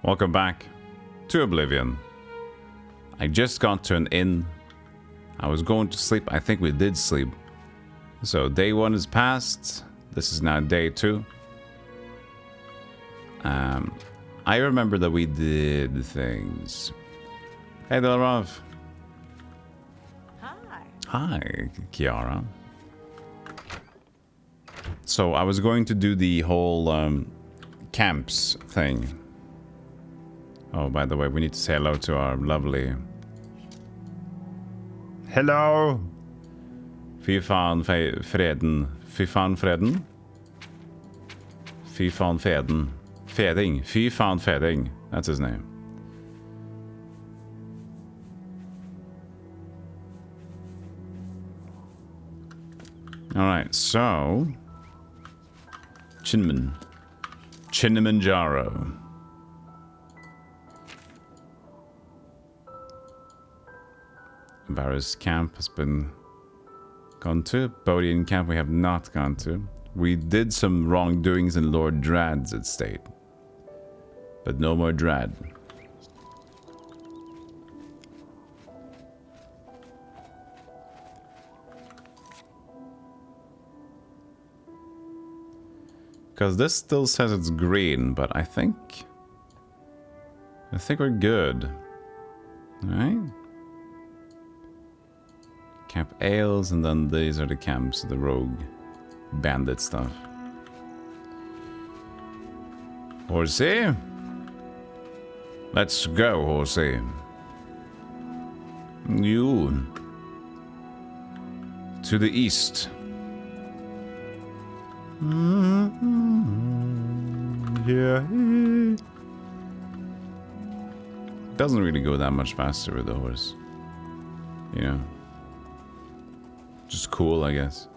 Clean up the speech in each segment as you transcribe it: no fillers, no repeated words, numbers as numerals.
Welcome back to Oblivion. I just got to an inn. I was going to sleep. I think we did sleep. So day 1 is past. This is now day 2. I remember that we did things. Hey, Delrov. Hi. Hi, Kiara. So I was going to do the whole camps thing. Oh, by the way, we need to say hello to our lovely... Hello! Fy fan freden. Fy fan freden? Fy fan feden. Feding. Fy fan Feding. That's his name. Alright, so... Chinimanjaro. Varus camp has been gone to. Bodian camp we have not gone to. We did some wrongdoings in Lord Drad's estate. But no more Drad. Because this still says it's green, but I think we're good. Alright? Camp Ales, and then these are the camps, the rogue bandit stuff. Horsey? Let's go, Horsey. You. To the east. Yeah. Doesn't really go that much faster with the horse. You know. Just cool, I guess.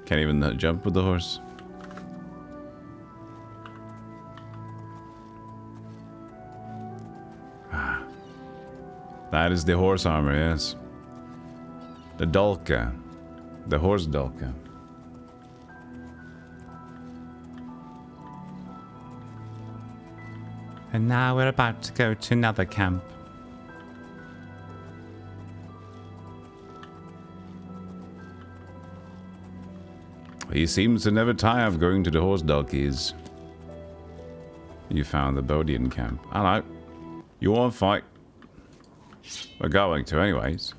Can't even jump with the horse. Ah. That is the horse armor, yes. The Dulka. The horse Dulka. And now we're about to go to another camp. He seems to never tire of going to the horse Dulkies. You found the Bodian camp. Hello. You want to fight? We're going to anyways.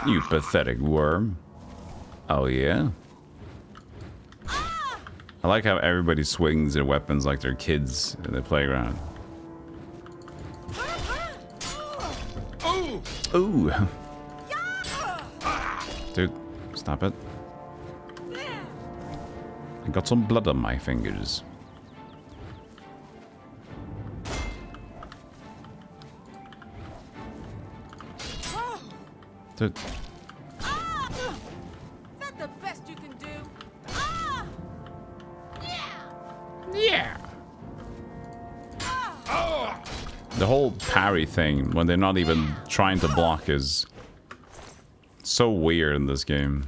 You pathetic worm. Oh yeah? I like how everybody swings their weapons like they're kids in the playground. Ooh. Dude, stop it. I got some blood on my fingers. Dude. That's the best you can do. Yeah. The whole parry thing, when they're not even trying to block, is so weird in this game.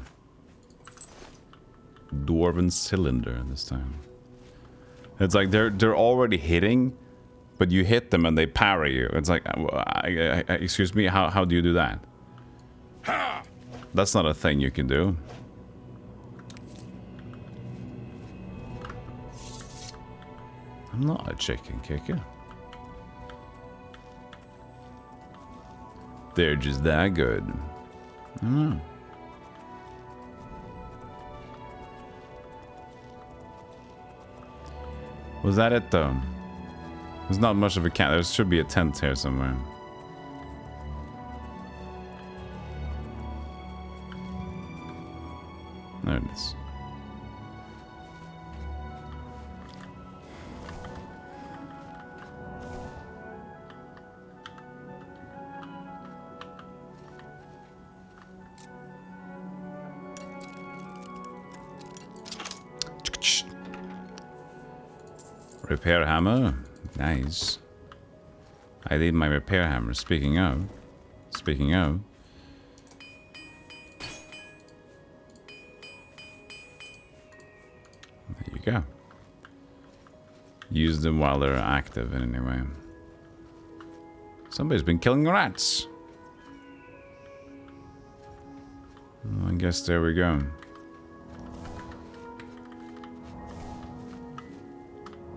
Dwarven cylinder this time. It's like they're already hitting, but you hit them and they parry you. It's like, excuse me, how do you do that? That's not a thing you can do. I'm not a chicken kicker. They're just that good. I don't know. Was that it though? There's not much of a camp. There should be a tent here somewhere. There it is. Repair hammer. Nice. I need my repair hammer. Speaking of. go. Use them while they're active in any way. Somebody's been killing rats. Well, I guess there we go.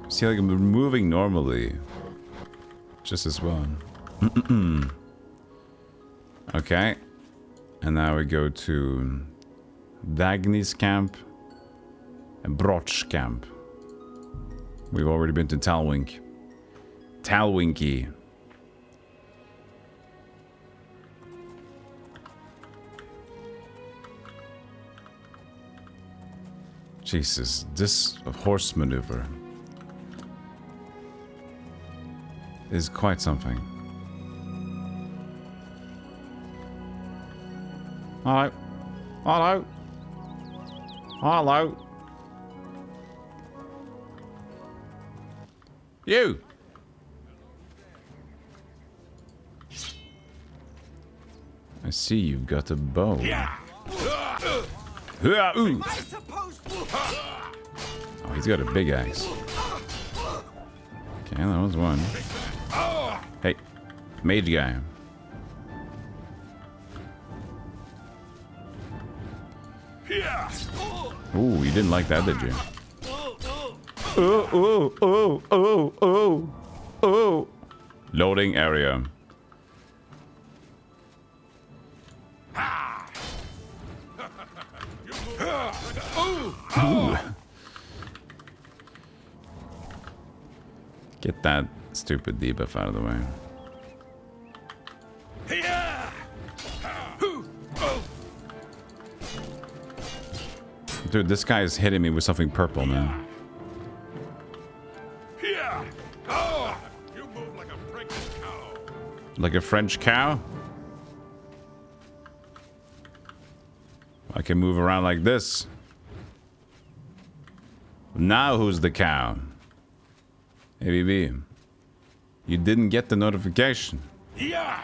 See, like I'm moving normally. Just as well. Okay. And now we go to Dagny's camp and Broch camp. We've already been to Talwink. Talwinky. Jesus, this horse maneuver is quite something. Hello. Hello. Hello. You. I see you've got a bow. Yeah. Ooh. Oh, he's got a big axe. Okay, that was one. Hey, mage guy. Ooh, you didn't like that, did you? Oh. Loading area. Ooh. Get that stupid debuff out of the way. Dude, this guy is hitting me with something purple, man. You move like a French cow. Like a French cow? I can move around like this. Now who's the cow? ABB. You didn't get the notification. Yeah.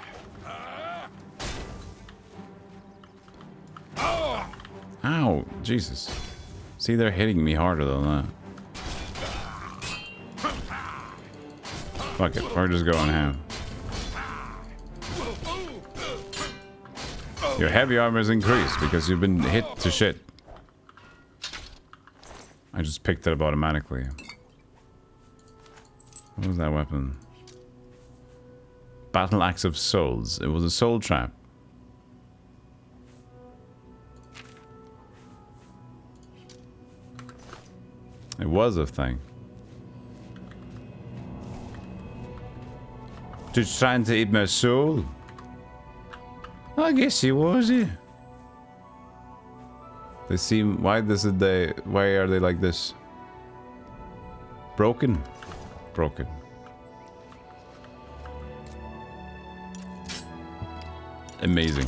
Ow, Jesus. See, they're hitting me harder than that. Fuck it, we're just going ham. Your heavy armor is increased because you've been hit to shit. I just picked it up automatically. What was that weapon? Battle Axe of Souls. It was a soul trap. It was a thing. Just trying to eat my soul? I guess he was, yeah. They seem... Why are they like this? Broken? Broken. Amazing.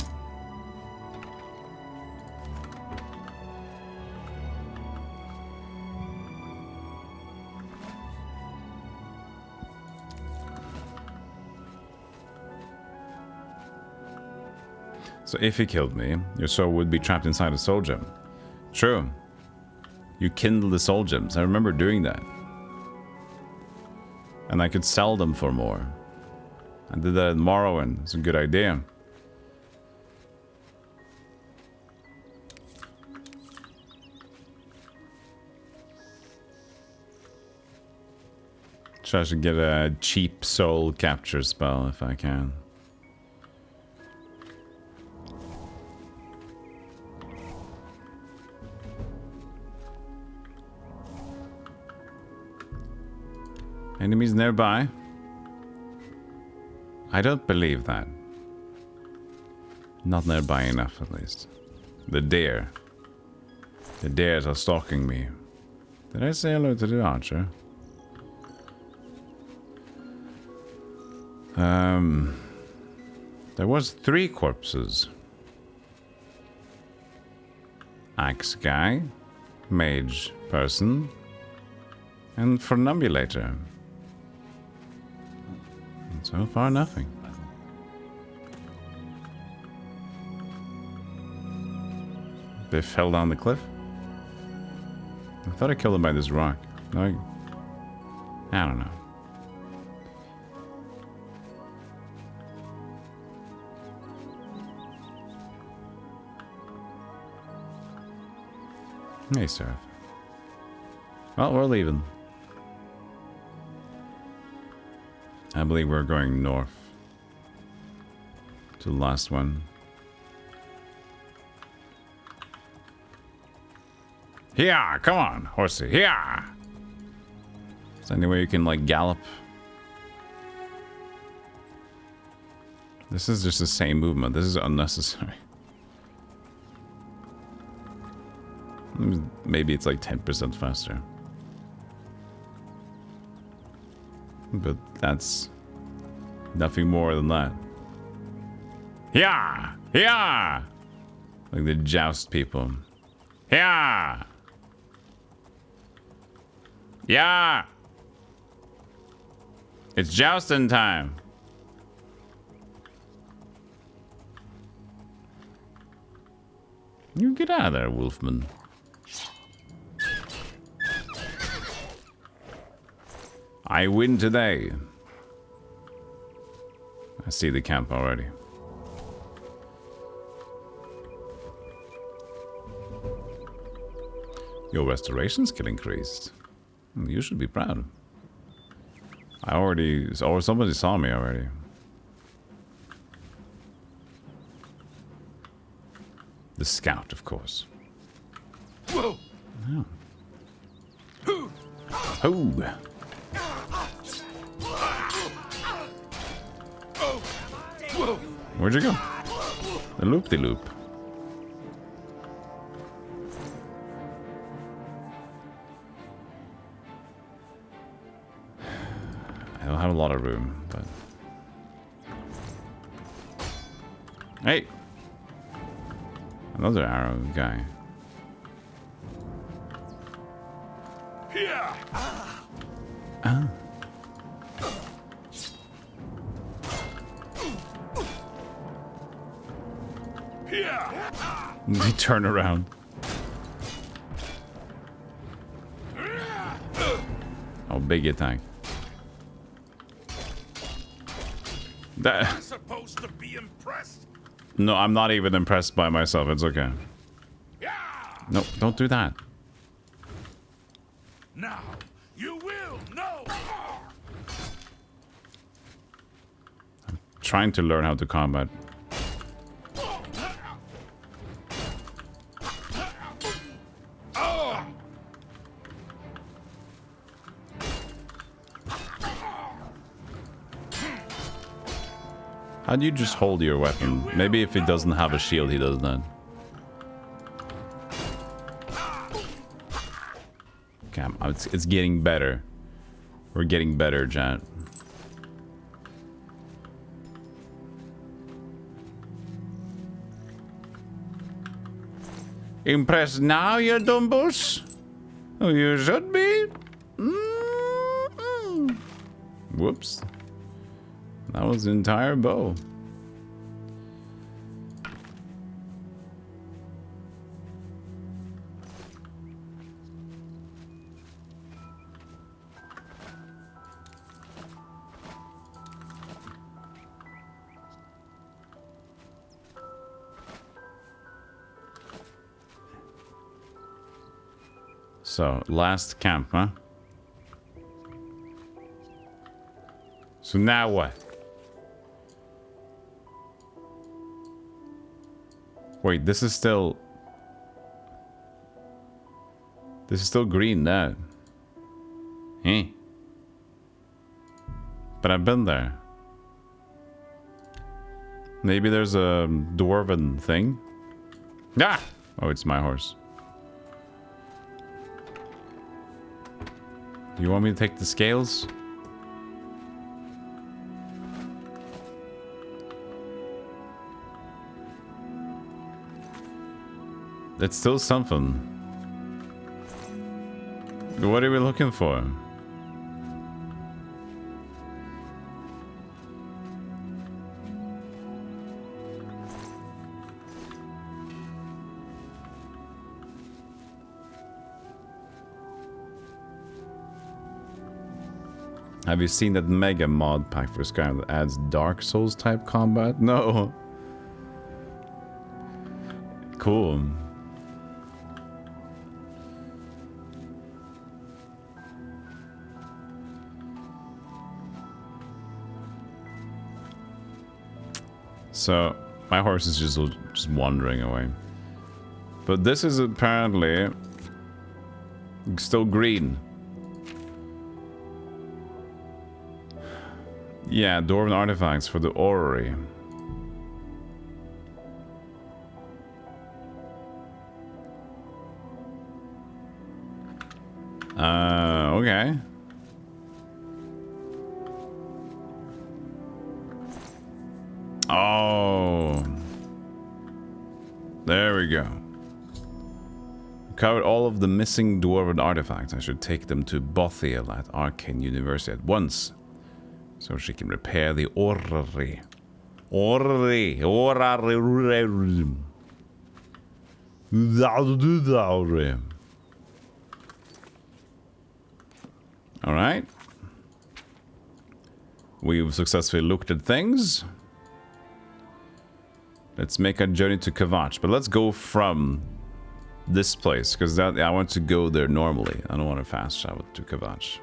So if he killed me, your soul would be trapped inside a soul gem. True. You kindle the soul gems. I remember doing that. And I could sell them for more. I did that in Morrowind. It's a good idea. So I should get a cheap soul capture spell if I can. Enemies nearby? I don't believe that. Not nearby enough, at least. The deer. The deers are stalking me. Did I say hello to the archer? There was 3 corpses. Axe guy, mage person, and funambulator. And so far, nothing. They fell down the cliff. I thought I killed him by this rock. No, I don't know. Hey, Seraph. Well, we're leaving. I believe we're going north to the last one. Yeah, come on, horsey. Yeah. Is there any way you can like gallop? This is just the same movement. This is unnecessary. Maybe it's like 10% faster. But that's nothing more than that. Yeah! Yeah! Like the joust people. Yeah! Yeah! It's jousting time! You get out of there, Wolfman. I win today. I see the camp already. Your restoration skill increased. You should be proud. I already... Or somebody saw me already. The scout, of course. Whoa! Oh. Oh. Where'd you go? The loop-de-loop. I don't have a lot of room, but... Hey! Another arrow guy. Yeah. Ah. They turn around. Oh, big attack. That. I'm supposed to be impressed. No, I'm not even impressed by myself. It's okay. Yeah. No, don't do that. Now you will know. I'm trying to learn how to combat. How do you just hold your weapon? Maybe if he doesn't have a shield, he does that. Okay, it's getting better. We're getting better, chat. Impressed now, you dumbos? Oh, you should be. Mm-mm. Whoops. That was the entire bow. So, last camp, huh? So now what? Wait, this is still green, that. Eh? But I've been there. Maybe there's a dwarven thing? Ah! Oh, it's my horse. Do you want me to take the scales? It's still something. What are we looking for? Have you seen that mega mod pack for Skyrim that adds Dark Souls type combat? No. Cool. So my horse is just wandering away. But this is apparently still green. Yeah, dwarven artifacts for the orrery. Okay. Oh. There we go. Covered all of the missing dwarven artifacts. I should take them to Bothiel at Arcane University at once, so she can repair the orrery. Orrery. Alright. We've successfully looked at things. Let's make a journey to Kvatch, but let's go from this place, because I want to go there normally. I don't want to fast travel to Kvatch.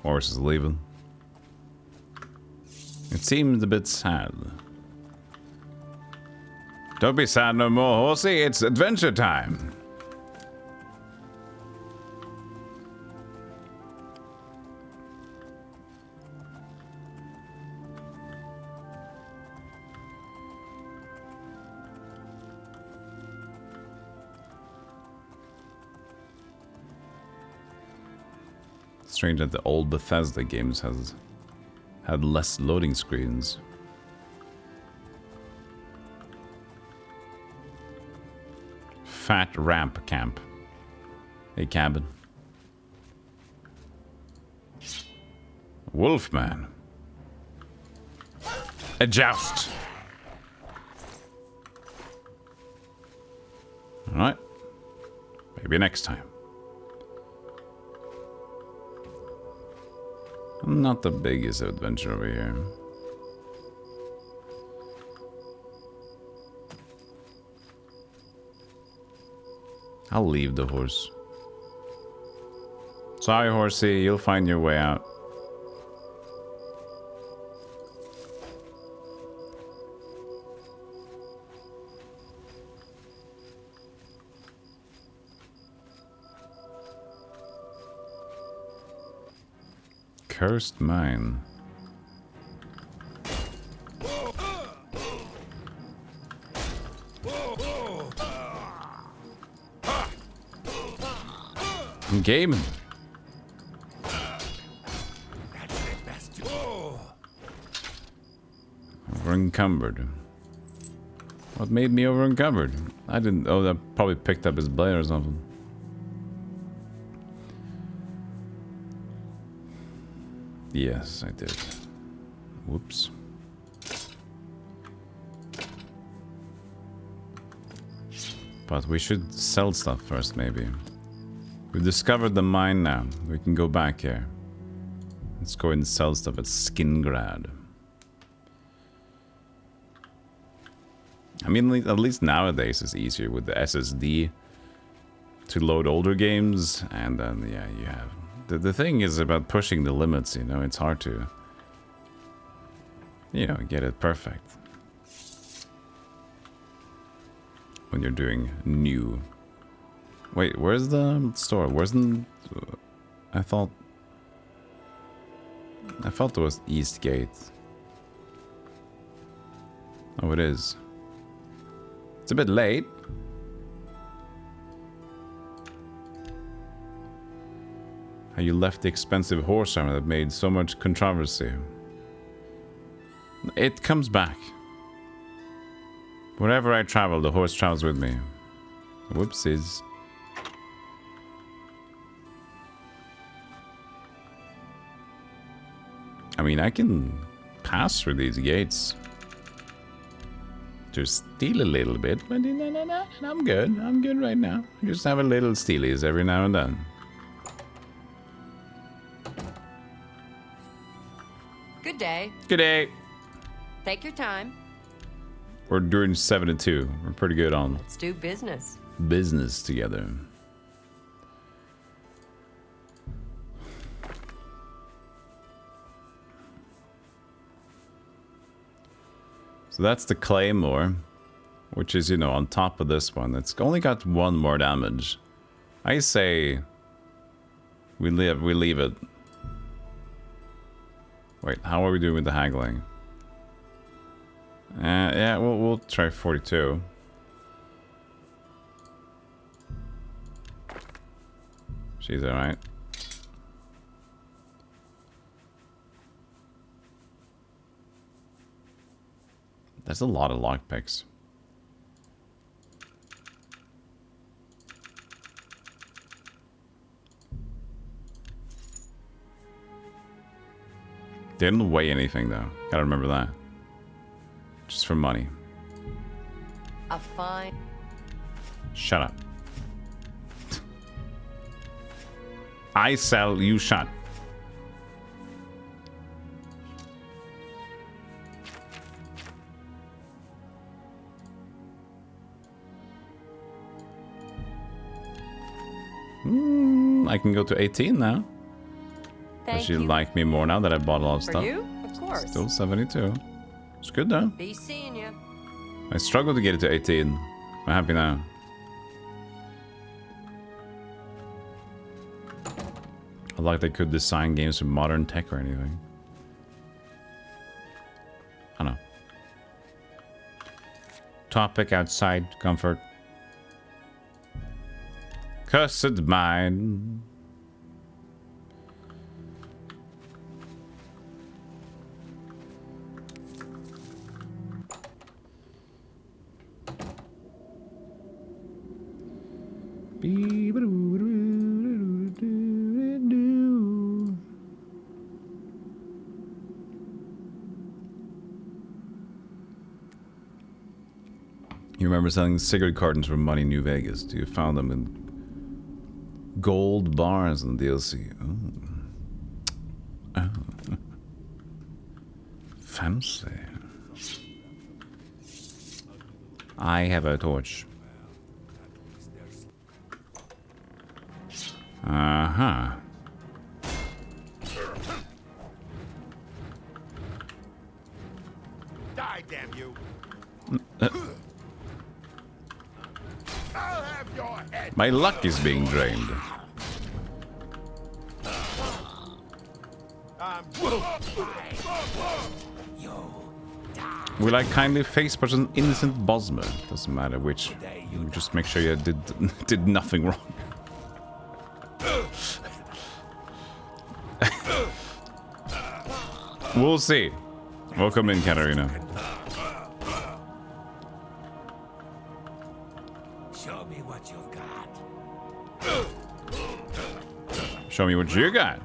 Horse is leaving. It seems a bit sad. Don't be sad no more, horsey. It's adventure time. Strange that the old Bethesda games had less loading screens. Fat ramp camp. A cabin. Wolfman. A joust. Alright. Maybe next time. Not the biggest adventure over here. I'll leave the horse. Sorry, horsey, you'll find your way out. Cursed mine. I'm gaming. Over encumbered. What made me over encumbered? I didn't. Oh, that probably picked up his blade or something. Yes, I did. Whoops. But we should sell stuff first, maybe. We've discovered the mine now. We can go back here. Let's go and sell stuff at Skingrad. I mean, at least nowadays it's easier with the SSD to load older games, and then, yeah, you have... The thing is about pushing the limits, you know, it's hard to, you know, get it perfect when you're doing new. Wait, where's the store? Wasn't... I thought it was East Gate. Oh, it is. It's a bit late. How you left the expensive horse armor that made so much controversy. It comes back. Wherever I travel, the horse travels with me. Whoopsies. I mean, I can pass through these gates. to steal a little bit, but no, I'm good. I'm good right now. I just have a little stealies every now and then. Good day. Good day. Take your time. We're doing 72. We're pretty good on Let's do business. business together. So that's the Claymore, which is, you know, on top of this one. It's only got 1 more damage. I say we leave it. Wait, how are we doing with the haggling? Yeah, we'll try 42. She's alright. There's a lot of lockpicks. They didn't weigh anything though. Gotta remember that. Just for money. A fine. Shut up. I sell, you shut. I can go to 18 now. Does she like me more now that I bought a lot of For stuff? you? Of course. Still 72. It's good though. Be seeing you. I struggled to get it to 18. I'm happy now. I like they could design games with modern tech or anything. I don't know. Topic outside comfort. Cursed mine. You remember selling cigarette cartons for money in New Vegas? You found them in gold bars in the DLC. Oh. Oh. Fancy. I have a torch. Uh-huh. Die, damn you! I'll have your head. My luck is being drained. Will I kindly face but an innocent Bosmer? Doesn't matter which. You just make sure you did nothing wrong. We'll see. Welcome in, Katarina. Show me what you've got. Show me what you got.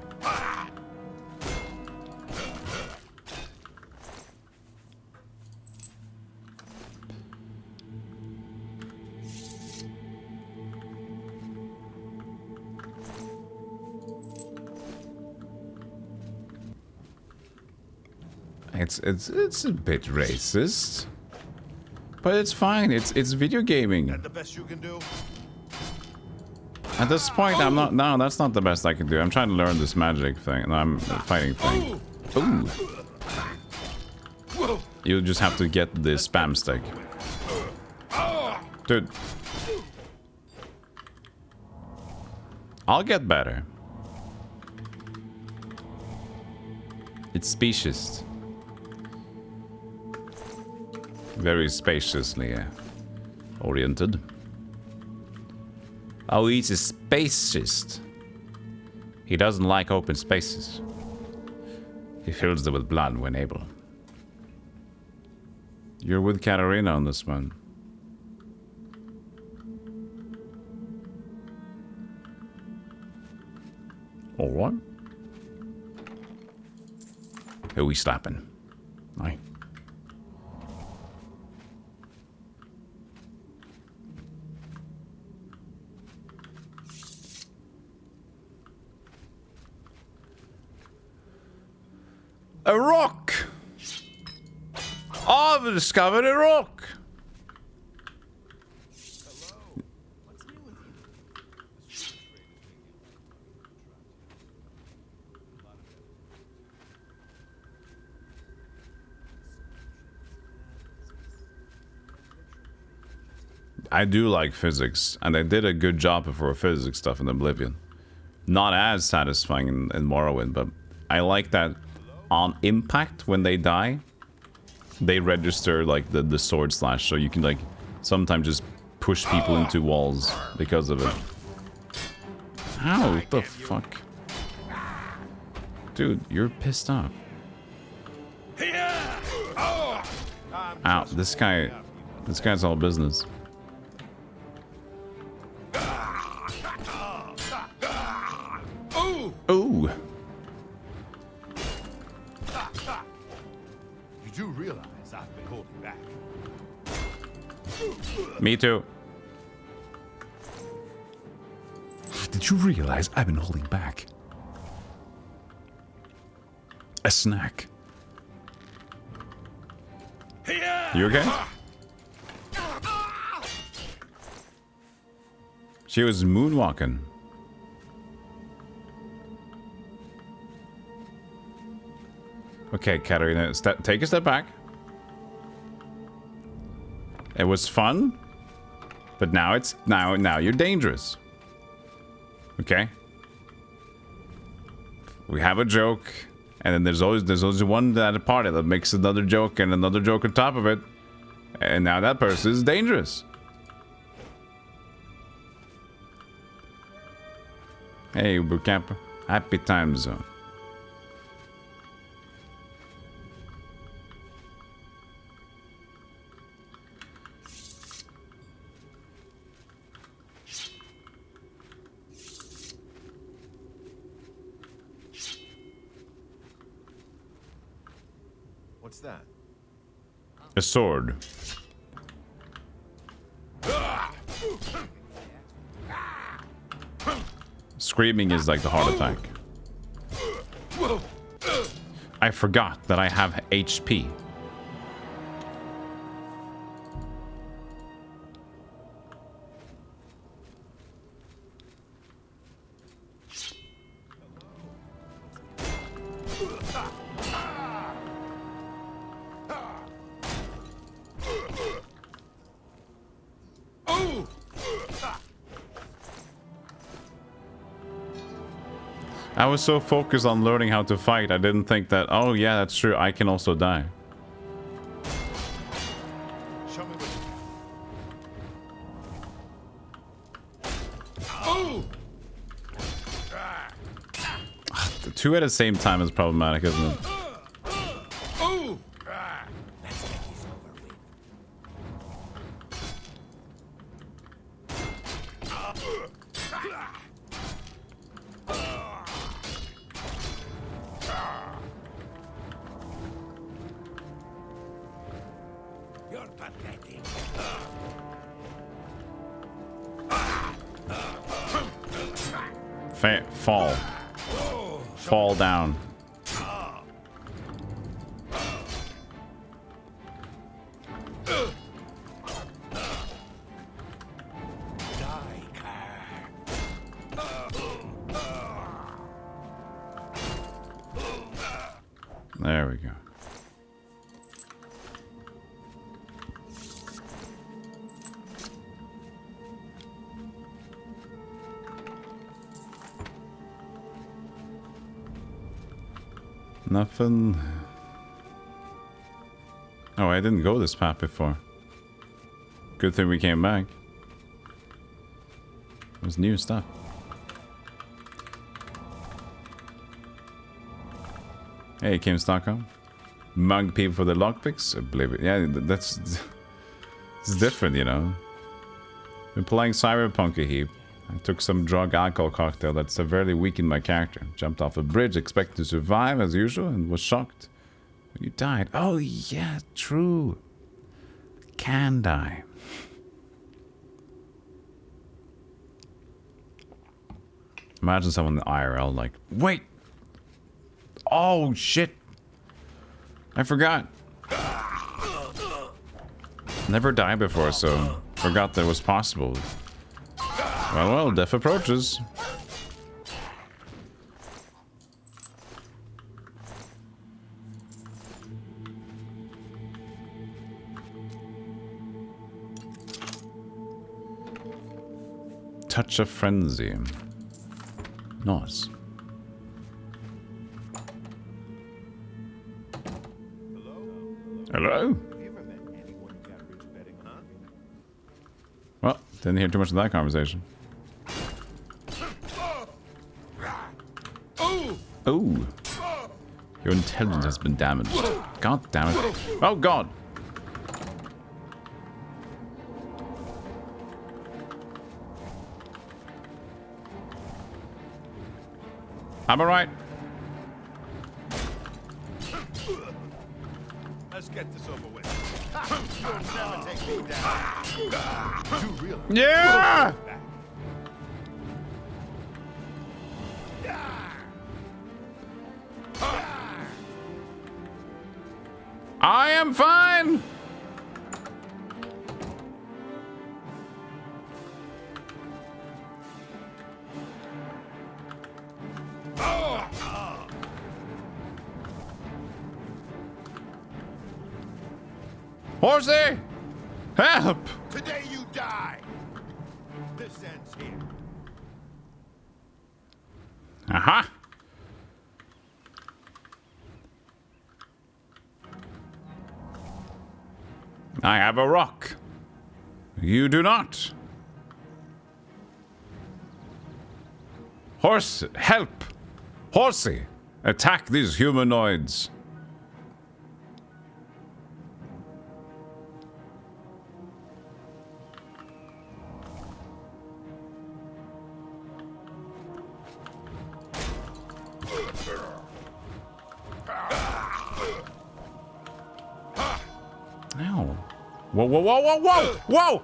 It's a bit racist, but it's fine. It's video gaming. That the best you can do? At this point, I'm not. No, that's not the best I can do. I'm trying to learn this magic thing. No, I'm fighting thing. Ooh. You just have to get the spam stick, dude. I'll get better. It's spacious. Very spaciously oriented. Oh, he's a spacist. He doesn't like open spaces. He fills them with blood when able. You're with Katarina on this one. Alright. Who we slapping? Aye. A rock! I've discovered a rock! I do like physics, and they did a good job for physics stuff in Oblivion. Not as satisfying in Morrowind, but I like that on impact when they die, they register like the sword slash, so you can like sometimes just push people into walls because of it. Ow, what the fuck? Dude, you're pissed off. Ow, this guy's all business. Ooh. You do realize I've been holding back. Me too. Did you realize I've been holding back? A snack. You okay? She was moonwalking. Okay, Katarina, take a step back. It was fun, but now it's now you're dangerous. Okay? We have a joke, and then there's always one at a party that makes another joke and another joke on top of it, and now that person is dangerous. Hey, Uber Camper, happy time zone. What's that? A sword. Screaming is like the heart attack. I forgot that I have HP. I was so focused on learning how to fight, I didn't think that, oh yeah, that's true, I can also die. Show me what you The two at the same time is problematic, isn't it? You're pathetic. Fall. Fall down. There we go. Nothing. Oh, I didn't go this path before. Good thing we came back. It was new stuff. Hey, came Stockholm. Mug people for the lockpicks. Oblivion. Yeah, that's it's different, you know. Been playing Cyberpunk a heap. I took some drug alcohol cocktail that severely weakened my character. Jumped off a bridge, expecting to survive as usual, and was shocked when you died. Oh yeah, true. Can die. Imagine someone in the IRL like, wait. Oh shit. I forgot. Never died before, so forgot that was possible. Well, death approaches. Touch of frenzy. Nice. Hello? Have you ever met anyone who got rich betting, huh? Well, didn't hear too much of that conversation. Oh. Your intelligence has been damaged. God damn it. Oh, God. I'm alright. Let's get this over with. You'll never take me down. Too real. Yeah! I am fine! Horsey! Help! Today you die. This ends here. Aha! I have a rock. You do not. Horse, help! Horsey, attack these humanoids. Ow. Whoa, whoa, whoa, whoa, whoa! Whoa!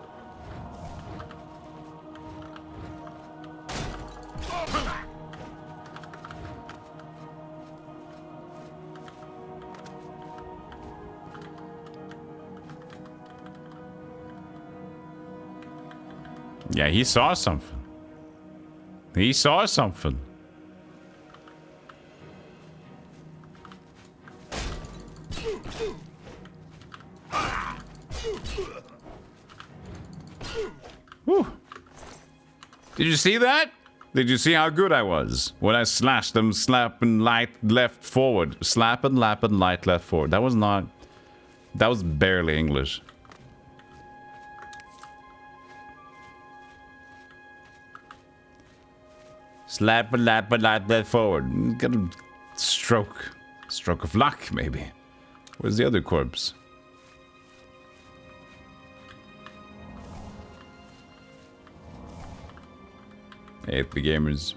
Yeah, he saw something. He saw something. Whew. Did you see that? Did you see how good I was? When I slashed them, slapping light left forward. Slapping, lapping, light left forward. That was not... That was barely English. Slapping, lapping, light left forward. Got a stroke. Stroke of luck, maybe. Where's the other corpse? Hey, the gamers.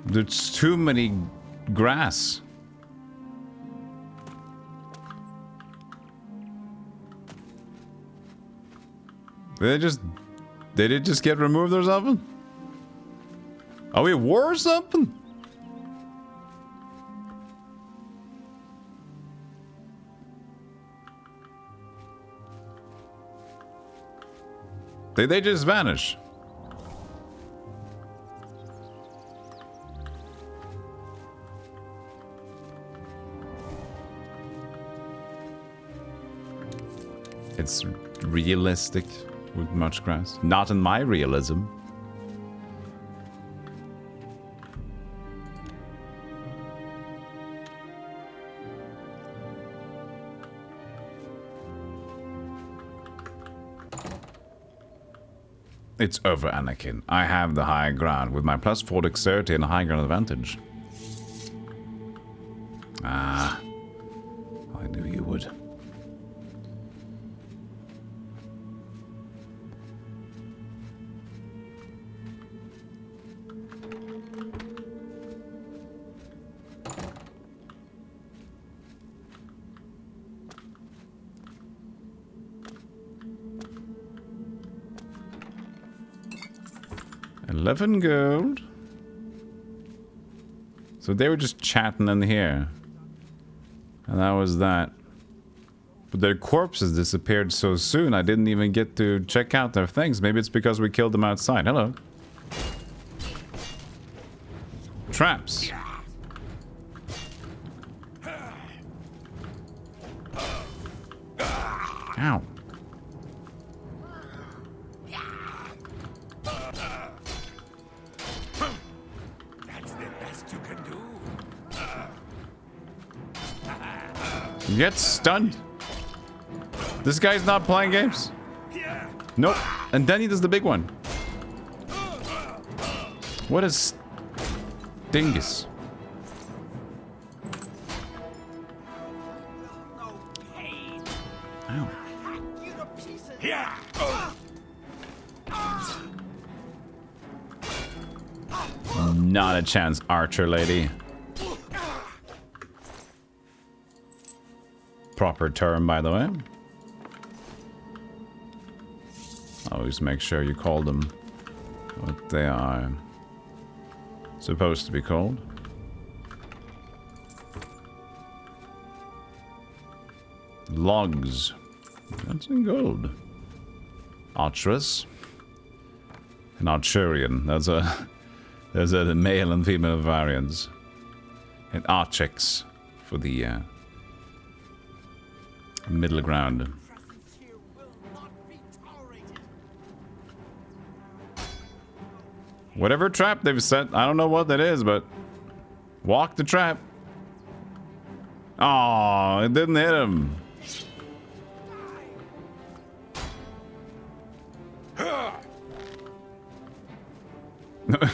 There's too many grass. Did it just get removed or something? Are we at war or something? Did they just vanish? It's realistic with much grass. Not in my realism. It's over, Anakin. I have the high ground with my +4 dexterity and a high ground advantage. Ah, I knew you would. $11 gold. So they were just chatting in here. And that was that. But their corpses disappeared so soon, I didn't even get to check out their things. Maybe it's because we killed them outside. Hello. Traps. Ow. That's the best you can do. You get stunned. This guy's not playing games. Nope. And then he does the big one. What is dingus? Ow. Not a chance, archer lady. Proper term, by the way. Always make sure you call them what they are supposed to be called. Logs. That's in gold. Archeress. An Archurian. There's a male and female variants. And Archex for the middle ground. Whatever trap they've set, I don't know what that is, but walk the trap. Oh, it didn't hit him.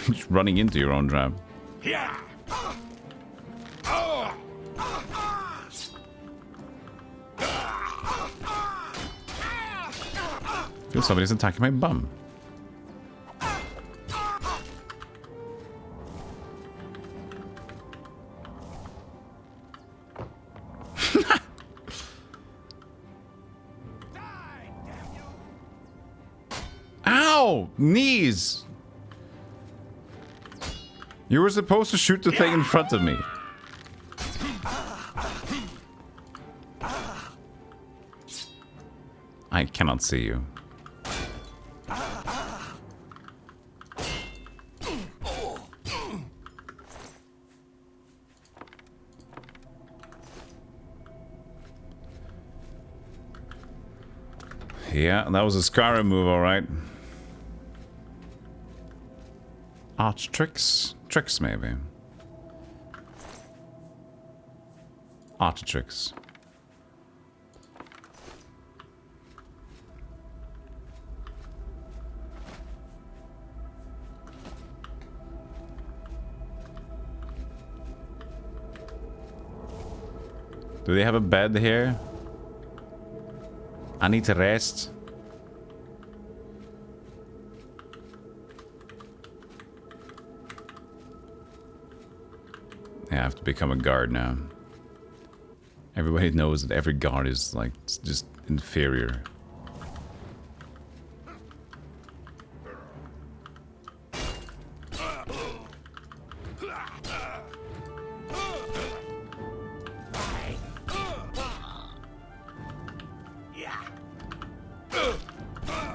Just running into your own trap. Feel somebody's attacking my bum. Ow! Knees! You were supposed to shoot the thing in front of me. I cannot see you. Yeah, that was a Skyrim move, alright. Arch tricks? Tricks, maybe. Arch tricks. Do they have a bed here? I need to rest. Yeah, I have to become a guard now. Everybody knows that every guard is like just inferior.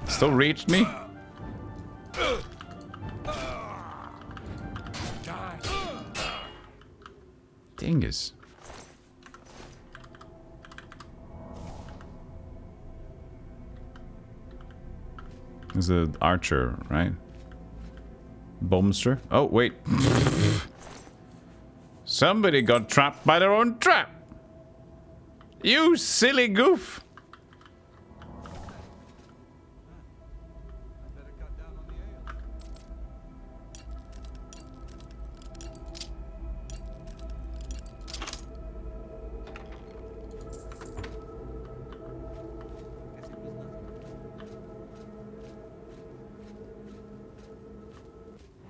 Still reached me? Dingus. There's an archer, right? Bombster? Oh, wait. Somebody got trapped by their own trap. You silly goof.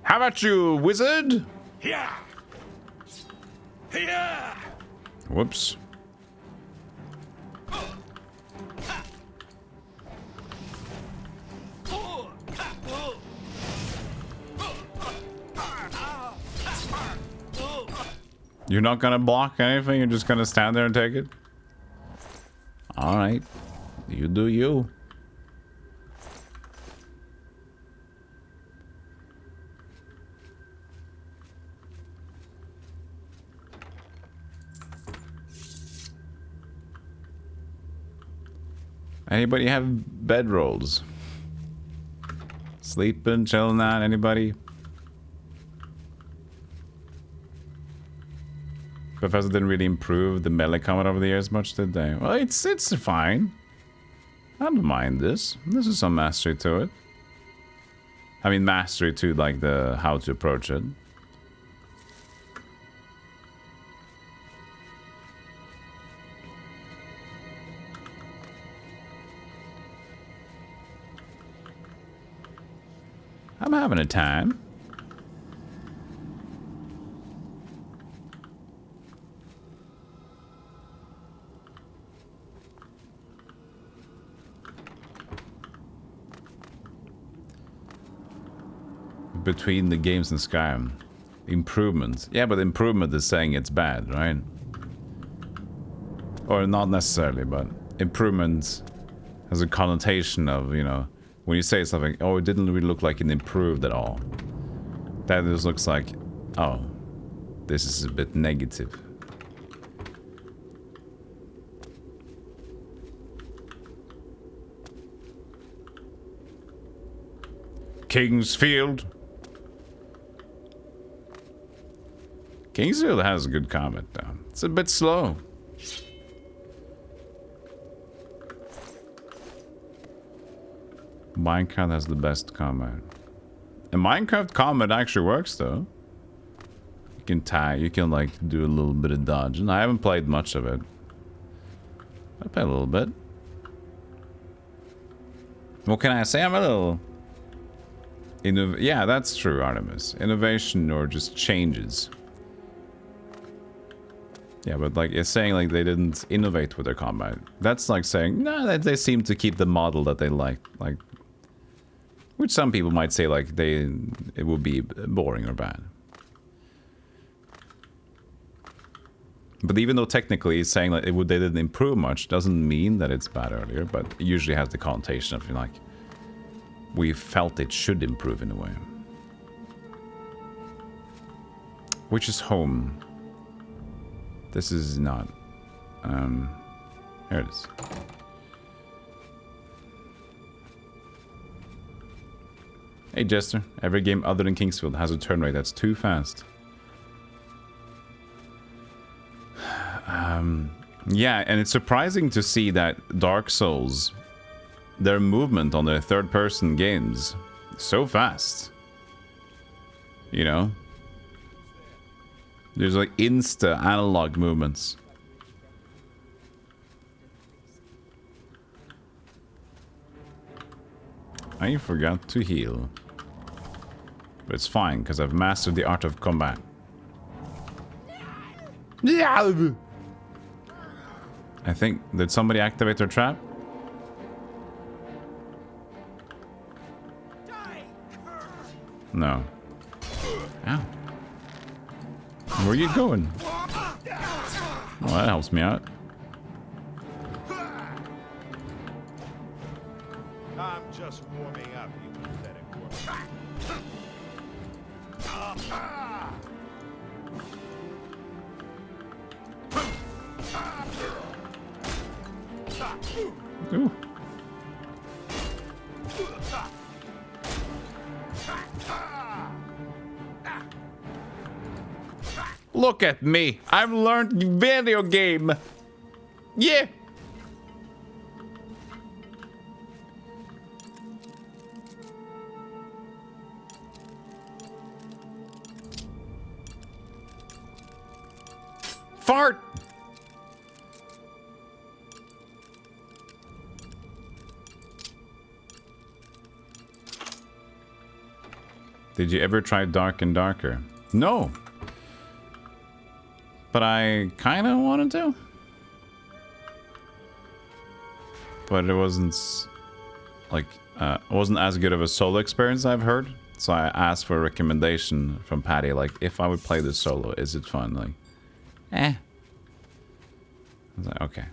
How about you, wizard? Yeah. Yeah. Whoops. You're not gonna block anything? You're just gonna stand there and take it? Alright. You do you. Anybody have bedrolls? Sleeping, chilling out, anybody? Professor didn't really improve the melee combat over the years much, did they? Well, it's fine. I don't mind this. This is some mastery to it. I mean, mastery to, like, the how to approach it. I'm having a time. Between the games and Skyrim. Improvement. Yeah, but improvement is saying it's bad, right? Or not necessarily, but improvement has a connotation of, you know, when you say something, oh, it didn't really look like it improved at all. That just looks like, oh, this is a bit negative. Kingsfield. Kingsfield has a good combat, though. It's a bit slow. Minecraft has the best combat. And Minecraft combat actually works, though. You can tag, you can, like, do a little bit of dodging. I haven't played much of it. I played a little bit. What can I say? I'm a little... yeah, that's true, Artemis. Innovation or just changes. Yeah, but like it's saying like they didn't innovate with their combat. That's like saying no, they seem to keep the model that they like, which some people might say like it would be boring or bad. But even though technically it's saying that they didn't improve much, doesn't mean that it's bad earlier. But it usually has the connotation of like we felt it should improve in a way. Which is home. This is not. Here it is. Hey Jester, every game other than Kingsfield has a turn rate that's too fast. Yeah, and it's surprising to see that Dark Souls, their movement on their third-person games, so fast. You know? There's like insta analog movements. I forgot to heal. But it's fine, because I've mastered the art of combat. I think, did somebody activate their trap? No. Ow. Where are you going? Well, that helps me out. I'm just warming up, you pathetic worm. Ooh. Look at me. I've learned video game. Yeah. Fart. Did you ever try Dark and Darker? No. But I kind of wanted to. But it wasn't like it wasn't as good of a solo experience, I've heard. So I asked for a recommendation from Patty, like if I would play this solo, is it fun? Like, I was like, okay.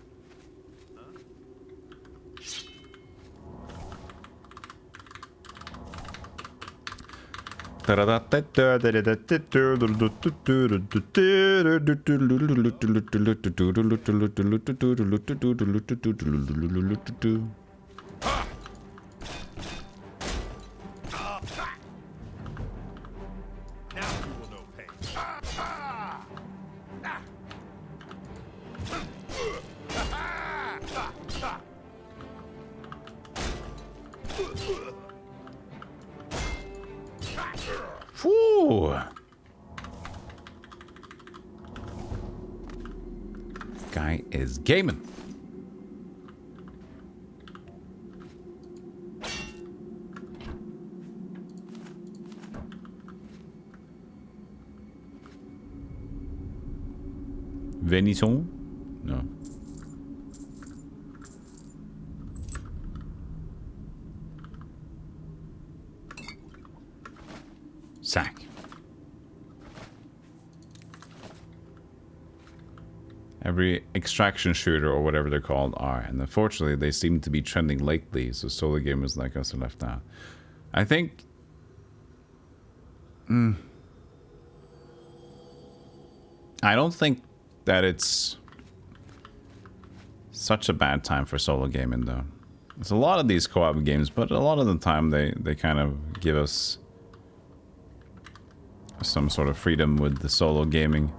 Now you will know pain. Whew. Guy is gaming. Venison? No. Sack. Every extraction shooter or whatever they're called are, and unfortunately they seem to be trending lately, so solo gamers like us are left out. I think I don't think that it's such a bad time for solo gaming though. There's a lot of these co-op games, but a lot of the time they kind of give us some sort of freedom with the solo gaming.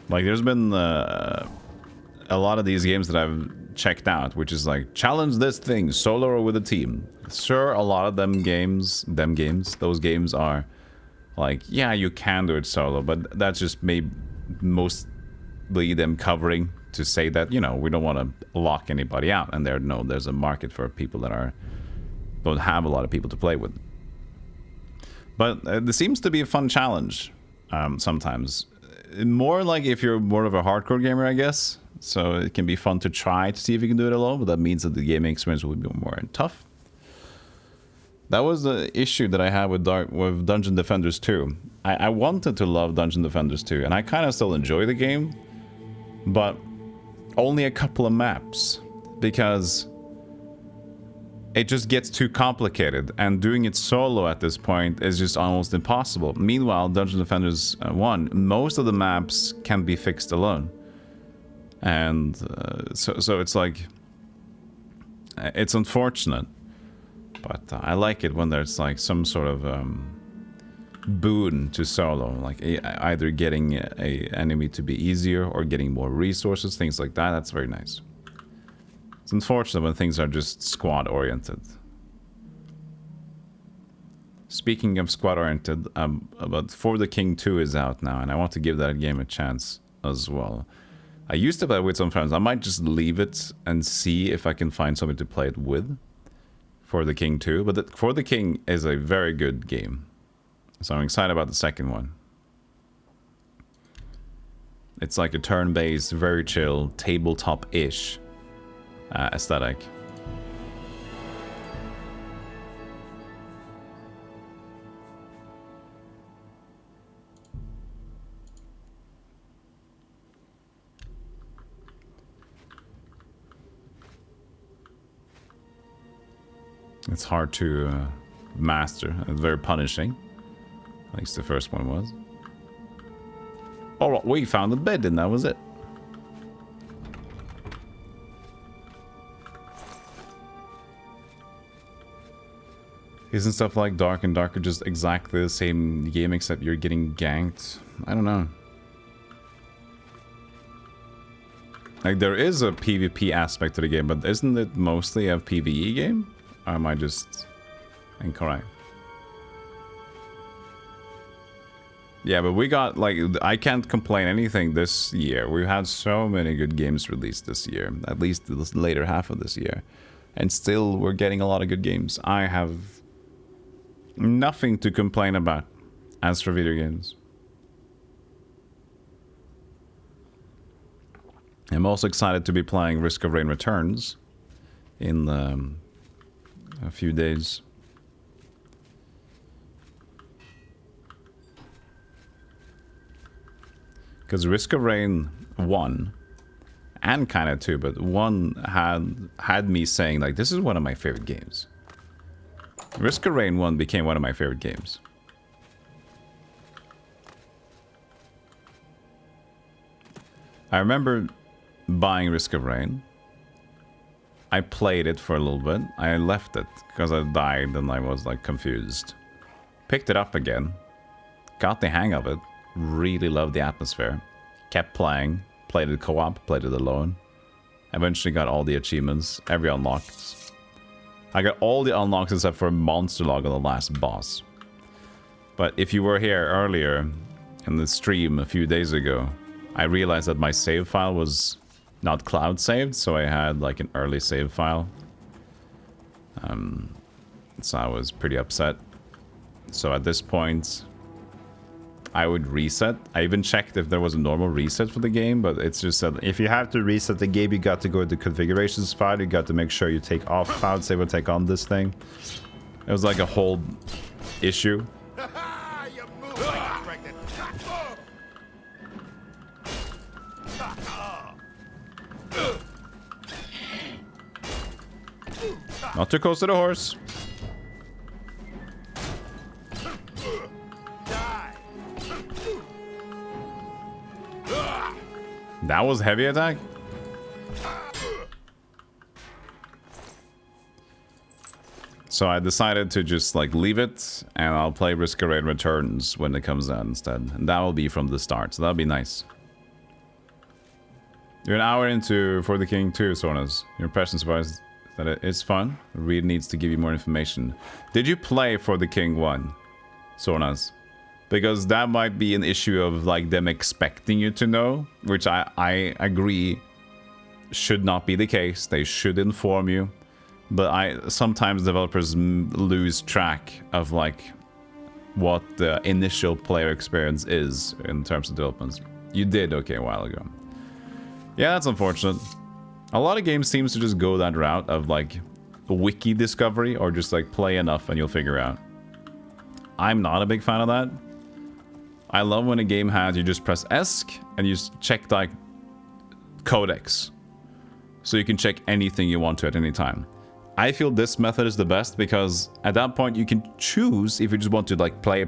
Like there's been a lot of these games that I've checked out, which is like challenge this thing solo or with a team. Sure, a lot of those games are like, yeah, you can do it solo, but that's just maybe mostly them covering to say that, you know, we don't want to lock anybody out, and there's a market for people that don't have a lot of people to play with. But there seems to be a fun challenge sometimes. More like if you're more of a hardcore gamer, I guess. So it can be fun to try to see if you can do it alone, but that means that the gaming experience will be more tough. That was the issue that I had with Dungeon Defenders 2. I wanted to love Dungeon Defenders 2, and I kind of still enjoy the game, but only a couple of maps, because it just gets too complicated, and doing it solo at this point is just almost impossible. Meanwhile, Dungeon Defenders 1, most of the maps can be fixed alone. And so it's like, it's unfortunate, but I like it when there's like some sort of boon to solo, like either getting a enemy to be easier or getting more resources, things like that. That's very nice. It's unfortunate when things are just squad oriented. Speaking of squad oriented, but For the King 2 is out now, and I want to give that game a chance as well. I used to play it with some friends. I might just leave it and see if I can find somebody to play it with. For the King 2, but For the King is a very good game. So I'm excited about the second one. It's like a turn-based, very chill, tabletop-ish aesthetic. It's hard to master. It's very punishing. At least the first one was. Alright, we found the bed and that was it. Isn't stuff like Dark and Darker just exactly the same game except you're getting ganked? I don't know. Like, there is a PvP aspect to the game, but isn't it mostly a PvE game? Or am I just incorrect? Yeah, but we got, like, I can't complain anything this year. We've had so many good games released this year, at least the later half of this year. And still, we're getting a lot of good games. I have nothing to complain about as for video games. I'm also excited to be playing Risk of Rain Returns in a few days. Because Risk of Rain 1 and kind of 2, but 1 had me saying like, this is one of my favorite games. Risk of Rain 1 became one of my favorite games. I remember buying Risk of Rain. I played it for a little bit. I left it because I died and I was like confused. Picked it up again. Got the hang of it. Really loved the atmosphere. Kept playing. Played it co-op. Played it alone. Eventually got all the achievements. Every unlocked. I got all the unlocks except for Monster Log on the last boss. But if you were here earlier in the stream a few days ago, I realized that my save file was not cloud saved, so I had like an early save file. So I was pretty upset. So at this point, I would reset. I even checked if there was a normal reset for the game, but it's just that if you have to reset the game, you got to go to the configurations file. You got to make sure you take off cloud save and take on this thing. It was like a whole issue. You move like you're pregnant. Not too close to the horse. Die. That was heavy attack. So I decided to just like leave it, and I'll play Risk of Rain Returns when it comes out instead. And that will be from the start, so that'll be nice. You're an hour into For the King 2, Sornas. Your impression surprised that it's fun. Reed needs to give you more information. Did you play For the King 1, Sornas? Because that might be an issue of like them expecting you to know, which I agree should not be the case. They should inform you. But sometimes developers lose track of like what the initial player experience is in terms of developments. You did okay a while ago. Yeah, that's unfortunate. A lot of games seems to just go that route of like wiki discovery or just like play enough and you'll figure out. I'm not a big fan of that. I love when a game has you just press ESC and you just check like codex. So you can check anything you want to at any time. I feel this method is the best because at that point you can choose if you just want to like play,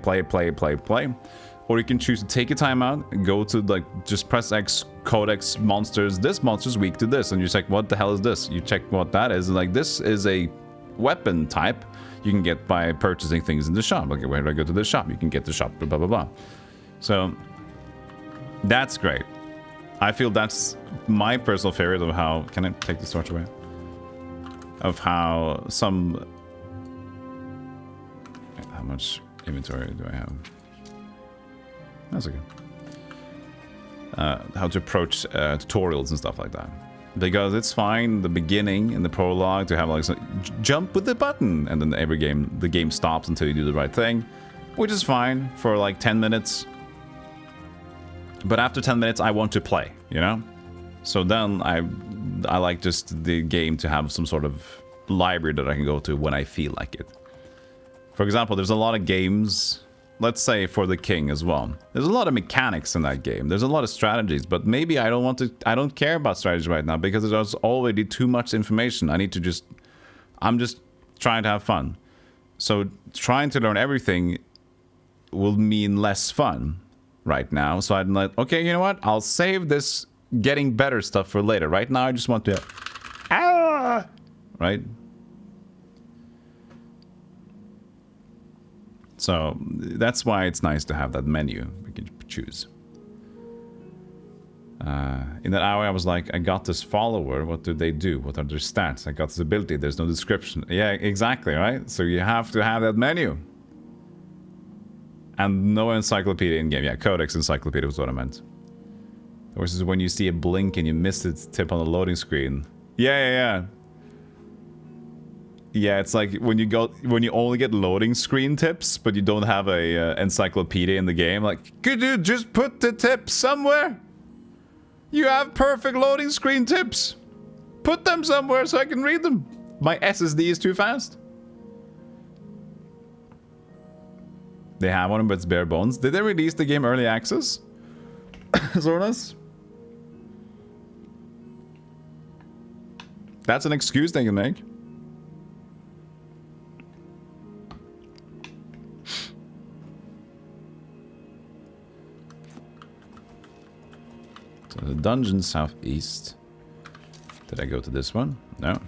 or you can choose to take your time out and go to like just press X, codex, monsters. This monster's weak to this, and you're like, what the hell is this? You check what that is, and like this is a weapon type you can get by purchasing things in the shop. Okay, where do I go to the shop? You can get the shop, blah blah blah. So that's great. I feel that's my personal favorite of how. Can I take this torch away? Of how some. How much inventory do I have? That's okay. How to approach tutorials and stuff like that. Because it's fine in the beginning, in the prologue, to have like jump with the button, and then the game stops until you do the right thing, which is fine for like 10 minutes. But after 10 minutes, I want to play, you know? So then I like just the game to have some sort of library that I can go to when I feel like it. For example, there's a lot of games, let's say For the King as well. There's a lot of mechanics in that game. There's a lot of strategies, but maybe I don't care about strategy right now because there's already too much information. I'm just trying to have fun. So trying to learn everything will mean less fun right now. So I'm like, okay, you know what? I'll save this getting better stuff for later. Right now, I just want to... Right? So that's why it's nice to have that menu we can choose. In that hour, I was like, I got this follower. What do they do? What are their stats? I got this ability. There's no description. Yeah, exactly, right? So you have to have that menu. And no encyclopedia in game. Yeah, Codex Encyclopedia was what I meant. Versus when you see a blink and you miss its tip on the loading screen. Yeah. Yeah, it's like when you only get loading screen tips, but you don't have a encyclopedia in the game. Like, could you just put the tips somewhere? You have perfect loading screen tips. Put them somewhere so I can read them. My SSD is too fast. They have one, but it's bare bones. Did they release the game early access? Zornas? That's an excuse they can make. So the dungeon southeast. Did I go to this one? No.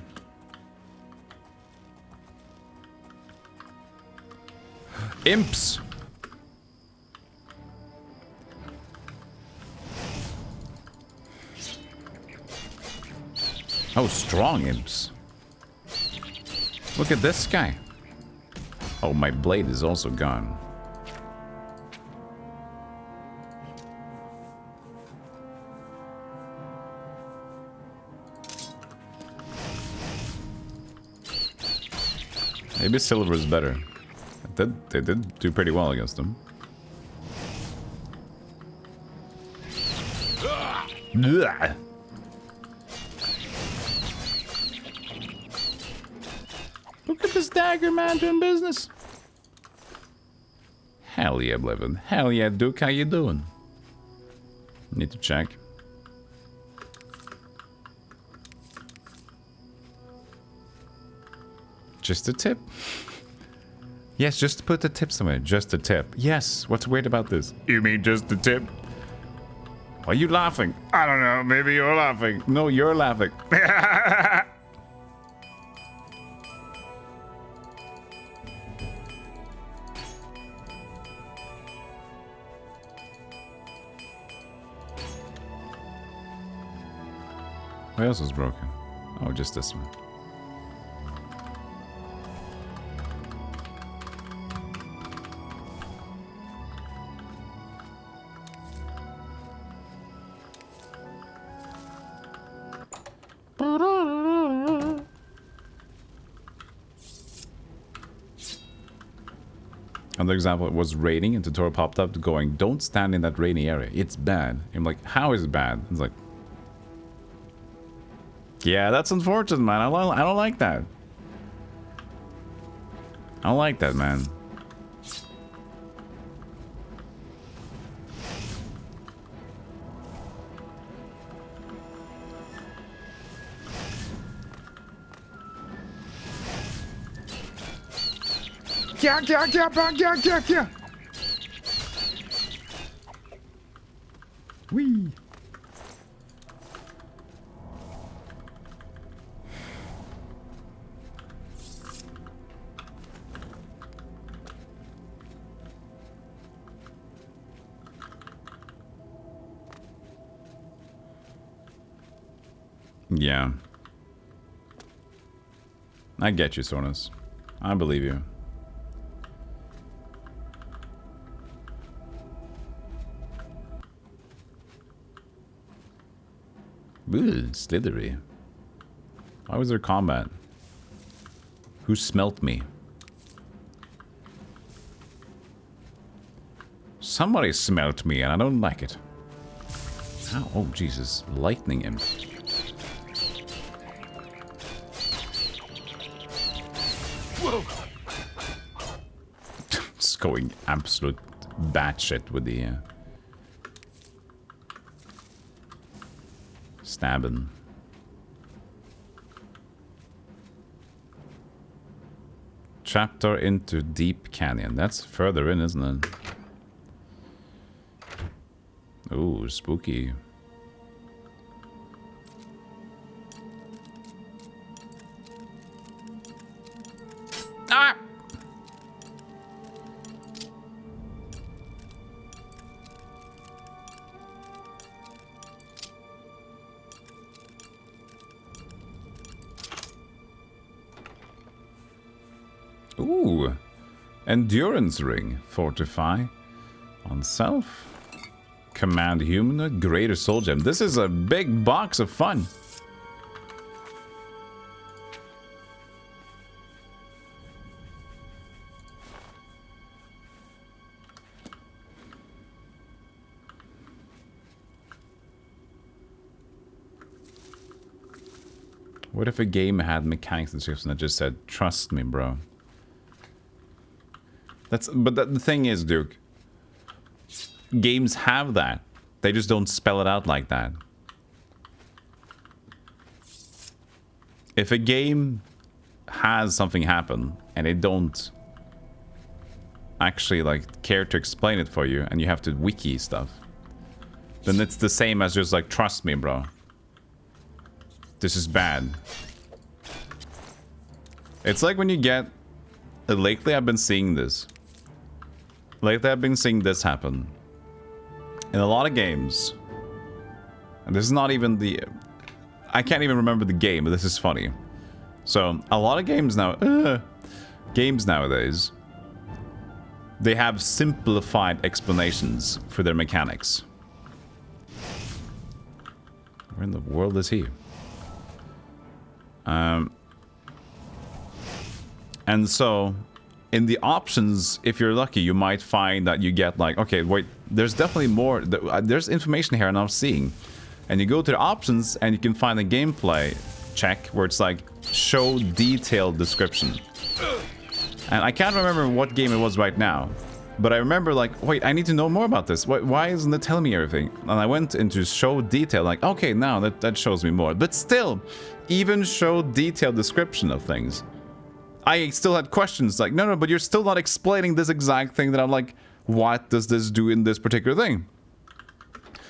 Imps! Oh, strong imps. Look at this guy. Oh, my blade is also gone. Maybe silver is better. They did do pretty well against them. Ugh. Look at this dagger man doing business. Hell yeah, Oblivion. Hell yeah, Duke, how you doing? Need to check. Just a tip? Yes, just put the tip somewhere. Just a tip. Yes, what's weird about this? You mean just a tip? Why are you laughing? I don't know, maybe you're laughing. No, you're laughing. What else was broken? Oh, just this one. Another example, it was raining and tutorial popped up going, don't stand in that rainy area. It's bad. I'm like, how is it bad? It's like, yeah, that's unfortunate, man. I don't like that. I don't like that, man. Whee! Yeah. I get you, Sornas. I believe you. Ooh, slithery. Why was there combat? Who smelt me? Somebody smelt me and I don't like it. Ow, oh, Jesus. Lightning imp. Whoa. Just going absolute batshit with the stabbing. Chapter into Deep Canyon. That's further in, isn't it? Ooh, spooky. Ah! Ooh, endurance ring. Fortify on self. Command humanoid. Greater soul gem. This is a big box of fun. What if a game had mechanics description that just said, "Trust me, bro"? But the thing is, Duke, games have that. They just don't spell it out like that. If a game has something happen and they don't actually like care to explain it for you and you have to wiki stuff, then it's the same as just like, trust me, bro. This is bad. It's like when you get... Lately I've been seeing this. Lately I've been seeing this happen. In a lot of games. And this is not even the... I can't even remember the game, but this is funny. So, a lot of games now... games nowadays... They have simplified explanations for their mechanics. Where in the world is he? And so, in the options, if you're lucky, you might find that you get like, okay, wait, there's definitely more. There's information here I'm not seeing. And you go to the options and you can find a gameplay check where it's like, show detailed description. And I can't remember what game it was right now. But I remember like, wait, I need to know more about this. Why isn't it telling me everything? And I went into show detail, like, okay, now that shows me more. But still, even show detailed description of things. I still had questions like, no, but you're still not explaining this exact thing that I'm like, what does this do in this particular thing?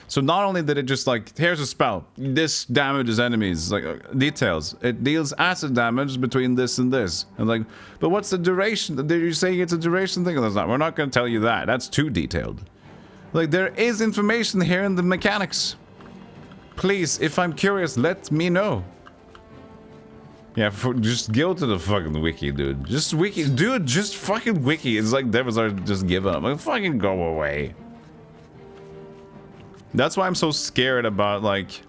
So not only did it just like, here's a spell, this damages enemies, like details. It deals acid damage between this and this. And like, but what's the duration? Did you say it's a duration thing? We're not going to tell you that. That's too detailed. Like, there is information here in the mechanics. Please, if I'm curious, let me know. Yeah, just go to the fucking wiki, dude. Just wiki, dude. Just fucking wiki. It's like devils are just give up. Like, fucking go away. That's why I'm so scared about like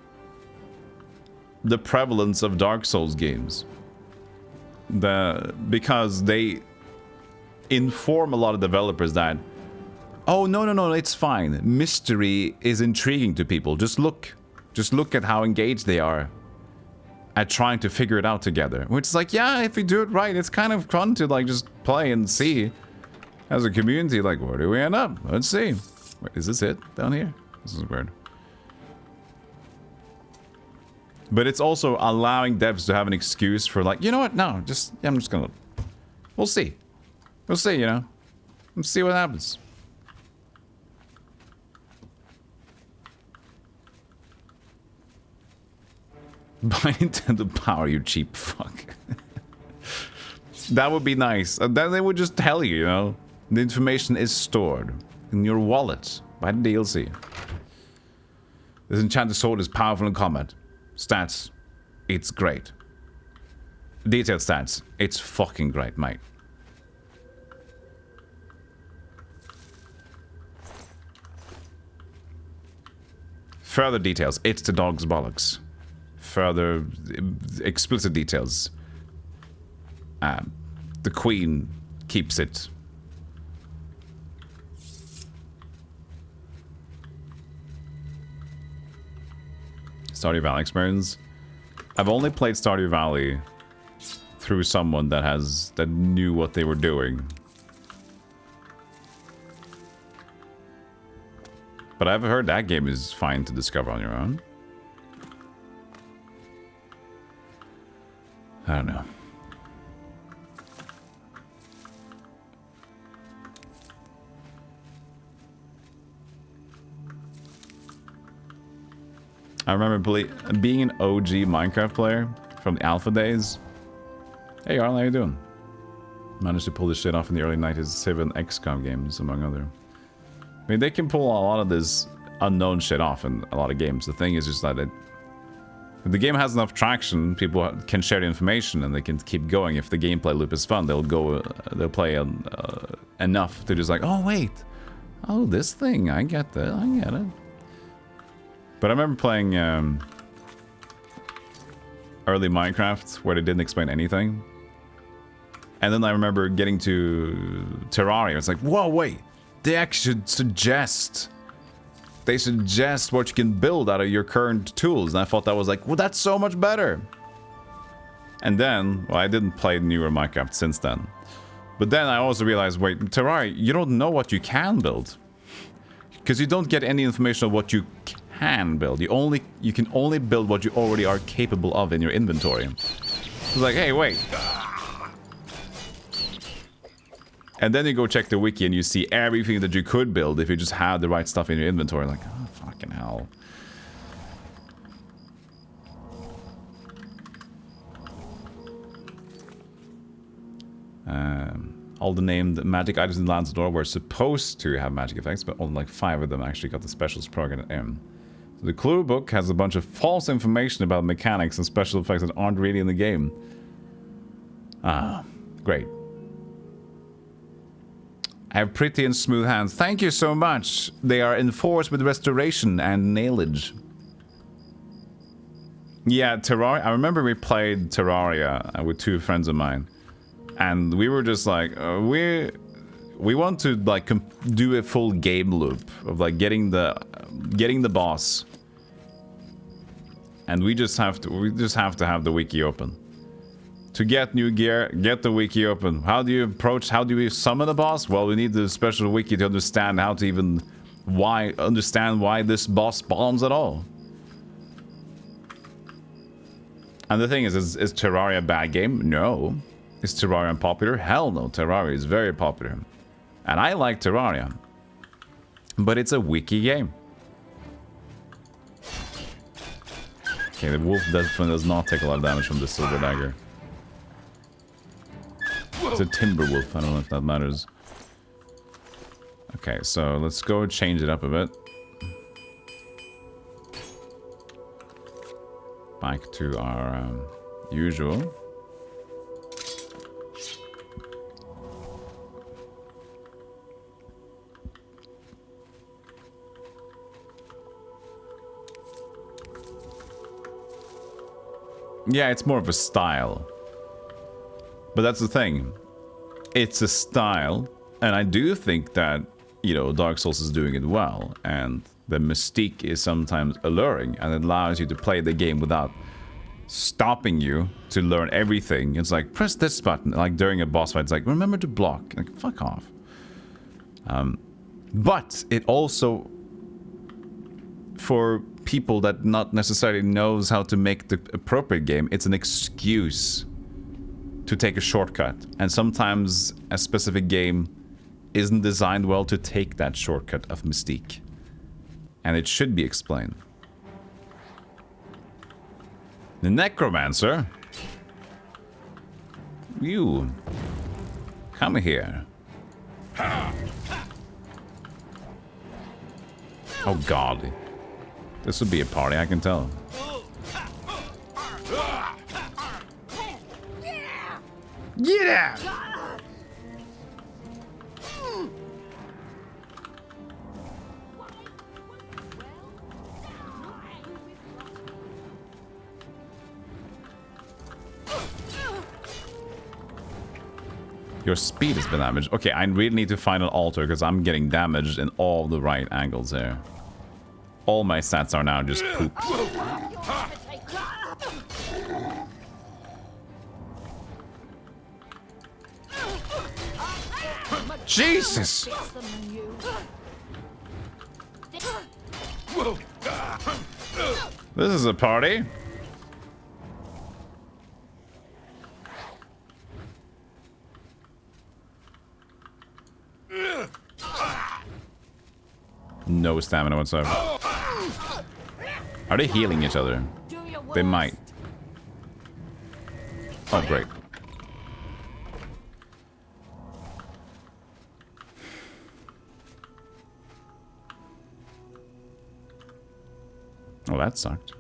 the prevalence of Dark Souls games. Because they inform a lot of developers that, oh no, it's fine. Mystery is intriguing to people. Just look at how engaged they are at trying to figure it out together. Which is like, yeah, if you do it right, it's kind of fun to like just play and see as a community, like, where do we end up? Let's see. Wait, is this it down here? This is weird. But it's also allowing devs to have an excuse for like, you know what? No, just, I'm just gonna, we'll see. We'll see, you know? Let's see what happens. Buy Nintendo Power, you cheap fuck. That would be nice. And then they would just tell you, you know, the information is stored in your wallet. Buy the DLC. This enchanted sword is powerful in combat. Stats, it's great. Detailed stats, it's fucking great, mate. Further details, it's the dog's bollocks. Further explicit details. The queen keeps it. Stardew Valley experience. I've only played Stardew Valley through someone that knew what they were doing. But I've heard that game is fine to discover on your own. I don't know. I remember being an OG Minecraft player from the alpha days. Hey, Arlen, how you doing? Managed to pull this shit off in the early 90s Civ and XCOM games, among other. I mean, they can pull a lot of this unknown shit off in a lot of games. The thing is just that if the game has enough traction, people can share the information and they can keep going. If the gameplay loop is fun, they'll play enough to just like, oh wait, oh this thing, I get that, I get it. But I remember playing early Minecraft where they didn't explain anything. And then I remember getting to Terraria. It's like, whoa, wait. They actually suggest what you can build out of your current tools. And I thought that was like, well, that's so much better. And then, well, I didn't play newer Minecraft since then. But then I also realized, wait, Terraria, you don't know what you can build. You Because you don't get any information of what you can build. You can only build what you already are capable of in your inventory. It's like, hey, wait. And then you go check the wiki and you see everything that you could build if you just had the right stuff in your inventory. Like, oh, fucking hell. All the named magic items in Land's Door were supposed to have magic effects, but only like 5 of them actually got the specials programmed in. So the clue book has a bunch of false information about mechanics and special effects that aren't really in the game. Ah, great. I have pretty and smooth hands. Thank you so much. They are enforced with restoration and nailage. Yeah, Terraria. I remember we played Terraria with 2 friends of mine. And we were just like, we want to like do a full game loop of like getting the boss, and we just have to have the wiki open to get new gear. Get the wiki open. How do we summon a boss? Well, we need the special wiki to understand how to even understand why this boss spawns at all. And the thing is Terraria a bad game? No. Is Terraria popular? Hell no, Terraria is very popular. And I like Terraria. But it's a wiki game. Okay, the wolf definitely does not take a lot of damage from the silver dagger. It's a timber wolf, I don't know if that matters. Okay, so let's go change it up a bit. Back to our usual. Yeah, it's more of a style. But that's the thing. It's a style, and I do think that, you know, Dark Souls is doing it well, and the mystique is sometimes alluring, and it allows you to play the game without stopping you to learn everything. It's like, press this button. Like during a boss fight, it's like, remember to block. Like, fuck off. But it also, for people that not necessarily knows how to make the appropriate game, it's an excuse to take a shortcut. And sometimes a specific game isn't designed well to take that shortcut of mystique. And it should be explained. The Necromancer? You. Come here. Oh god. This would be a party, I can tell. Get out! Your speed has been damaged. Okay, I really need to find an altar because I'm getting damaged in all the right angles here. All my stats are now just poop. Jesus! This is a party. No stamina whatsoever. Are they healing each other? They might. Oh, great. Oh, that sucked.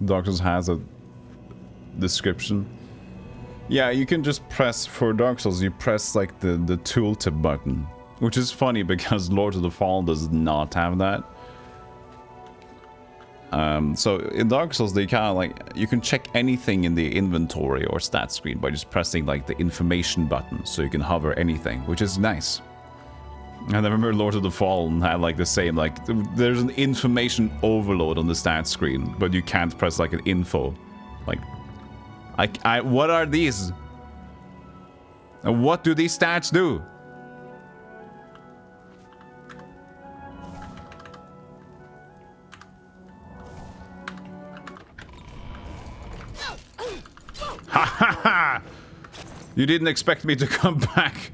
Dark Souls has a description. Yeah, you can just press, for Dark Souls, you press like the tooltip button. Which is funny because Lord of the Fallen does not have that. So in Dark Souls, they kind of like, you can check anything in the inventory or stat screen by just pressing like the information button, so you can hover anything, which is nice. And I remember Lord of the Fallen had like the same, like, there's an information overload on the stat screen, but you can't press like an info. Like, What are these? And what do these stats do? Ha ha ha! You didn't expect me to come back,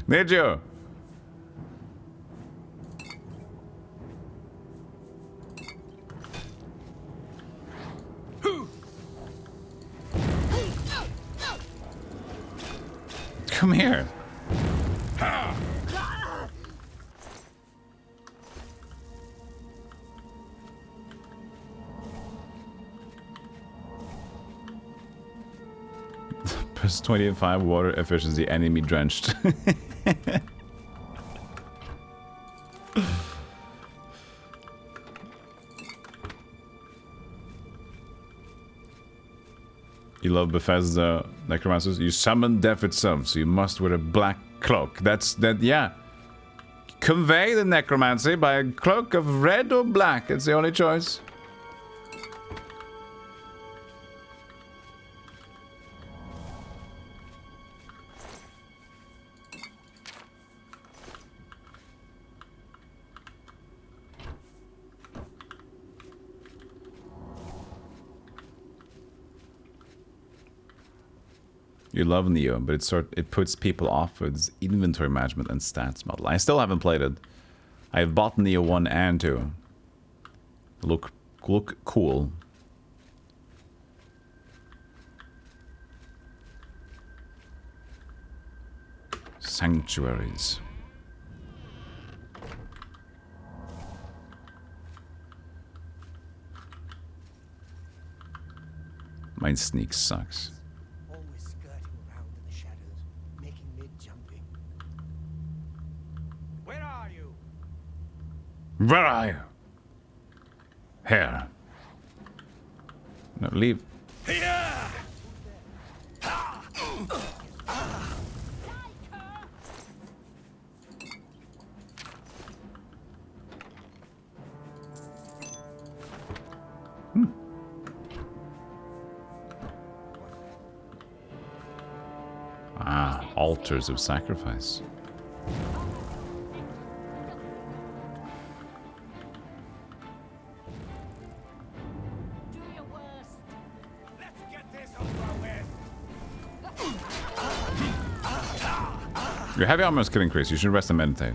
did you? Come here. Plus 25 water efficiency, enemy drenched. You love Bethesda necromancers? You summon death itself, so you must wear a black cloak. Yeah. Convey the necromancy by a cloak of red or black. It's the only choice. You love Neo, but it puts people off with its inventory management and stats model. I still haven't played it. I've bought Neo 1 and 2. Look cool. Sanctuaries. My sneak sucks. Where are you? Here. No, leave. Ah, altars of sacrifice. Your heavy armor skill increase. You should rest and meditate.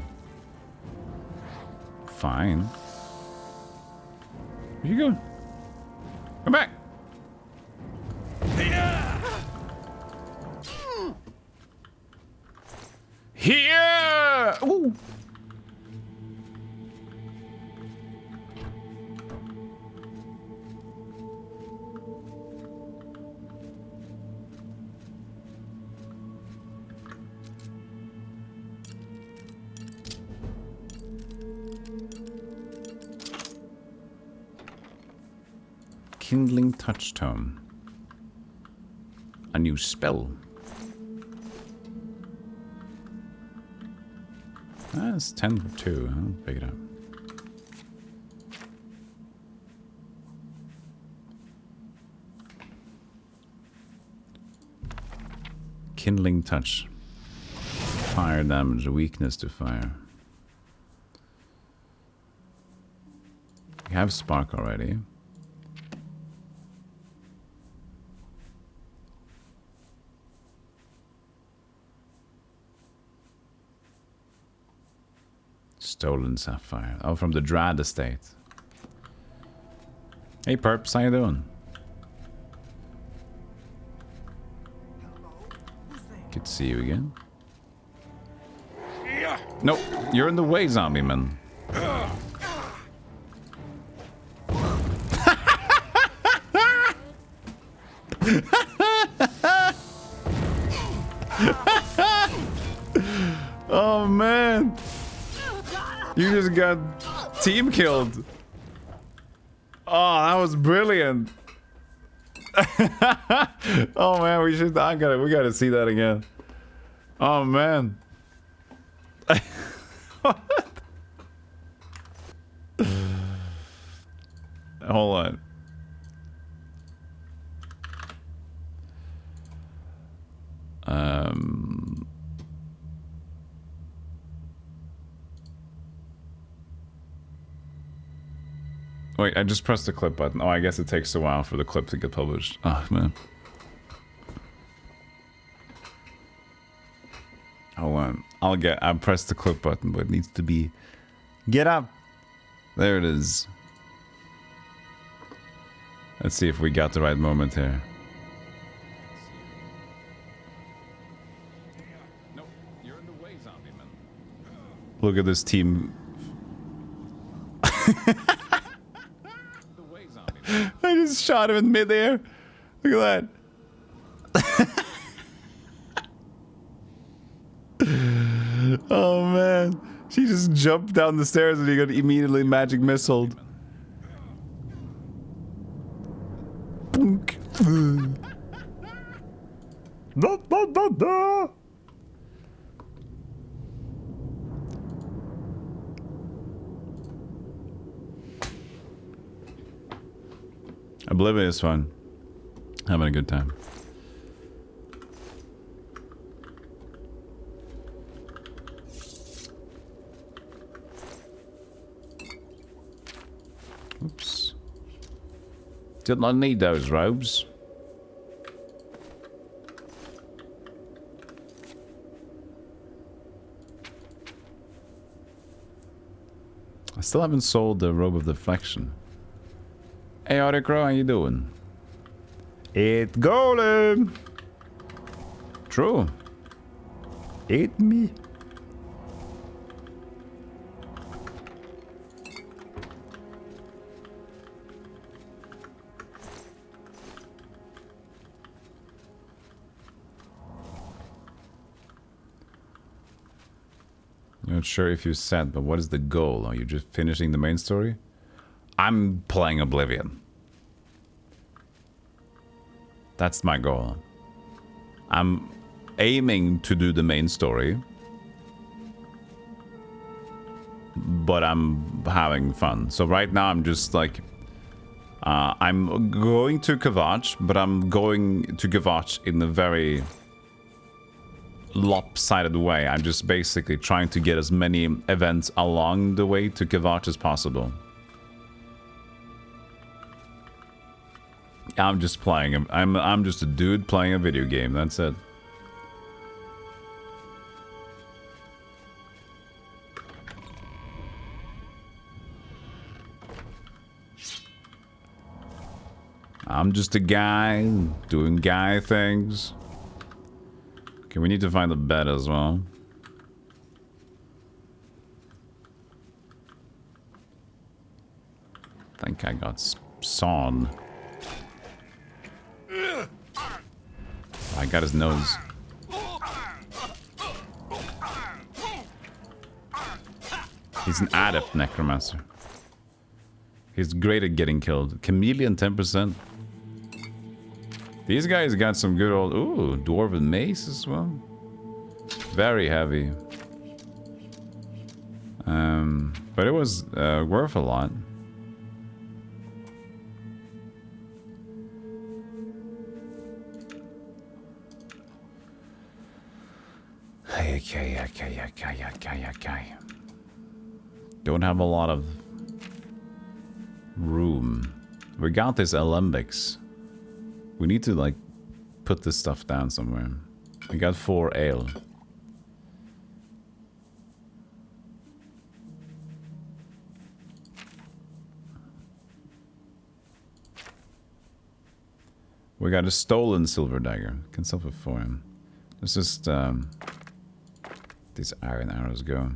Fine. Where you going? Come back. Here. Ooh. Kindling Touchtone. A new spell. That's 10 for 2. I'll pick it up. Kindling Touch. Fire damage, weakness to fire. We have Spark already. Stolen Sapphire. Oh, from the Drad estate. Hey Perps, how you doing? Good to see you again. Nope, you're in the way, zombie man. Oh man. You just got team killed. Oh, that was brilliant. Oh man, we gotta see that again. Oh man. Hold on. Wait, I just pressed the clip button. Oh, I guess it takes a while for the clip to get published. Oh, man. Hold on. I'll press the clip button, but it needs to be... Get up! There it is. Let's see if we got the right moment here. No, you're in the way, zombie man. Look at this team. I just shot him in midair. Look at that. Oh man. She just jumped down the stairs and he got immediately magic missiled. Boink. Da, da, da, da. Oblivion is fun. Having a good time. Oops. Did not need those robes. I still haven't sold the robe of deflection. Hey, Articro, how you doing? It golem. True. Eat me. You're not sure if you said, but what is the goal? Are you just finishing the main story? I'm playing Oblivion. That's my goal. I'm aiming to do the main story. But I'm having fun. So right now I'm just like... I'm going to Kvatch, but I'm going to Kvatch in a very lopsided way. I'm just basically trying to get as many events along the way to Kvatch as possible. I'm just playing. I'm just a dude playing a video game. That's it. I'm just a guy doing guy things. Okay, we need to find a bed as well. I think I got sawn. I got his nose. He's an adept necromancer. He's great at getting killed. Chameleon 10%. These guys got some good old... Ooh, dwarven mace as well. Very heavy. But it was worth a lot. Okay. Don't have a lot of room. We got this alembics. We need to like put this stuff down somewhere. We got 4 ale. We got a stolen silver dagger. Can sell it for him. Let's just these iron arrows go.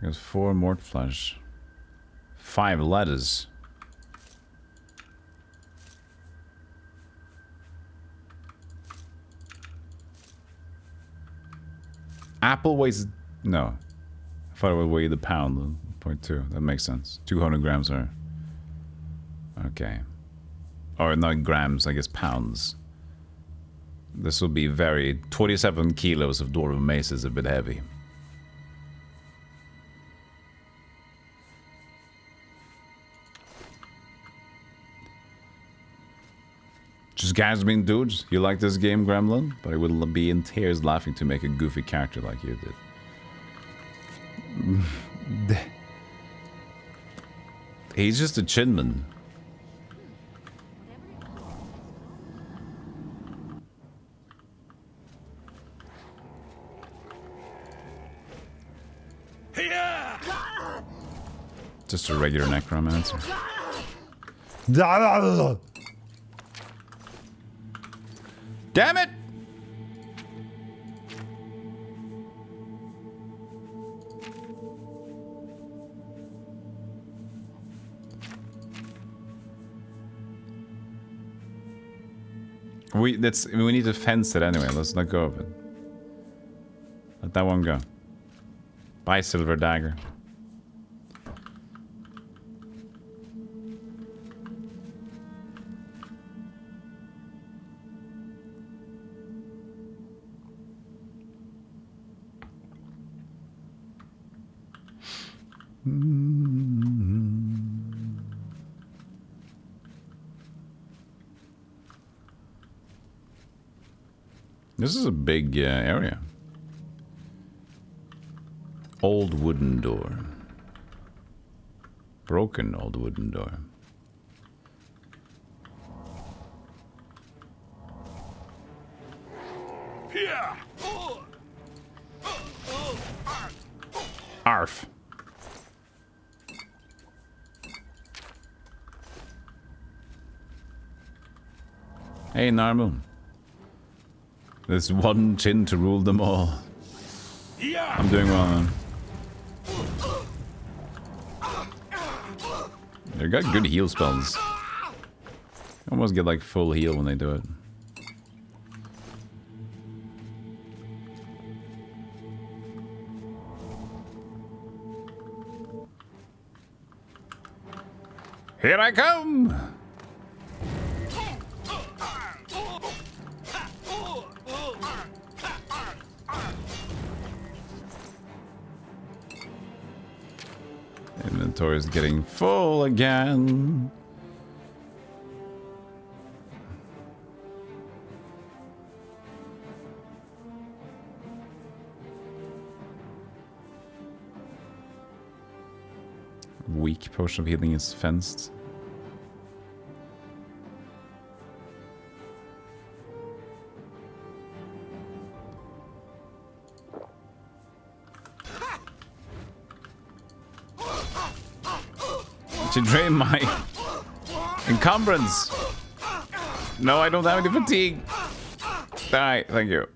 There's 4 mort flesh. 5 letters. Apple weighs... No. I thought it would weigh the pound. 0.2. That makes sense. 200 grams are... Okay. Or not grams, I guess pounds. This will be very... 27 kilos of dwarven mace is a bit heavy. Just guys being dudes. You like this game, Gremlin? But I will be in tears laughing to make a goofy character like you did. He's just a chinman. Just a regular necromancer. Damn it! We need to fence it anyway. Let's let go of it. Let that one go. Bye, Silver Dagger. This is a big area. Old wooden door. Broken old wooden door. Arf. Hey, Narmu. There's one chin to rule them all. I'm doing well, man. They got good heal spells. Almost get like full heal when they do it. Here I come! Inventory is getting full again. Weak potion of healing is fenced. To drain my encumbrance. No, I don't have any fatigue. Die, thank you.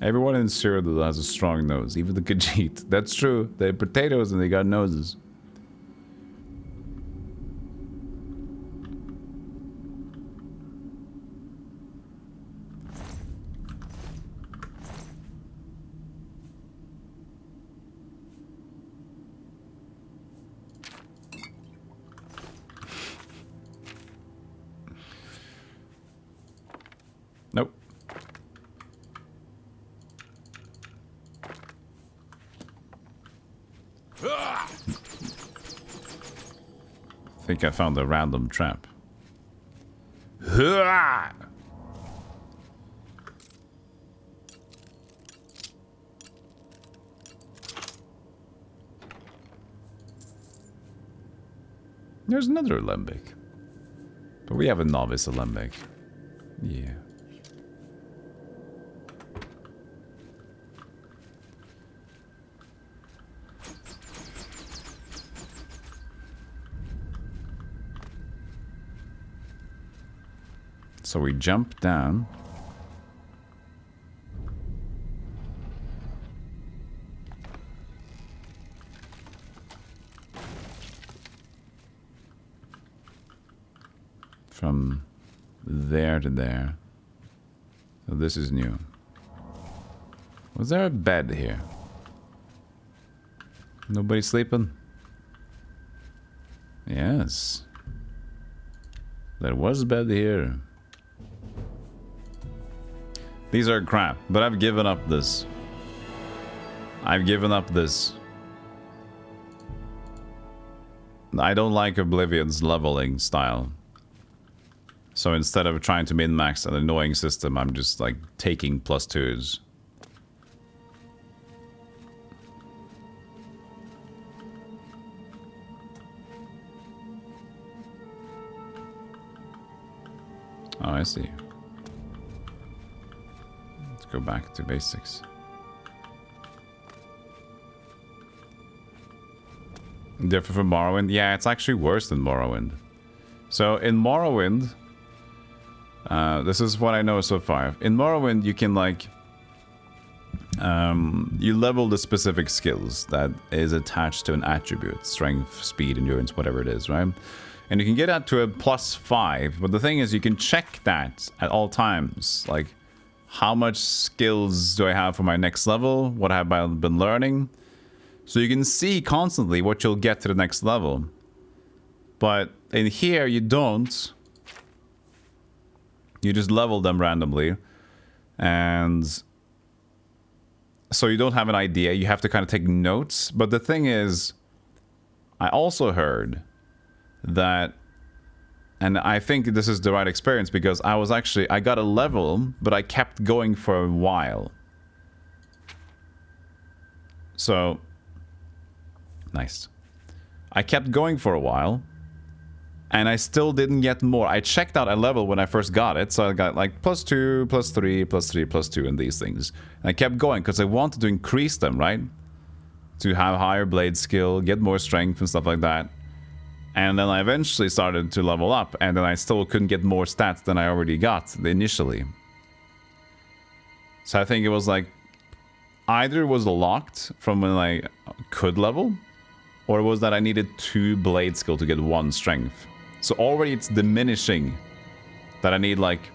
Everyone in Cyrodiil has a strong nose, even the Khajiit. That's true. They're potatoes and they got noses. Nope. I think I found a random trap. There's another alembic. But we have a novice alembic. Yeah. So we jump down. From there to there. So this is new. Was there a bed here? Nobody sleeping? Yes. There was a bed here. These are crap, but I've given up this. I've given up this. I don't like Oblivion's leveling style. So instead of trying to min-max an annoying system, I'm just like taking +2s. Oh, I see. Let's go back to basics. Different from Morrowind? Yeah, it's actually worse than Morrowind. So in Morrowind, this is what I know so far. In Morrowind, you can like, you level the specific skills that is attached to an attribute, strength, speed, endurance, whatever it is, right? And you can get that to a +5, but the thing is you can check that at all times. Like, how much skills do I have for my next level? What have I been learning? So you can see constantly what you'll get to the next level. But in here, you don't. You just level them randomly. And so you don't have an idea. You have to kind of take notes. But the thing is, I also heard that, and I think this is the right experience, because I got a level, but I kept going for a while. So, nice. I kept going for a while, and I still didn't get more. I checked out a level when I first got it, so I got like +2, +3, +3, +2, and these things. And I kept going, because I wanted to increase them, right? To have higher blade skill, get more strength and stuff like that. And then I eventually started to level up, and then I still couldn't get more stats than I already got initially. So I think it was like, either it was locked from when I could level, or it was that I needed 2 blade skill to get 1 strength. So already it's diminishing that I need like,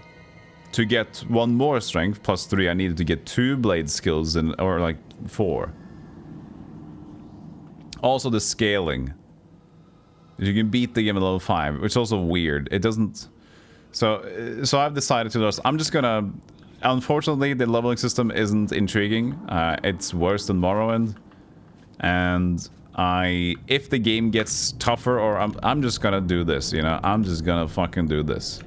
to get 1 more strength +3, I needed to get 2 blade skills, or like 4. Also the scaling. You can beat the game at level 5, which is also weird. It doesn't... So I've decided to just... I'm just gonna... Unfortunately, the leveling system isn't intriguing. It's worse than Morrowind. And if the game gets tougher, or I'm just gonna do this, you know? I'm just gonna fucking do this.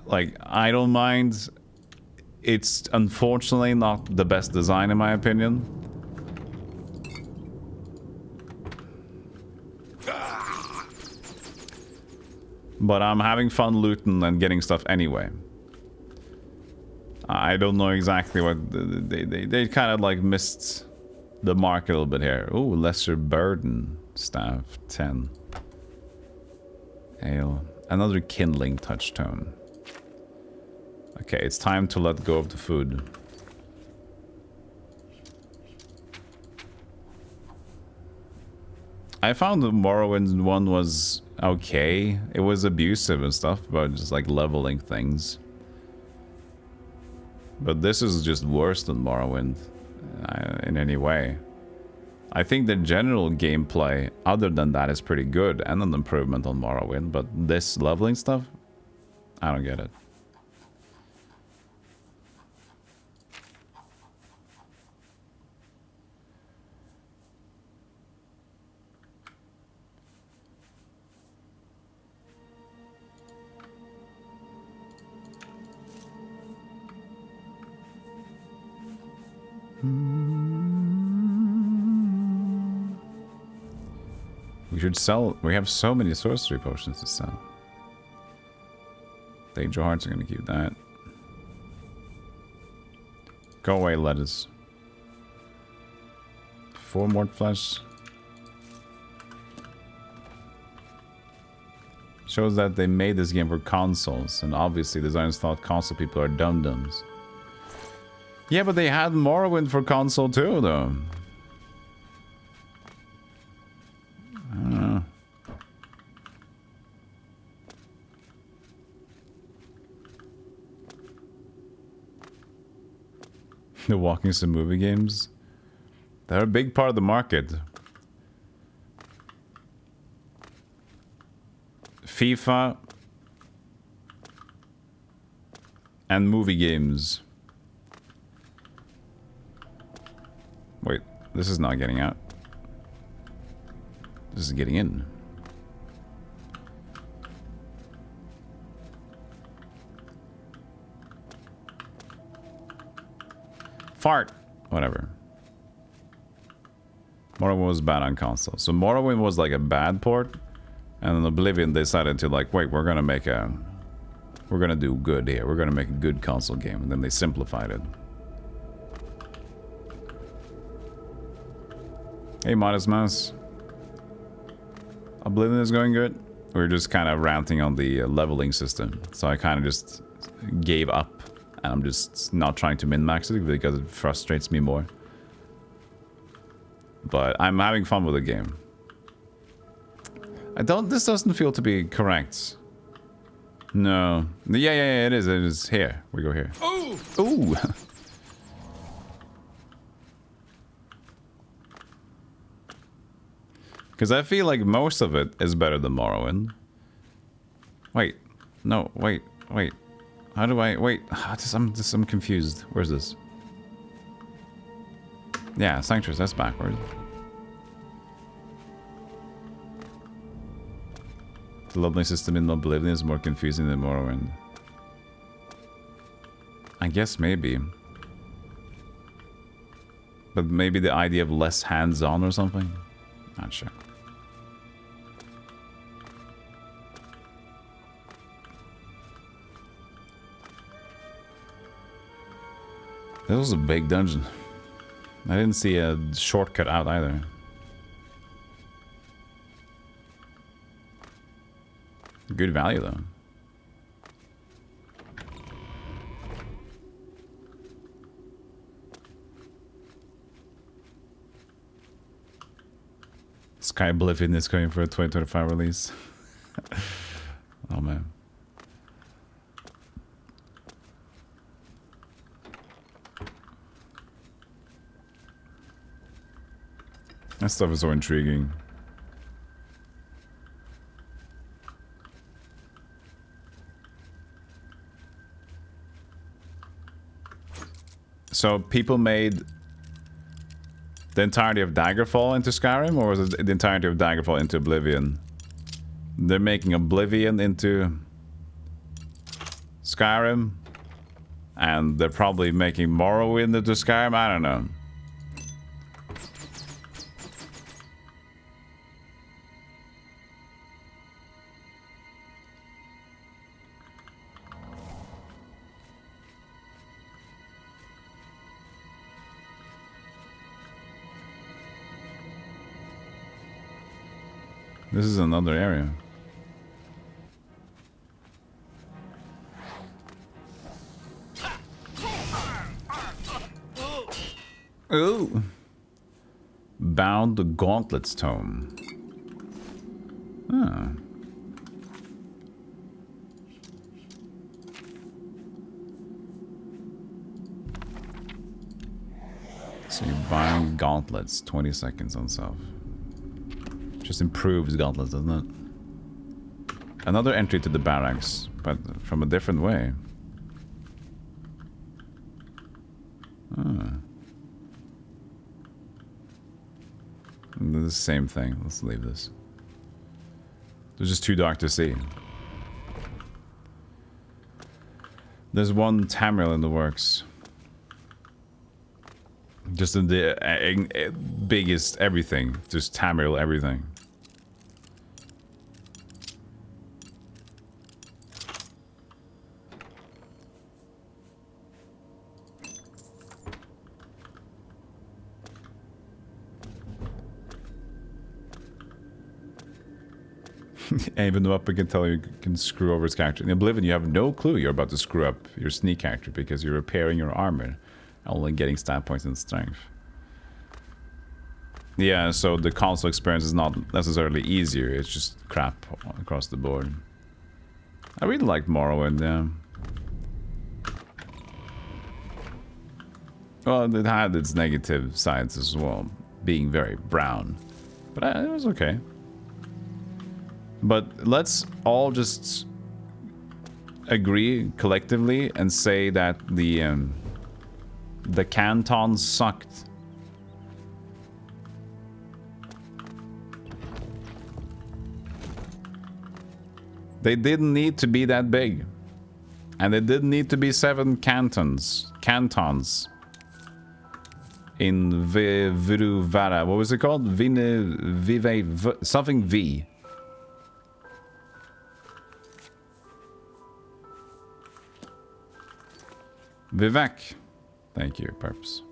Like, I don't mind. It's unfortunately not the best design, in my opinion. But I'm having fun looting and getting stuff anyway. I don't know exactly what... They kind of like missed the mark a little bit here. Ooh, lesser burden staff, 10. Ale. Another kindling touchstone. Okay, it's time to let go of the food. I found the Morrowind one was okay. It was abusive and stuff, but just like leveling things. But this is just worse than Morrowind in any way. I think the general gameplay, other than that, is pretty good and an improvement on Morrowind, but this leveling stuff, I don't get it. We should sell. We have so many sorcery potions to sell. Danger hearts are going to keep that. Go away, lettuce. 4 more flesh. Shows that they made this game for consoles, and obviously designers thought console people are dum-dums. Yeah, but they had Morrowind for console too, though. I don't know. The walking sim movie games, they're a big part of the market. FIFA and movie games. This is not getting out. This is getting in. Fart. Whatever. Morrowind was bad on console. So Morrowind was like a bad port. And then Oblivion decided to like, wait, we're gonna do good here. We're gonna make a good console game. And then they simplified it. Hey, Modest Mouse. Oblivion is going good. We're just kind of ranting on the leveling system. So I kind of just gave up. And I'm just not trying to min-max it because it frustrates me more. But I'm having fun with the game. This doesn't feel to be correct. No. Yeah, it is. It is here. We go here. Ooh! Ooh! Because I feel like most of it is better than Morrowind. Wait. No, wait. How do I... Wait. I'm confused. Where's this? Yeah, Sanctuaries. That's backward. The leveling system in Oblivion is more confusing than Morrowind. I guess maybe. But maybe the idea of less hands-on or something? Not sure. This was a big dungeon. I didn't see a shortcut out either. Good value though. Sky Oblivion is going for a 2025 release. Oh man. That stuff is so intriguing. So people made the entirety of Daggerfall into Skyrim, or was it the entirety of Daggerfall into Oblivion? They're making Oblivion into Skyrim, and they're probably making Morrowind into Skyrim. I don't know. This is another area. Ooh. Bound the Gauntlets Tome. Ah. So you bind gauntlets, 20 seconds on self. Just improves gauntlets, doesn't it? Another entry to the barracks, but from a different way. Ah. The same thing. Let's leave this. There's just too dark to see. There's one Tamriel in the works. Just in the biggest everything. Just Tamriel everything. Even though up, I can tell you can screw over his character. In Oblivion, you have no clue you're about to screw up your sneak character because you're repairing your armor, only getting stat points and strength. Yeah, so the console experience is not necessarily easier, it's just crap across the board. I really liked Morrowind, yeah. Well, it had its negative sides as well, being very brown. But it was okay. But let's all just agree collectively and say that the cantons sucked. They didn't need to be that big. And they didn't need to be 7 cantons. In Viruvara. What was it called? Something V. Vivek. Thank you, Perps.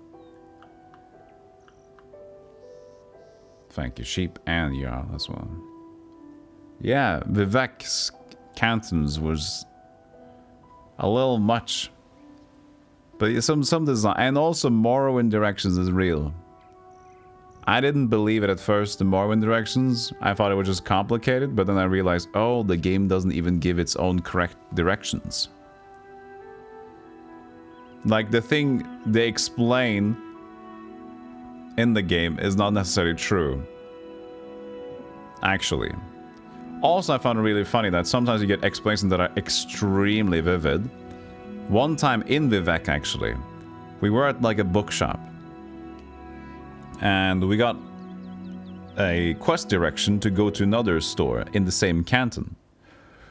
Thank you, Sheep and Jarl as well. Yeah, Vivek's cantons was a little much. But some design, and also Morrowind directions is real. I didn't believe it at first, the Morrowind directions. I thought it was just complicated, but then I realized, oh, the game doesn't even give its own correct directions. Like, the thing they explain in the game is not necessarily true. Actually. Also, I found it really funny that sometimes you get explanations that are extremely vivid. One time in Vivek, actually, we were at like a bookshop. And we got a quest direction to go to another store in the same canton.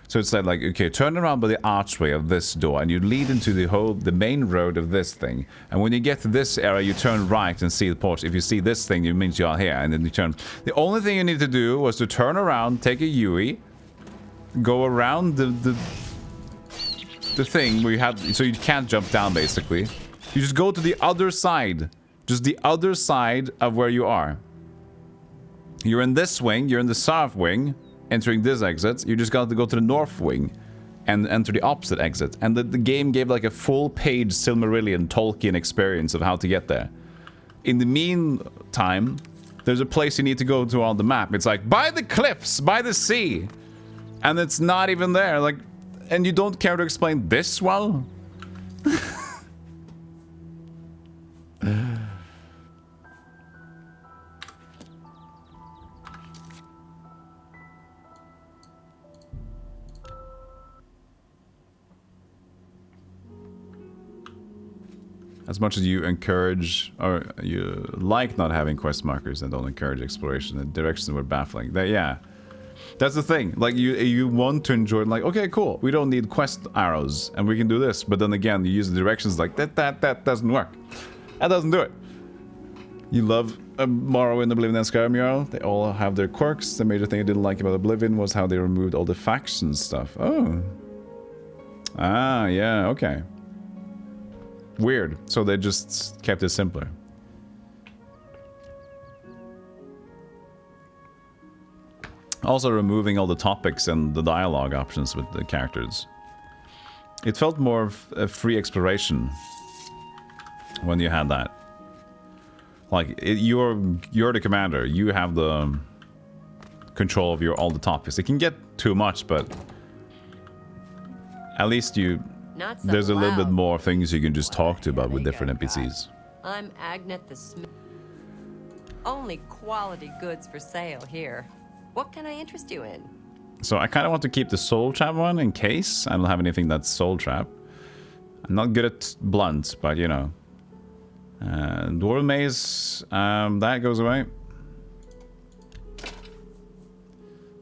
So it said like, okay, turn around by the archway of this door and you lead into the main road of this thing. And when you get to this area, you turn right and see the porch. If you see this thing, it means you are here. And then you turn. The only thing you need to do was to turn around, take a Yui, go around the thing where you have, so you can't jump down basically. You just go to the other side. Just the other side of where you are. You're in this wing, you're in the south wing. Entering this exit, you just got to go to the north wing and enter the opposite exit. And the game gave like a full-page Silmarillion Tolkien experience of how to get there. In the meantime, there's a place you need to go to on the map. It's like, by the cliffs, by the sea. And it's not even there. Like, and you don't care to explain this well? As much as you encourage, or you like not having quest markers and don't encourage exploration, the directions were baffling. Yeah, that's the thing. Like, you want to enjoy it, like, okay, cool, we don't need quest arrows, and we can do this. But then again, you use the directions like, that doesn't work. That doesn't do it. You love Morrowind, Oblivion, and Skyrim, Jarl. They all have their quirks. The major thing I didn't like about Oblivion was how they removed all the faction stuff. Oh. Ah, yeah, okay. Weird. So they just kept it simpler. Also removing all the topics and the dialogue options with the characters. It felt more of a free exploration when you had that. Like, you're the commander. You have the control of all the topics. It can get too much, but at least there's a little bit more things you can just talk to about with different NPCs. I'm Agnet the Smith. Only quality goods for sale here. What can I interest you in? So I kind of want to keep the Soul Trap one in case I don't have anything that's Soul Trap. I'm not good at blunt, but you know. Dwarven Maze, that goes away.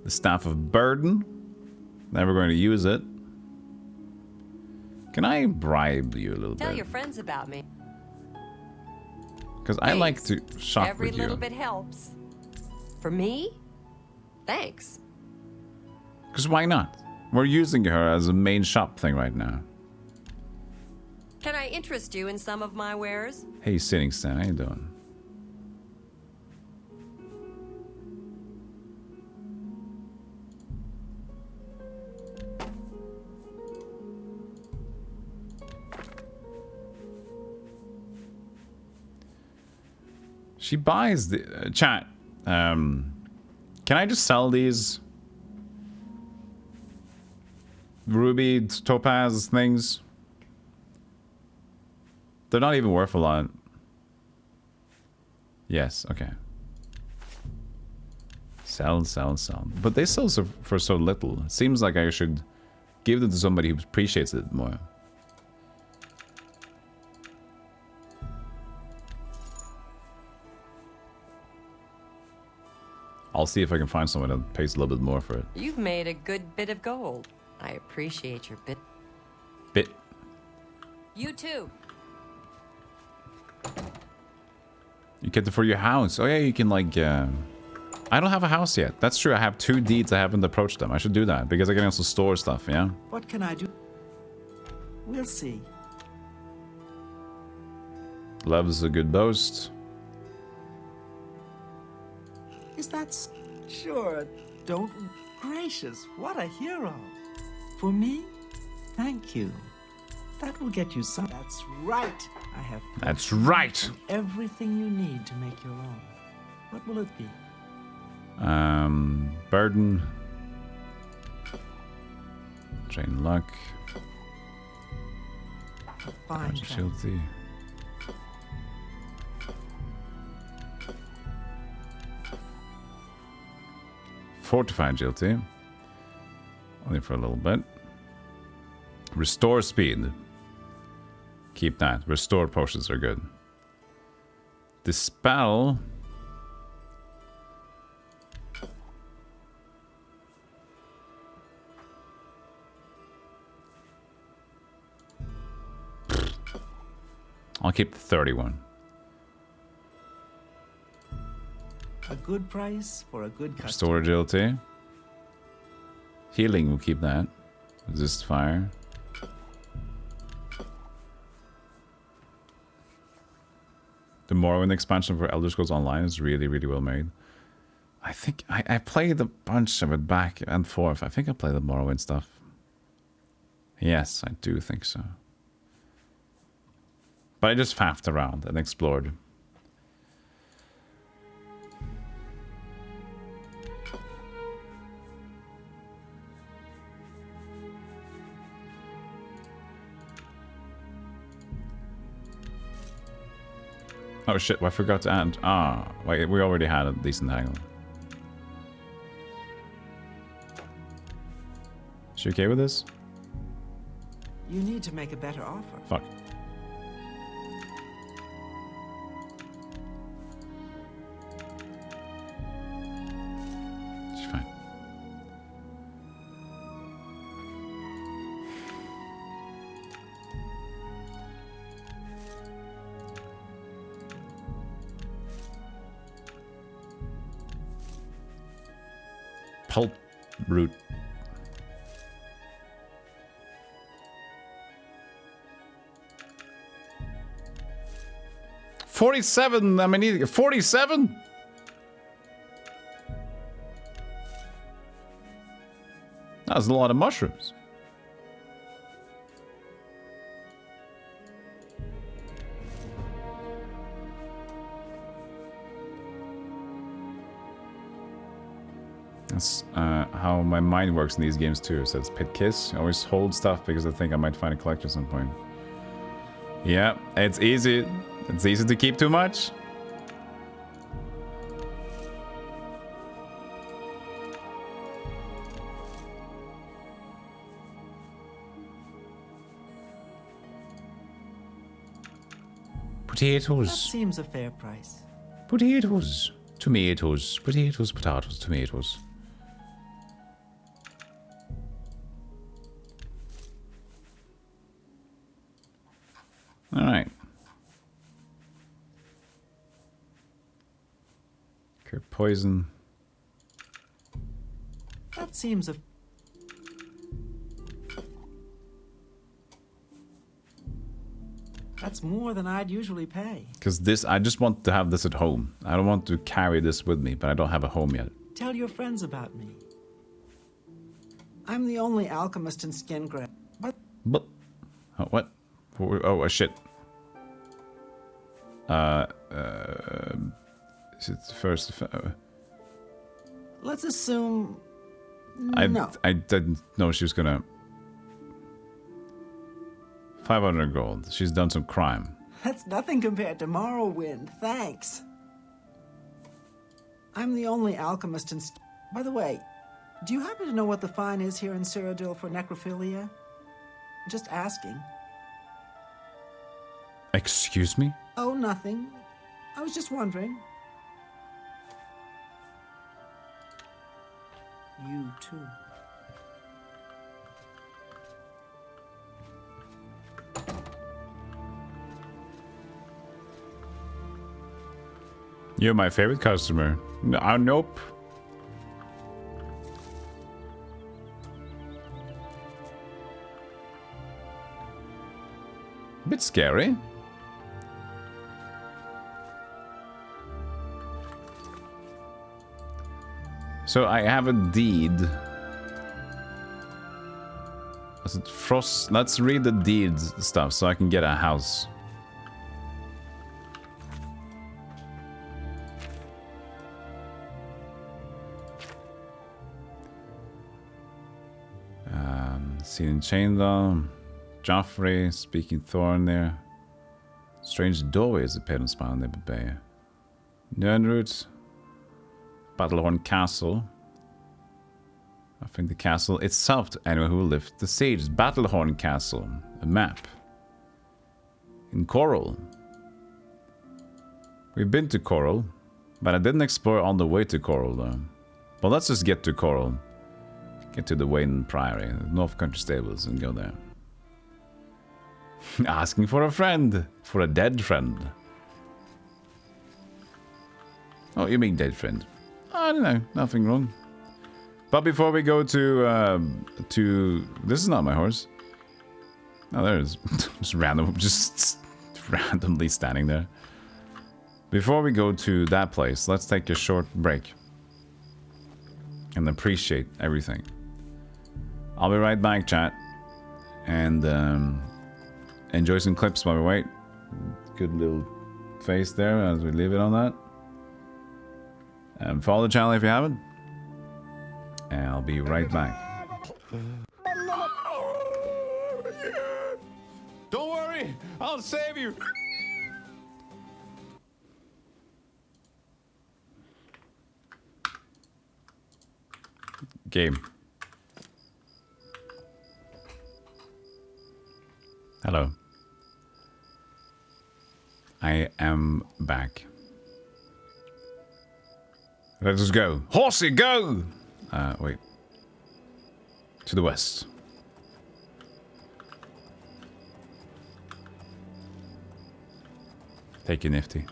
The Staff of Burden. Never going to use it. Can I bribe you a little bit? Tell your friends about me. Because I like to shop Every with you. little bit helps. For me? Thanks. Because why not? We're using her as a main shop thing right now. Can I interest you in some of my wares? Hey, Sitting Stan, how you doing? She buys the chat. Can I just sell these ruby topaz things? They're not even worth a lot. Yes, okay. Sell. But they sell for so little. It seems like I should give them to somebody who appreciates it more. I'll see if I can find someone that pays a little bit more for it. You've made a good bit of gold. I appreciate your bit. Bit. You too. You get it for your house. Oh yeah, you can like... I don't have a house yet. That's true. I have 2 deeds. I haven't approached them. I should do that because I can also store stuff, yeah? What can I do? We'll see. Love's a good boast. Is that sure? Don't. Gracious, what a hero. For me? Thank you. That will get you some. That's right. I have. That's right. Everything you need to make your own. What will it be? Burden. Chain luck. Fine. Shieldty. Fortified agility. Only for a little bit. Restore speed. Keep that. Restore potions are good. Dispel. I'll keep the 31. A good price for a good customer. Restore agility. Healing, we'll keep that. Resist fire. The Morrowind expansion for Elder Scrolls Online is really, really well made. I think I played a bunch of it back and forth. I think I played the Morrowind stuff. Yes, I do think so. But I just faffed around and explored. Oh shit, I forgot to add. Ah, wait, we already had a decent angle. Is she okay with this? You need to make a better offer. Fuck. She's fine. Pulp root. $47. I mean, 47. That's a lot of mushrooms. That's how my mind works in these games too. So it's Pit Kiss. I always hold stuff because I think I might find a collector at some point. Yeah, it's easy. It's easy to keep too much. Potatoes. That seems a fair price. Potatoes. Tomatoes. Potatoes, potatoes, tomatoes. All right. Cure poison. That seems a... That's more than I'd usually pay. Because this, I just want to have this at home. I don't want to carry this with me, but I don't have a home yet. Tell your friends about me. I'm the only alchemist in Skingrad. But Oh, what? Oh, shit. Is it first? let's assume... I No. didn't know she was gonna... 500 gold. She's done some crime. That's nothing compared to Morrowind. Thanks. I'm the only alchemist in... By the way, do you happen to know what the fine is here in Cyrodiil for necrophilia? Just asking. Excuse me? Oh, nothing. I was just wondering. You too. You're my favorite customer. Nope. Bit scary. So I have a deed. Is it Frost? Let's read the deed stuff so I can get a house. Seen in Chainlaw. Joffrey, Speaking Thorn there. Strange doorways appear on Spine Neighbor Bay. Nernroot. Battlehorn Castle. I think the castle itself to anyone who will lift the siege. Battlehorn Castle. A map. In Coral. We've been to Coral, but I didn't explore on the way to Coral though. But let's just get to Coral. Get to the Wayne Priory, North Country Stables, and go there. Asking for a friend. For a dead friend. Oh, you mean dead friend? I don't know. Nothing wrong. But before we go to this is not my horse. Oh, there it is. just randomly standing there. Before we go to that place, let's take a short break and appreciate everything. I'll be right back, chat, and enjoy some clips while we wait. Good little face there as we leave it on that. And follow the channel if you haven't. And I'll be right back. Don't worry, I'll save you. Game. Hello. I am back. Let us go. Horsey, go! Wait. To the west. Take your nifty.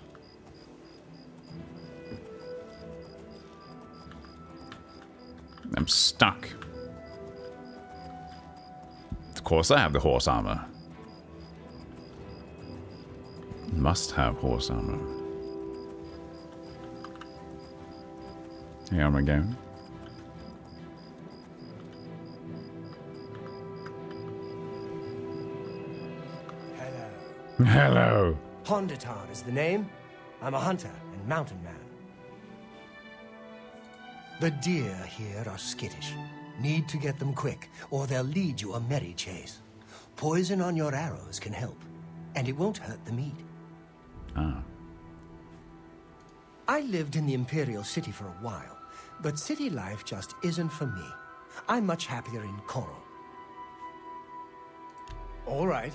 I'm stuck. Of course I have the horse armor. Must have horse armor. Here am going. Hello. Hello. Hondatar is the name. I'm a hunter and mountain man. The deer here are skittish. Need to get them quick, or they'll lead you a merry chase. Poison on your arrows can help, and it won't hurt the meat. Ah. I lived in the Imperial City for a while, but city life just isn't for me. I'm much happier in Coral. All right.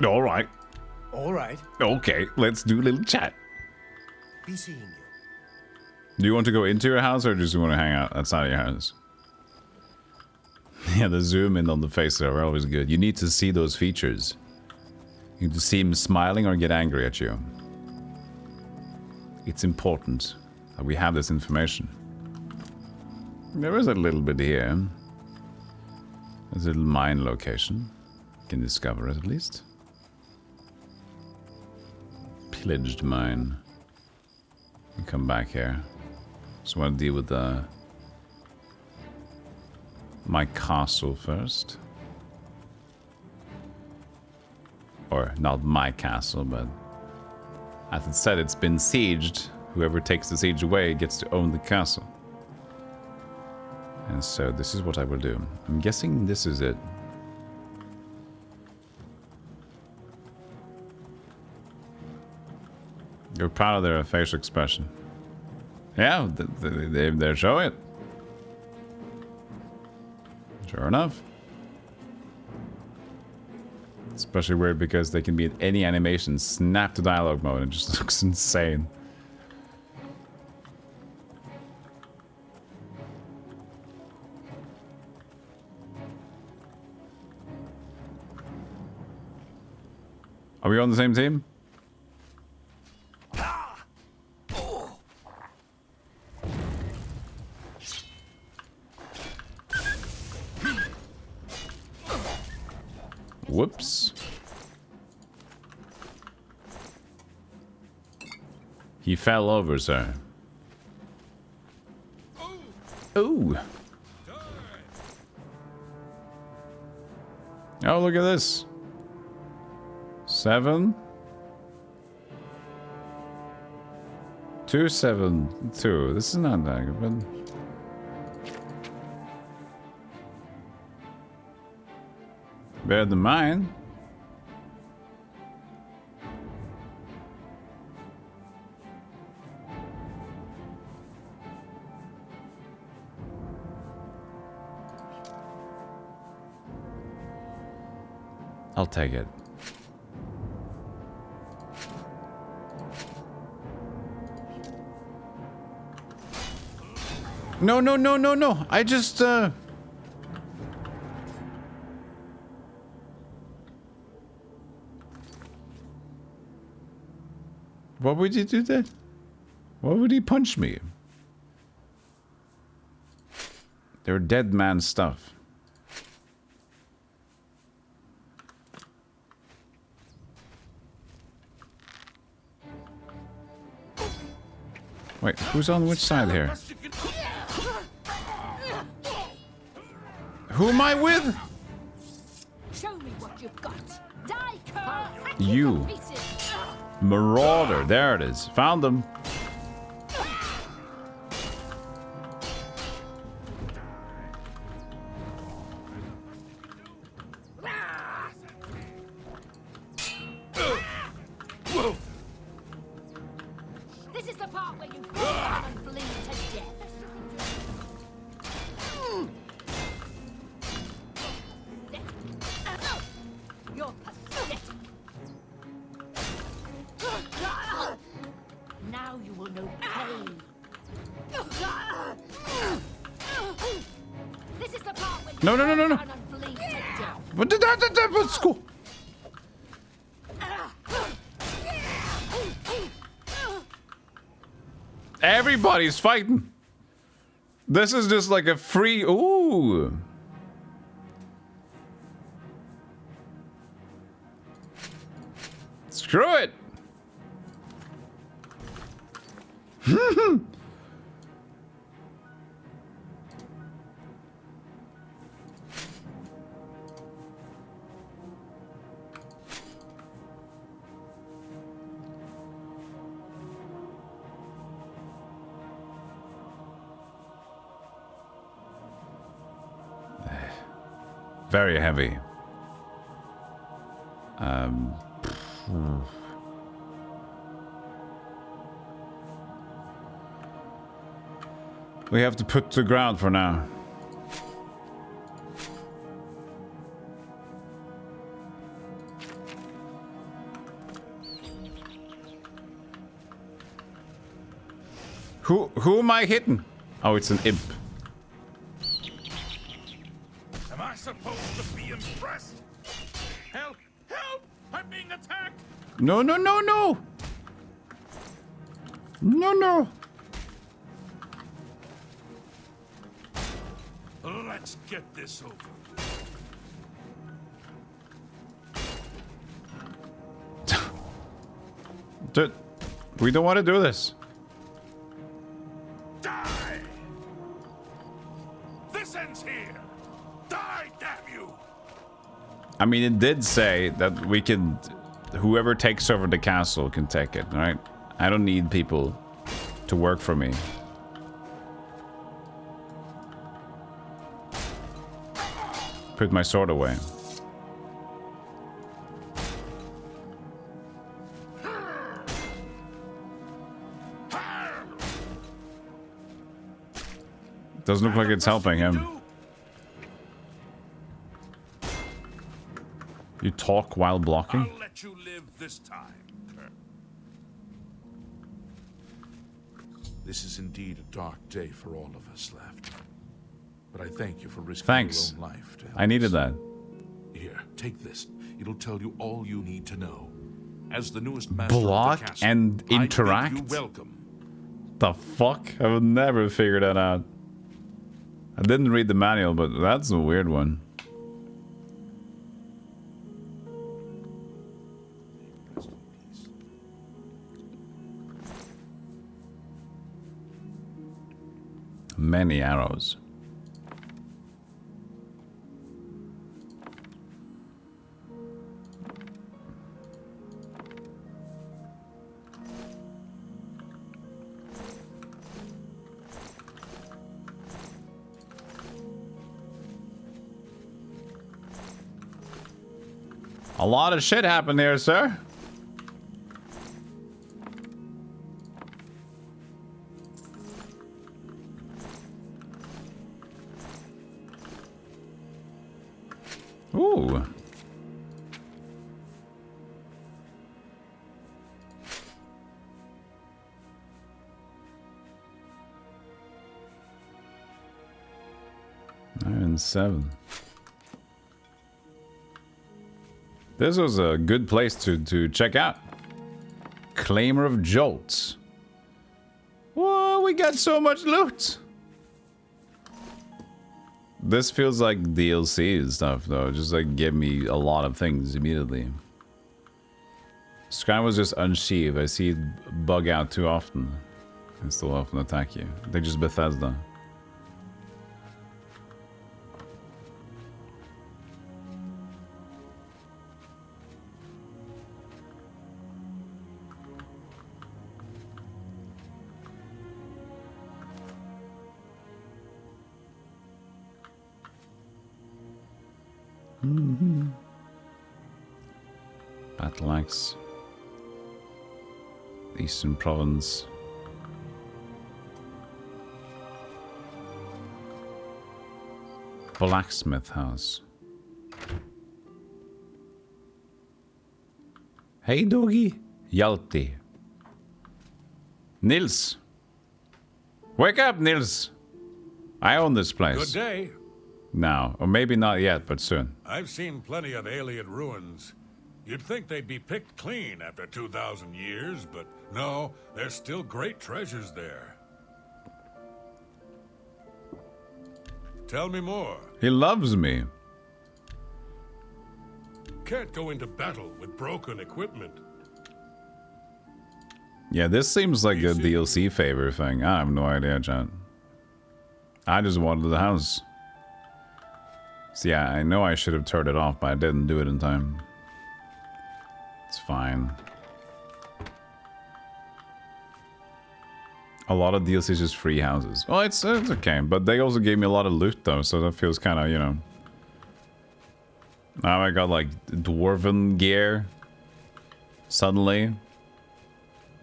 All right. All right. Okay, let's do a little chat. Be seeing you. Do you want to go into your house or just want to hang out outside of your house? Yeah, the zoom in on the face are always good. You need to see those features. You need to see him smiling or get angry at you. It's important that we have this information. There is a little bit here. There's a little mine location. You can discover it at least. Pillaged mine. You come back here. Just want to deal with my castle first. Or not my castle, but as it said, it's been sieged. Whoever takes the siege away gets to own the castle. And so this is what I will do. I'm guessing this is it. You're proud of their facial expression. Yeah, they're showing it. Sure enough. Especially weird because they can be in any animation, snap to dialogue mode, and it just looks insane. Are we on the same team? Whoops. He fell over, sir. Ooh. Oh, look at this. 7. 272. This is not that good, but... better than mine. I'll take it. No, no, no, no, no. I just, What would you do that? Why would he punch me? They're dead man stuff. Wait, who's on which side here? Who am I with? Show me what you've got. Die, cur! You. Marauder. There it is. Found them. This is the part where you fall and bleed to death. You're pathetic. Now you will know pain. This is the part where you No, no, no, no, no. fall down and bleed to death. What did that? Let's go. Everybody's fighting. This is just like a free. Ooh. Screw it. Very heavy. We have to put to ground for now. Who am I hitting? Oh, it's an imp. Am I supposed to be impressed? Help! Help! I'm being attacked! No, no, no, no! No, no! Let's get this over. Dude, we don't want to do this. Die! This ends here! Die, damn you! I mean, it did say that we can... Whoever takes over the castle can take it, right? I don't need people to work for me. Put my sword away. Doesn't look like it's helping him. You talk while blocking? I'll let you live this time, Kurt. This is indeed a dark day for all of us left. But I thank you for risking Thanks. your own life to help I needed us. that. Here, take this. It'll tell you all you need to know. As the newest master Block of the castle, and I interact? bid you welcome. The fuck? I would never figure that out. I didn't read the manual, but that's a weird one. Many arrows. A lot of shit happened here, sir. Ooh. Iron 7. This was a good place to check out. Claimer of Jolts. Whoa, we got so much loot. This feels like DLC stuff, though. Just like give me a lot of things immediately. Sky was just unsheathed. I see it bug out too often. And still often attack you. They're just Bethesda. Battle Axe. Eastern Province. Blacksmith House. Hey doggy. Hjalti. Nils. Wake up, Nils. I own this place. Good day. Now, or maybe not yet, but soon. I've seen plenty of alien ruins. You'd think they'd be picked clean after 2,000 years, but no, there's still great treasures there. Tell me more. He loves me. Can't go into battle with broken equipment. Yeah, this seems like a DLC favor thing. I have no idea, John. I just wanted the house. So yeah, I know I should have turned it off, but I didn't do it in time. It's fine. A lot of DLC is just free houses. Well, it's okay, but they also gave me a lot of loot though, so that feels kind of, you know. Now I got like dwarven gear. Suddenly.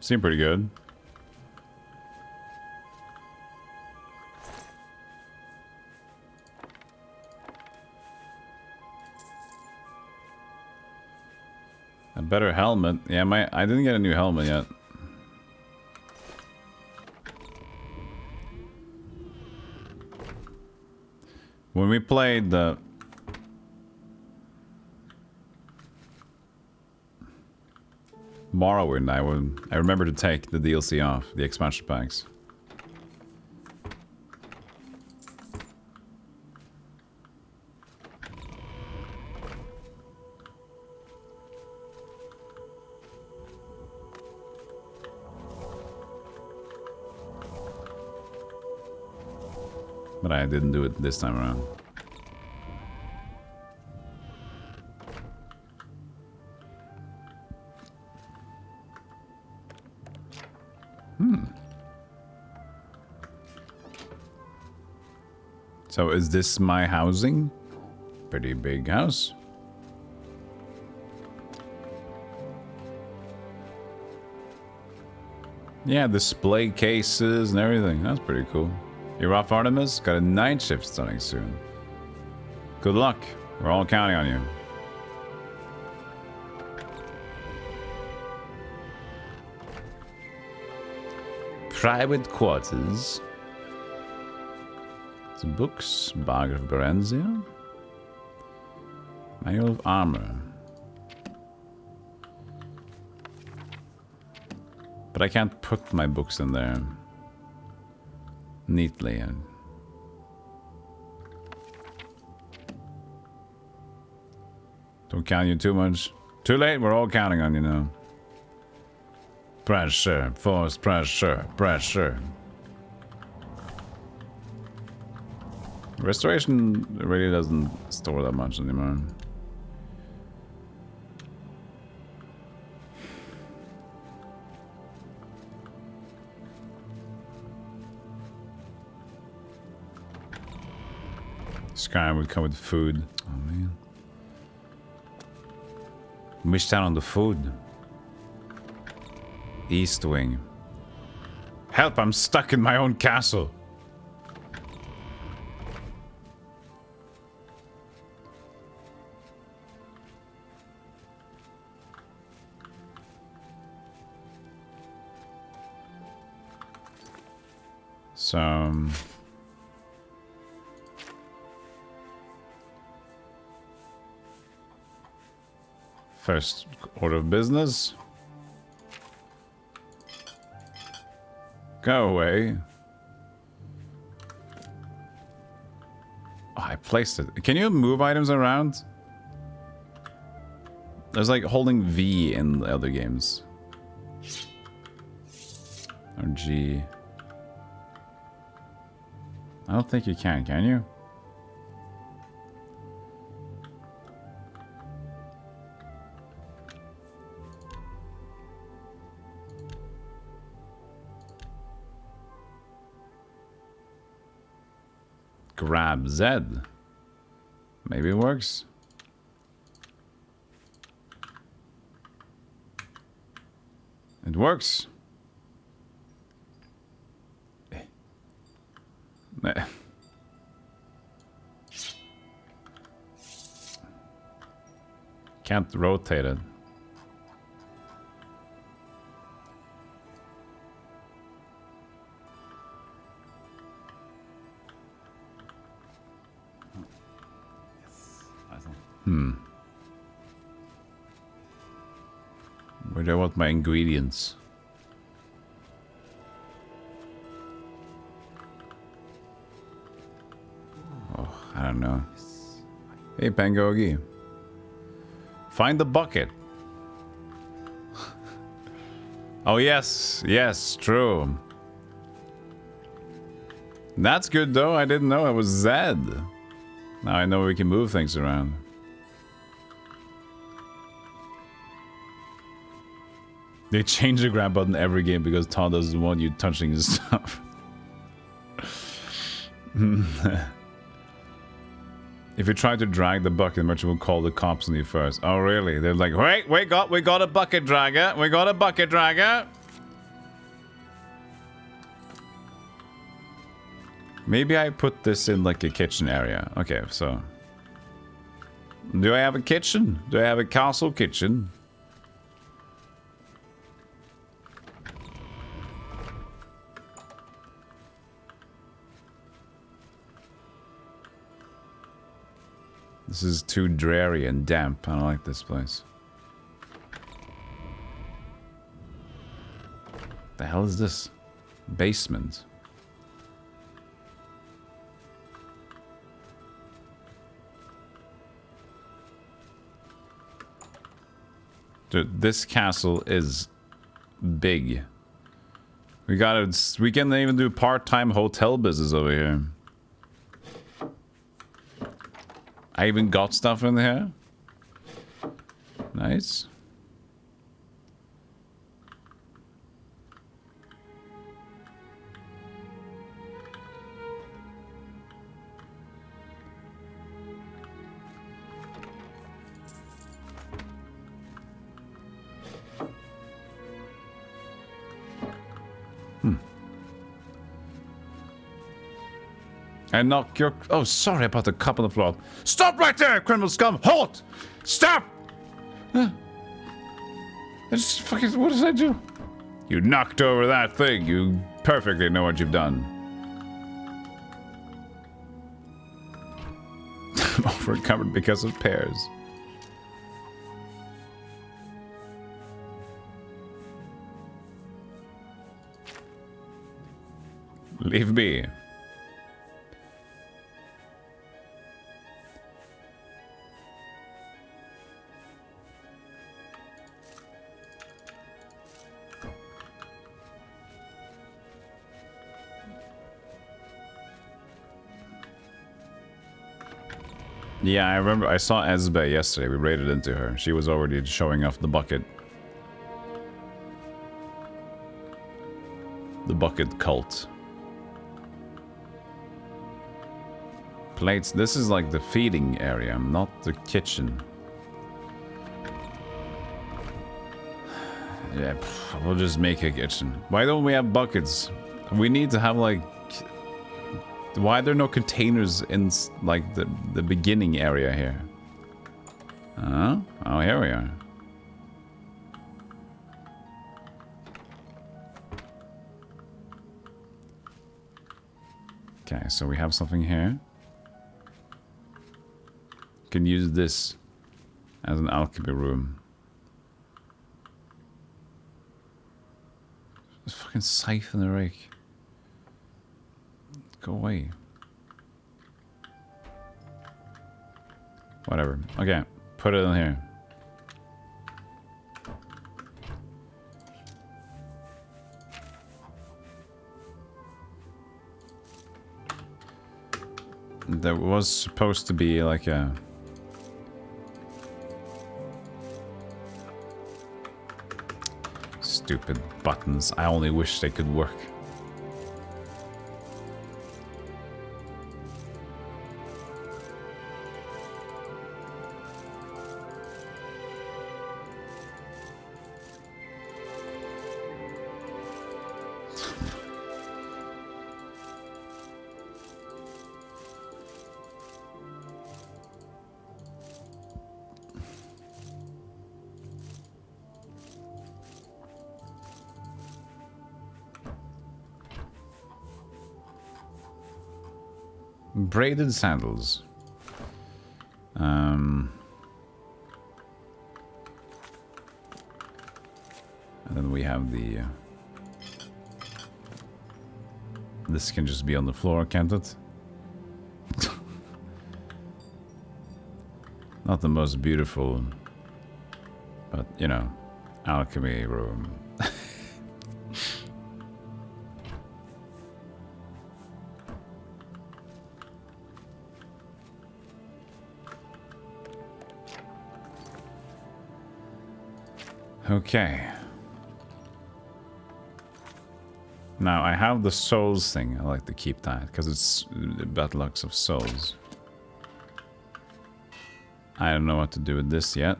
Seemed pretty good. A better helmet. Yeah, I didn't get a new helmet yet. When we played the Morrowind, I remember to take the DLC off, the expansion packs. But I didn't do it this time around. So is this my housing? Pretty big house. Yeah, display cases and everything. That's pretty cool. You're off, Artemis? Got a night shift starting soon. Good luck. We're all counting on you. Private quarters. Some books. Bag of Berenzia. Manual of Armor. But I can't put my books in there neatly. And don't count you too much. Too late, we're all counting on you now. Pressure, force pressure, pressure. Restoration really doesn't store that much anymore. Sky would come with food. Oh man. Missed out on the food. East Wing. Help, I'm stuck in my own castle. So first order of business. Go away. Oh, I placed it. Can you move items around? There's like holding V in the other games. Or G. I don't think you can you? Grab Z. Maybe it works. It works. Can't rotate it. Where do I want my ingredients? Oh, I don't know. Hey, Pangogi. Find the bucket. Oh, yes. Yes, true. That's good, though. I didn't know it was Z. Now I know we can move things around. They change the grab button every game because Todd doesn't want you touching his stuff. If you try to drag the bucket, the merchant will call the cops on you first. Oh, really? They're like, wait, we got a bucket dragger. We got a bucket dragger. Maybe I put this in like a kitchen area. Okay, so. Do I have a kitchen? Do I have a castle kitchen? This is too dreary and damp. I don't like this place. The hell is this? Basement. Dude, this castle is big. We can even do part-time hotel business over here. I even got stuff in here. Nice. And knock your... Oh, sorry about the cup on the floor. Stop right there, criminal scum! Halt! Stop! I just fucking... What did I do? You knocked over that thing. You perfectly know what you've done. I'm overcovered because of pears. Leave me. Yeah, I remember I saw Esbe yesterday. We raided into her. She was already showing off the bucket. The bucket cult. Plates. This is like the feeding area, not the kitchen. Yeah, we'll just make a kitchen. Why don't we have buckets? We need to have like... Why are there no containers in like the beginning area here? Oh, here we are. Okay, so we have something here. Can use this as an alchemy room. Just fucking siphon the rake. Go away. Whatever. Okay, put it in here. There was supposed to be like a... Stupid buttons. I only wish they could work. Braided sandals. And then we have the... this can just be on the floor, can't it? Not the most beautiful, but, you know, alchemy room. Okay. Now I have the souls thing. I like to keep that because it's the battleaxe of souls. I don't know what to do with this yet.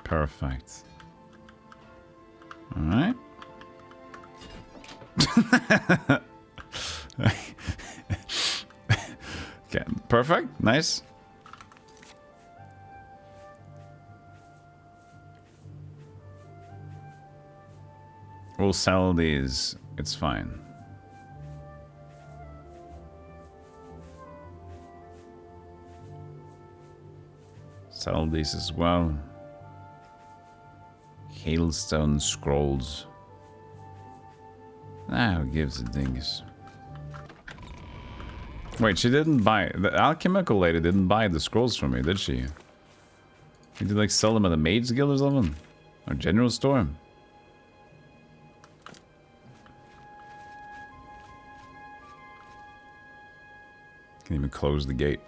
Perfect. All right. Okay. Perfect. Nice. We'll sell these. It's fine. Sell these as well. Hailstone scrolls. Ah, who gives a dingus? Wait, she didn't buy... The alchemical lady didn't buy the scrolls from me, did she? She did like sell them at the Maid's Guild or something? Or General Store? Can even close the gate.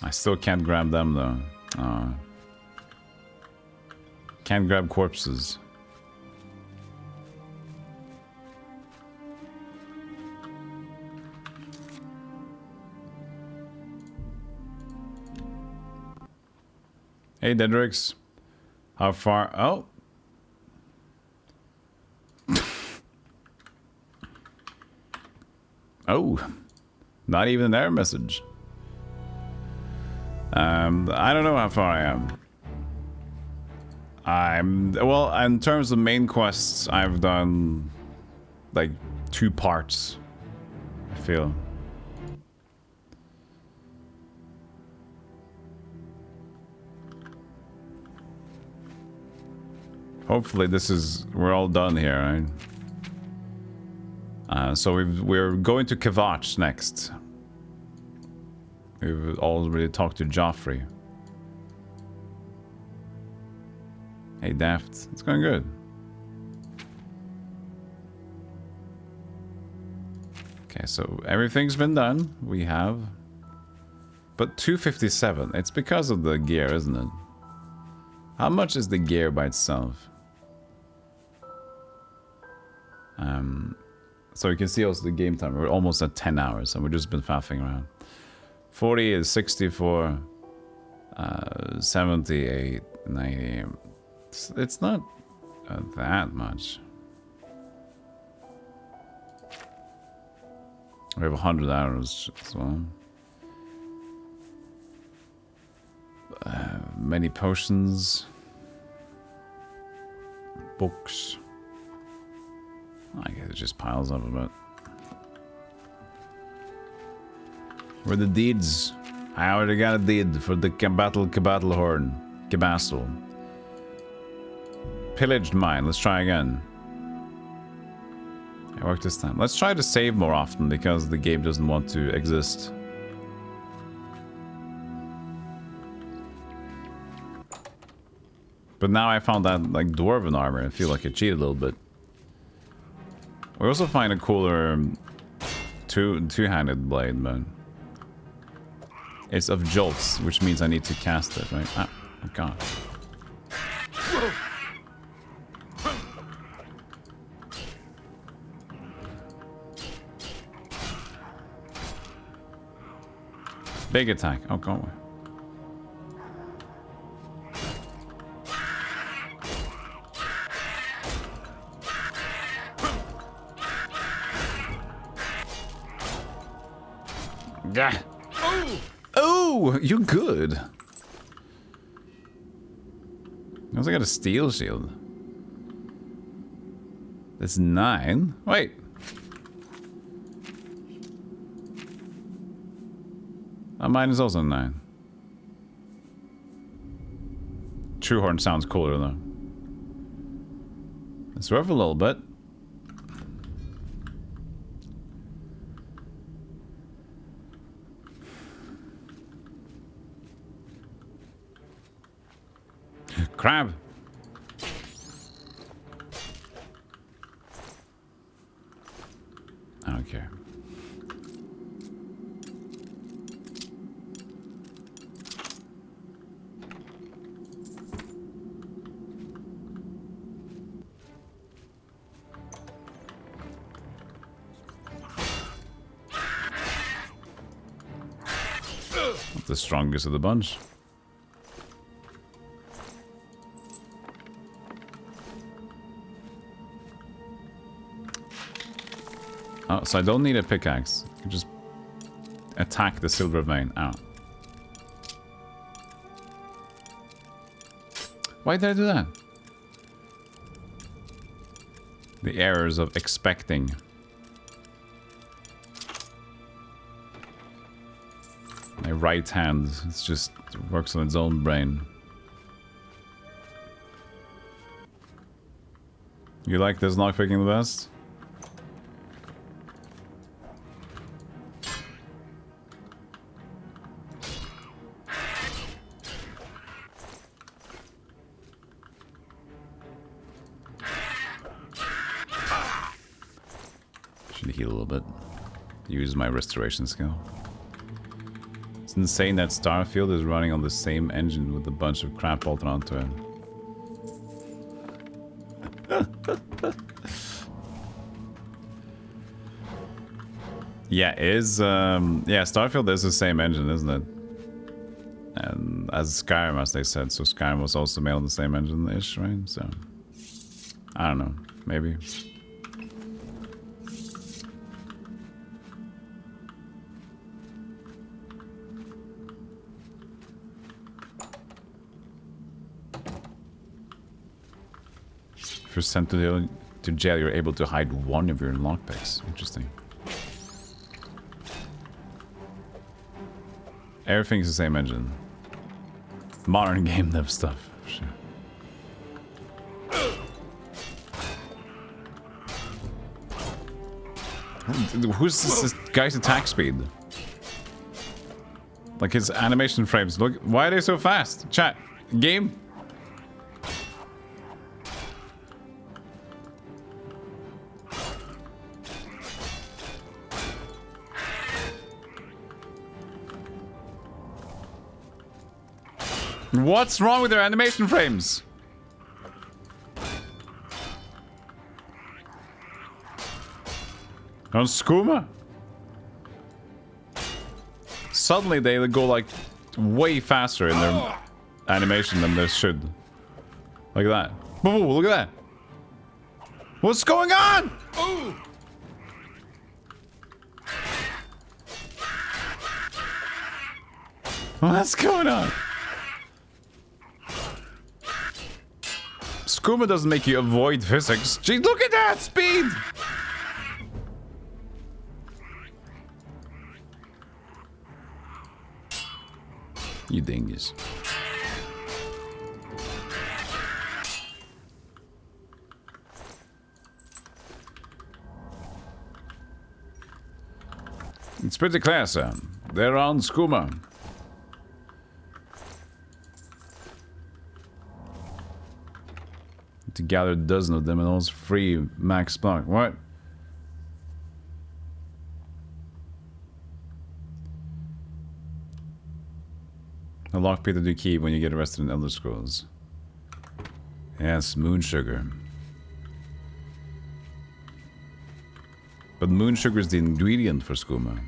I still can't grab them though. Can't grab corpses. Hey Dedrix. How far? Oh. Oh, not even an error message. I don't know how far I am. Well, in terms of main quests, I've done like 2 parts, I feel. Hopefully we're all done here, right? So we're going to Kvatch next. We've already talked to Joffrey. Hey, Daft. It's going good. Okay, so everything's been done. We have... But 257. It's because of the gear, isn't it? How much is the gear by itself? So you can see also the game time. We're almost at 10 hours and we've just been faffing around. 40 is 64. 78, 90. It's not that much. We have 100 hours as well. Many potions. Books. I guess it just piles up a bit. Where are the deeds? I already got a deed for the Cabattle Horn. Cabastle. Pillaged mine. Let's try again. It worked this time. Let's try to save more often because the game doesn't want to exist. But now I found that like dwarven armor. I feel like I cheated a little bit. We also find a cooler two-handed blade, but it's of jolts, which means I need to cast it, right? Ah, oh god. Big attack. Oh, go away. Yeah. Oh, you're good. I also got a steel shield. That's 9. Wait. Mine is also 9. Truehorn sounds cooler though. It's worth a little bit. Crab. I don't care. Not the strongest of the bunch. Oh, so I don't need a pickaxe. I can just attack the silver vein. Oh. Why did I do that? The errors of expecting. My right hand, it's just it works on its own brain. You like this lockpicking the best? Heal a little bit. Use my restoration skill. It's insane that Starfield is running on the same engine with a bunch of crap bolted onto it. Yeah, Starfield is the same engine, isn't it? And as Skyrim, as they said, so Skyrim was also made on the same engine-ish, right? So I don't know, maybe. If you're sent to jail, you're able to hide one of your lockpicks. Interesting. Everything's the same engine. Modern game dev stuff. Sure. Who's this guy's attack speed? Like his animation frames. Look, why are they so fast? Chat. Game. What's wrong with their animation frames? On Skooma? Suddenly they go like way faster in their animation than they should. Like that. Whoa, look at that. What's going on? Ooh. What's going on? Skooma doesn't make you avoid physics. Gee, look at that speed! You dingus. It's pretty clear, sir. They're on Skooma. To gather a dozen of them and almost free max block. What? A lockpick that you keep when you get arrested in Elder Scrolls. Yes, moon sugar. But moon sugar is the ingredient for skooma.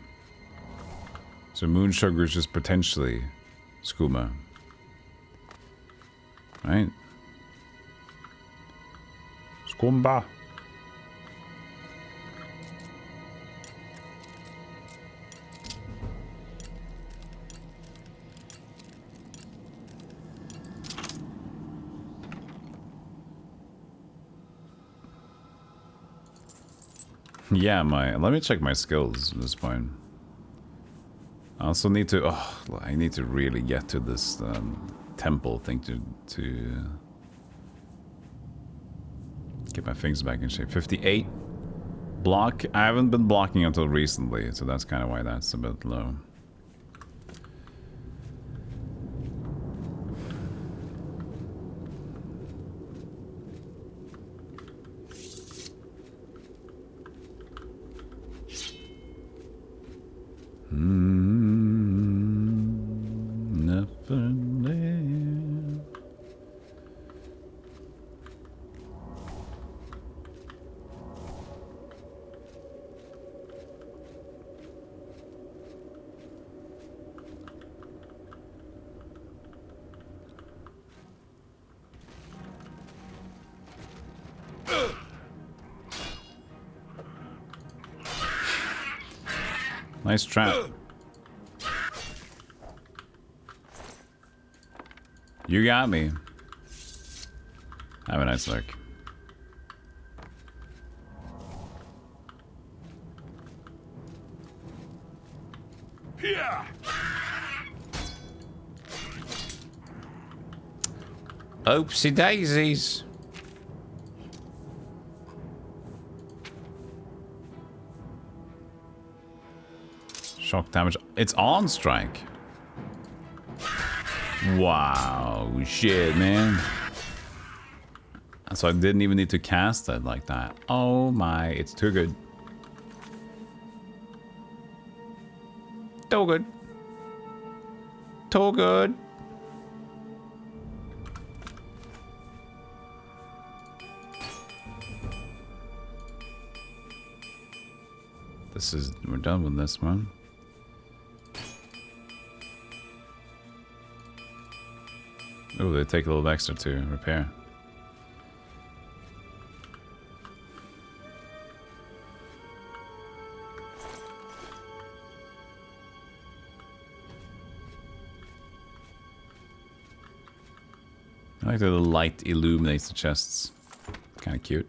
So moon sugar is just potentially skooma. Right? Skoomba. Yeah, let me check my skills at this point. I also need to, I need to really get to this temple thing to get my things back in shape. 58 block. I haven't been blocking until recently, so that's kind of why that's a bit low. Nothing there. Nice trap. You got me. Have a nice look. Yeah. Oopsie daisies. Shock damage. It's on strike. Wow, shit, man. So I didn't even need to cast it like that. Oh my, it's too good. Too good. Too good. We're done with this one. Oh, they take a little extra to repair. I like that the light illuminates the chests. Kind of cute.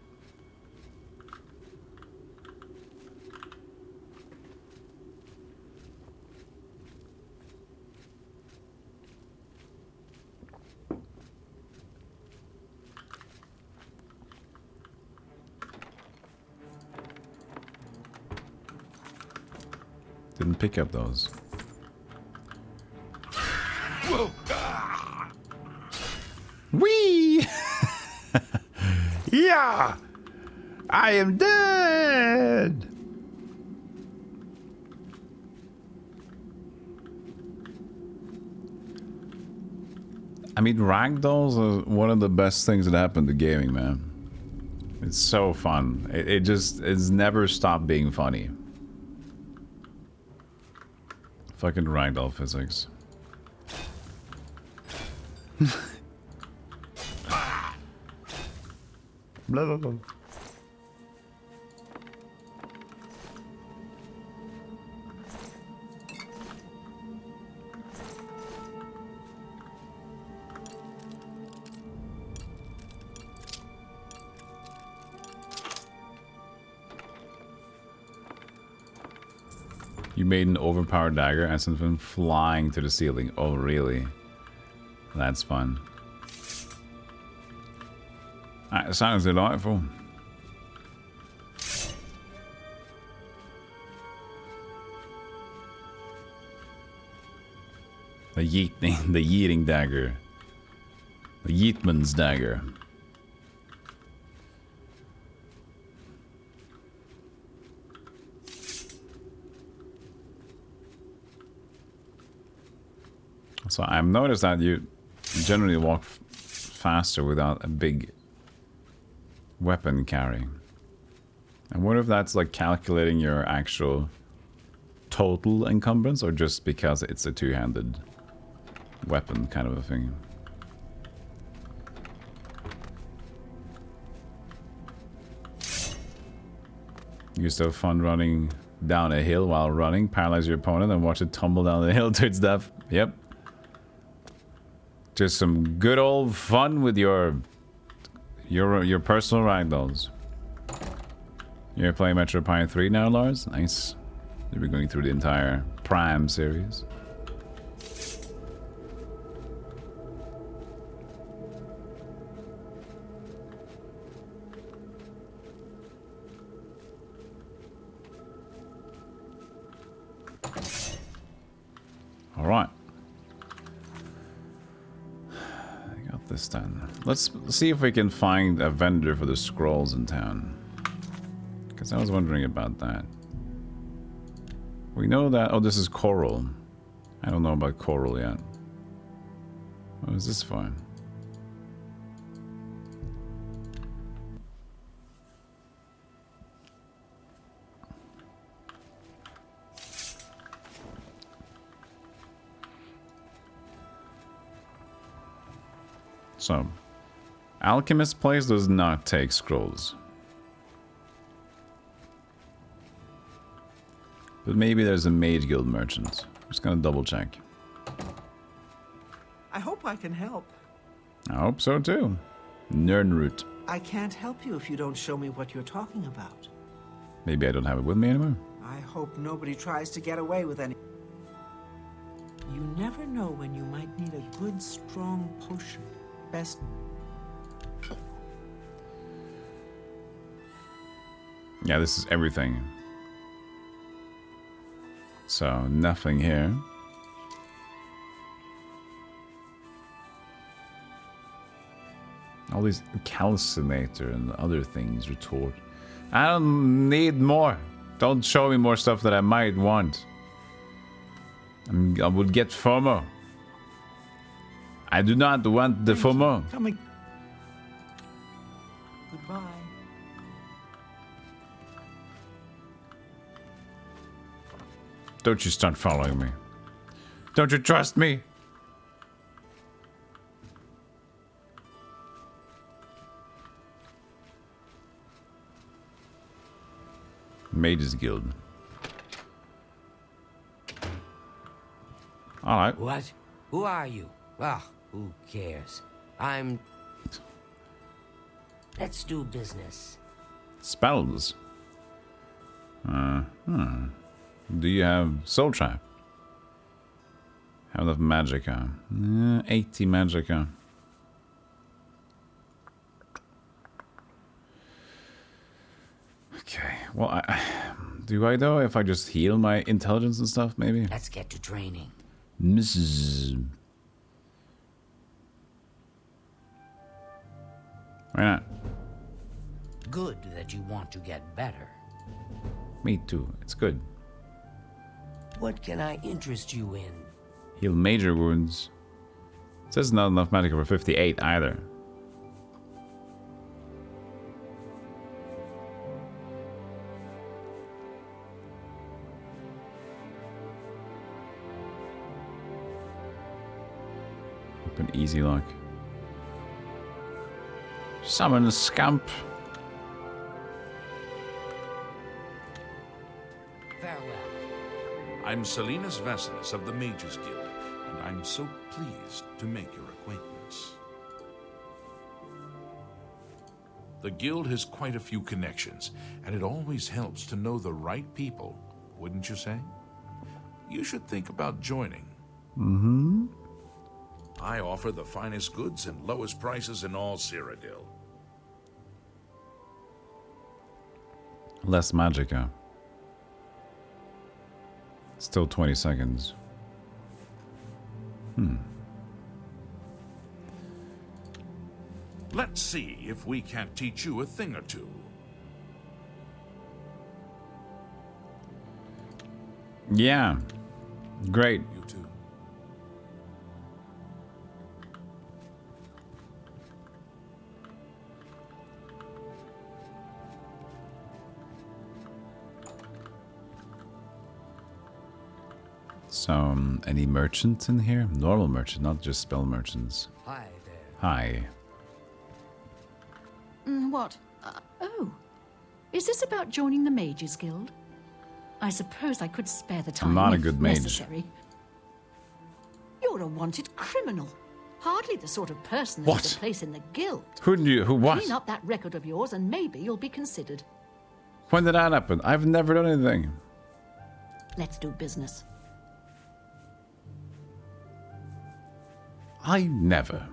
Didn't pick up those. Whee! Yeah! I am dead! I mean, ragdolls are one of the best things that happened to gaming, man. It's so fun. It's never stopped being funny. Fucking ragdoll physics. Blah, blah, blah. You made an overpowered dagger and sent them flying to the ceiling. Oh, really? That's fun. That sounds delightful. The yeeting dagger. The yeetman's dagger. So I've noticed that you generally walk faster without a big weapon carry. I wonder if that's like calculating your actual total encumbrance or just because it's a two-handed weapon kind of a thing. You used to have fun running down a hill while running, paralyze your opponent and watch it tumble down the hill to its death. Yep. Just some good old fun with your personal ragdolls. You're playing Metro Prime 3 now, Lars? Nice. You'll be going through the entire Prime series. All right. This done. Let's see if we can find a vendor for the scrolls in town. Because I was wondering about that. We know that... Oh, this is coral. I don't know about coral yet. What is this for? So, Alchemist Place does not take scrolls. But maybe there's a Mage Guild merchant. Just gonna double check. I hope I can help. I hope so too. Nernroot. I can't help you if you don't show me what you're talking about. Maybe I don't have it with me anymore. I hope nobody tries to get away with any... You never know when you might need a good, strong potion. Best... Yeah, this is everything. So, nothing here. All these calcinator and other things, retort. I don't need more. Don't show me more stuff that I might want. I would get FOMO. I do not want the FOMO. Coming. Goodbye. Don't you start following me. Don't you trust me? Mages Guild. Alright. What? Who are you? Ah, who cares? Let's do business. Spells. Do you have Soul Trap? How enough Magicka? 80 Magicka. Okay. Well, Do I though? If I just heal my intelligence and stuff, maybe? Let's get to training. Mrs. Why not? Good that you want to get better. Me too. It's good. What can I interest you in? Heal major wounds. It says not enough magic for 58 either. Open easy lock. Summon a scamp. Farewell. I'm Salinas Vessels of the Mages Guild, and I'm so pleased to make your acquaintance. The guild has quite a few connections, and it always helps to know the right people, wouldn't you say? You should think about joining. Mm-hmm. I offer the finest goods and lowest prices in all Cyrodiil. Less magic, huh? Still 20 seconds. Let's see if we can't teach you a thing or two. Yeah. Great. You too. So, any merchants in here? Normal merchant, not just spell merchants. Hi there. Hi. What? Oh. Is this about joining the Mages Guild? I suppose I could spare the time not a if good mage. necessary. You're a wanted criminal. Hardly the sort of person that What? has a place in the guild. Who knew? Who what? Clean up that record of yours and maybe you'll be considered. When did that happen? I've never done anything. Let's do business. I never.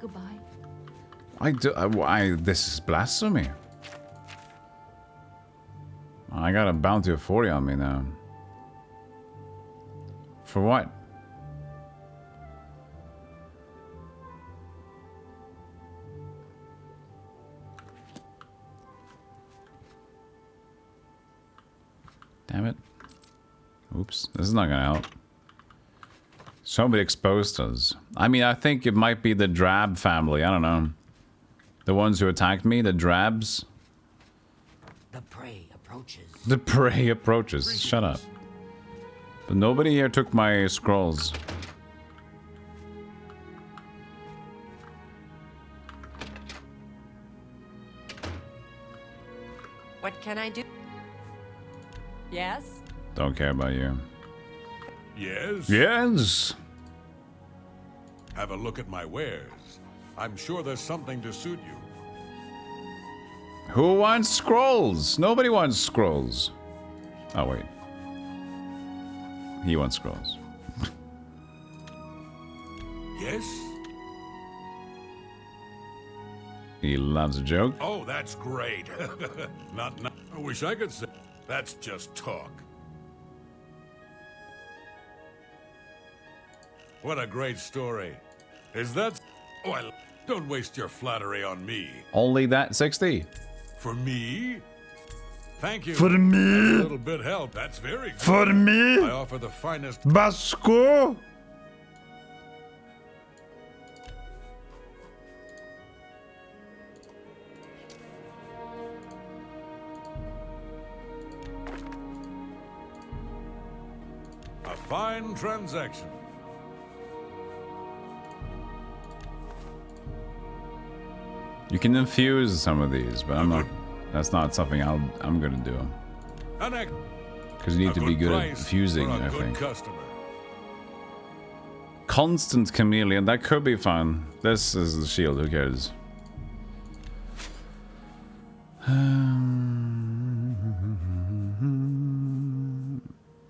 Goodbye. I do. This is blasphemy. I got a bounty of 40 on me now. For what? Damn it. Oops. This is not gonna help. Somebody exposed us. I mean, I think it might be the Drab family. I don't know. The ones who attacked me, the Drabs. The prey approaches. The prey approaches. Shut up. But nobody here took my scrolls. What can I do? Yes? Don't care about you. Yes? Yes. Have a look at my wares. I'm sure there's something to suit you. Who wants scrolls? Nobody wants scrolls. Oh, wait. He wants scrolls. Yes? He loves a joke. Oh, that's great. not. I wish I could say. That's just talk. What a great story. Is that... Oh, don't waste your flattery on me. Only that 60. For me? Thank you. For me? That's a little bit help. That's very good. For me? I offer the finest... Basco? A fine transaction. You can infuse some of these, but I'm not. That's not something I'm gonna do. Because you need to be good at infusing, I think. Customer. Constant chameleon, that could be fun. This is the shield, who cares?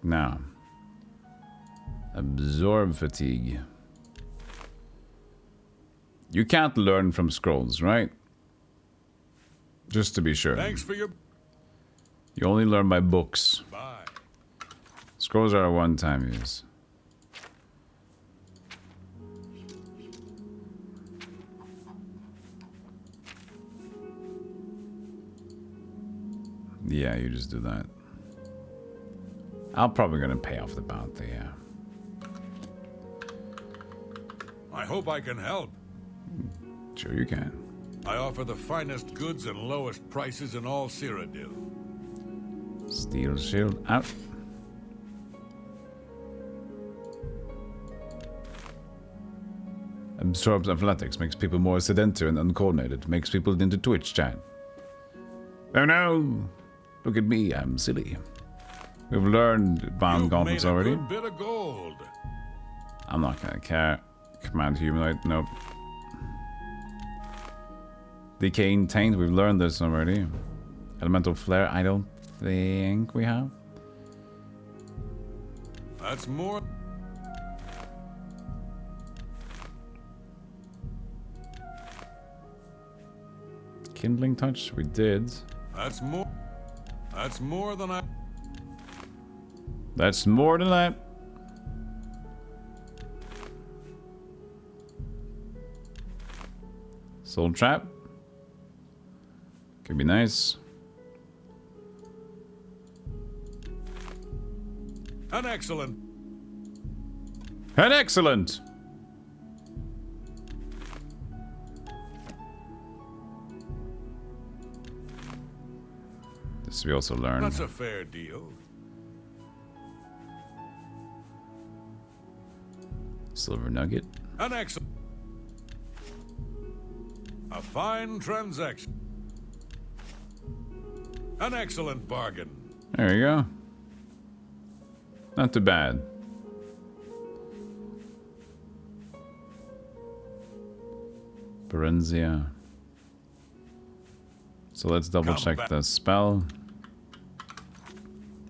Now. Absorb fatigue. You can't learn from scrolls, right? Just to be sure. Thanks for your... You only learn by books. Bye. Scrolls are a one-time use. Yeah, you just do that. I'm probably gonna pay off the bounty, yeah. I hope I can help. Sure you can. I offer the finest goods and lowest prices in all Cyrodiil. Steel shield out. Absorbs athletics, makes people more sedentary and uncoordinated, makes people into Twitch chat. Oh no! Look at me, I'm silly. We've learned bound gauntlets already. Good bit of gold. I'm not gonna care. Command humanoid, nope. Decaying taint, we've learned this already. Elemental flare, I don't think we have. That's more. Kindling touch, we did. That's more. That's more than I. That's more than that. Soul trap. Could be nice. An excellent. An excellent. This we also learned. That's a fair deal. Silver nugget. An excellent. A fine transaction. An excellent bargain. There you go. Not too bad. Berenzia. So let's double check the spell.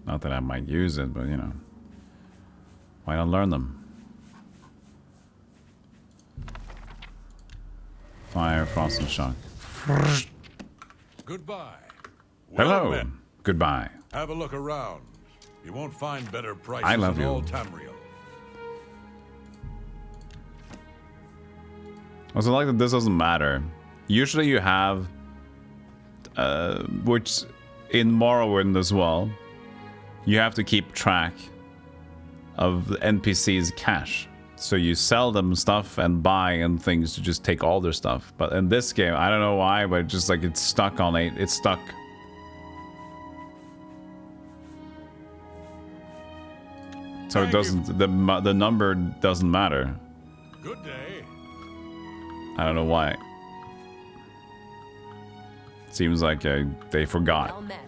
Not that I might use it, but you know. Why not learn them? Fire, frost, and shock. Goodbye. Hello. met. Goodbye. Have a look around. You won't find better prices I love in you. all Tamriel. Also, like that this doesn't matter. Usually you have, which in Morrowind as well, you have to keep track of the NPC's cash. So you sell them stuff and buy and things to just take all their stuff. But in this game, I don't know why, but just like it's stuck on 8. It's stuck. So it doesn't, the number doesn't matter. Good day. I don't know why. Seems like they forgot. Well met.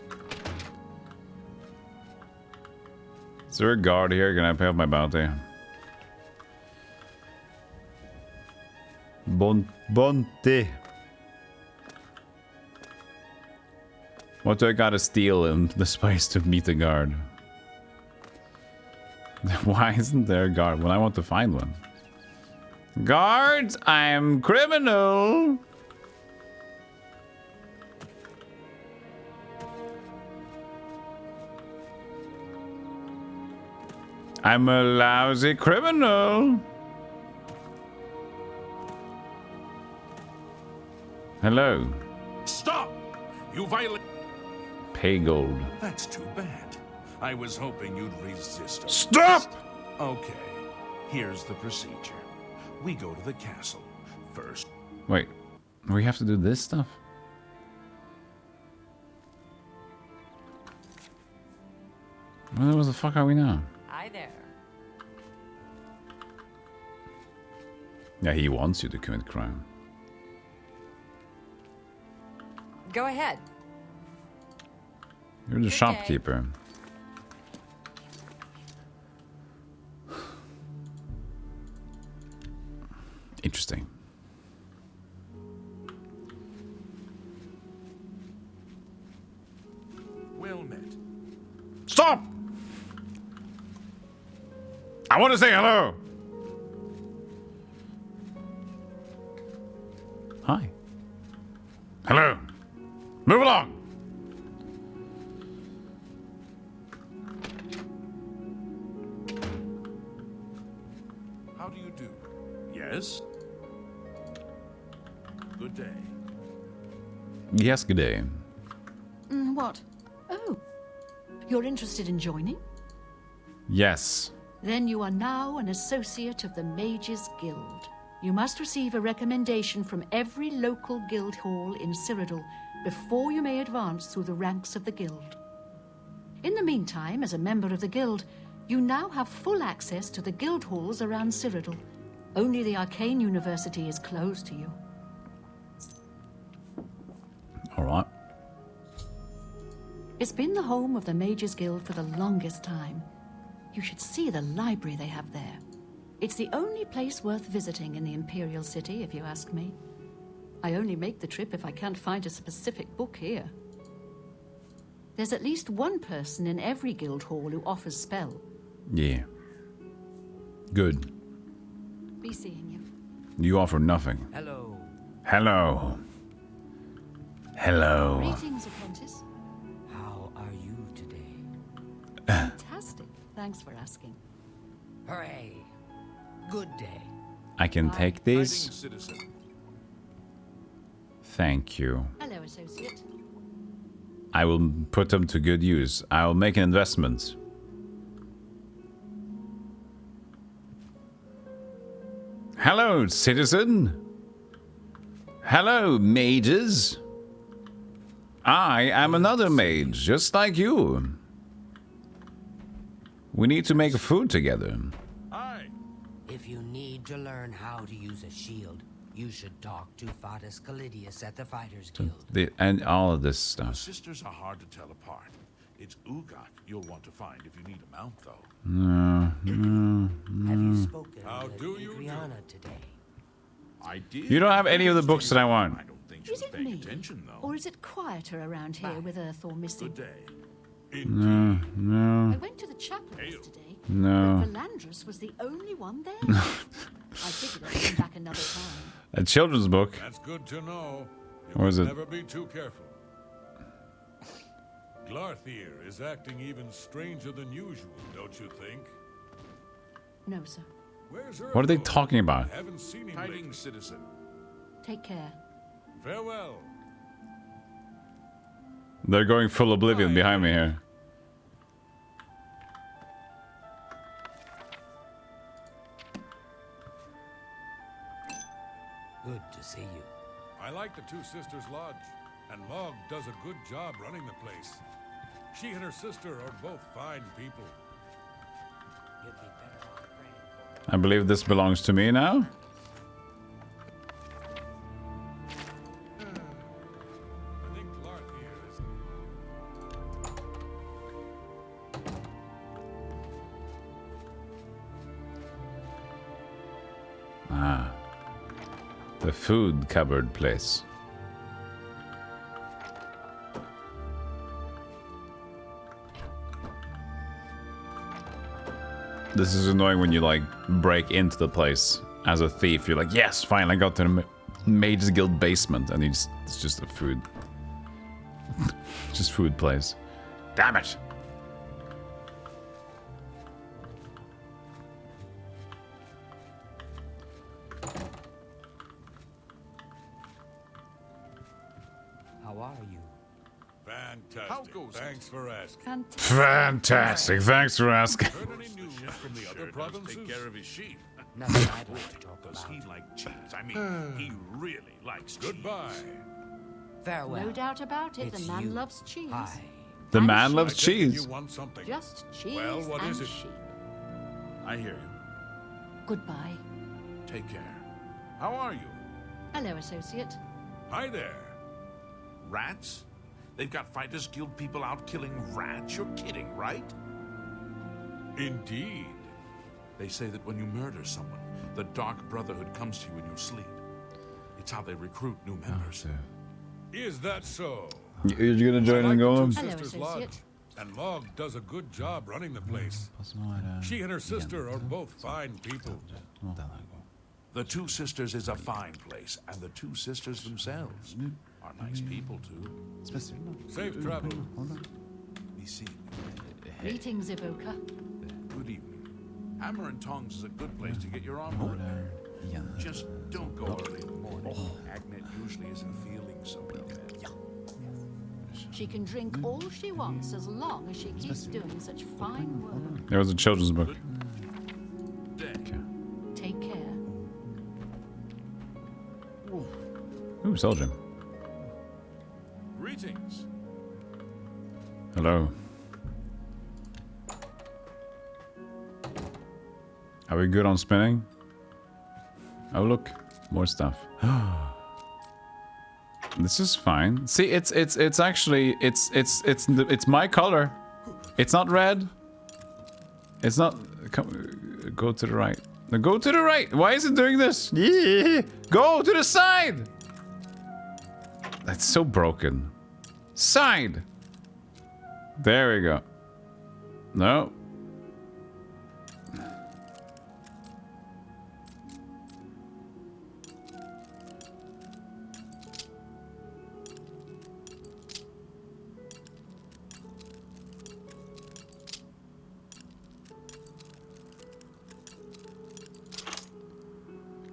Is there a guard here? Can I pay off my bounty? Bounty. What do I gotta steal in this place to meet the guard? Why isn't there a guard when I want to find one? Guards, I'm criminal. I'm a lousy criminal. Hello. Stop! You violate... Pay gold. That's too bad. I was hoping you'd resist us. Stop! Okay, here's the procedure. We go to the castle first. Wait, we have to do this stuff? Where the fuck are we now? Hi there. Yeah, he wants you to commit crime. Go ahead. You're the Good shopkeeper. Interesting. Well met. Stop! I want to say hello. Hi. Hello. Move along. How do you do? Yes? Good day. Yes, good day. What? Oh. You're interested in joining? Yes. Then you are now an associate of the Mages Guild. You must receive a recommendation from every local guild hall in Cyrodiil before you may advance through the ranks of the guild. In the meantime, as a member of the guild, you now have full access to the guild halls around Cyrodiil. Only the Arcane University is closed to you. All right. It's been the home of the Mages Guild for the longest time. You should see the library they have there. It's the only place worth visiting in the Imperial City, if you ask me. I only make the trip if I can't find a specific book here. There's at least one person in every guild hall who offers spell. Yeah. Good. Be seeing you. You offer nothing. Hello. Hello. Hello. Greetings, apprentice. How are you today? Fantastic. Thanks for asking. Hooray. Good day. I can take Hiding these. citizen. Thank you. Hello, associate. I will put them to good use. I will make an investment. Hello, citizen. Hello, mages. I am another mage, just like you. We need to make food together. Hi. If you need to learn how to use a shield, you should talk to Fatus Calidius at the Fighters Guild. And all of this The stuff. sisters are hard to tell apart. It's Ugat you'll want to find if you need a mount, though. Have you spoken How with do you do? Adriana today? I did. You don't have any of the books that I want. I don't think she Is was it paying me? attention, though. Or is it quieter around here with Earth or missing? Good day. I went to the chapel yesterday, No. but Valandrus was the only one there. I figured I'd come back another time. A children's book. That's good to know. You Or is must it- never be too careful. Glarthir is acting even stranger than usual, don't you think? No, sir. Where's What are they Ergo? talking about? I haven't seen him Hiding lately. citizen. Take care. Farewell. They're going full Oblivion behind me here. Good to see you. I like the Two Sisters Lodge, and Mog does a good job running the place. She and her sister are both fine people. You'd be better off praying for I believe this belongs to me now. I think Glarthir is... Ah. The food cupboard place. This is annoying when you like break into the place as a thief. You're like, yes, finally got to the Mages Guild basement, and it's just a food, just food place. Damn it! How are you? Fantastic. How goes it? Thanks for asking. Fantastic. Fantastic. Thanks for asking. Heard any news from the other provinces? Take care of his sheep. Nothing I'd like to talk Does about. he like cheese? I mean, he really likes cheese. Goodbye. Farewell. No doubt about it, It's the man you. loves cheese. Hi. The And man sheep. loves I take it cheese. You want something? Just cheese Well, what and is it? sheep. I hear you. Goodbye. Take care. How are you? Hello, associate. Hi there. Rats? They've got Fighters Guild people out killing rats? You're kidding, right? Indeed. They say that when you murder someone, the Dark Brotherhood comes to you in your sleep. It's how they recruit new members. Is that so? You're gonna join I and like go the on? Two Hello, Sisters Lodge, associate. and Mog does a good job running the place. She and her sister are both fine people. The Two Sisters is a fine place, and the Two Sisters themselves are nice people, too. Safe travel. Be seeing you. Greetings, Evoker. Good evening. Hammer and Tongs is a good place to get your armor repaired. Just don't go early in the morning. Agnet usually isn't feeling so well. She can drink all she wants as long as she keeps doing such fine work. There was a children's book. Day. Okay. Take care. Ooh, soldier. Greetings. Hello. Are we good on spinning? Oh look, more stuff. This is fine. See, it's actually it's my color. It's not red. It's not. Come, go to the right. No, go to the right. Why is it doing this? Yeah. Go to the side. That's so broken. Side. There we go. No.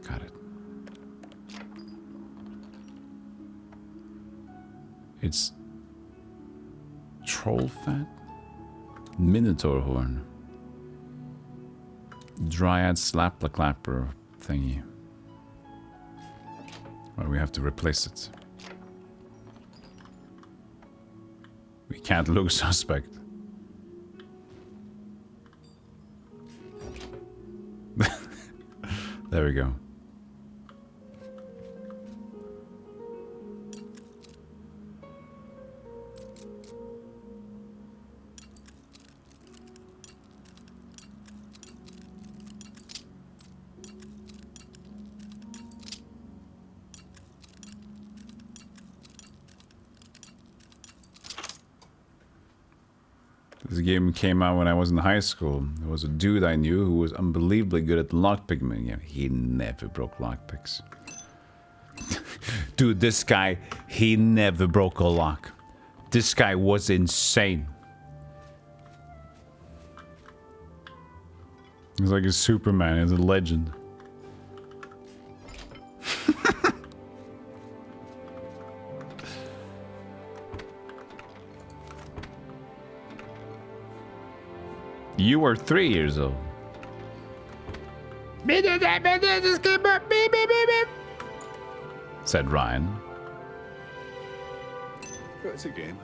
Got it. It's troll fat, minotaur horn, dryad slapla clapper thingy. Well, we have to replace it. We can't look suspect. There we go. This game came out when I was in high school. There was a dude I knew who was unbelievably good at lockpicking. Yeah, he never broke lockpicks. Dude, this guy, he never broke a lock. This guy was insane. He's like a Superman, he's a legend. You were 3 years old. Said Ryan. It's a game.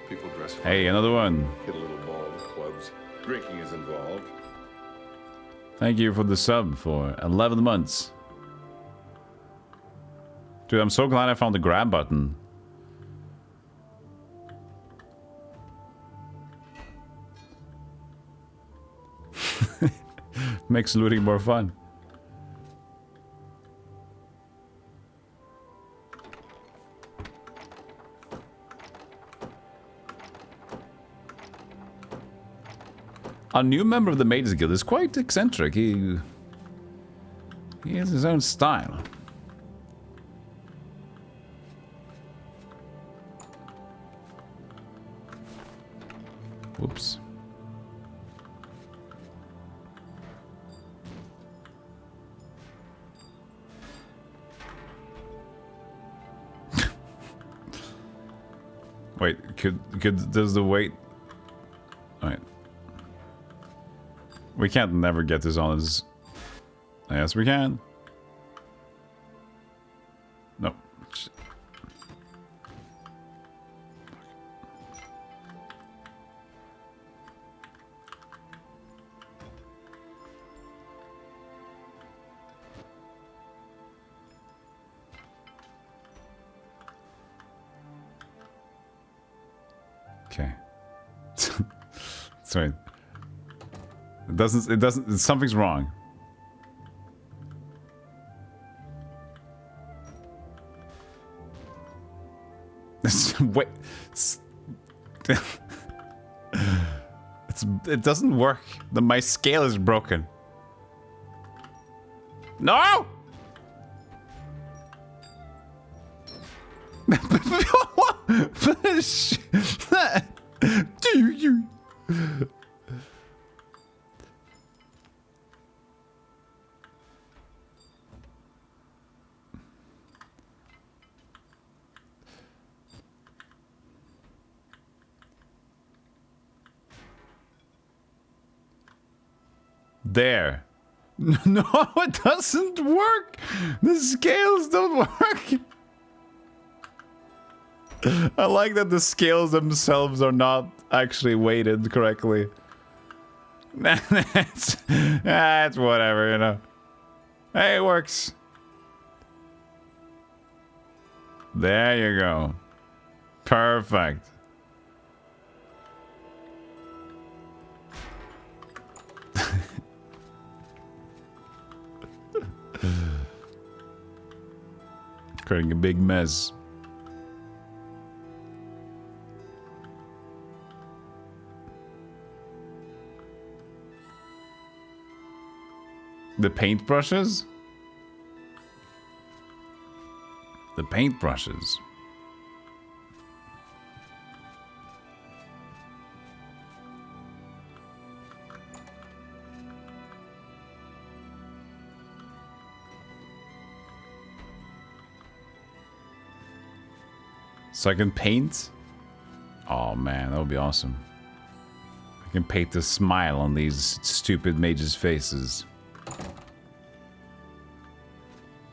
People dress fun. Hey, another one. Hit a little ball with clubs. Drinking is involved. Thank you for the sub for 11 months. Dude, I'm so glad I found the grab button. Makes looting more fun. A new member of the Mages Guild is quite eccentric. He has his own style. Whoops. Wait, does the weight... Wait. We can't never get this on as... Yes, we can. No. Okay. Sorry. It doesn't, something's wrong. Wait. It doesn't work. My scale is broken. No! Do you? There. No, it doesn't work. The scales don't work. I like that the scales themselves are not actually weighted correctly. That's whatever, you know. Hey, it works. There you go. Perfect. Creating a big mess. The paintbrushes? The paintbrushes. So I can paint? Oh man, that would be awesome. I can paint a smile on these stupid mages' faces.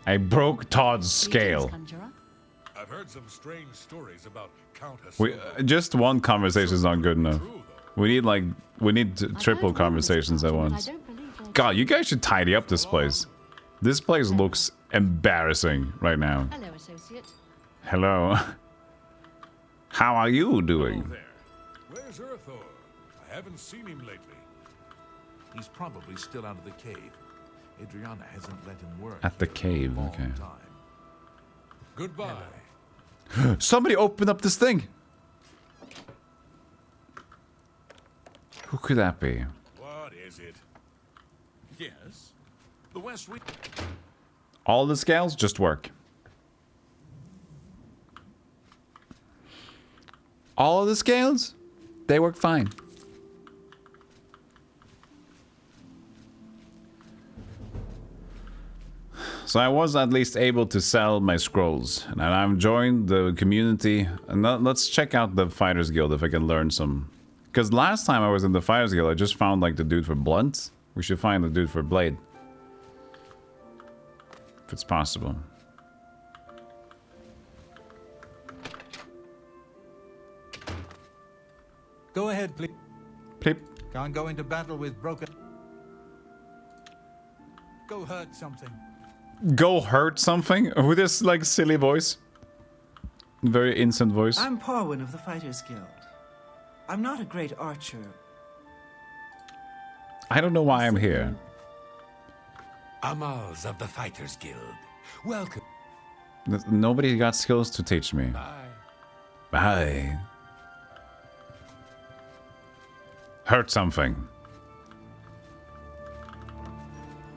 I broke Todd's scale. I've heard some strange stories about Countess. Just one conversation is not good enough. We need triple conversations at once. God, you guys should tidy up this place. This place looks embarrassing right now. Hello, associate. Hello. How are you doing? Hello there. Where's Earthor? I haven't seen him lately. He's probably still out of the cave. Adriana hasn't let him work At the here cave, in a long okay. time. Goodbye. Somebody open up this thing. Who could that be? What is it? Yes. The West Wing. All the scales just work. All of the scales, they work fine. So I was at least able to sell my scrolls, and I've joined the community. And let's check out the Fighters Guild if I can learn some. Because last time I was in the Fighters Guild, I just found like the dude for blunt. We should find the dude for blade, if it's possible. Go ahead, please. Plip. Can't go into battle with broken. Go hurt something. Go hurt something with this like silly voice. Very instant voice. I'm Parwin of the Fighters Guild. I'm not a great archer. I don't know why I'm here. Amals of the Fighters Guild. Welcome. Nobody got skills to teach me. Bye. Bye. Hurt something.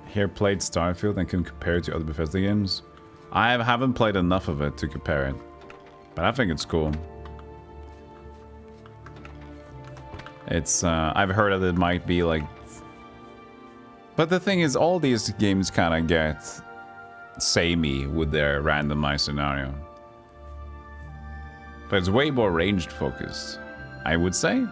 Here played Starfield and can compare it to other Bethesda games. I haven't played enough of it to compare it, but I think it's cool. It's I've heard that it might be like, but the thing is, all these games kind of get samey with their randomized scenario. But it's way more ranged focused, I would say.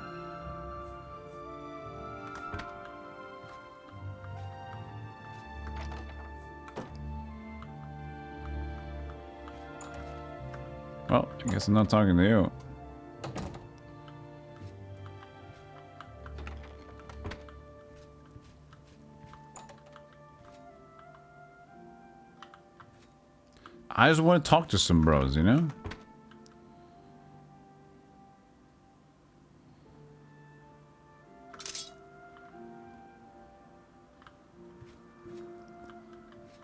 Well, I guess I'm not talking to you. I just want to talk to some bros, you know?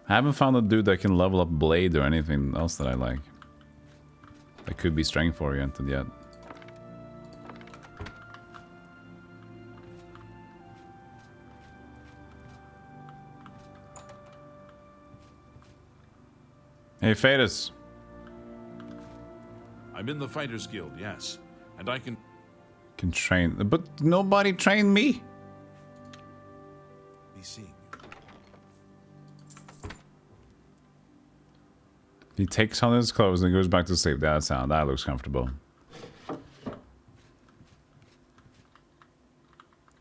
I haven't found a dude that can level up blade or anything else that I like. That could be strength oriented yet. Hey, Fadus. I'm in the Fighters Guild, yes. And I can Train, but nobody trained me. be seeing you. He takes on his clothes and goes back to sleep. That looks comfortable.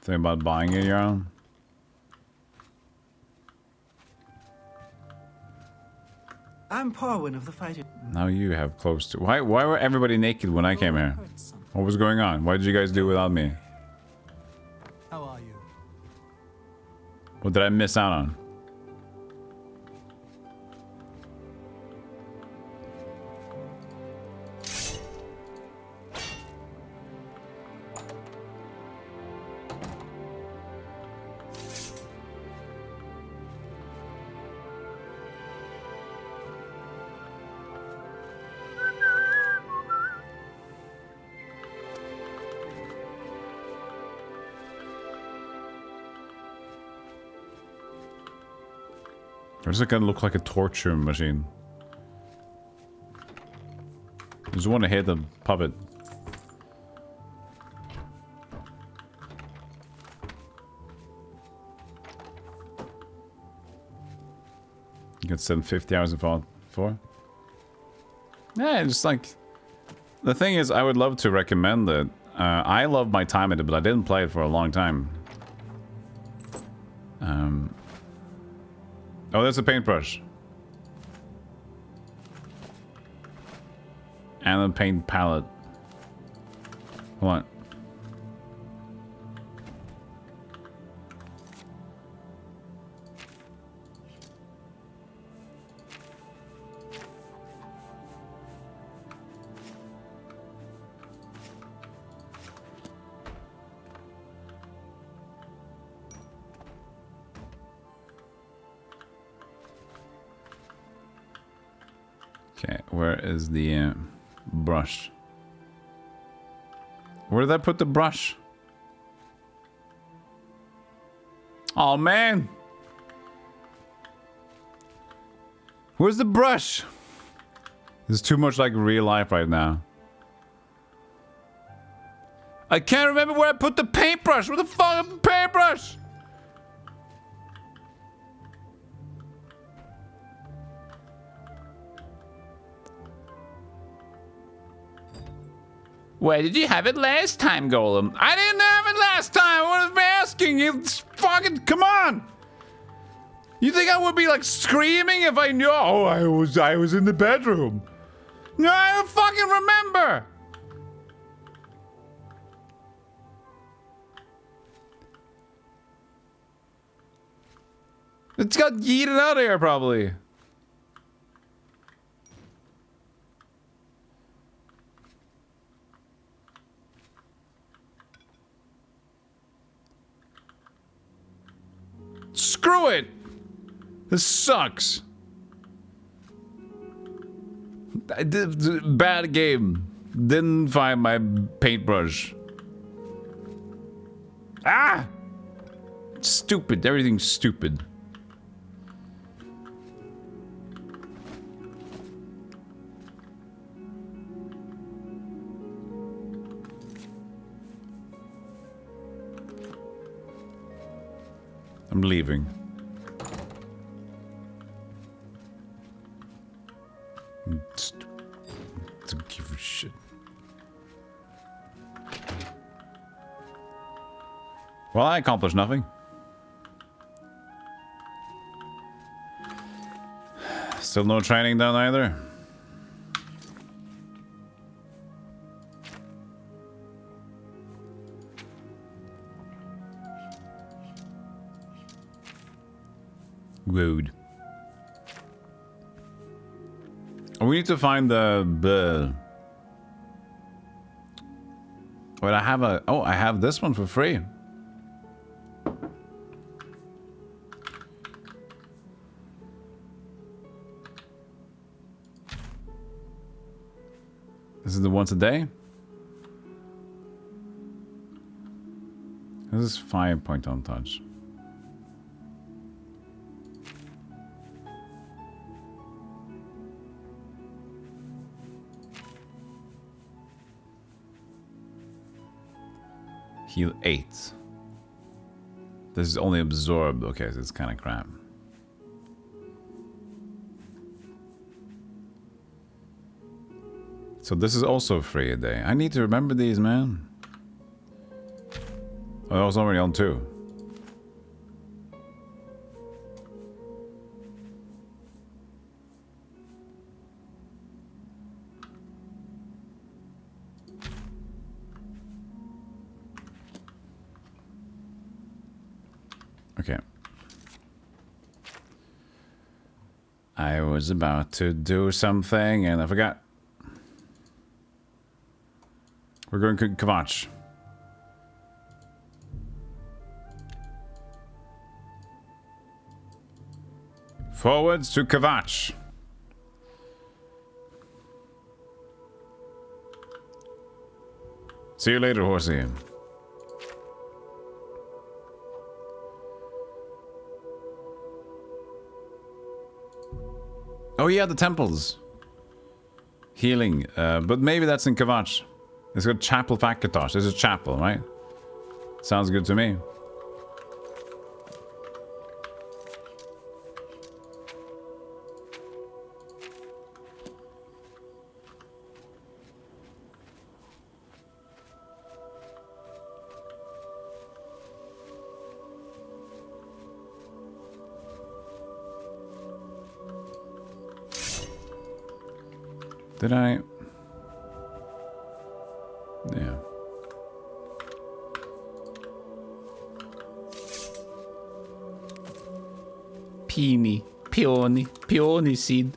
Think about buying it, your own. I'm Parwin of the Fighter. Now you have clothes too. Why were everybody naked when I came here? What was going on? What did you guys do without me? How are you? What did I miss out on? Or is it gonna look like a torture machine? I just want to hit the puppet. You can spend 50 hours for? Yeah, just like... The thing is, I would love to recommend it. I love my time in it, but I didn't play it for a long time. Oh, that's a paintbrush. And a paint palette. Hold on. Okay, where is the brush? Where did I put the brush? Oh man! Where's the brush? This is too much like real life right now. I can't remember where I put the paintbrush! Where the fuck is the paintbrush? Where did you have it last time, Golem? I didn't have it last time! What am I asking you? Fucking, come on! You think I would be like screaming if I knew? Oh, I was in the bedroom. No, I don't fucking remember! It's got yeeted out of here, probably. Screw it! This sucks. I did bad game. Didn't find my paintbrush. Ah! Stupid. Everything's stupid. I'm leaving. Don't give a shit. Well, I accomplished nothing. Still no training done either. Rude. We need to find the wait, I have a... Oh, I have this one for free. This is the once a day? This is 5 point on touch. Heal 8. This is only absorb. Okay, so it's kind of crap. So this is also free a day. I need to remember these, man. Oh, I was already on 2. Okay. I was about to do something and I forgot. We're going to Kvatch. Forwards to Kvatch. See you later, horsey. Oh yeah, the temples. Healing. But maybe that's in Kvatch. It's got Chapel Kvatch. This is chapel, right? Sounds good to me. Did I? Yeah. Peony seed.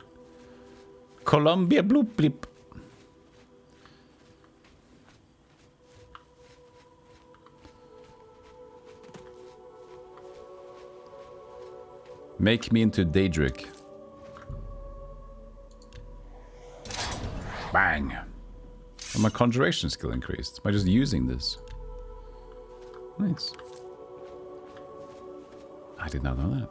Columbia bloop blip. Make me into Daedric. Bang! And my conjuration skill increased by just using this. Nice. I did not know that.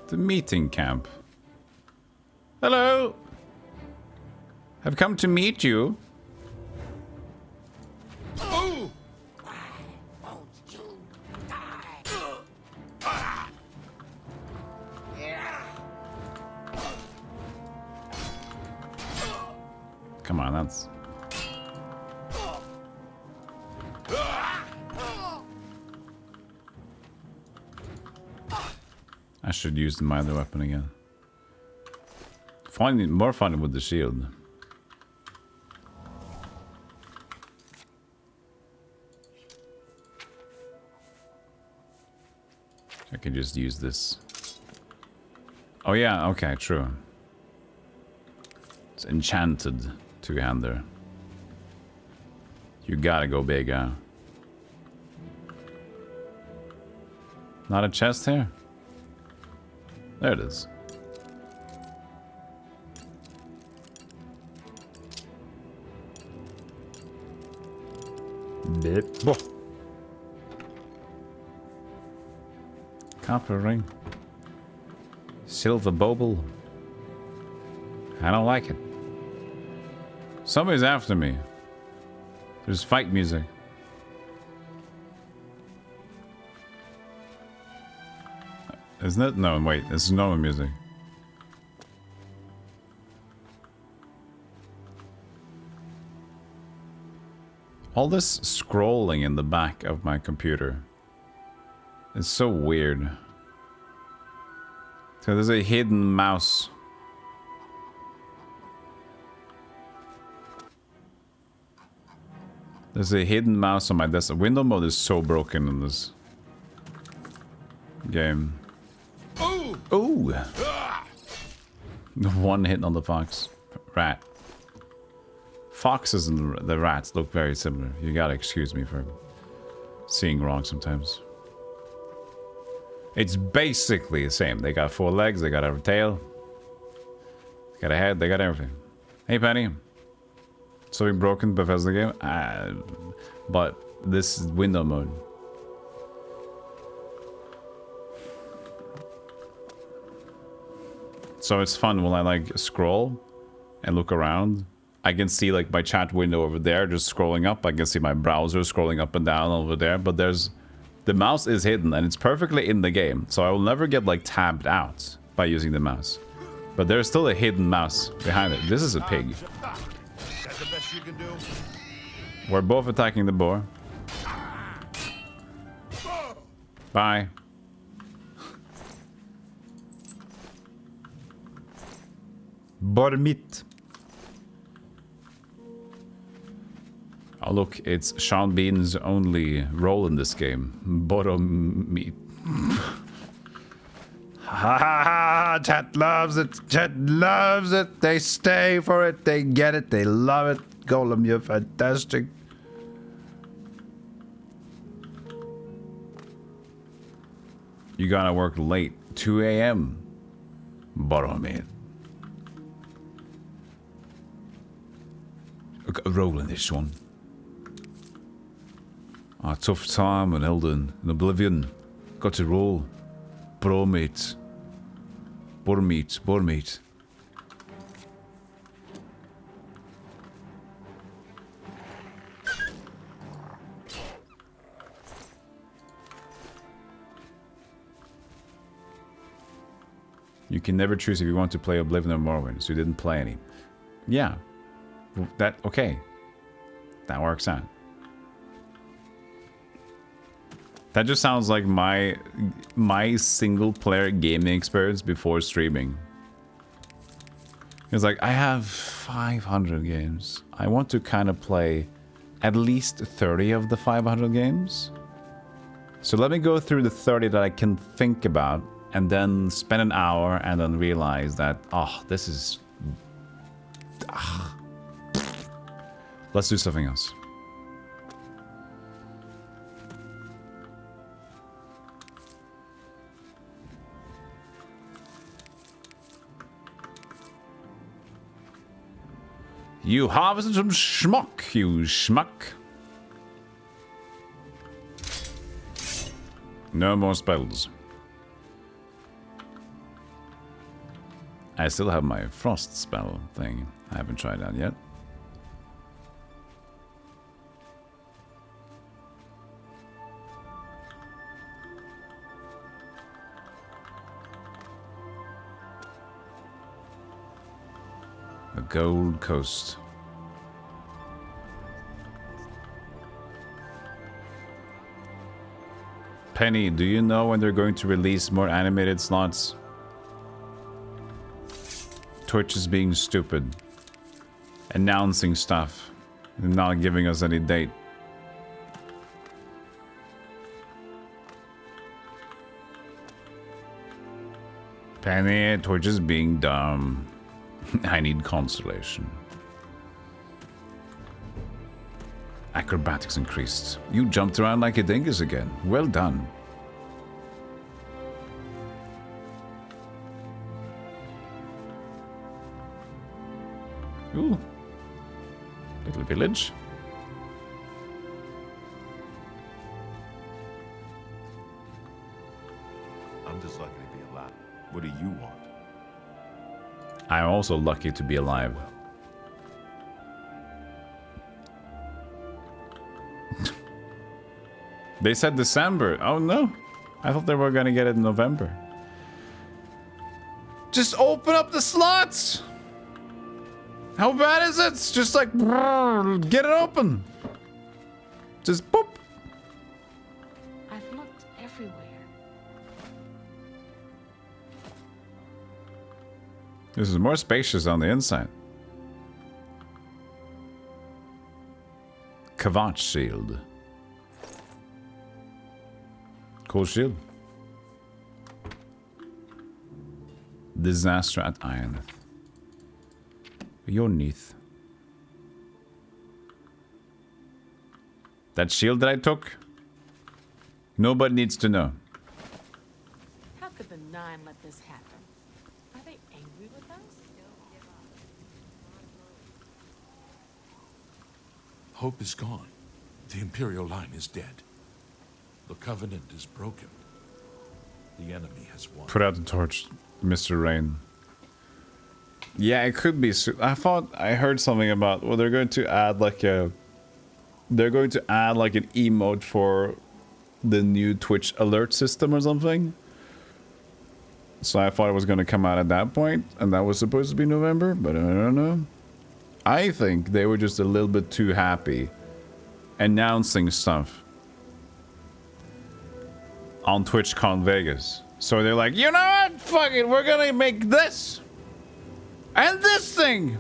The meeting camp. Hello! I've come to meet you. Oh! Why won't you die? Come on, that's... I should use my other weapon again. Finding more fun with the shield. I can just use this. Oh yeah, okay, true. It's enchanted two-hander. You gotta go big, huh? Not a chest here? There it is. Bip. Whoa. Copper ring. Silver bauble. I don't like it. Somebody's after me. There's fight music. Isn't it? No, wait. This is normal music. All this scrolling in the back of my computer is so weird. So there's a hidden mouse. There's a hidden mouse on my desk. Window mode is so broken in this game. Ooh! One hit on the fox. Rat. Foxes and the rats look very similar. You gotta excuse me for seeing wrong sometimes. It's basically the same. They got 4 legs, they got a tail, they got a head, they got everything. Hey Penny. So we broken Bethesda game? But this window mode. So it's fun when I like scroll and look around. I can see like my chat window over there just scrolling up. I can see my browser scrolling up and down over there, but the mouse is hidden and it's perfectly in the game. So I will never get like tabbed out by using the mouse. But there's still a hidden mouse behind it. This is a pig. That's the best you can do. We're both attacking the boar. Bye. Boar meat. Oh look, it's Sean Bean's only role in this game. Boar meat. Ha ha ha! Chat loves it. Chat loves it. They stay for it. They get it. They love it. Golem, you're fantastic. You gotta work late. 2 a.m. Borrow me. Rolling this one. A tough time in Elden. In Oblivion. Got to roll. Bro meat. Boar meat. Boar meat. You can never choose if you want to play Oblivion or Morrowind, so you didn't play any. Yeah. That, okay. That works out. That just sounds like my single player gaming experience before streaming. It's like, I have 500 games. I want to kind of play at least 30 of the 500 games. So let me go through the 30 that I can think about and then spend an hour and then realize that, oh, this is... Let's do something else. You harvested some schmuck, you schmuck. No more spells. I still have my frost spell thing. I haven't tried that yet. The Gold Coast. Penny, do you know when they're going to release more animated slots? Twitch is being stupid. Announcing stuff and not giving us any date. Penny, Twitch is being dumb. I need consolation. Acrobatics increased. You jumped around like a dingus again. Well done. Ooh. Little village. I'm just lucky to be alive. What do you want? I'm also lucky to be alive. They said December. Oh no. I thought they were gonna get it in November. Just open up the slots! How bad is it? It's just like, get it open. Just boop. I've looked everywhere. This is more spacious on the inside. Kvatch shield. Cool shield. Disaster at Iron. You're neath. That shield that I took? Nobody needs to know. How could the Nine let this happen? Are they angry with us? Hope is gone. The Imperial line is dead. The Covenant is broken. The enemy has won. Put out the torch, Mr. Rain. Yeah, it could be. I thought I heard something about, well, they're going to add like a... They're going to add like an emote for the new Twitch alert system or something. So I thought it was going to come out at that point, and that was supposed to be November, but I don't know. I think they were just a little bit too happy announcing stuff on TwitchCon Vegas. So they're like, you know what? Fuck it, we're gonna make this and this thing.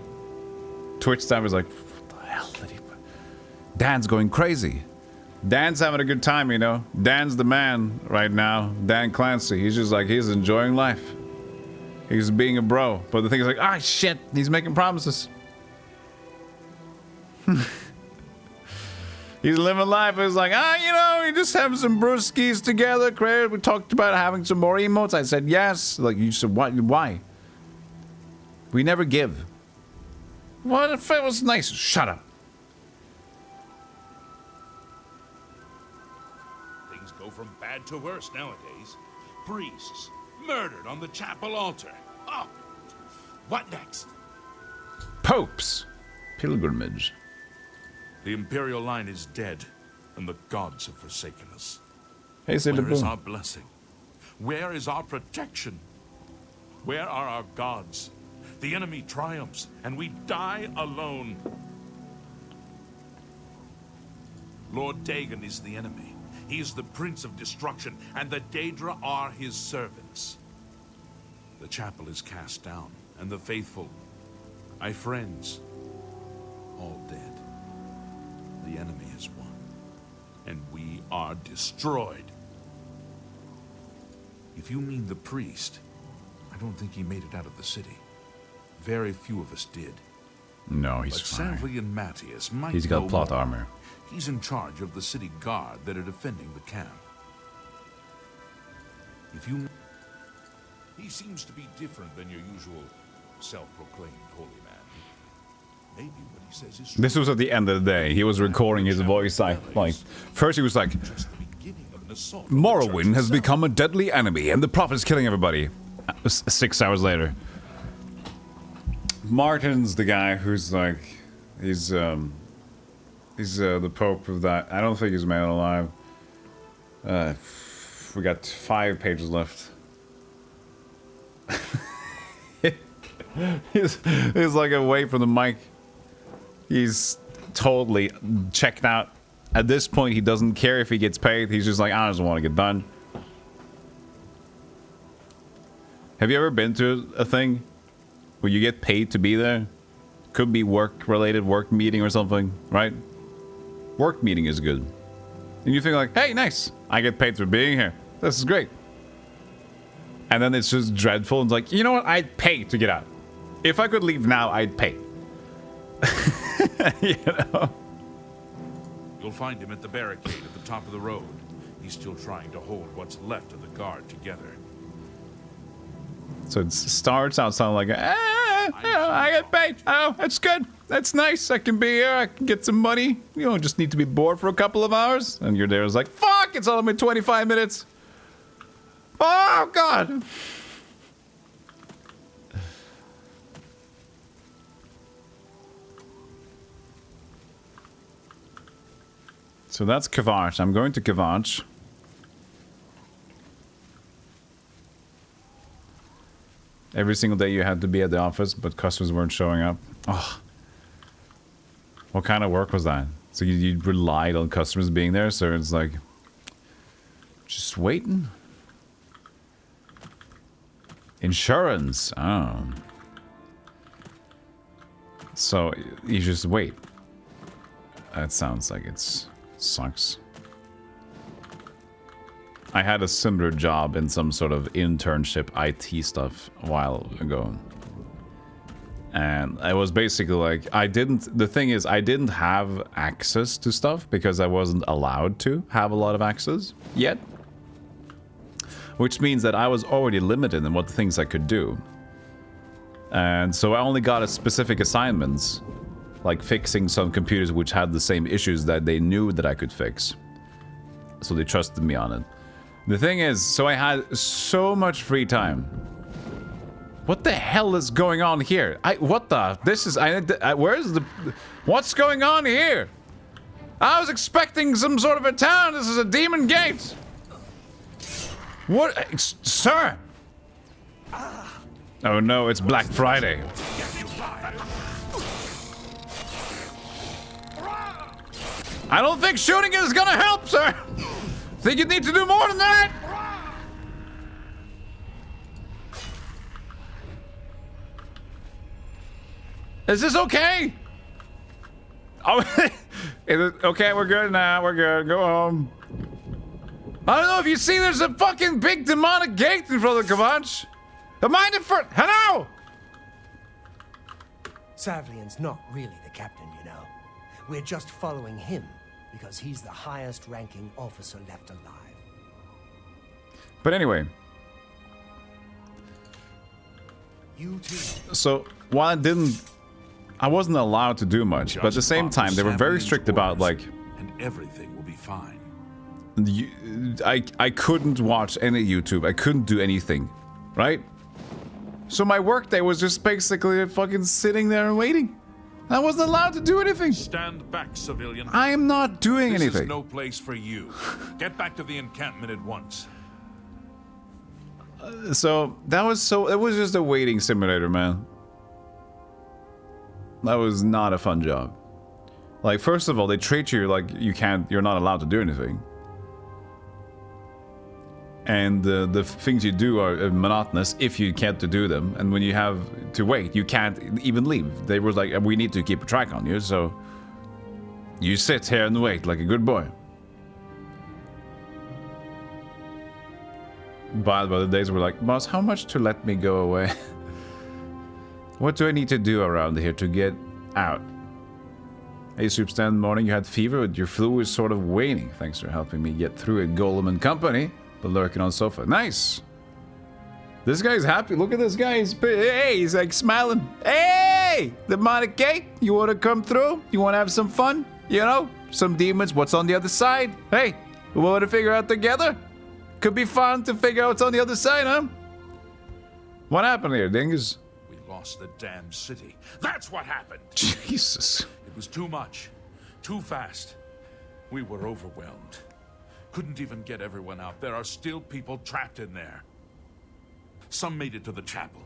Twitch staff is like, what the hell did he... Dan's going crazy. Dan's having a good time, you know. Dan's the man right now. Dan Clancy. He's just like, he's enjoying life. He's being a bro. But the thing is like, ah, shit, he's making promises. He's living life. It's like, you know, we just having some brewskis together. We talked about having some more emotes. I said yes. Like, you said, what? Why? We never give. What if it was nice? Shut up. Things go from bad to worse nowadays. Priests murdered on the chapel altar. Oh, what next? Popes. Pilgrimage. The Imperial line is dead, and the gods have forsaken us. Hey, where is our blessing? Where is our protection? Where are our gods? The enemy triumphs, and we die alone. Lord Dagon is the enemy. He is the Prince of Destruction, and the Daedra are his servants. The chapel is cast down, and the faithful, my friends, all dead. The enemy has won, and we are destroyed. If you mean the priest, I don't think he made it out of the city. Very few of us did. No, he's but fine. Servian Matthias might He's got know plot more. armor. He's in charge of the city guard that are defending the camp. If you... He seems to be different than your usual self-proclaimed holy man. Maybe what he says is true. This was at the end of the day. He was recording his voice. Like, first he was like, Morrowind has become a deadly enemy, and the prophet is killing everybody. 6 hours later. Martin's the guy who's like, he's the Pope of that. I don't think he's man alive. We got 5 pages left. he's like away from the mic. He's totally checked out. At this point, he doesn't care if he gets paid. He's just like, I just want to get done. Have you ever been to a thing where you get paid to be there? Could be work-related, work meeting or something, right? Work meeting is good. And you think like, hey, nice. I get paid for being here. This is great. And then it's just dreadful. It's like, you know what? I'd pay to get out. If I could leave now, I'd pay. You know? You'll find him at the barricade at the top of the road. He's still trying to hold what's left of the guard together. So it starts out sounding like, I get paid. Oh, that's good. That's nice. I can be here. I can get some money. You don't just need to be bored for a couple of hours. And you're there. It's like, fuck, it's only been 25 minutes. Oh, God. So that's Kvatch. I'm going to Kvatch. Every single day you had to be at the office, but customers weren't showing up. Oh. What kind of work was that? So you relied on customers being there, so it's like... Just waiting? Insurance. Oh. So you just wait. That sounds like it's... sucks. I had a similar job in some sort of internship IT stuff a while ago. And I was basically like, the thing is, I didn't have access to stuff because I wasn't allowed to have a lot of access yet. Which means that I was already limited in what the things I could do. And so I only got a specific assignments like fixing some computers which had the same issues that they knew that I could fix. So they trusted me on it. The thing is, so I had so much free time. What the hell is going on here? Where's the... What's going on here? I was expecting some sort of a town. This is a demon gate. What? Sir! Oh no, it's Black Friday. I don't think shooting is gonna help, sir! Think you need to do more than that? Is this okay? Oh, is it okay? We're good now. We're good. Go home. I don't know if you see there's a fucking big demonic gate in front of the Kvatch. Mind it for... Hello! Savlian's not really the captain, you know. We're just following him because he's the highest ranking officer left alive. But anyway. You too. So, while I wasn't allowed to do much, but at the same time, they were very strict about, like... And everything will be fine. I couldn't watch any YouTube. I couldn't do anything. Right? So my workday was just basically fucking sitting there and waiting. I wasn't allowed to do anything. Stand back, civilian. I am not doing anything. This is no place for you. Get back to the encampment at once. So that was it was just a waiting simulator, man. That was not a fun job. Like, first of all, they treat you like you're not allowed to do anything. And the things you do are monotonous if you can't do them. And when you have to wait, you can't even leave. They were like, we need to keep a track on you, so you sit here and wait like a good boy. But the days were like, boss, how much to let me go away? What do I need to do around here to get out? Hey, Soupstand, morning. You had fever, but your flu is sort of waning. Thanks for helping me get through it, Golem and company. But lurking on sofa. Nice. This guy's happy. Look at this guy. He's like smiling. Hey, demonic gate. You want to come through? You want to have some fun? You know, some demons. What's on the other side? Hey, we want to figure out together. Could be fun to figure out what's on the other side, huh? What happened here, Dingus? We lost the damn city. That's what happened. Jesus. It was too much. Too fast. We were overwhelmed. Couldn't even get everyone out. There are still people trapped in there. Some made it to the chapel,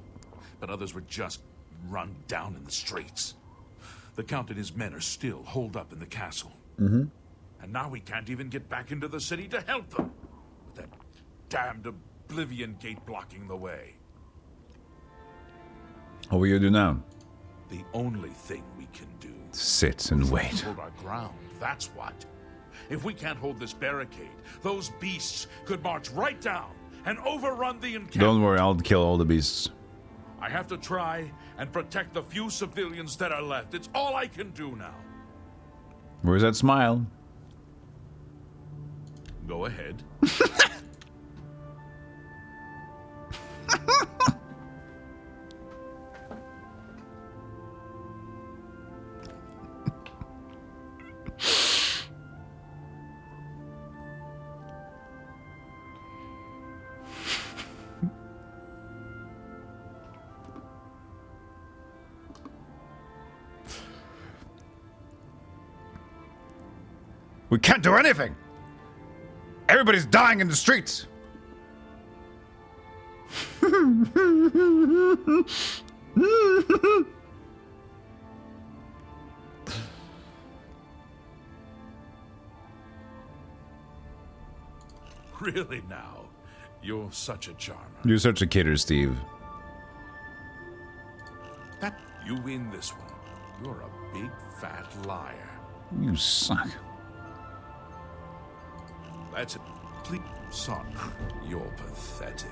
but others were just run down in the streets. The Count and his men are still holed up in the castle. Mm-hmm. And now we can't even get back into the city to help them. With that damned Oblivion gate blocking the way. What will you do now? The only thing we can do... Sit and wait. Hold our ground, that's what. If we can't hold this barricade, those beasts could march right down and overrun the encampment. Don't worry, I'll kill all the beasts. I have to try and protect the few civilians that are left. It's all I can do now. Where's that smile? Go ahead. We can't do anything! Everybody's dying in the streets! Really now? You're such a charmer. You're such a kidder, Steve. You win this one. You're a big fat liar. You suck. That's it. Please, son. You're pathetic.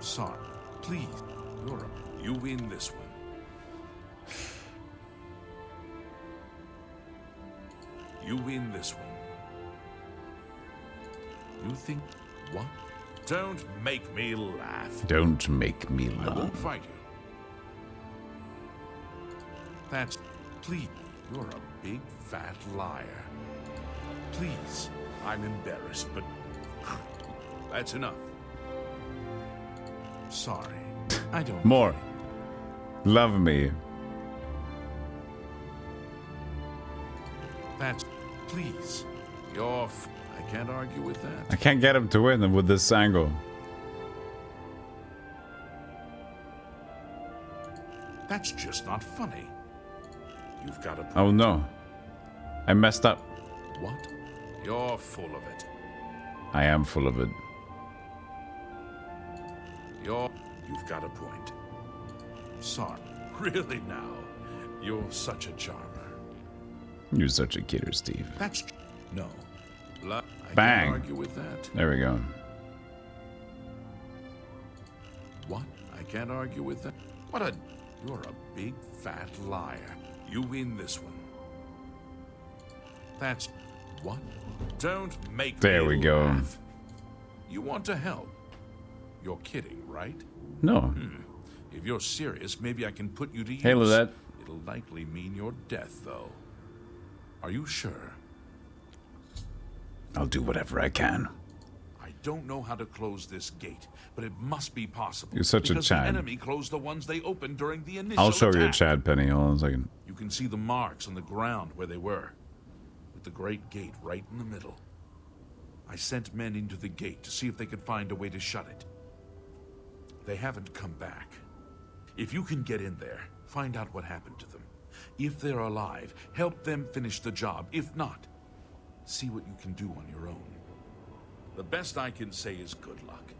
Son, please. You win this one. You win this one. You think what? Don't make me laugh. Don't make me I laugh. won't fight you. That's... Please, you're a big fat liar. Please, I'm embarrassed, but... That's enough. Sorry. I don't... More. Love me. That's... Please. You're... I can't argue with that. I can't get him to win with this angle. That's just not funny. You've got a... Oh no. I messed up. What? You're full of it. I am full of it. You've got a point. Sorry. Really now? You're such a charmer. You're such a kidder, Steve. That's... No. I Bang. can't argue with that. There we go. What? I can't argue with that. What a... You're a big fat liar. You win this one. That's... What? Don't make There me we go. laugh. You want to help? You're kidding, right? No. If you're serious, maybe I can put you to use. Hey, Lizette. It'll likely mean your death, though. Are you sure? I'll do whatever I can. I don't know how to close this gate, but it must be possible. You're such a because Chad. the enemy closed the ones they opened during the initial I'll show you a attack. Chad Penny. Hold on a second. You can see the marks on the ground where they were, with the great gate right in the middle. I sent men into the gate to see if they could find a way to shut it. They haven't come back. If you can get in there, find out what happened to them. If they're alive, help them finish the job. If not, see what you can do on your own. The best I can say is good luck.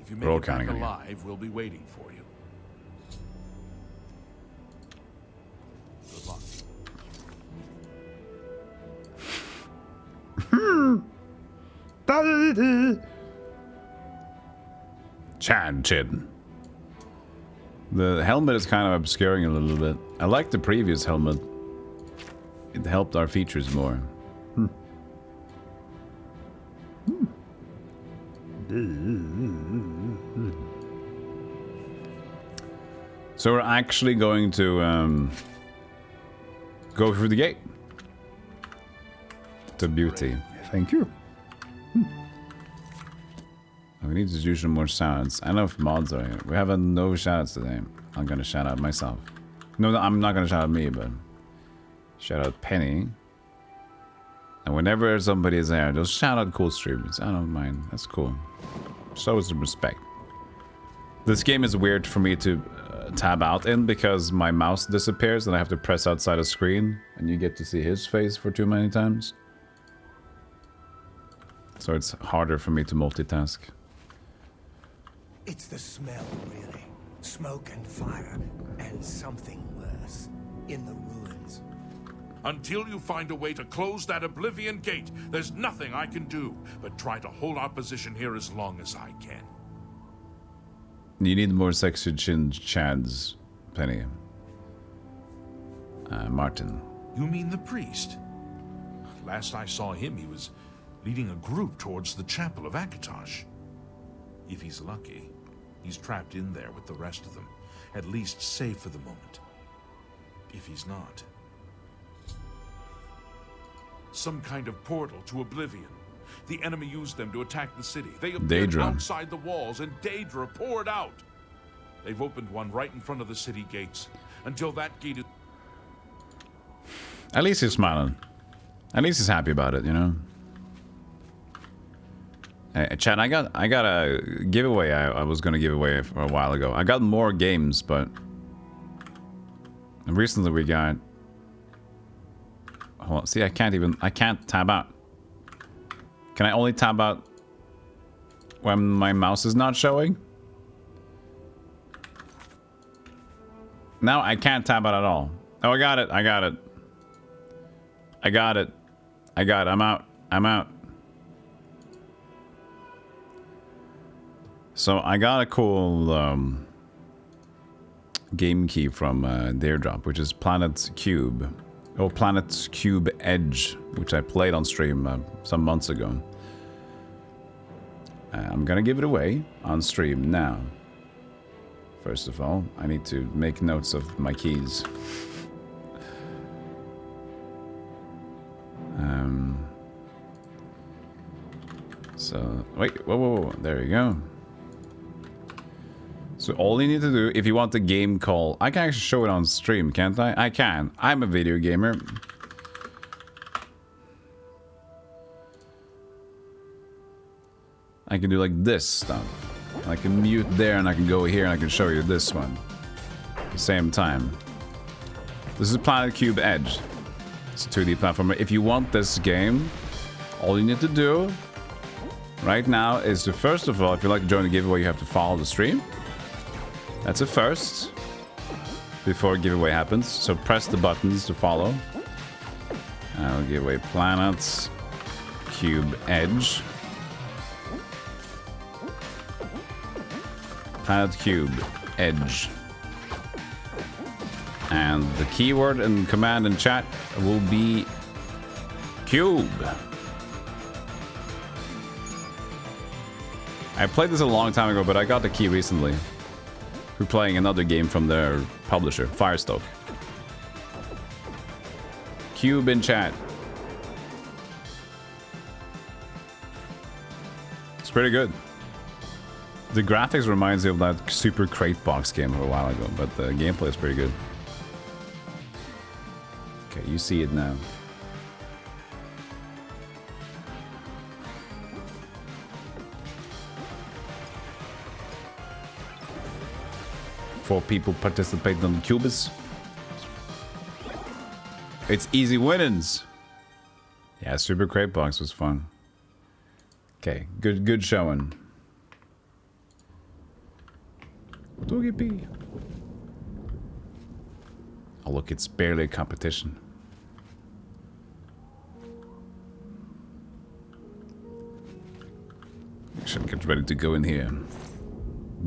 If you make We're all it back counting on you. alive, we'll be waiting for you. Good luck. Chad Chin. The helmet is kind of obscuring a little bit. I like the previous helmet. It helped our features more. So we're actually going to go through the gate. To beauty. Thank you. We need to use some more shoutouts. I don't know if mods are here. We have no shoutouts today. I'm gonna shout out myself. No, I'm not gonna shout out me, but shout out Penny. And whenever somebody is there, just shout out cool streamers. I don't mind. That's cool. Show some respect. This game is weird for me to tab out in because my mouse disappears and I have to press outside a screen and you get to see his face for too many times. So it's harder for me to multitask. It's the smell, really. Smoke and fire, and something worse. In the ruins. Until you find a way to close that Oblivion gate, there's nothing I can do but try to hold our position here as long as I can. You need more sexy chin chads, Penny. Martin. You mean the priest? Last I saw him, he was leading a group towards the chapel of Kvatch. If he's lucky, he's trapped in there with the rest of them, at least safe for the moment. If he's not... Some kind of portal to Oblivion. The enemy used them to attack the city. They appeared Daedra. outside the walls, and Daedra poured out. They've opened one right in front of the city gates. Until that gate is... At least he's smiling. At least he's happy about it, you know? Hey, Chad, I got a giveaway I was going to give away for a while ago. I got more games, but... recently we got... Hold on, see, I can't tab out. Can I only tab out when my mouse is not showing? No, I can't tab out at all. Oh, I got it. I'm out. So I got a cool game key from Dairdrop, which is Planet's Cube. Or Planet's Cube Edge, which I played on stream some months ago. I'm gonna give it away on stream now. First of all, I need to make notes of my keys. So, wait, whoa, there you go. So all you need to do, if you want the game call, I can actually show it on stream, can't I? I can. I'm a video gamer. I can do like this stuff. I can mute there and I can go here and I can show you this one. At the same time. This is Planet Cube Edge. It's a 2D platformer. If you want this game, all you need to do right now is to, first of all, if you'd like to join the giveaway, you have to follow the stream. That's a first. Before giveaway happens. So press the buttons to follow. I'll give away Planet Cube Edge. Planet Cube Edge. And the keyword and command in chat will be cube. I played this a long time ago, but I got the key recently. We're playing another game from their publisher, Firestoke. Cube in chat. It's pretty good. The graphics reminds me of that Super Crate Box game a while ago, but the gameplay is pretty good. Okay, you see it now. Four people participating on the Cubus. It's easy winnings. Yeah, Super Crate Box was fun. Okay, good showing. Doggy P. Oh look, it's barely a competition. Should get ready to go in here.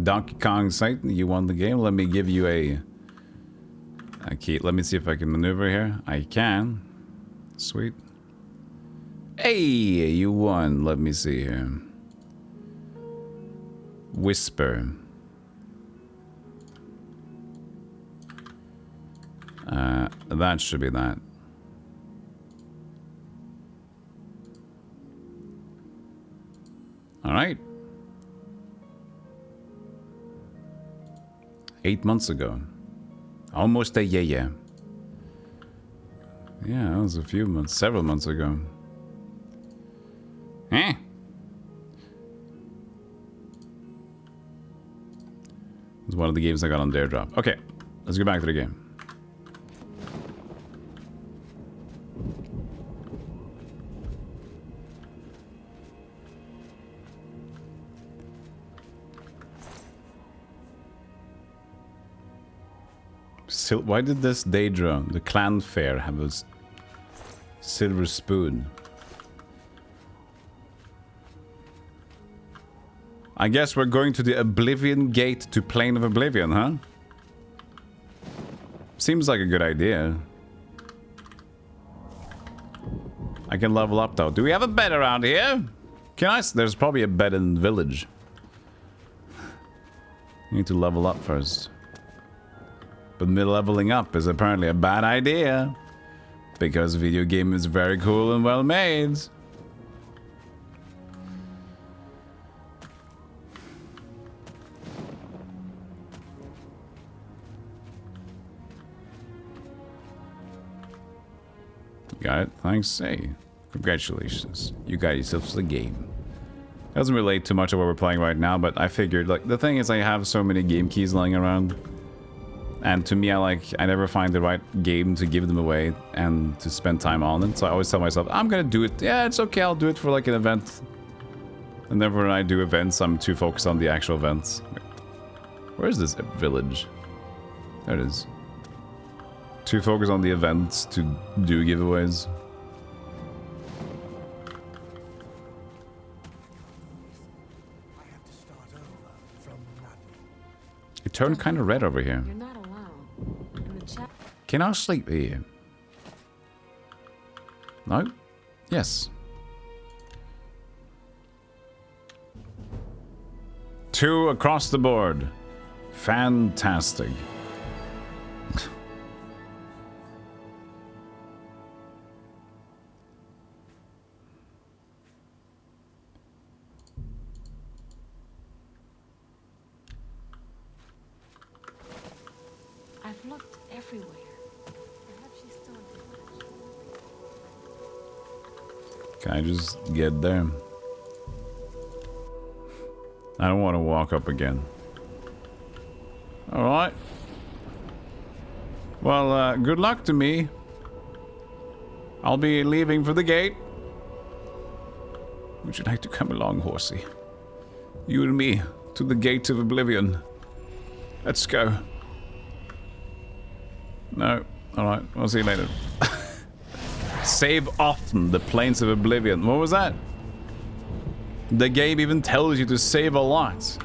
Donkey Kong site, you won the game. Let me give you a key. Let me see if I can maneuver here. I can. Sweet. Hey, you won. Let me see here. Whisper. That should be that. All right. 8 months ago. Almost a yeah. Yeah, that was a few months, several months ago. Eh? It's one of the games I got on Dare Drop. Okay, let's go back to the game. Why did this Daedra, the clan fair, have a silver spoon? I guess we're going to the Oblivion Gate to Plane of Oblivion, huh? Seems like a good idea. I can level up though. Do we have a bed around here? Can I? There's probably a bed in the village. Need to level up first. But leveling up is apparently a bad idea. Because video game is very cool and well made. You got it? Thanks. Hey, congratulations. You got yourself the game. Doesn't relate too much to what we're playing right now, but I figured, like, the thing is I have so many game keys lying around. And to me, I never find the right game to give them away and to spend time on it. So I always tell myself, I'm gonna do it. Yeah, it's okay, I'll do it for like an event. And then when I do events, I'm too focused on the actual events. Where is this village? There it is. Too focused on the events to do giveaways. It turned kind of red over here. You're not alone. In the chat. Can I sleep here? No? Yes. 2 across the board. Fantastic. I've looked everywhere. Perhaps she's still in Kvatch. Can I just get there? I don't want to walk up again. Alright. Well, good luck to me. I'll be leaving for the gate. Would you like to come along, horsey? You and me to the gate of Oblivion. Let's go. No. Alright, I'll see you later. Save often, the plains of Oblivion. What was that? The game even tells you to save a lot.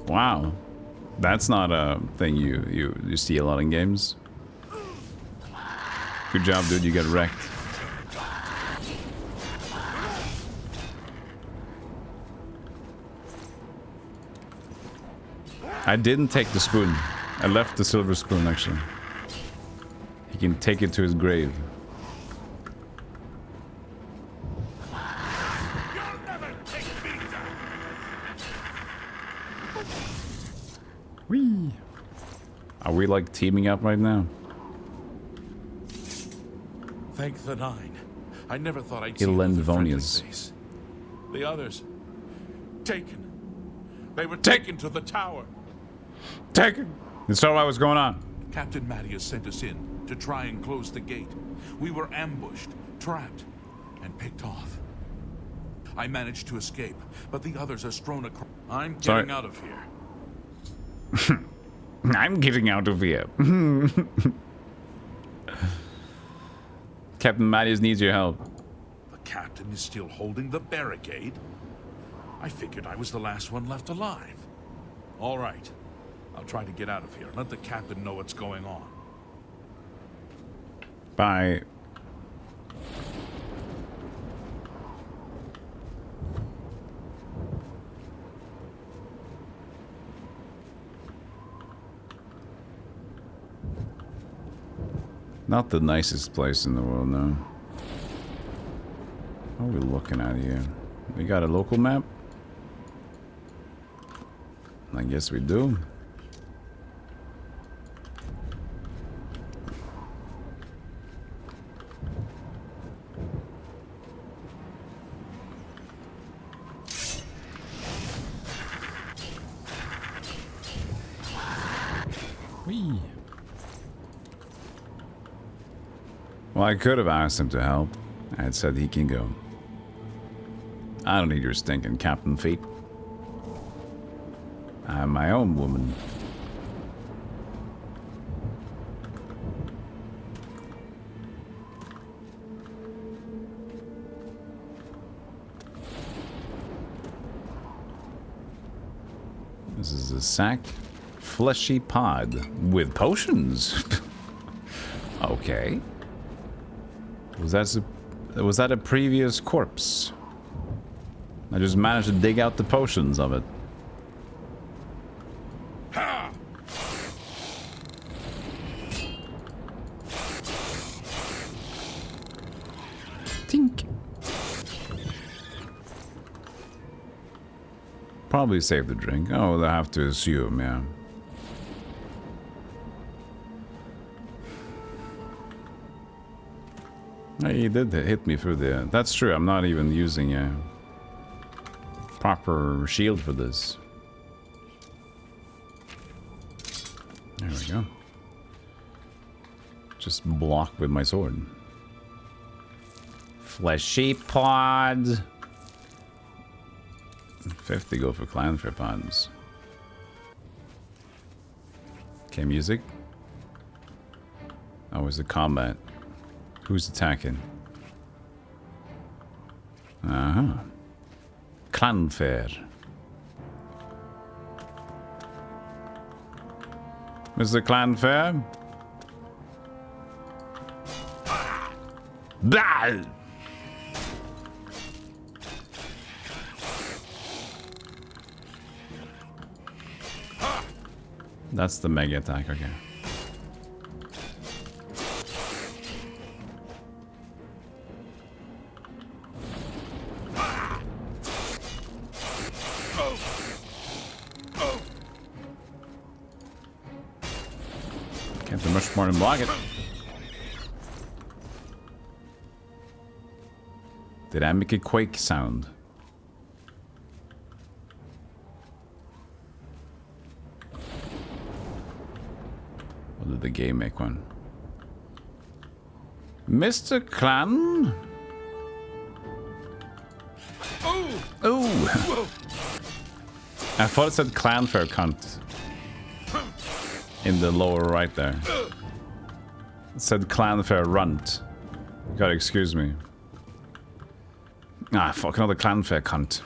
Wow. That's not a thing you see a lot in games. Good job, dude. You get wrecked. I didn't take the spoon. I left the silver spoon, actually. He can take it to his grave. Whee! Are we like teaming up right now? Thank the Nine. I never thought I'd see another friendly face. The others, taken. They were taken to the tower. Taken. And so what was going on? Captain Mattias sent us in to try and close the gate. We were ambushed, trapped, and picked off. I managed to escape, but the others are strewn across. I'm getting out of here. I'm getting out of here. Captain Mattias needs your help. The captain is still holding the barricade? I figured I was the last one left alive. All right. I'll try to get out of here. Let the captain know what's going on. Bye. Not the nicest place in the world, no. What are we looking at here? We got a local map? I guess we do. Whee! Well, I could have asked him to help. I had said he can go. I don't need your stinking captain feet. I'm my own woman. This is a sack. Fleshy pod with potions. Okay. Was that a previous corpse? I just managed to dig out the potions of it. Tink. Probably save the drink. Oh, I have to assume, yeah. He did hit me through there. That's true. I'm not even using a proper shield for this. There we go. Just block with my sword. Fleshy pod. 50 go for clanfair pods. Okay, music. Oh, it's the combat. Who's attacking? Uh-huh. Clanfair. Mr. Clanfair? Blah! That's the mega attack, okay. Can't do much more than block it. Did I make a quake sound? Or did the game make one? Mr. Clan? Oh! I thought it said clanfair cunt. In the lower right there. It said clanfair runt. You gotta excuse me. Ah, fuck, another clanfair cunt.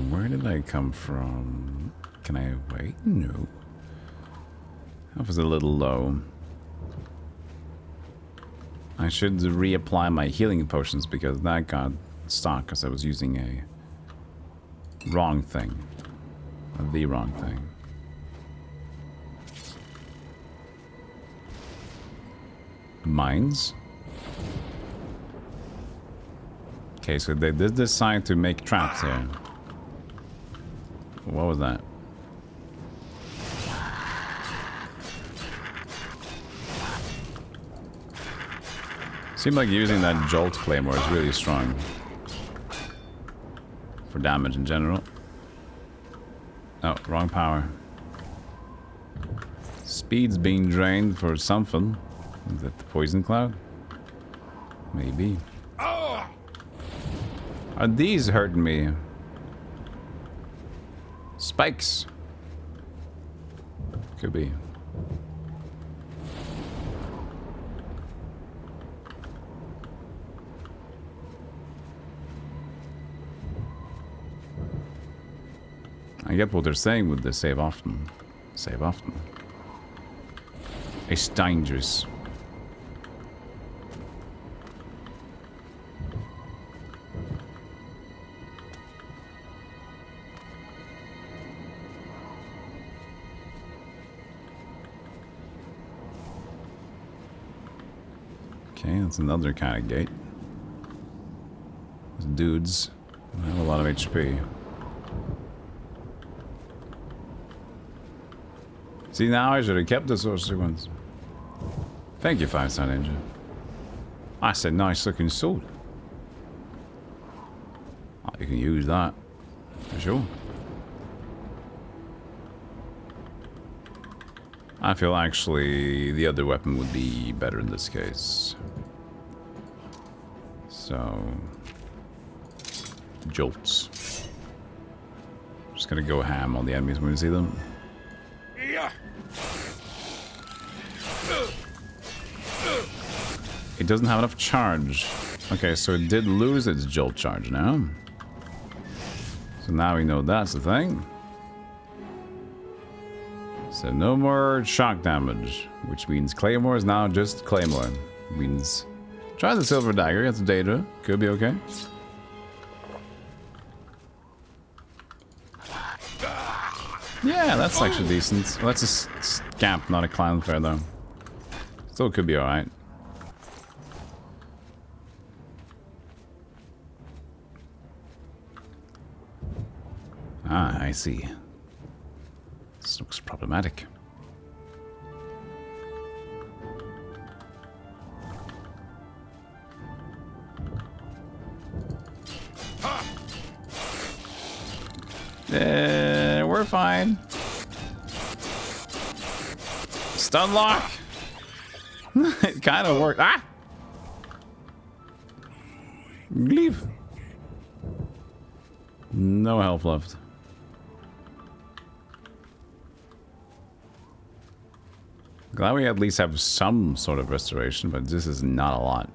Where did I come from? Can I wait? No. That was a little low. I should reapply my healing potions because that got stuck because I was using a wrong thing. The wrong thing. Mines? Okay, so they did decide to make traps here. What was that? Seems like using that Jolt Claymore is really strong. For damage in general. Oh, wrong power. Speed's being drained for something. Is that the poison cloud? Maybe. Are these hurting me? Spikes. Could be. I get what they're saying with the save often. Save often. It's dangerous. Okay, that's another kind of gate. Those dudes have a lot of HP. See, now I should have kept the sorcery ones. Thank you, 5-star Ninja. I said nice looking sword. Oh, you can use that. For sure. I feel actually the other weapon would be better in this case. So... Jolts. Just gonna go ham on the enemies when we see them. It doesn't have enough charge. Okay, so it did lose its jolt charge now. So now we know that's the thing. So no more shock damage, which means Claymore is now just Claymore. Means try the silver dagger, get the data, could be okay. Yeah, that's actually decent. Well, that's a scamp, not a clownfair though. Still could be alright. Ah, I see. This looks problematic. We're fine. Stun lock. It kind of worked. Ah! Leave. No health left. Glad we at least have some sort of restoration, but this is not a lot.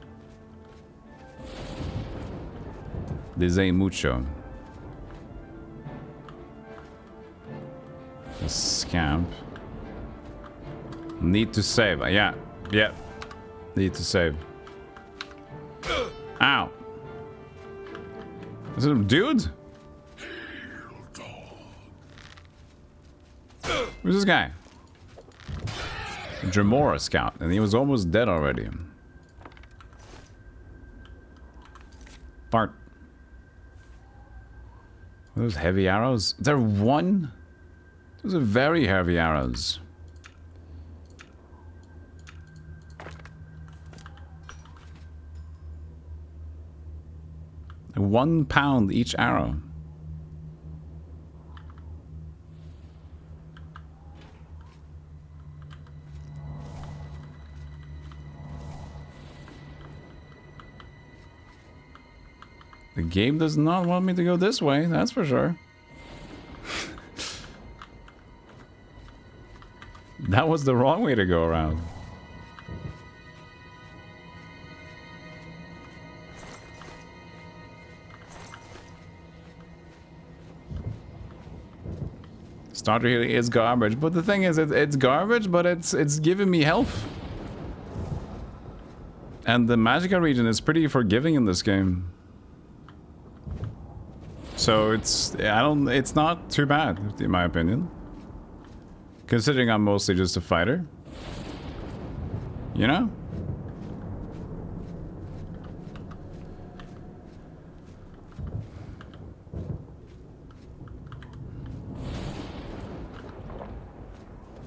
This ain't mucho. A scamp. Need to save. Yeah. Need to save. Ow. Is it a dude? Who's this guy? Dremora scout, and he was almost dead already. Fart. Those heavy arrows? They're one? Those are very heavy arrows. £1 each arrow. The game does not want me to go this way, that's for sure. That was the wrong way to go around. Starter healing is garbage, but the thing is, it's garbage, but it's giving me health. And the Magicka region is pretty forgiving in this game. So it's not too bad, in my opinion. Considering I'm mostly just a fighter. You know?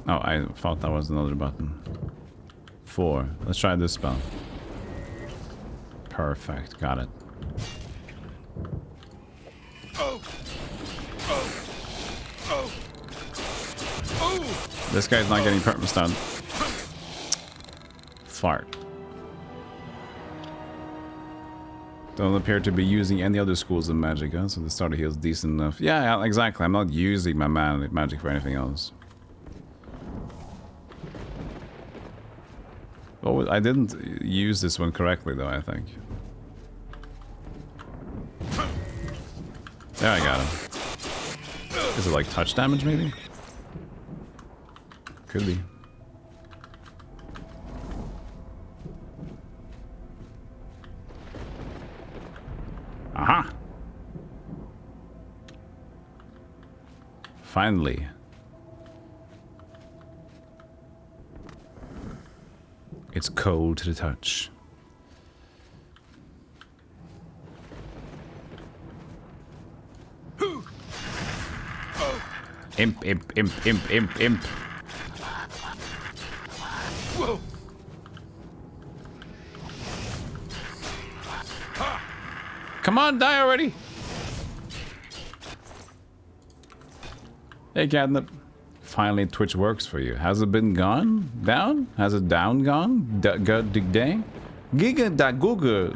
Oh, I thought that was another button. 4. Let's try this spell. Perfect, got it. This guy's not getting perma stun. Fart. Don't appear to be using any other schools in Magicka, so the starter heal's decent enough. Yeah, exactly. I'm not using my magic for anything else. Oh, I didn't use this one correctly, though, I think. There, I got him. Is it like touch damage, maybe? Could be. Aha! Finally. It's cold to the touch. Imp, imp, imp, imp, imp, imp. Whoa. Come on, die already. Hey, Catnip. Finally, Twitch works for you. Has it been gone? Down? Has it down gone? Day? Giga da Google.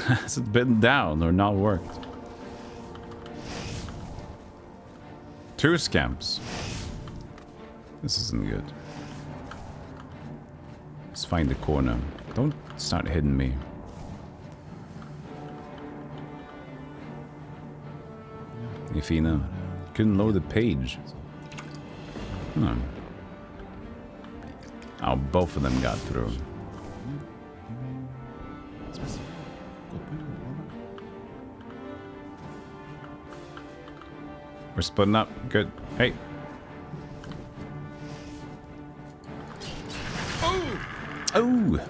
Has it been down or not worked? 2 scamps. This isn't good. Let's find the corner. Don't start hitting me. Ifina. Couldn't load the page. Hmm. Oh, both of them got through. We're splitting up. Good. Hey. Oh.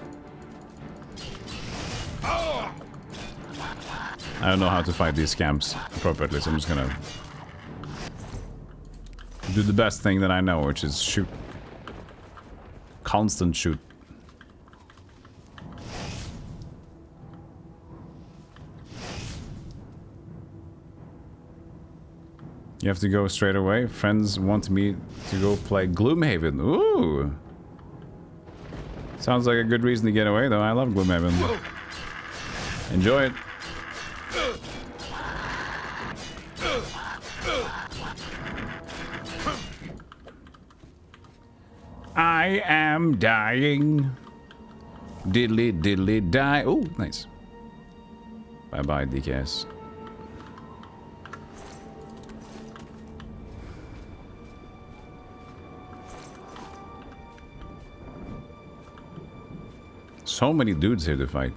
I don't know how to fight these scamps appropriately, so I'm just gonna do the best thing that I know, which is shoot. Constant shoot. You have to go straight away. Friends want me to go play Gloomhaven. Ooh. Sounds like a good reason to get away, though. I love Gloomhaven. Enjoy it. I am dying. Diddly diddly die. Oh, nice. Bye bye, DKS. so many dudes here to fight.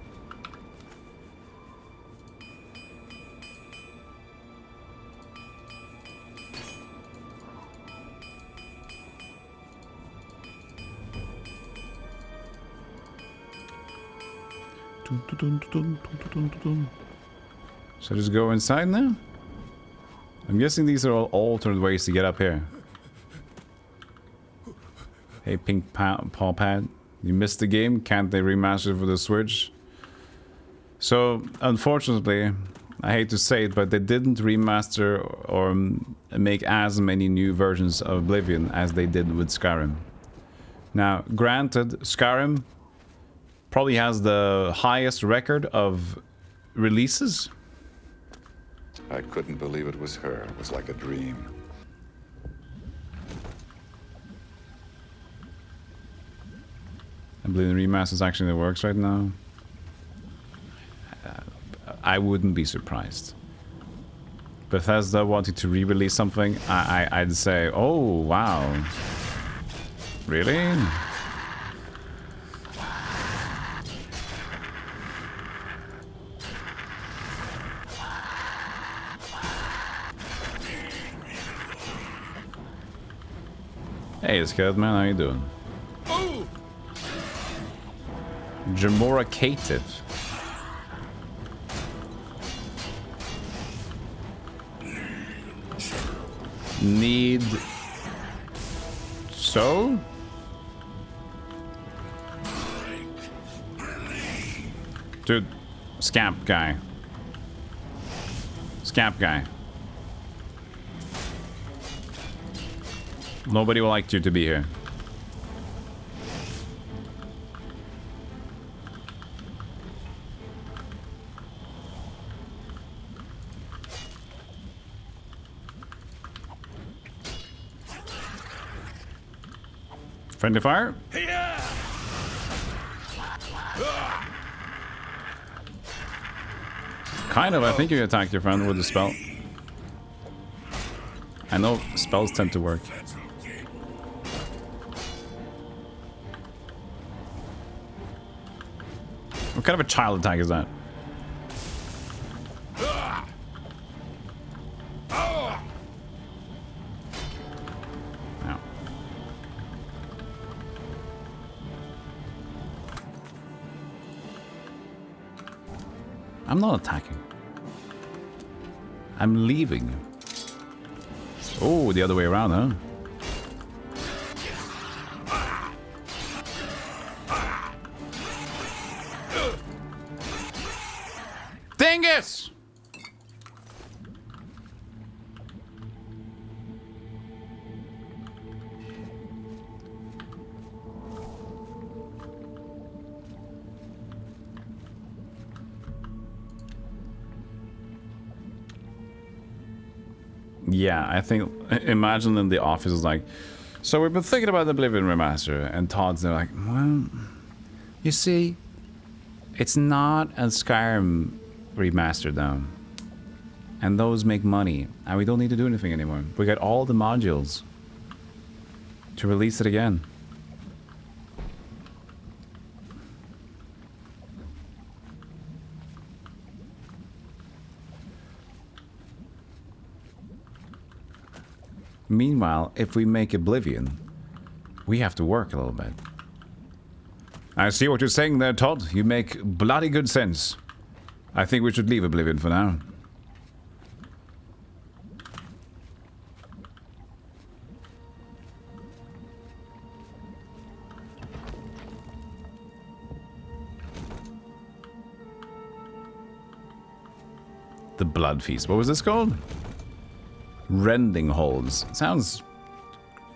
So just go inside now? I'm guessing these are all alternate ways to get up here. Hey, Pink Paw Pad. You missed the game? Can't they remaster it for the Switch? So, unfortunately, I hate to say it, but they didn't remaster or make as many new versions of Oblivion as they did with Skyrim. Now, granted, Skyrim probably has the highest record of releases. I couldn't believe it was her. It was like a dream. I believe the remasters actually works right now. I wouldn't be surprised. Bethesda wanted to re-release something, I'd say, oh wow. Really? Hey, Skelet Man, how you doing? Jamoracative. Need... So? Dude, scamp guy. Scamp guy. Nobody will like you to be here. Friendly fire? Kind of, I think you attacked your friend with the spell. I know spells tend to work. What kind of a child attack is that? Ow. I'm not attacking. I'm leaving. Oh, the other way around, huh? Dingus! Yeah, I think, imagine in the office is like, so we've been thinking about the Oblivion remaster, and Todd's there like, well, you see, it's not a Skyrim remaster though, and those make money, and we don't need to do anything anymore. We got all the modules to release it again. Meanwhile, if we make Oblivion, we have to work a little bit. I see what you're saying there, Todd. You make bloody good sense. I think we should leave Oblivion for now. The Blood Feast. What was this called? Rending Holds. Sounds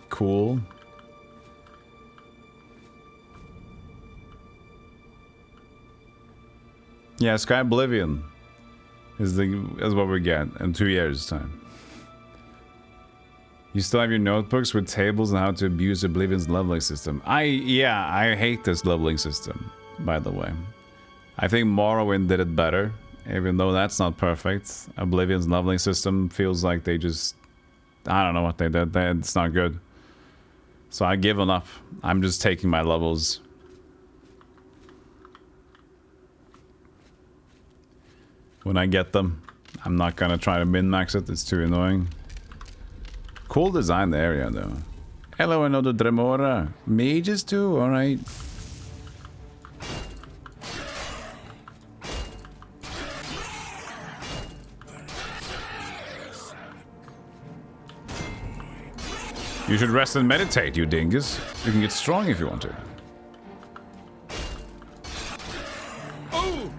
cool. Yeah, Sky Oblivion is what we get in 2 years' time. You still have your notebooks with tables on how to abuse Oblivion's leveling system. I hate this leveling system, by the way. I think Morrowind did it better. Even though that's not perfect, Oblivion's leveling system feels like they just... I don't know what they did. It's not good. So I've given up. I'm just taking my levels. when I get them. I'm not gonna try to min-max it, it's too annoying. Cool design the area though. Hello, another Dremora. Mages too, alright. You should rest and meditate, you dingus. You can get strong if you want to. Oh!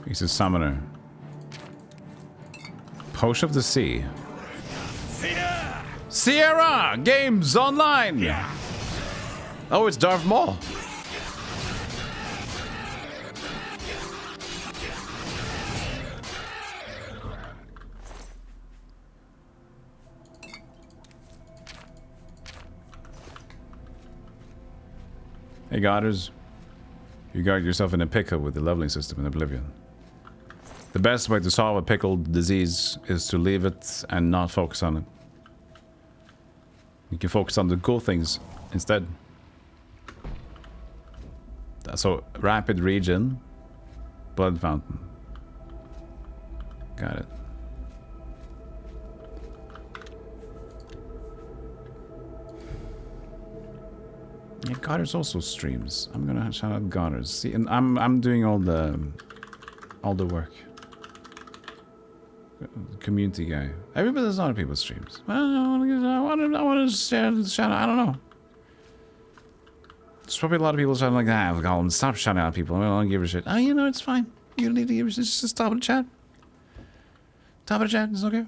He's a summoner. Potion of the Sea. Sierra! Games online! Yeah. Oh, it's Darth Maul. Hey, Godders. You got yourself in a pickle with the leveling system in Oblivion. The best way to solve a pickled disease is to leave it and not focus on it. You can focus on the cool things instead. So, rapid regen, blood fountain. Got it. Yeah, Goddard's also streams. I'm gonna shout out Goddard's. See, and I'm doing all the work. Community guy. Everybody, there's other people's streams. Well, I want to shout out. I don't know. There's probably a lot of people shouting like that. Golem, stop shouting out people. I don't give a shit. Oh, you know, it's fine. You don't need to give a shit. Just stop the chat. Top of the chat. It's okay.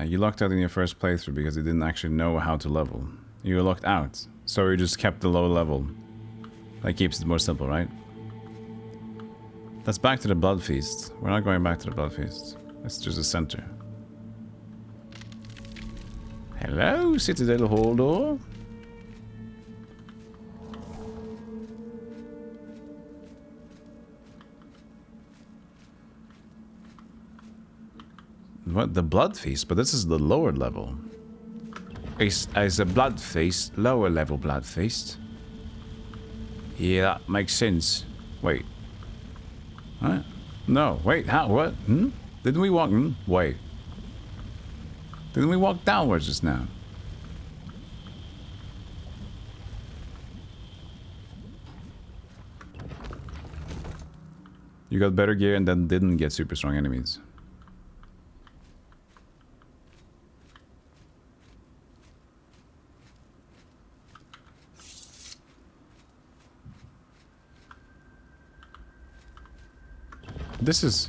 You locked out in your first playthrough because you didn't actually know how to level. You were locked out, so you just kept the low level. That keeps it more simple, right? That's back to the Blood Feast. We're not going back to the Blood Feast. It's just a center. Hello, Citadel Holdor. What? The Blood Feast? But this is the lower level. It's a Blood Feast, lower level Blood Feast. Yeah, that makes sense. Wait. What? No, wait, how? What? Hmm? Didn't we walk? Wait. Didn't we walk downwards just now? You got better gear and then didn't get super strong enemies. This is...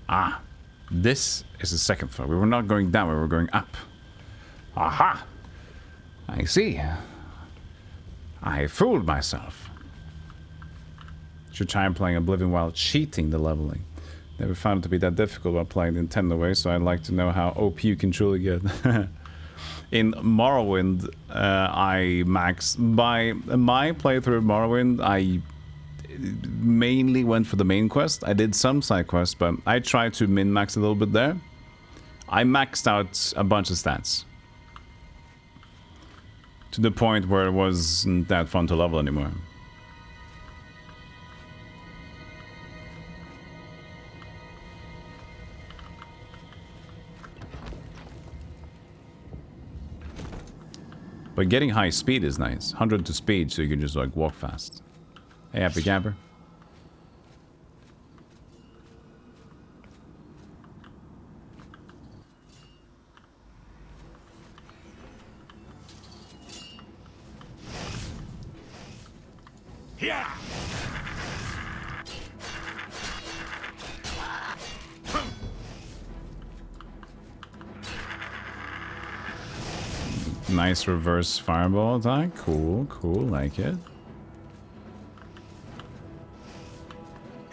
Ah. This is the second floor. We were not going down, we were going up. Aha! I see. I fooled myself. Should try and playing Oblivion while cheating the leveling. Never found it to be that difficult while playing the Nintendo way, so I'd like to know how OP you can truly get. In Morrowind, I maxed... By my playthrough of Morrowind, I mainly went for the main quest. I did some side quests, but I tried to min-max a little bit there. I maxed out a bunch of stats. To the point where it wasn't that fun to level anymore. But getting high speed is nice. 100 to speed, so you can just like walk fast. Hey, happy camper. Yeah. Nice reverse fireball attack. Cool, cool, like it.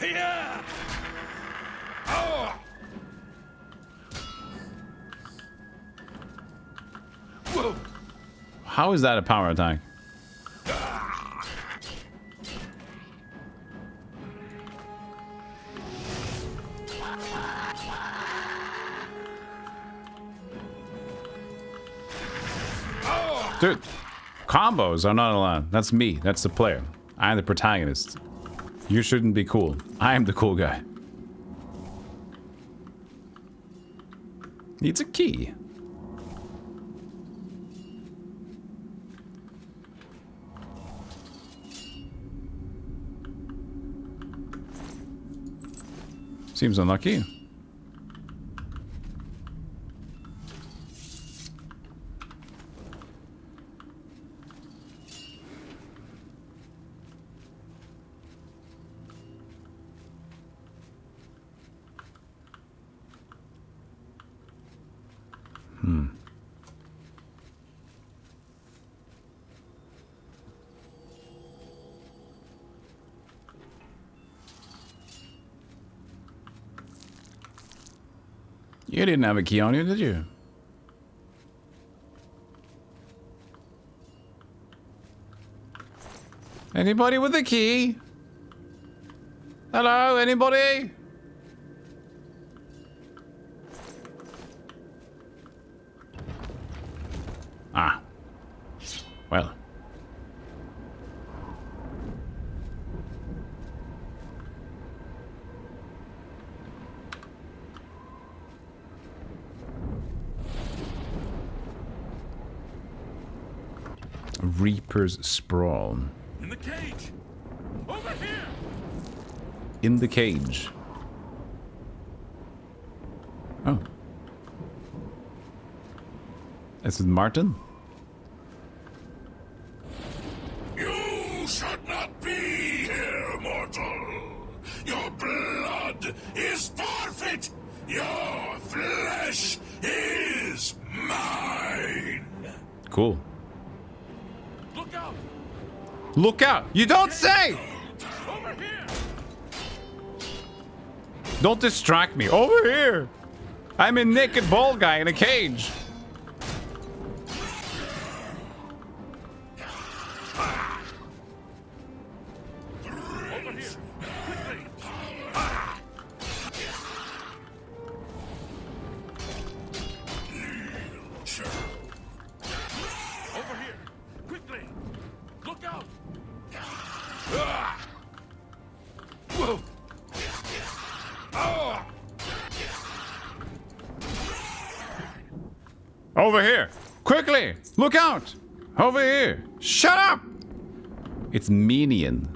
Yeah. Oh. Whoa. How is that a power attack? Dude, combos are not allowed. That's me. That's the player. I am the protagonist. You shouldn't be cool. I am the cool guy. Needs a key. Seems unlucky. You didn't have a key on you, did you? Anybody with a key? Hello, anybody? Ah. Well. Reaper's Sprawl. In the cage! Over here! In the cage. Oh. Is it Martin? You should not be here, mortal. Your blood is forfeit. Your flesh is mine. Cool. Look out! Look out! You don't say! Over here! Don't distract me. Over here! I'm a naked bald guy in a cage. Over here! Quickly! Look out! Over here! Shut up! It's Minion.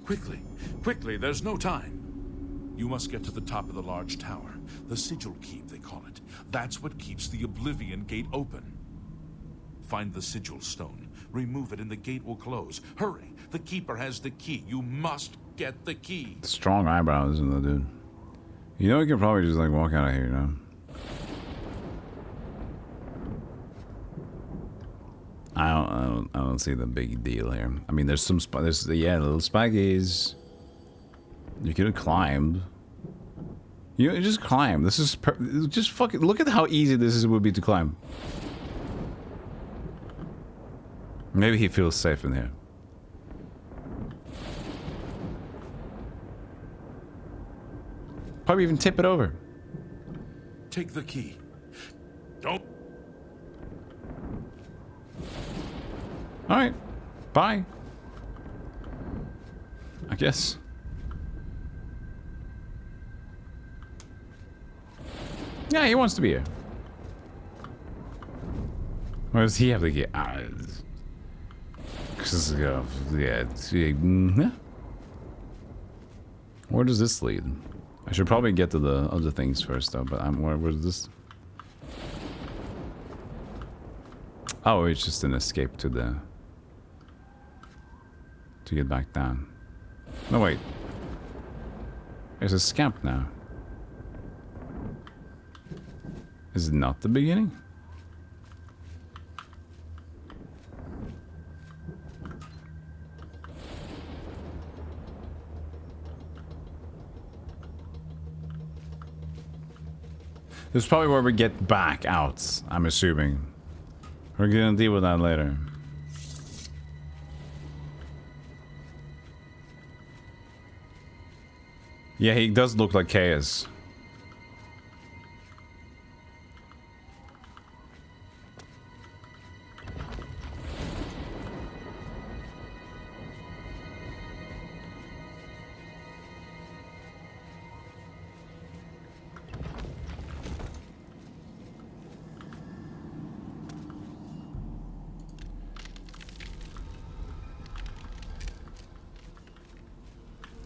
Quickly, quickly, there's no time. You must get to the top of the large tower. The Sigil Keep, they call it. That's what keeps the Oblivion Gate open. Find the Sigil Stone. Remove it and the gate will close. Hurry! The Keeper has the key. You must get the key. Strong eyebrows, isn't it, dude? You know, you can probably just like walk out of here, you know? I don't see the big deal here. I mean, there's some there's little spikies. You could have climbed. You know, just climb. This is just fucking look at how easy this would be to climb. Maybe he feels safe in here. Probably even tip it over. Take the key. Don't. All right. Bye. I guess. Yeah, he wants to be here. Where does he have to get out? Yeah. Where does this lead? I should probably get to the other things first, though. But where's this? Oh, it's just an escape to the to get back down. No, wait. There's a scamp now. Is it not the beginning? This is probably where we get back out, I'm assuming. We're gonna deal with that later. Yeah, he does look like Chaos.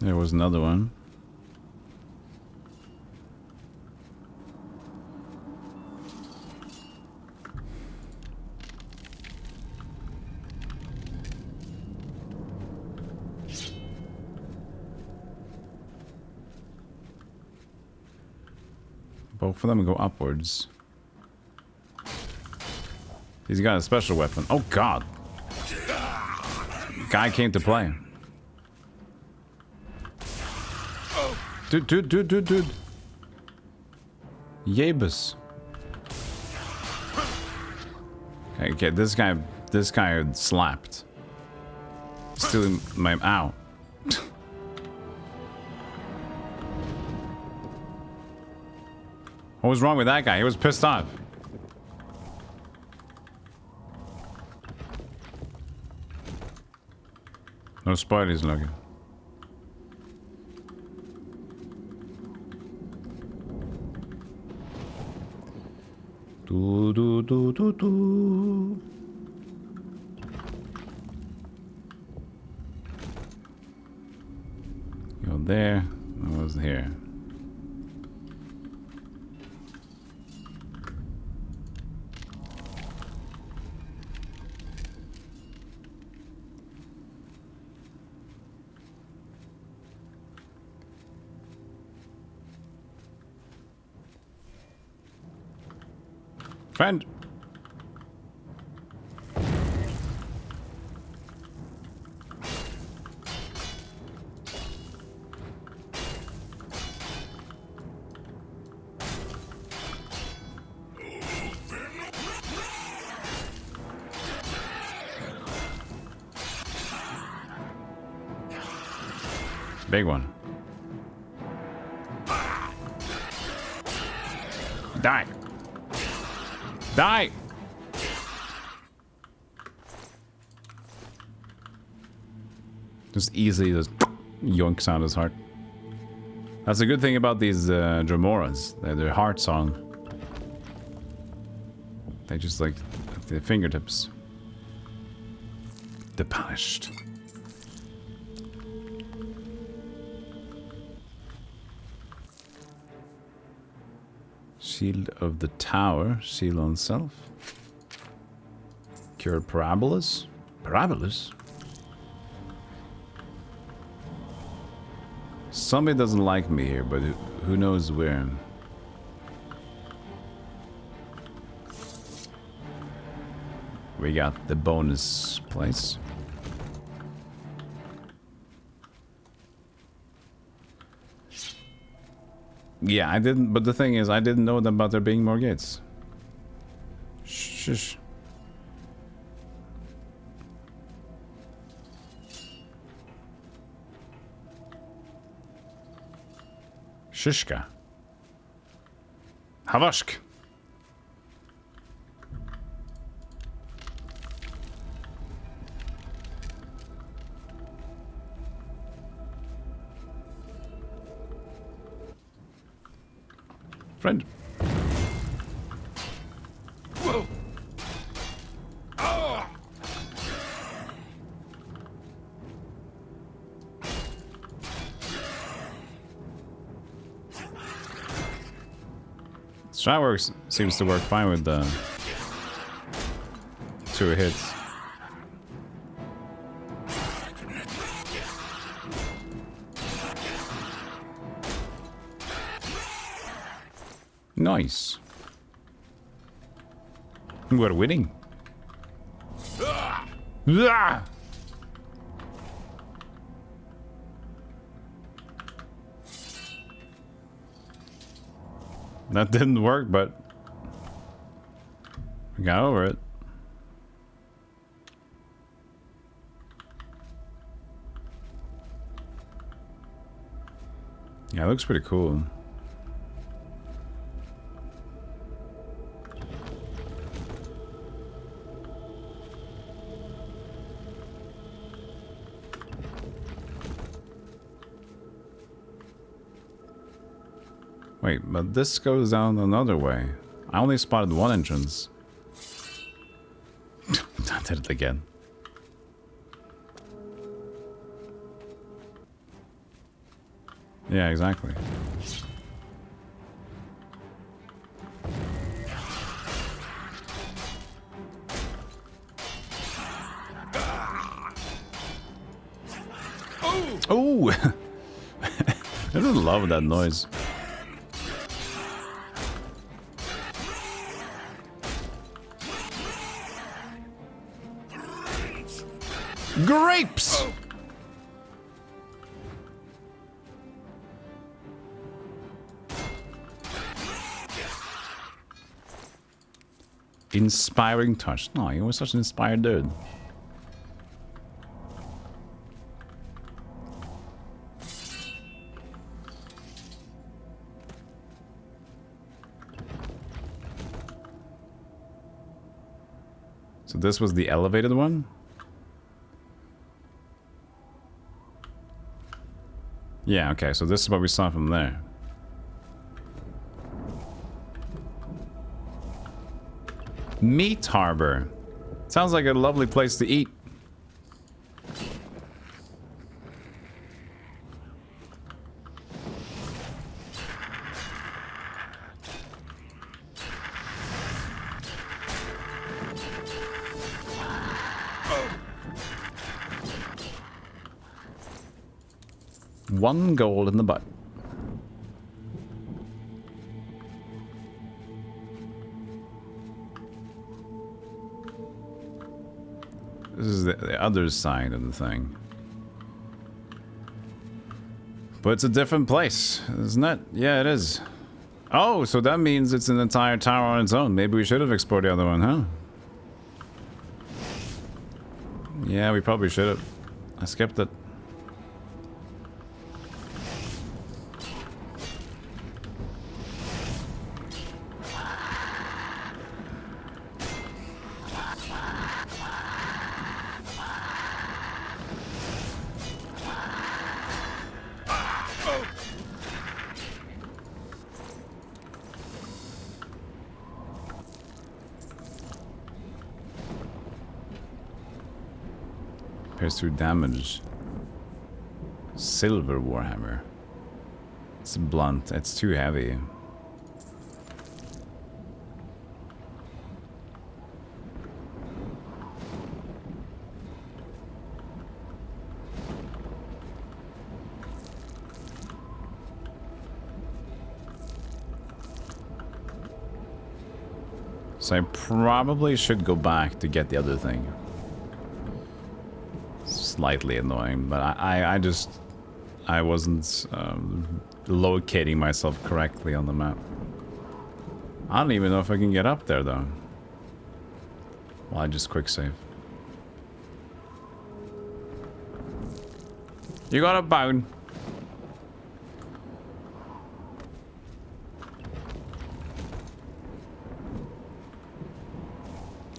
There was another one. Both of them go upwards. He's got a special weapon. Oh god! Guy came to play. Dude. Yabus. Okay, this guy slapped. Stealing my ow. What was wrong with that guy? He was pissed off. No spoilers, Logan. Do. Go there. I was here. Friend. Big one. Die. Die! Just easily just yoinks out his heart. That's a good thing about these Dramoras. They're their heart song. They just like at the fingertips. The Punished. Shield of the Tower. Seal on self. Cure Parabolas. Parabolas? Somebody doesn't like me here, but who knows where. We got the bonus place. Yeah, I didn't, but the thing is, I didn't know about there being more gates. Shush. Shishka. Havashk. Friend. Whoa. Oh. Strat seems to work fine with the 2 hits. Nice. We're winning. Ah! That didn't work, but we got over it. Yeah, it looks pretty cool. Wait, but this goes down another way. I only spotted one entrance. I did it again. Yeah, exactly. Oh! I don't love that noise. Grapes! Inspiring touch. No, he was such an inspired dude. So this was the elevated one? Yeah, okay, so this is what we saw from there. Meat Harbor. Sounds like a lovely place to eat. One goal in the butt. This is the other side of the thing. But it's a different place, isn't it? Yeah, it is. Oh, so that means it's an entire tower on its own. Maybe we should have explored the other one, huh? Yeah, we probably should have. I skipped it. Through damage. Silver Warhammer. It's blunt. It's too heavy. So I probably should go back to get the other thing. Slightly annoying, but I wasn't locating myself correctly on the map. I don't even know if I can get up there though. Well, I just quick save. You got a bone.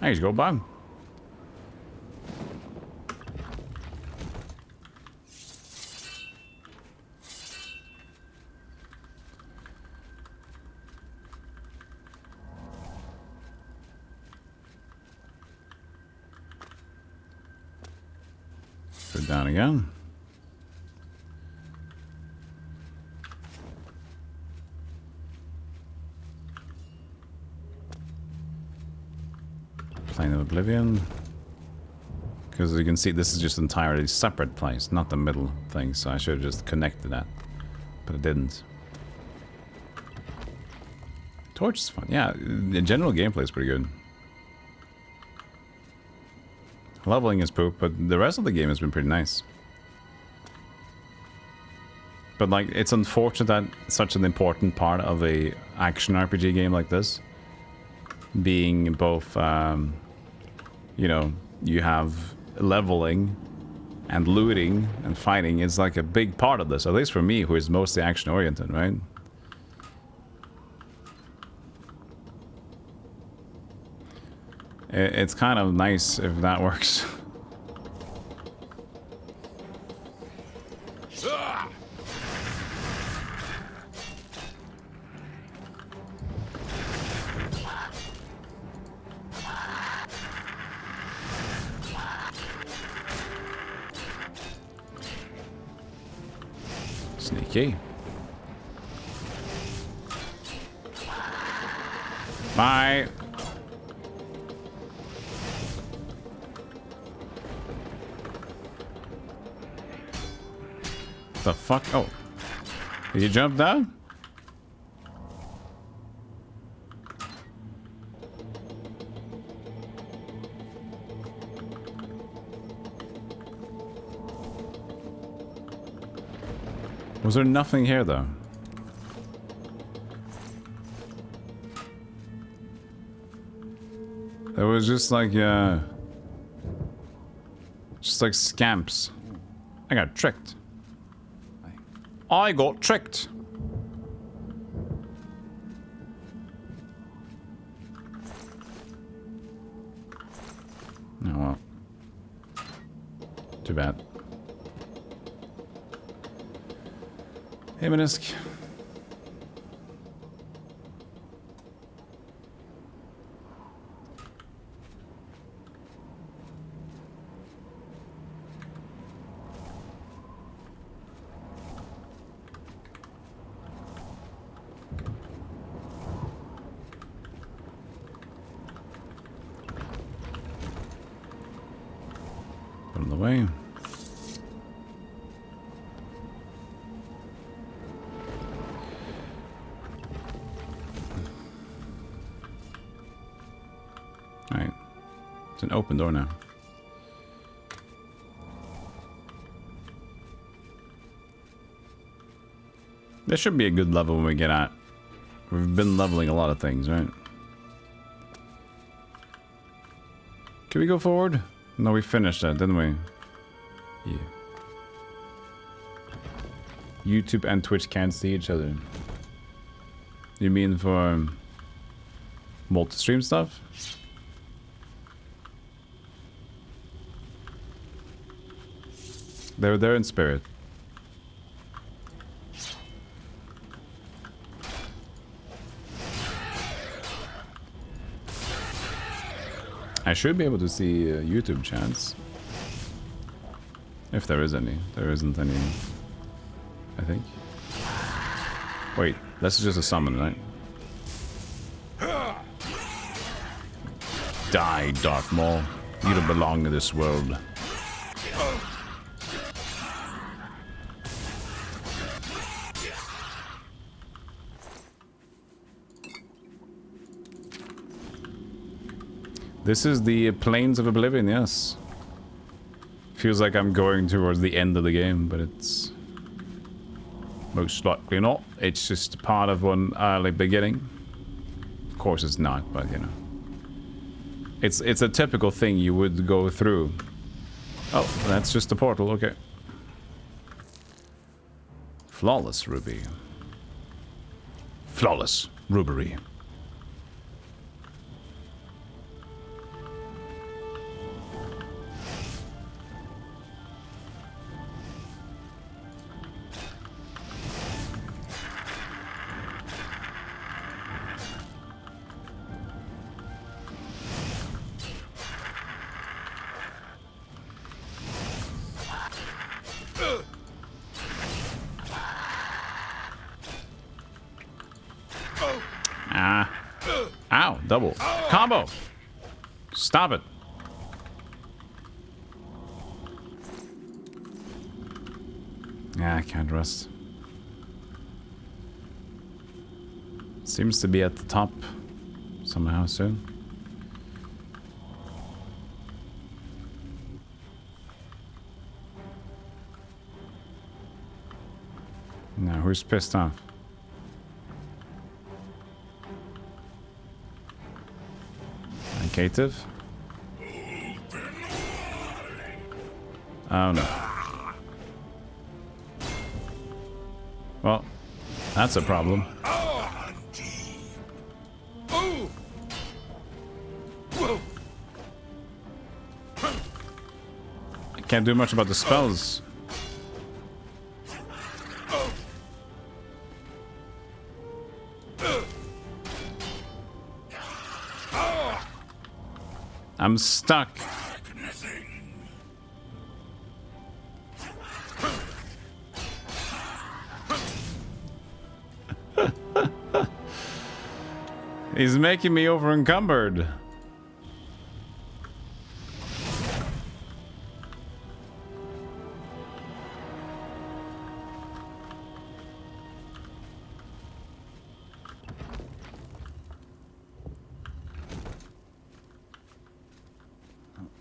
There you go, bone. Down again. Plane of Oblivion. Because you can see this is just an entirely separate place, not the middle thing, so I should have just connected that. But it didn't. Torch is fun. Yeah, the general gameplay is pretty good. Leveling is poop, but the rest of the game has been pretty nice. But like, it's unfortunate that such an important part of a action RPG game like this, being both, you know, you have leveling, and looting and fighting is like a big part of this, at least for me, who is mostly action oriented, right? It's kind of nice if that works. Sneaky. Bye. The fuck? Oh. Did you jump down? Was there nothing here though? There was just like scamps. I got tricked. I got tricked. Oh well. Too bad. Hey, Minisk. Put him away. Alright. It's an open door now. This should be a good level when we get at. We've been leveling a lot of things, right? Can we go forward? No, we finished that, didn't we? Yeah. YouTube and Twitch can't see each other. You mean for multi-stream stuff? They're there in spirit. I should be able to see YouTube chats. If there is any. There isn't any, I think. Wait, this is just a summon, right? Die, Darth Maul. You don't belong in this world. This is the Plains of Oblivion, yes. Feels like I'm going towards the end of the game, but it's most likely not. It's just part of one early beginning. Of course it's not, but you know. It's a typical thing you would go through. Oh, that's just a portal, okay. Flawless ruby. Flawless rubery. Ow, double. Combo! Stop it. Yeah, I can't rest. Seems to be at the top somehow soon. Now, who's pissed off? Cative. Oh no. Well, that's a problem. I can't do much about the spells. I'm stuck. He's making me over encumbered.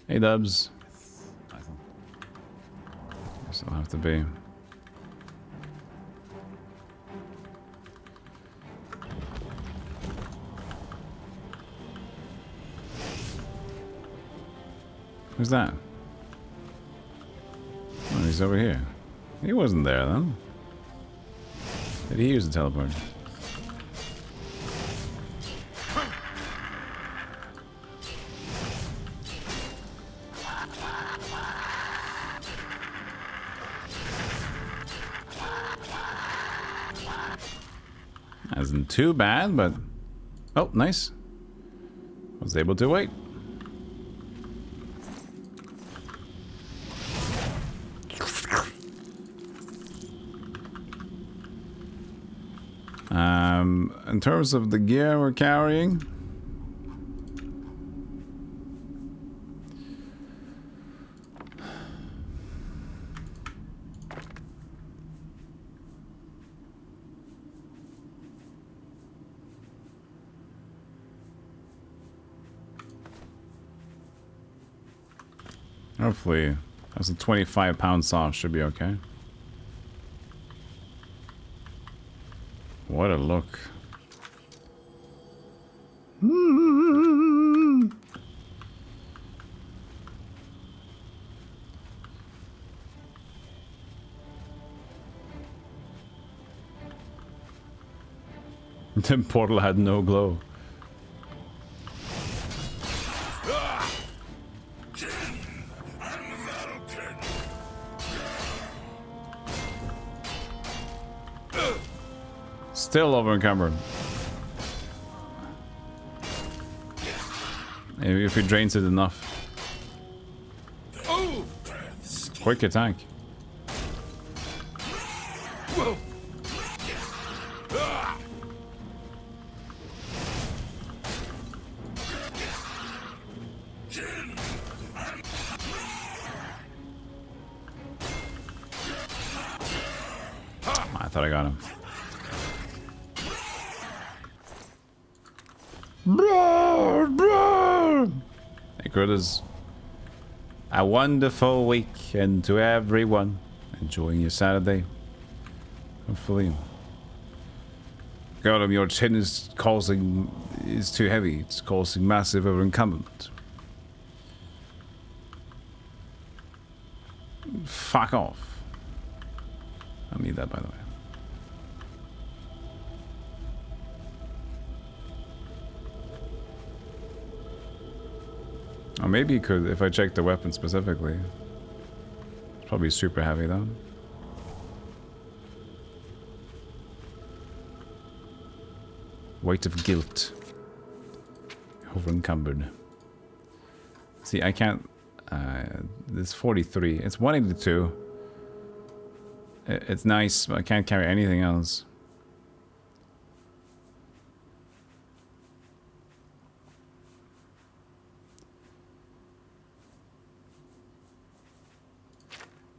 Hey Dubs. Guess I'll have to be. Who's that? Oh, he's over here. He wasn't there then. Did he use the teleport? Isn't too bad, but oh, nice. Was able to wait. In terms of the gear we're carrying, hopefully that's a 25-pound saw, should be okay. What a look. The portal had no glow. Still over encumbered. Maybe if he drains it enough. Quick attack. I thought I got him. Hey critters. A wonderful weekend to everyone. Enjoying your Saturday. Hopefully. God, your chin is too heavy. It's causing massive over-encumberment. Fuck off. I need that, by the way. Or maybe you could, if I check the weapon specifically. It's probably super heavy though. Weight of guilt. Over encumbered. See, I can't. This 43. It's 182. It's nice, but I can't carry anything else.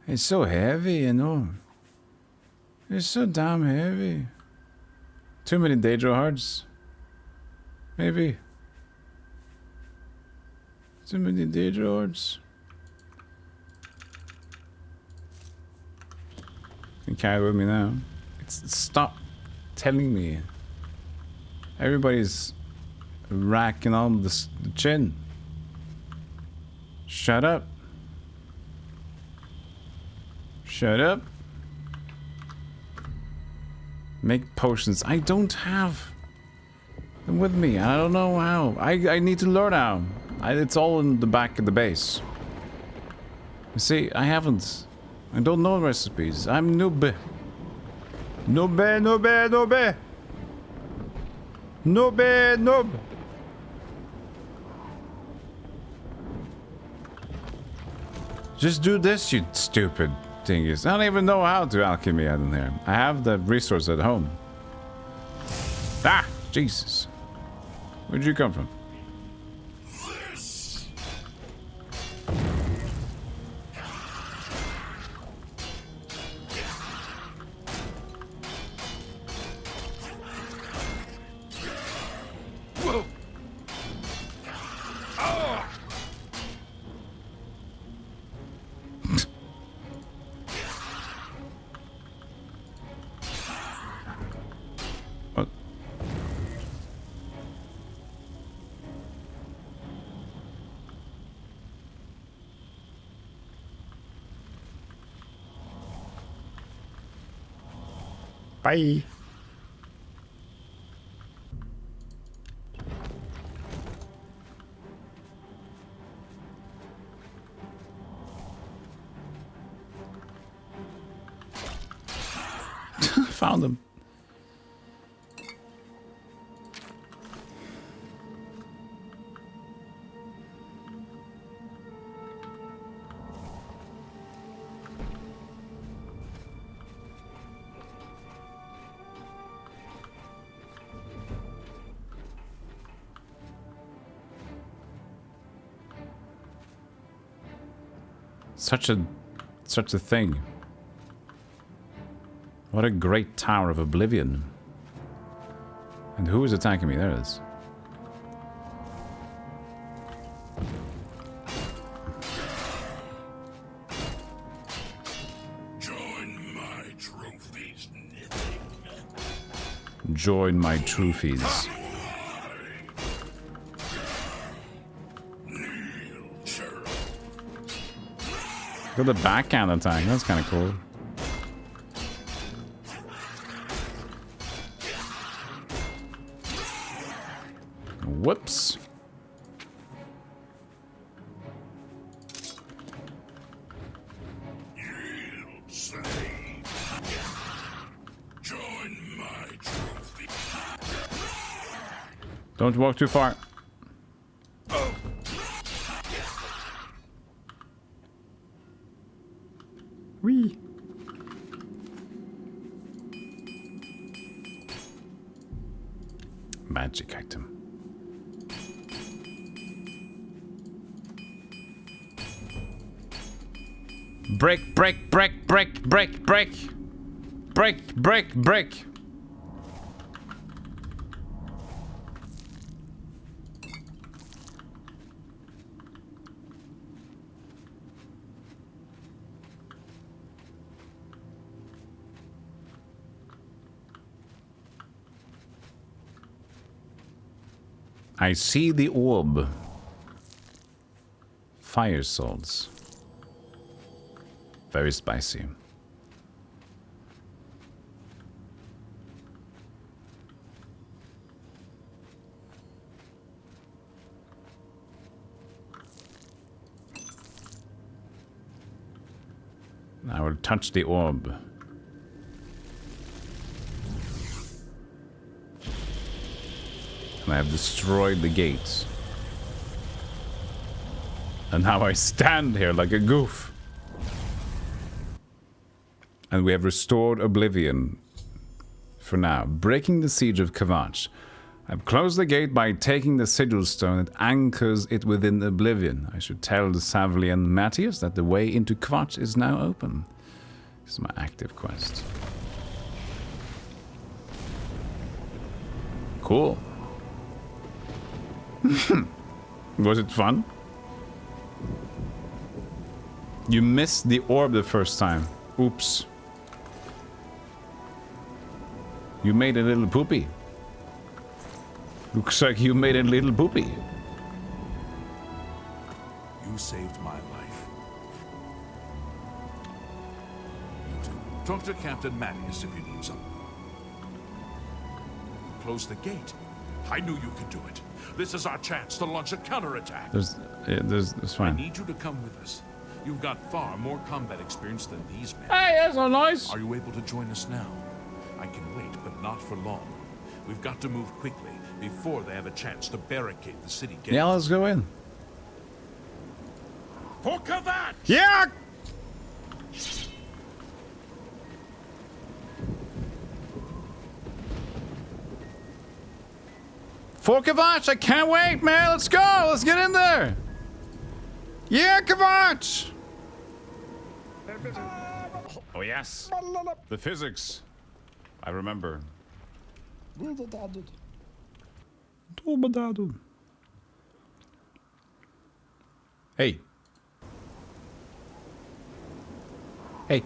It's so heavy, you know. It's so damn heavy. Too many Daedra hearts. Maybe. Too many Daedra hearts. You can carry it with me now. Stop telling me. Everybody's racking on the chin. Shut up. Shut up. Make potions. I don't have them with me. I don't know how. I need to learn how. It's all in the back of the base. You see, I haven't. I don't know recipes. I'm noob. Noob, noob, noob. Noob, noob. Just do this, you stupid thingies. I don't even know how to alchemy out in here. I have the resource at home. Ah, Jesus. Where'd you come from? Whoa. Oh. What? Bye. Found them. Such a thing. What a great Tower of Oblivion. And who is attacking me? There it is. Join my trophies, Join my trophies. Look at the backhand attack. That's kind of cool. Whoops. Don't walk too far. Whee. Magic item. Break, break, break, break, break, break. Break, break, break. I see the orb. Fire swords. Very spicy. I will touch the orb. And I have destroyed the gates. And now I stand here like a goof. And we have restored Oblivion. For now. Breaking the siege of Kvatch. I've closed the gate by taking the sigil stone that anchors it within Oblivion. I should tell the Savlian Matthias that the way into Kvatch is now open. This is my active quest. Cool. Was it fun? You missed the orb the first time. Oops. You made a little poopy. Looks like you made a little poopy. You saved my life. Talk to Captain Mattias if you need something. Close the gate. I knew you could do it. This is our chance to launch a counterattack. It's fine. I need you to come with us. You've got far more combat experience than these men. Hey, that's so nice. Are you able to join us now? I can wait, but not for long. We've got to move quickly before they have a chance to barricade the city gate. Yeah, let's go in. For Kvatch! Yeah! For Kvatch, I can't wait, man. Let's go. Let's get in there. Yeah, Kvatch. Oh, yes. The physics. I remember. Hey. Hey.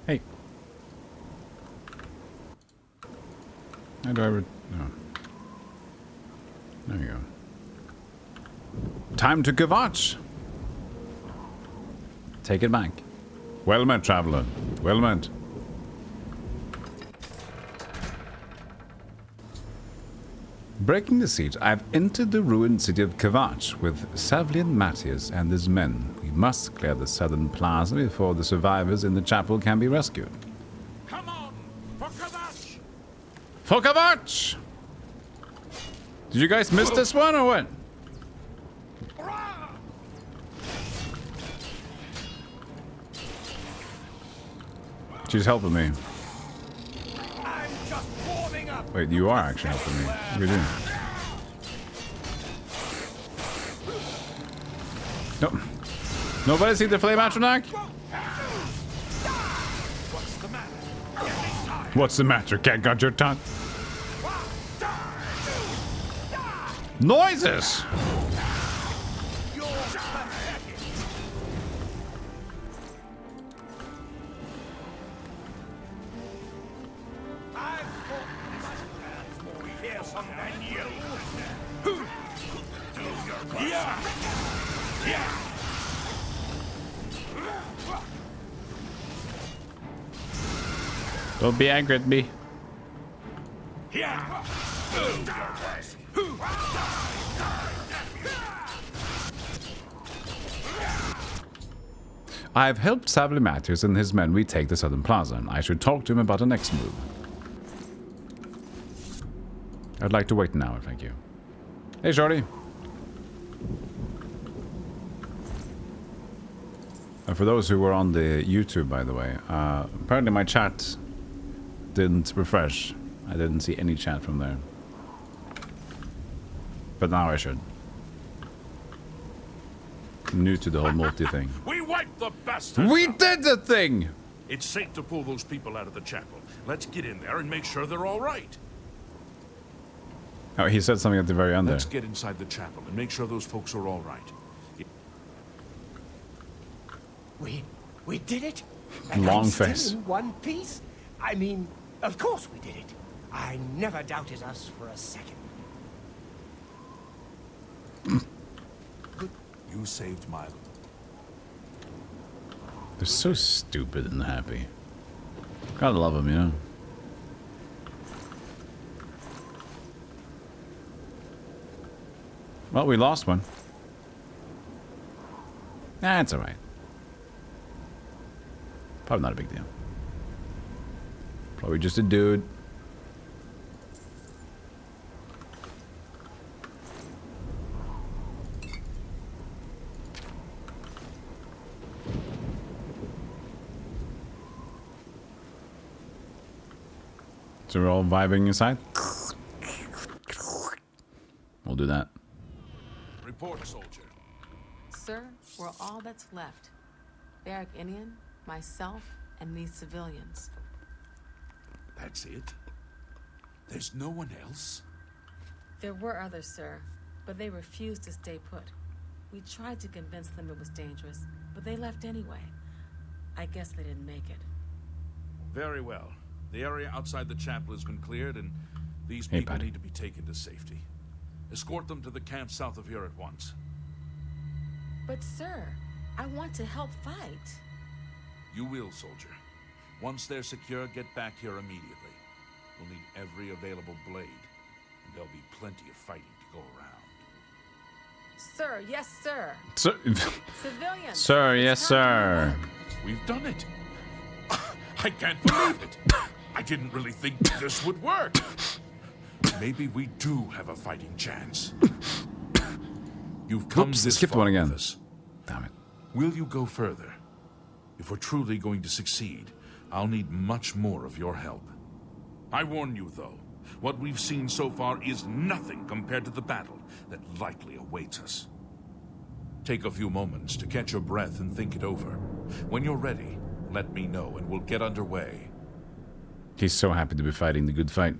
Hey. How do I no. There you go. Time to Kvatch. Take it back. Well met, traveler. Well met. Breaking the siege, I've entered the ruined city of Kvatch with Savlian Mattias and his men. We must clear the southern plaza before the survivors in the chapel can be rescued. Come on! For Kvatch! For Kvatch! Did you guys miss this one or what? She's helping me. I'm just warming up. Wait, you are actually helping me. What are you doing? Nope. Nobody see the flame atronach? What's the matter? What's the matter? Cat got your tongue? Noises! Don't be angry at me. I have helped Savly Matthews and his men retake the southern plaza, and I should talk to him about the next move. I'd like to wait an hour, thank you. Hey, Shorty. And for those who were on the YouTube, by the way, apparently my chat didn't refresh. I didn't see any chat from there. But now I should. New to the whole multi thing. We wiped the bastards. We did the thing! It's safe to pull those people out of the chapel. Let's get in there and make sure they're all right. Oh, he said something at the very end there. Let's get inside the chapel and make sure those folks are all right. We did it? Long I'm still face. in one piece? I mean, of course we did it. I never doubted us for a second. You saved my life. They're so stupid and happy. Gotta love them, you know? Well, we lost one. That's alright. Probably not a big deal. Probably just a dude. So we're all vibing inside? We'll do that. Report, soldier. Sir, we're all that's left. Barrack Indian, myself, and these civilians. That's it? There's no one else? There were others, sir, but they refused to stay put. We tried to convince them it was dangerous, but they left anyway. I guess they didn't make it. Very well. The area outside the chapel has been cleared, and these people need to be taken to safety. Escort them to the camp south of here at once. But sir, I want to help fight. You will, soldier. Once they're secure, get back here immediately. We'll need every available blade, and there'll be plenty of fighting to go around. Sir, yes, sir. Sir, Civilians. Sir, yes, sir. We've done it. I can't believe it. I didn't really think this would work. Maybe we do have a fighting chance. You've come this skipped far one again. with us. Damn it. Will you go further? If we're truly going to succeed, I'll need much more of your help. I warn you, though, what we've seen so far is nothing compared to the battle that likely awaits us. Take a few moments to catch your breath and think it over. When you're ready, let me know and we'll get underway. He's so happy to be fighting the good fight.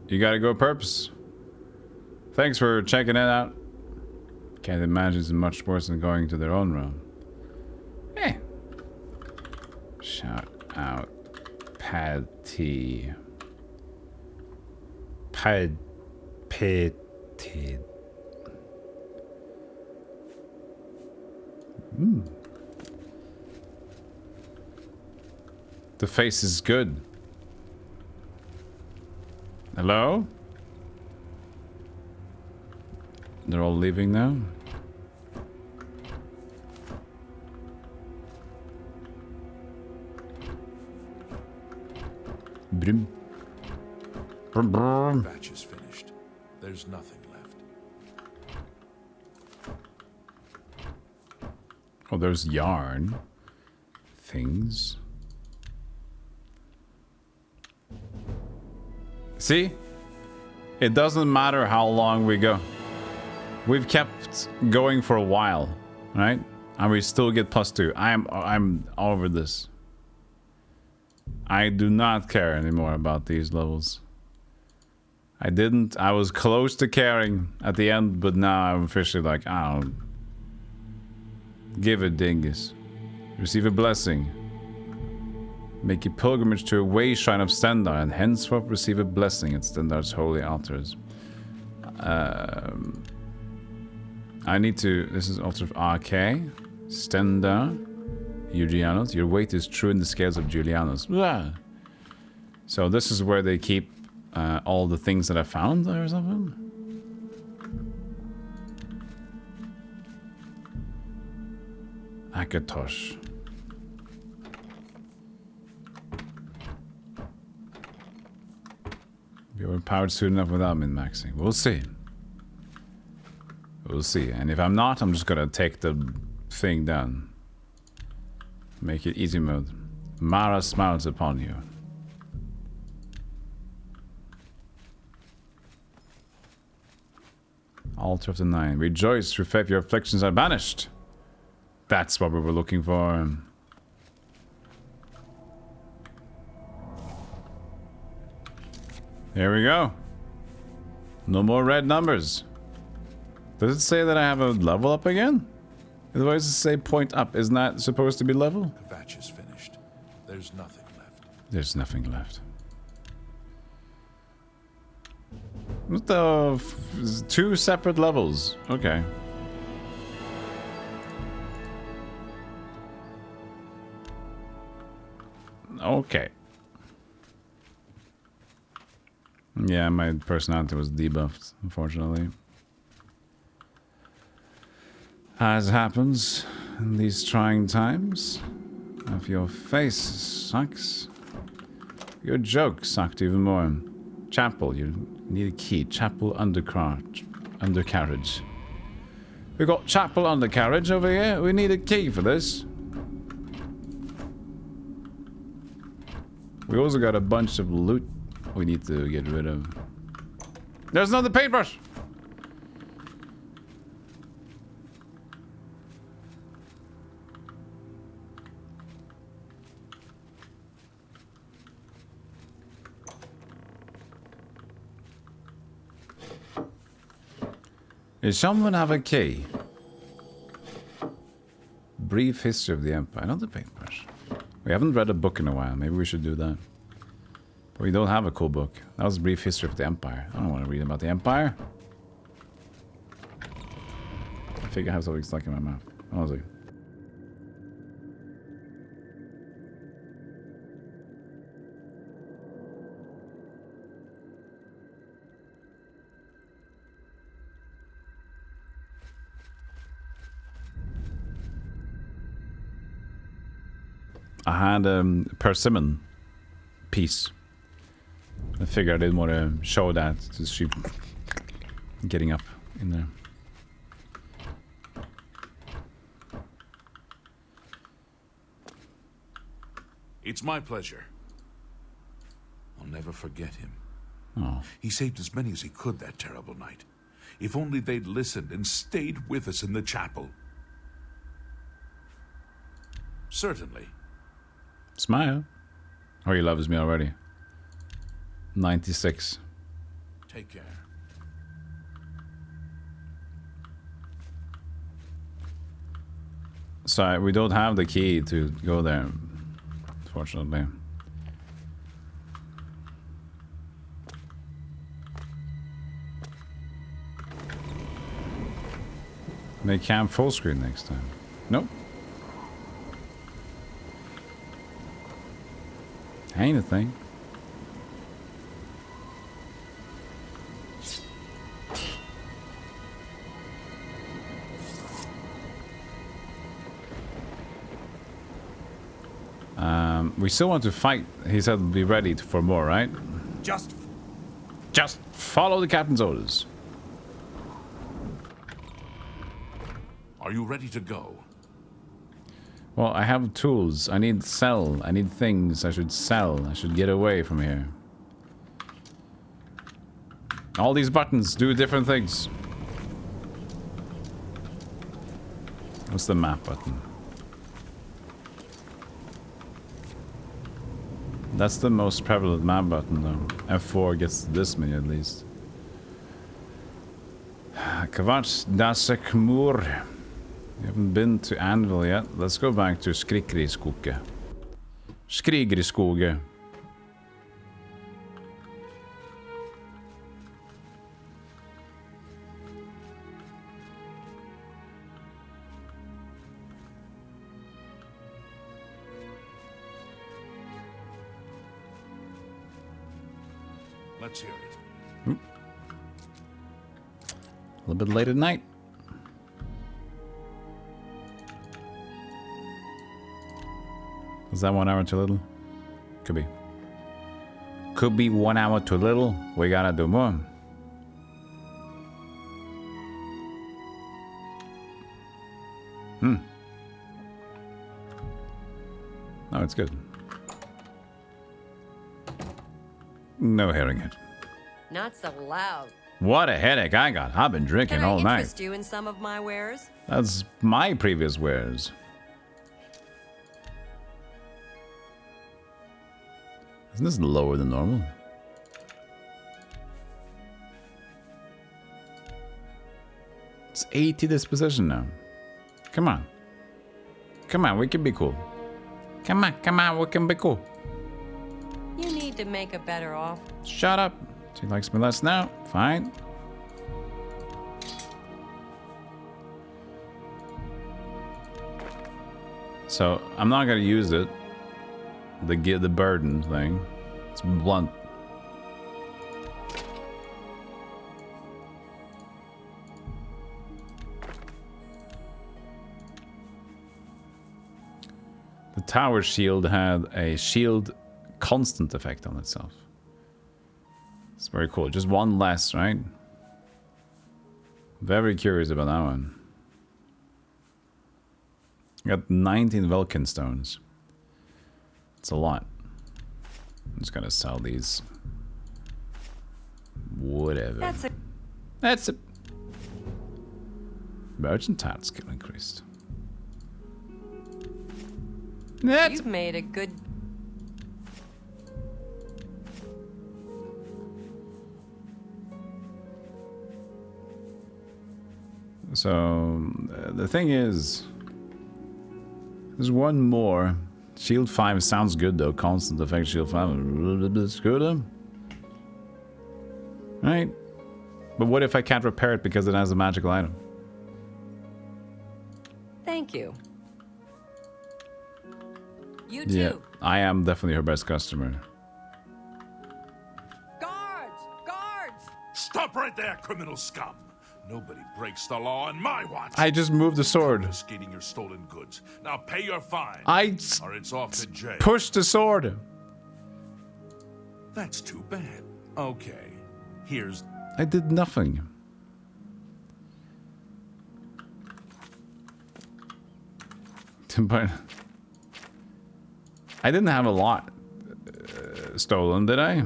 You gotta go, Purpose. Thanks for checking it out. Can't imagine it's much worse than going to their own realm. Hey. Shout out Patty. Patty. The face is good. Hello? They're all leaving now? Brim. Brum, brum. Kvatch is finished. There's nothing left. Oh, there's yarn. Things. See? It doesn't matter how long we go. We've kept going for a while, right? And we still get +2. I'm over this. I do not care anymore about these levels. I was close to caring at the end, but now I'm officially like, I don't. Give a dingus. Receive a blessing. Make a pilgrimage to a way shrine of Stendar, and henceforth receive a blessing at Stendar's holy altars. I need to. This is altar of RK. Stendar. Julianos. Your weight is true in the scales of Julianos. Blah. So this is where they keep all the things that I found or something. Akatosh. You're empowered soon enough without min-maxing. We'll see. We'll see. And if I'm not, I'm just gonna take the thing down. Make it easy mode. Mara smiles upon you. Altar of the Nine. Rejoice, through faith your afflictions are banished. That's what we were looking for. Here we go. No more red numbers. Does it say that I have a level up again? Otherwise it say point up. Isn't that supposed to be level? Kvatch is finished. There's nothing left. There's nothing left. What the two separate levels. Okay. Okay. Yeah, my personality was debuffed, unfortunately. As happens in these trying times. If your face sucks, your joke sucked even more. Chapel, you need a key. Chapel undercarriage. We got chapel undercarriage over here. We need a key for this. We also got a bunch of loot we need to get rid of. There's another paintbrush! Does someone have a key? Brief History of the Empire. Another paintbrush. We haven't read a book in a while. Maybe we should do that. But we don't have a cool book. That was Brief History of the Empire. I don't want to read about the Empire. I think I have something stuck in my mouth. Honestly. I had a persimmon piece. I figured I didn't want to show that to sheep getting up in there. It's my pleasure. I'll never forget him. Oh. He saved as many as he could that terrible night. If only they'd listened and stayed with us in the chapel. Certainly. Smile. Oh, he loves me already. 96. Take care. So we don't have the key to go there, unfortunately. Make cam full screen next time. Nope. Ain't a thing. We still want to fight. He said be ready for more, right? Just follow the captain's orders. Are you ready to go? Well, I have tools. I need sell. I need things I should sell. I should get away from here. All these buttons do different things. What's the map button? That's the most prevalent map button though. F4 gets this many at least. Kvatch Dasekmur. We haven't been to Anvil yet. Let's go back to Skrigriskoge. Skrigriskoge. Let's hear it. A little bit late at night. Is that 1 hour too little? Could be. Could be 1 hour too little. We gotta do more. No, it's good. No hearing it. Not so loud. What a headache I got. I've been drinking all Can I night. interest you in some of my wares? That's my previous wares. Isn't this lower than normal? It's 80 disposition now. Come on. Come on, we can be cool. Come on, we can be cool. You need to make a better offer. Shut up. She likes me less now. Fine. So, I'm not gonna use it. The burden thing. It's blunt. The tower shield had a shield constant effect on itself. It's very cool. Just one less, right? Very curious about that one. Got 19 Vulcan stones. It's a lot. I'm just gonna sell these. Whatever. That's it. Merchant tile skill increased. You've made a good... So, the thing is... There's one more. Shield 5 sounds good though. Constant effect shield 5. A little bit scooter. Right. But what if I can't repair it because it has a magical item? Thank you. You too. Yeah, I am definitely her best customer. Guards! Guards! Stop right there, criminal scum! Nobody breaks the law in my watch. I just moved the sword. Confiscating your stolen goods. Now pay your fine. Or it's off to jail. Push the sword. That's too bad. Okay, here's... I did nothing. But I didn't have a lot stolen, did I?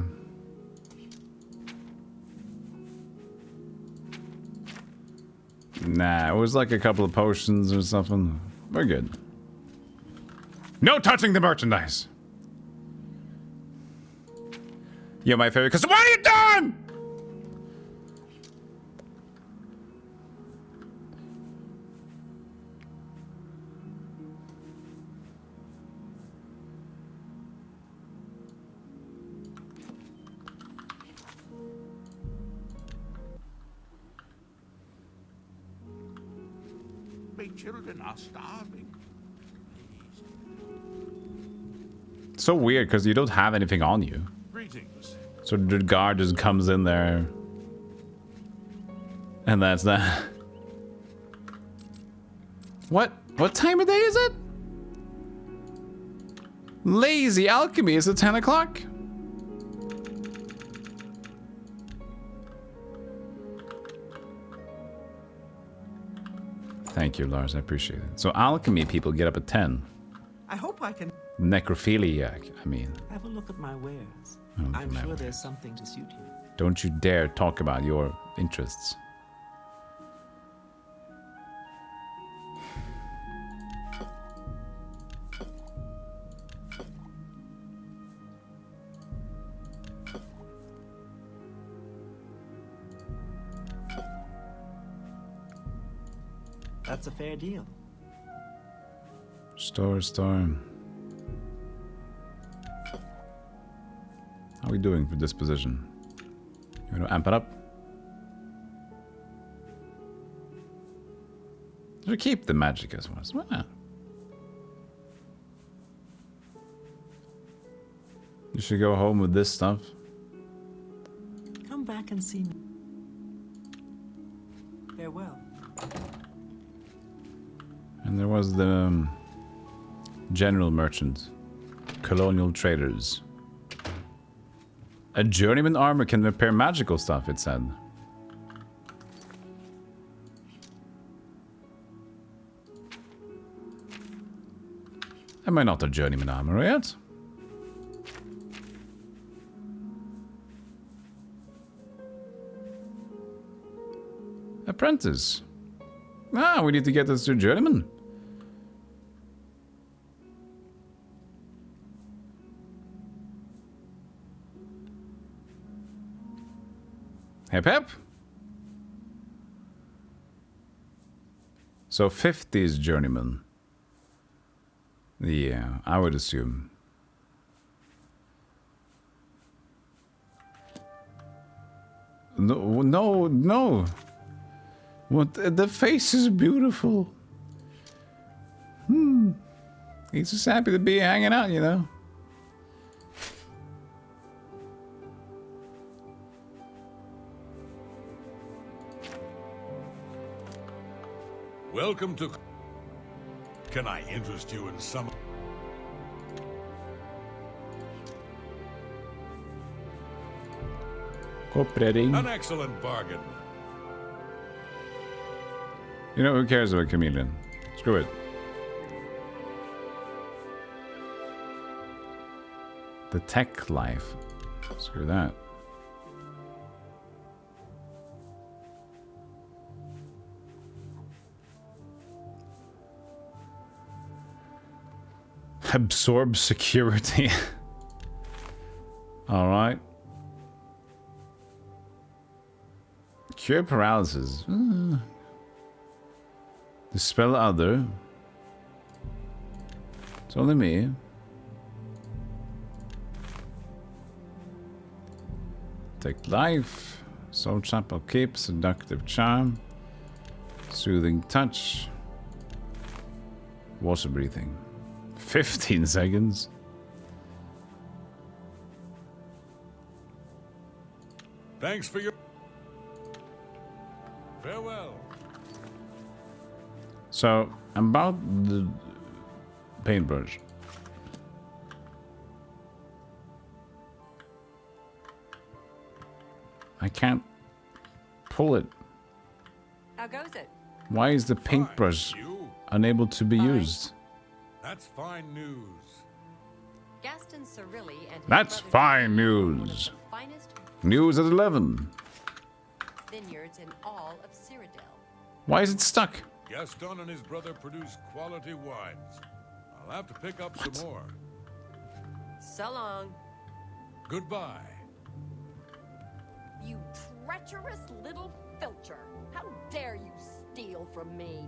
Nah, it was like a couple of potions or something. We're good. No touching the merchandise! You're my favorite customer. What are you doing?! My children are starving. So weird, because you don't have anything on you. Greetings. So the guard just comes in there. And that's that. What time of day is it? Lazy alchemy is at 10 o'clock. Thank you, Lars. I appreciate it. So alchemy people get up at 10. I hope I can Necrophiliac, I mean. have a look at my wares. Oh, I'm my sure wares. there's something to suit you. Don't you dare talk about your interests. That's a fair deal. Store. How are we doing for this position? You want to amp it up? Should keep the magic as was. Why not? You should go home with this stuff. Come back and see me. Farewell. And there was the general merchant. Colonial traders. A journeyman armor can repair magical stuff, it said. Am I not a journeyman armor yet? Apprentice. Ah, we need to get us to journeyman. Hep hep. So 50s journeyman. Yeah, I would assume. No. What? The face is beautiful. He's just happy to be hanging out, you know. Welcome to... Can I interest you in some... Cooperating. An excellent bargain. You know, who cares about Chameleon? Screw it. The tech life. Screw that. Absorb security. Alright. Cure paralysis. Dispel other. It's only me. Take life. Soul Chapel Keep. Seductive Charm. Soothing Touch. Water breathing. 15 seconds. Thanks for your... Farewell. So, about the paintbrush. I can't pull it. How goes it? Why is the paintbrush unable to be used? That's fine news. Gaston Cirilli and his That's brother fine David are one of news. the finest News at 11. vineyards in all of Cyrodiil. Why is it stuck? Gaston and his brother produce quality wines. I'll have to pick up some more. So long. Goodbye. You treacherous little filcher. How dare you steal from me?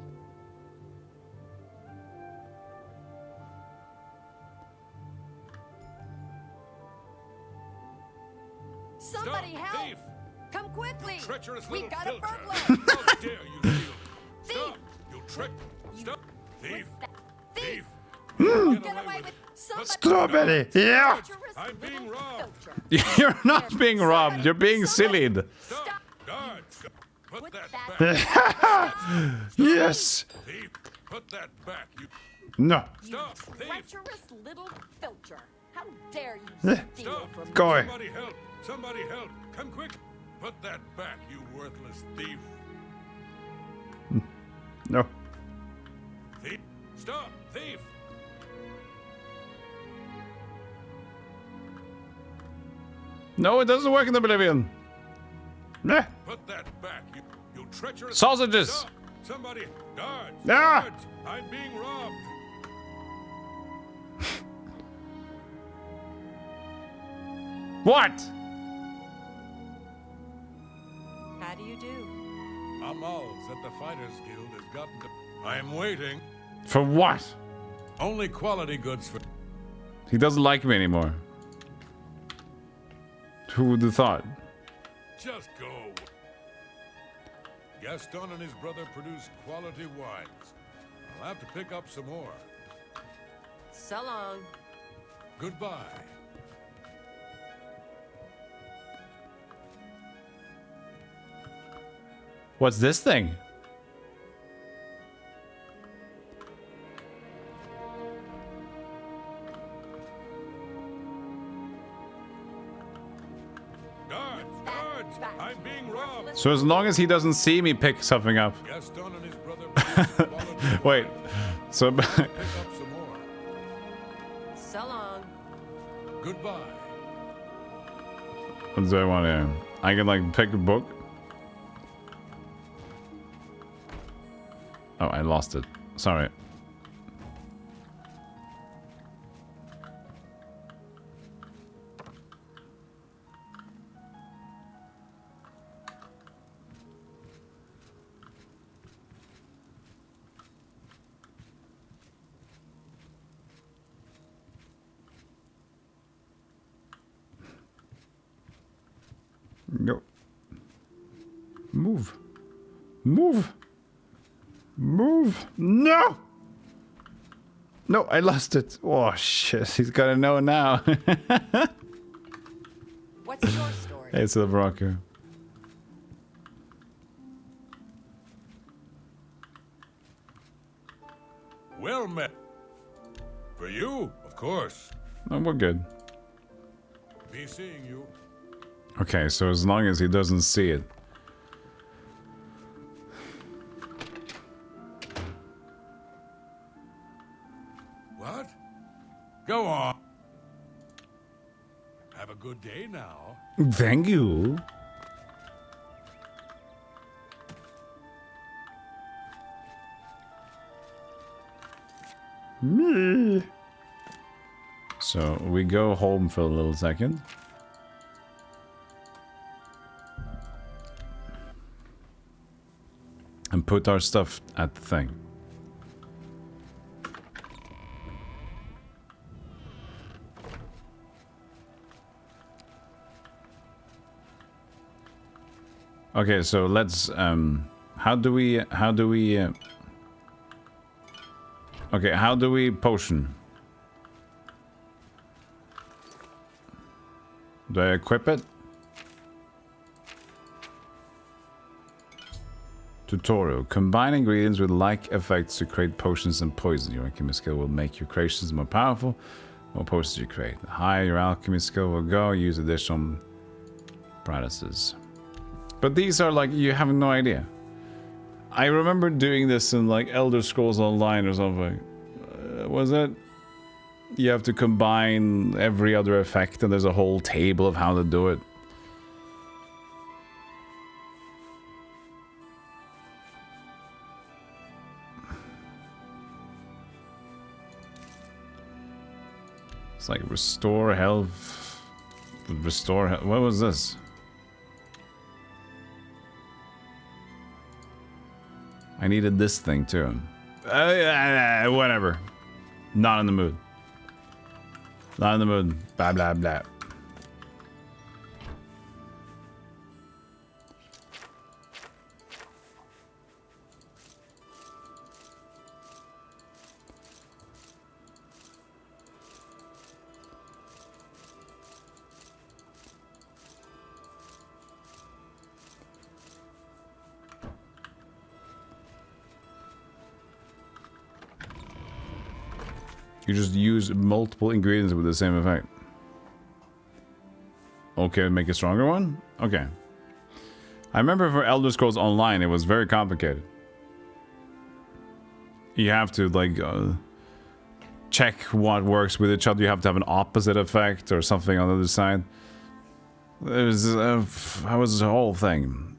Somebody Stop, help! thief! Come quickly! Treacherous We've little got a filcher. burglar! How dare you steal? Stop! You trick! Stop! Thief! Thief! Get away with Strawberry! Yeah! I'm being robbed! You're not being robbed, you're being sillied. Stop! Guards! Put that back! Yes! Thief! Put that back! You... No. Stop! Thief! treacherous little filcher. How dare you steal Stop! from me? Go away. Somebody help! Somebody help! Come quick! Put that back, you worthless thief! No. Thief! Stop! Thief! No, it doesn't work in Oblivion. Nah. Put that back, you treacherous... Sausages. Stop! Somebody... Guards! Ah! Guards! I'm being robbed! What? How do you do? Amal's at the Fighters Guild has gotten to... I'm waiting. For what? Only quality goods for... He doesn't like me anymore. Who would have thought? Just go. Gaston and his brother produce quality wines. I'll have to pick up some more. So long. Goodbye. What's this thing? Guards! Guards! I'm being robbed! So as long as he doesn't see me pick something up. Gaston and his brother produce quality Wait. So pick up some more. So long. Goodbye. what do I want here? I can like pick a book. Oh, I lost it. Sorry. No. Move. Move. Move. No! No, I lost it. Oh, shit. He's gotta know now. What's your story? It's a rocker. Well met. For you, of course. No, we're good. Be seeing you. Okay, so as long as he doesn't see it. What? Go on. Have a good day now. Thank you. Me. So we go home for a little second. And put our stuff at the thing. Okay, so let's how do we okay, how do we potion? Do I equip it? Tutorial. Combine ingredients with like effects to create potions and poison. Your alchemy skill will make your creations more powerful. More potions you create. The higher your alchemy skill will go, use additional practices. But these are like, you have no idea. I remember doing this in like Elder Scrolls Online or something. Was it? You have to combine every other effect and there's a whole table of how to do it. It's like restore health. Restore health. What was this? I needed this thing too. Whatever. Not in the mood. Not in the mood. Blah blah blah. You just use multiple ingredients with the same effect. Okay, make a stronger one? Okay. I remember for Elder Scrolls Online, it was very complicated. You have to, like, check what works with each other. You have to have an opposite effect or something on the other side. It was, that was a whole thing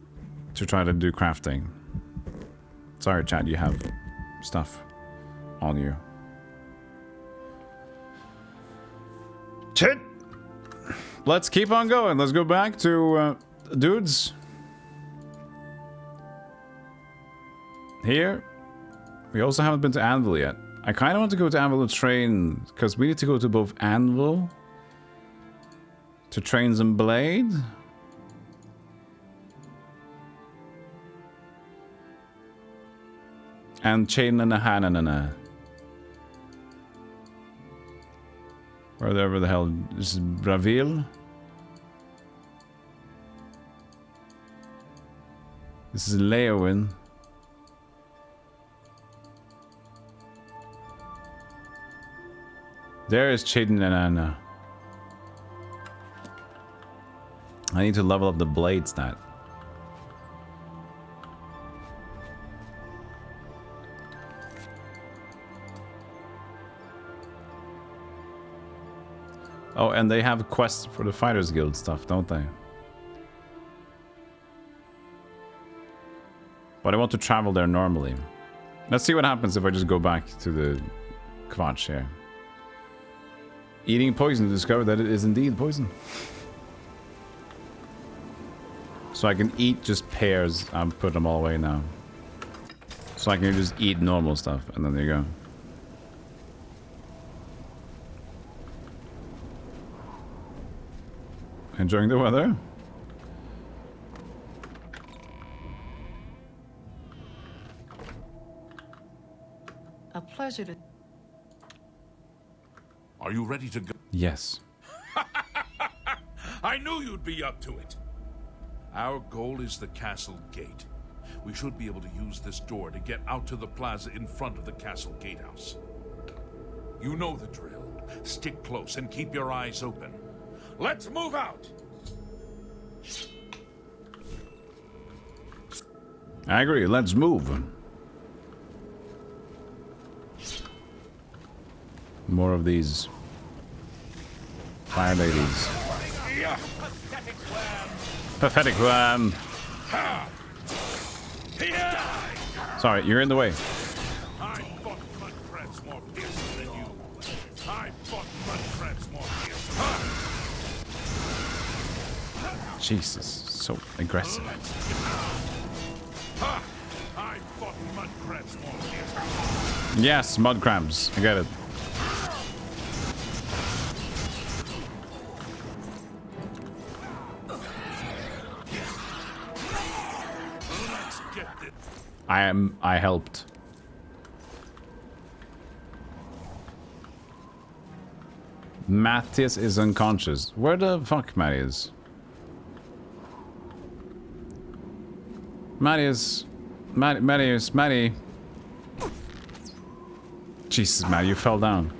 to try to do crafting. Sorry, Chad, you have stuff on you. Shit! Let's keep on going. Let's go back to dudes. Here. We also haven't been to Anvil yet. I kind of want to go to Anvil to train, because we need to go to both Anvil to train some blade. And chain and a hananana. Wherever the hell this is Bravil. This is Leowin. There is Chaden and Anna. I need to level up the blade stat. Oh, and they have quests for the Fighters Guild stuff, don't they? But I want to travel there normally. Let's see what happens if I just go back to the Kvatch here. Eating poison to discover that it is indeed poison. So I can eat just pears. I'll put them all away now. So I can just eat normal stuff, and then there you go. Enjoying the weather? A pleasure to... Are you ready to go? Yes. I knew you'd be up to it. Our goal is the castle gate. We should be able to use this door to get out to the plaza in front of the castle gatehouse. You know the drill. Stick close and keep your eyes open. Let's move out! I agree, let's move. More of these fire ladies. Pathetic worm. Sorry, you're in the way. I fought mud crabs more fierce than you. I fought mud crabs more fierce. Jesus, so aggressive. I fought mud crabs more fierce. Yes, mud crabs. I get it. I helped. Matthias is unconscious. Where the fuck Matty is? Matty. Jesus, Matty, you fell down.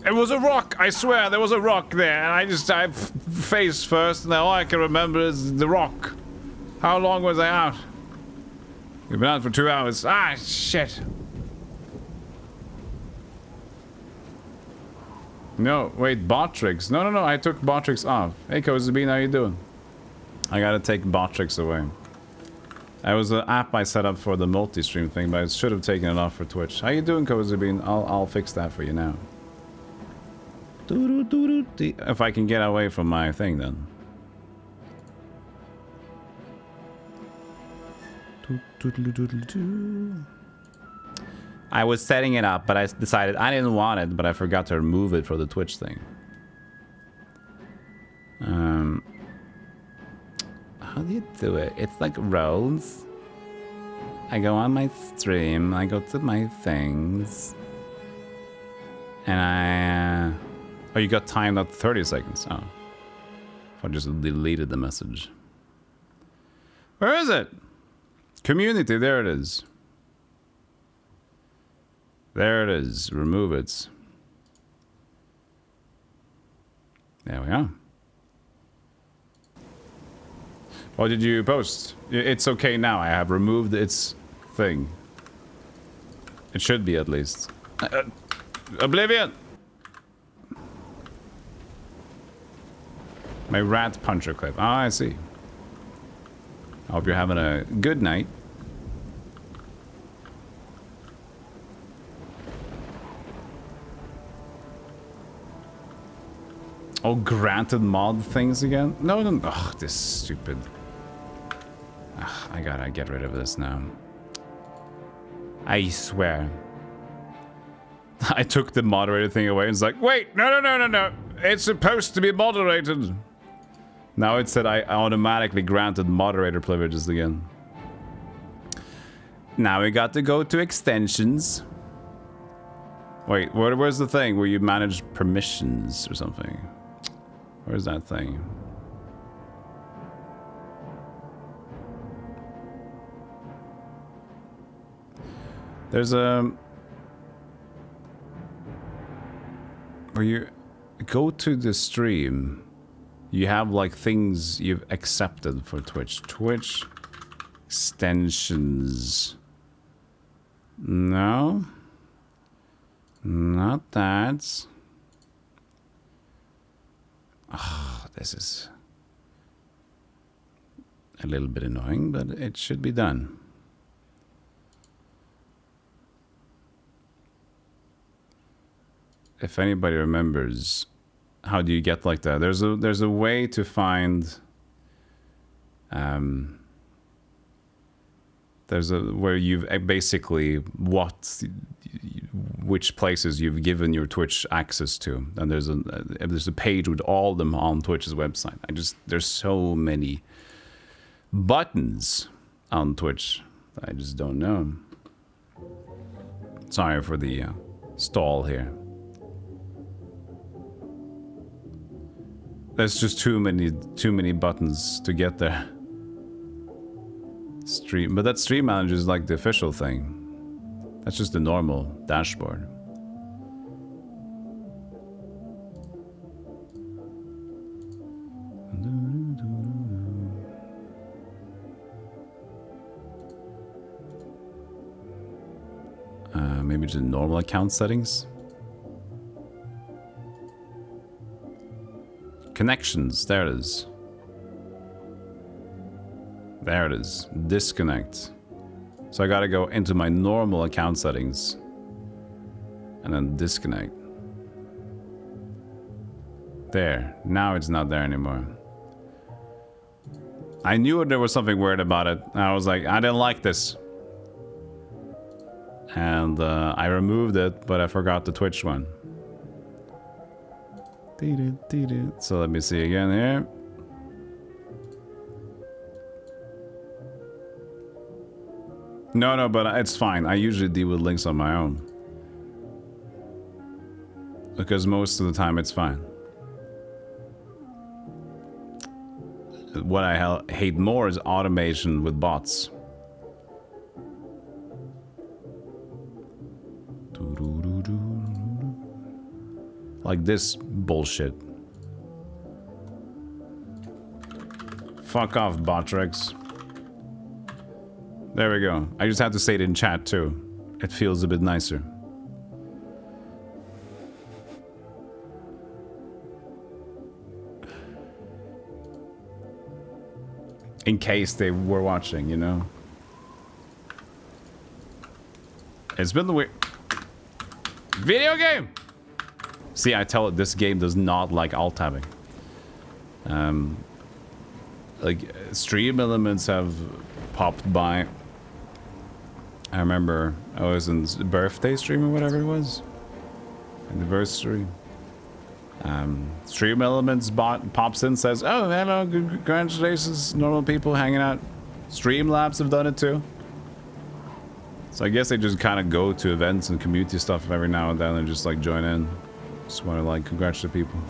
It was a rock, I swear, there was a rock there, and I face first, and all I can remember is the rock. How long was I out? We've been out for 2 hours. Ah, shit. No, wait, Botrix. No, I took Botrix off. Hey, Cozy Bean, how you doing? I gotta take Botrix away. That was an app I set up for the multi-stream thing, but I should have taken it off for Twitch. How you doing, Cozy Bean? I'll fix that for you now. If I can get away from my thing, then. I was setting it up, but I decided I didn't want it, but I forgot to remove it for the Twitch thing. How do you do it? It's like roles. I go on my stream, I go to my things, and I... Oh, you got timed at 30 seconds. Oh. I just deleted the message. Where is it? Community, there it is. There it is. Remove it. There we are. What did you post? It's okay now. I have removed its thing. It should be, at least. Oblivion! My rat puncher clip. Ah, I see. I hope you're having a good night. Oh, granted mod things again? No. Ugh, this is stupid. Ugh, I gotta get rid of this now. I swear. I took the moderator thing away and it's like, wait, no. It's supposed to be moderated. Now it said I automatically granted moderator privileges again. Now we got to go to extensions. Wait, where's the thing where you manage permissions or something? Where's that thing? There's a... Where you go to the stream, you have like things you've accepted for Twitch. Twitch extensions. No. Not that. Oh, this is a little bit annoying, but it should be done. If anybody remembers, how do you get like that? There's a way to find there's a where you've basically which places you've given your Twitch access to, and there's a page with all of them on Twitch's website. There's so many buttons on Twitch that I just don't know. Sorry for the stall here. There's just too many buttons to get there. Stream, but that stream manager is like the official thing. That's just the normal dashboard. Maybe just normal account settings. Connections, there it is. There it is. Disconnect. So I gotta go into my normal account settings and then disconnect. There. Now it's not there anymore. I knew there was something weird about it. I was like, I didn't like this. And I removed it, but I forgot the Twitch one. So let me see again here. No, but it's fine. I usually deal with links on my own. Because most of the time it's fine. What I hate more is automation with bots. Like this bullshit. Fuck off, Botrix. There we go. I just have to say it in chat too. It feels a bit nicer. In case they were watching, you know. It's been the weird video game. See, I tell it this game does not like alt tabbing. Like stream elements have popped by. I remember I was in birthday stream or whatever it was, anniversary. Stream elements bot pops in, says, "Oh, hello, congratulations, normal people hanging out." Streamlabs have done it too. So I guess they just kind of go to events and community stuff every now and then and just like join in. Just want to like congratulate people.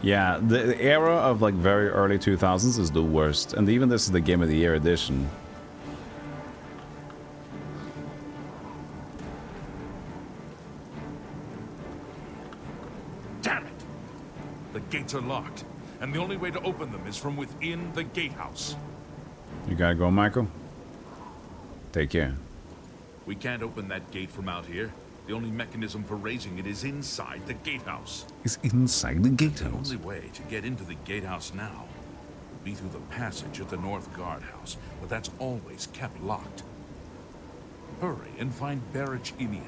Yeah, the era of like very early 2000s is the worst, and even this is the Game of the Year edition. Damn it! The gates are locked, and the only way to open them is from within the gatehouse. You gotta go, Michael. Take care. We can't open that gate from out here. The only mechanism for raising it is inside the gatehouse. It's inside the gatehouse. The only way to get into the gatehouse now would be through the passage at the North Guardhouse, but that's always kept locked. Hurry and find Barrich Inian.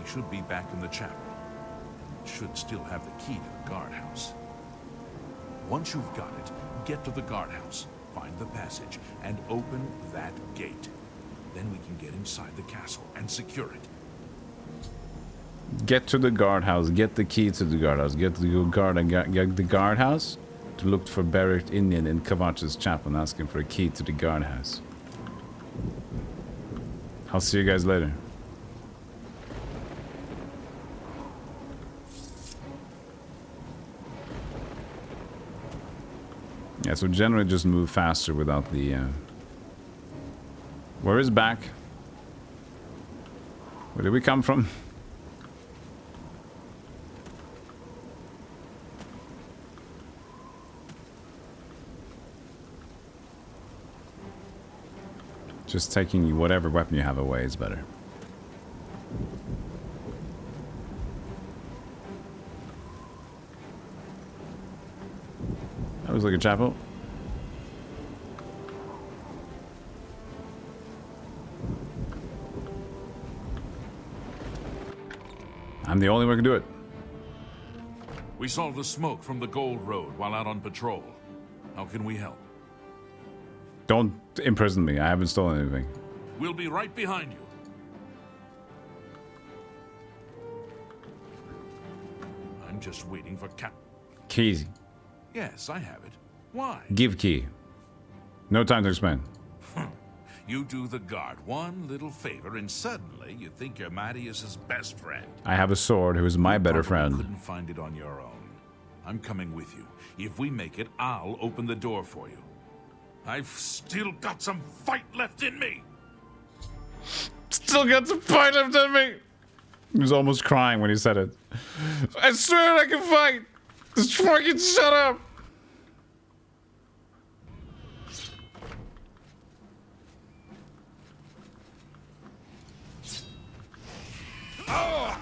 He should be back in the chapel. Should still have the key to the guardhouse. Once you've got it, get to the guardhouse, find the passage, and open that gate. Then we can get inside the castle and secure it. Get to the guardhouse, get the key to the guardhouse, get to the guard and get the guardhouse to look for Barrett Indian in Kvatch's chapel and ask him for a key to the guardhouse. I'll see you guys later. Yeah, so generally just move faster without the... Where is back? Where did we come from? Just taking whatever weapon you have away is better. That looks like a chapel. I'm the only one who can do it. We saw the smoke from the Gold Road while out on patrol. How can we help? Don't imprison me. I haven't stolen anything. We'll be right behind you. I'm just waiting for Key. Yes, I have it. Why? Give key. No time to explain. You do the guard one little favor, and suddenly you think you're Mattias's best friend. I have a sword who is my better friend. You couldn't find it on your own. I'm coming with you. If we make it, I'll open the door for you. I've still got some fight left in me. Still got some fight left in me. He was almost crying when he said it. I swear I can fight. Just fucking shut up. Oh!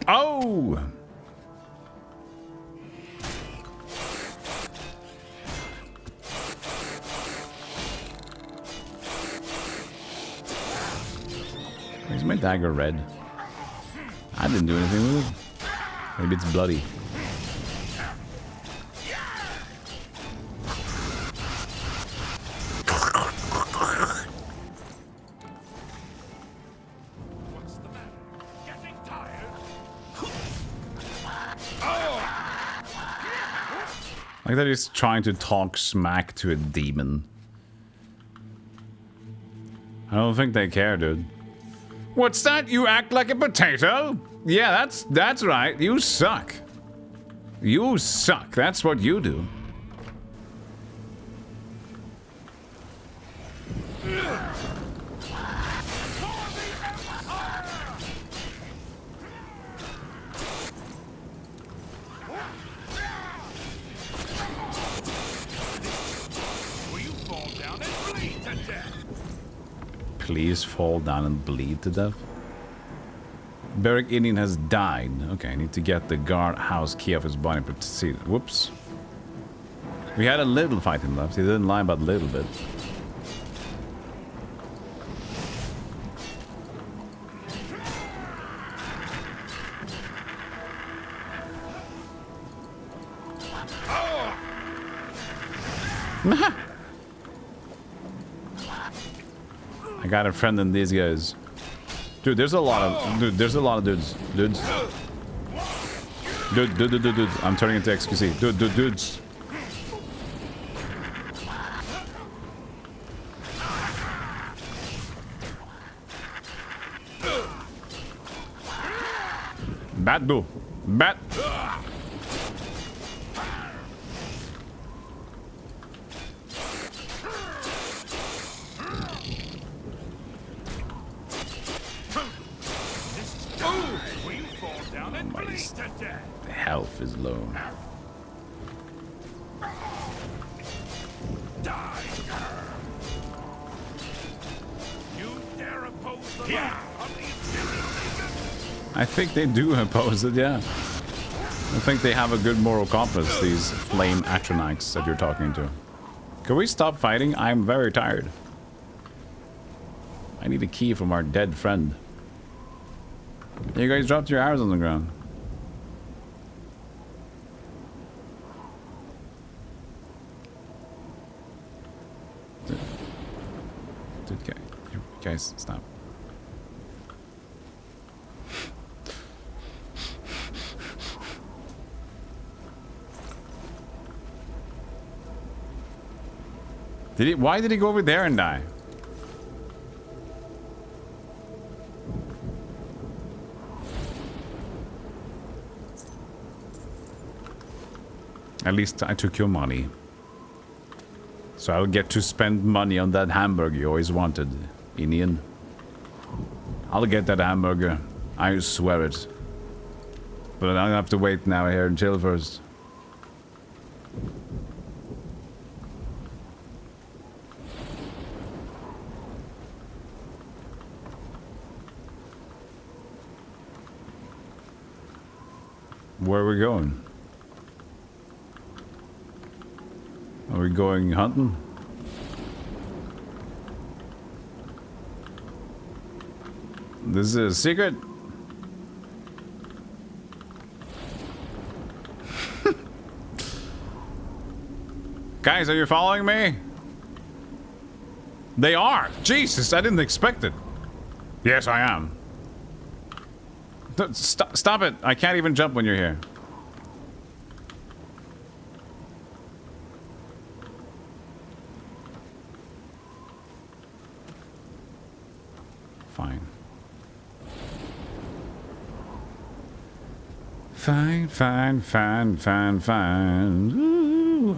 Oh! Is my dagger red? I didn't do anything with it. Maybe it's bloody. Like that he's trying to talk smack to a demon. I don't think they care, dude. What's that? You act like a potato? Yeah, that's right. You suck. You suck. That's what you do. Please fall down and bleed to death. Beric Indian has died. Okay, I need to get the guardhouse key off his body. Proceed. Whoops. We had a little fighting left. He didn't lie about a little bit. I got a friend in these guys. Dude, there's a lot of dudes. Dudes. Dude. I'm turning into XQC. Dudes. Bat. The health is low. I think they do oppose it, yeah. I think they have a good moral compass, these flame Atronites that you're talking to. Can we stop fighting? I'm very tired. I need a key from our dead friend. You guys dropped your arrows on the ground. Dude, guys, stop. Why did he go over there and die? At least I took your money. So I'll get to spend money on that hamburger you always wanted, Indian. I'll get that hamburger. I swear it. But I'll have to wait now here and chill first. Where are we going? Are we going hunting? This is a secret? Guys, are you following me? They are! Jesus, I didn't expect it. Yes, I am. Stop it! I can't even jump when you're here. Fine. Fine. Ooh.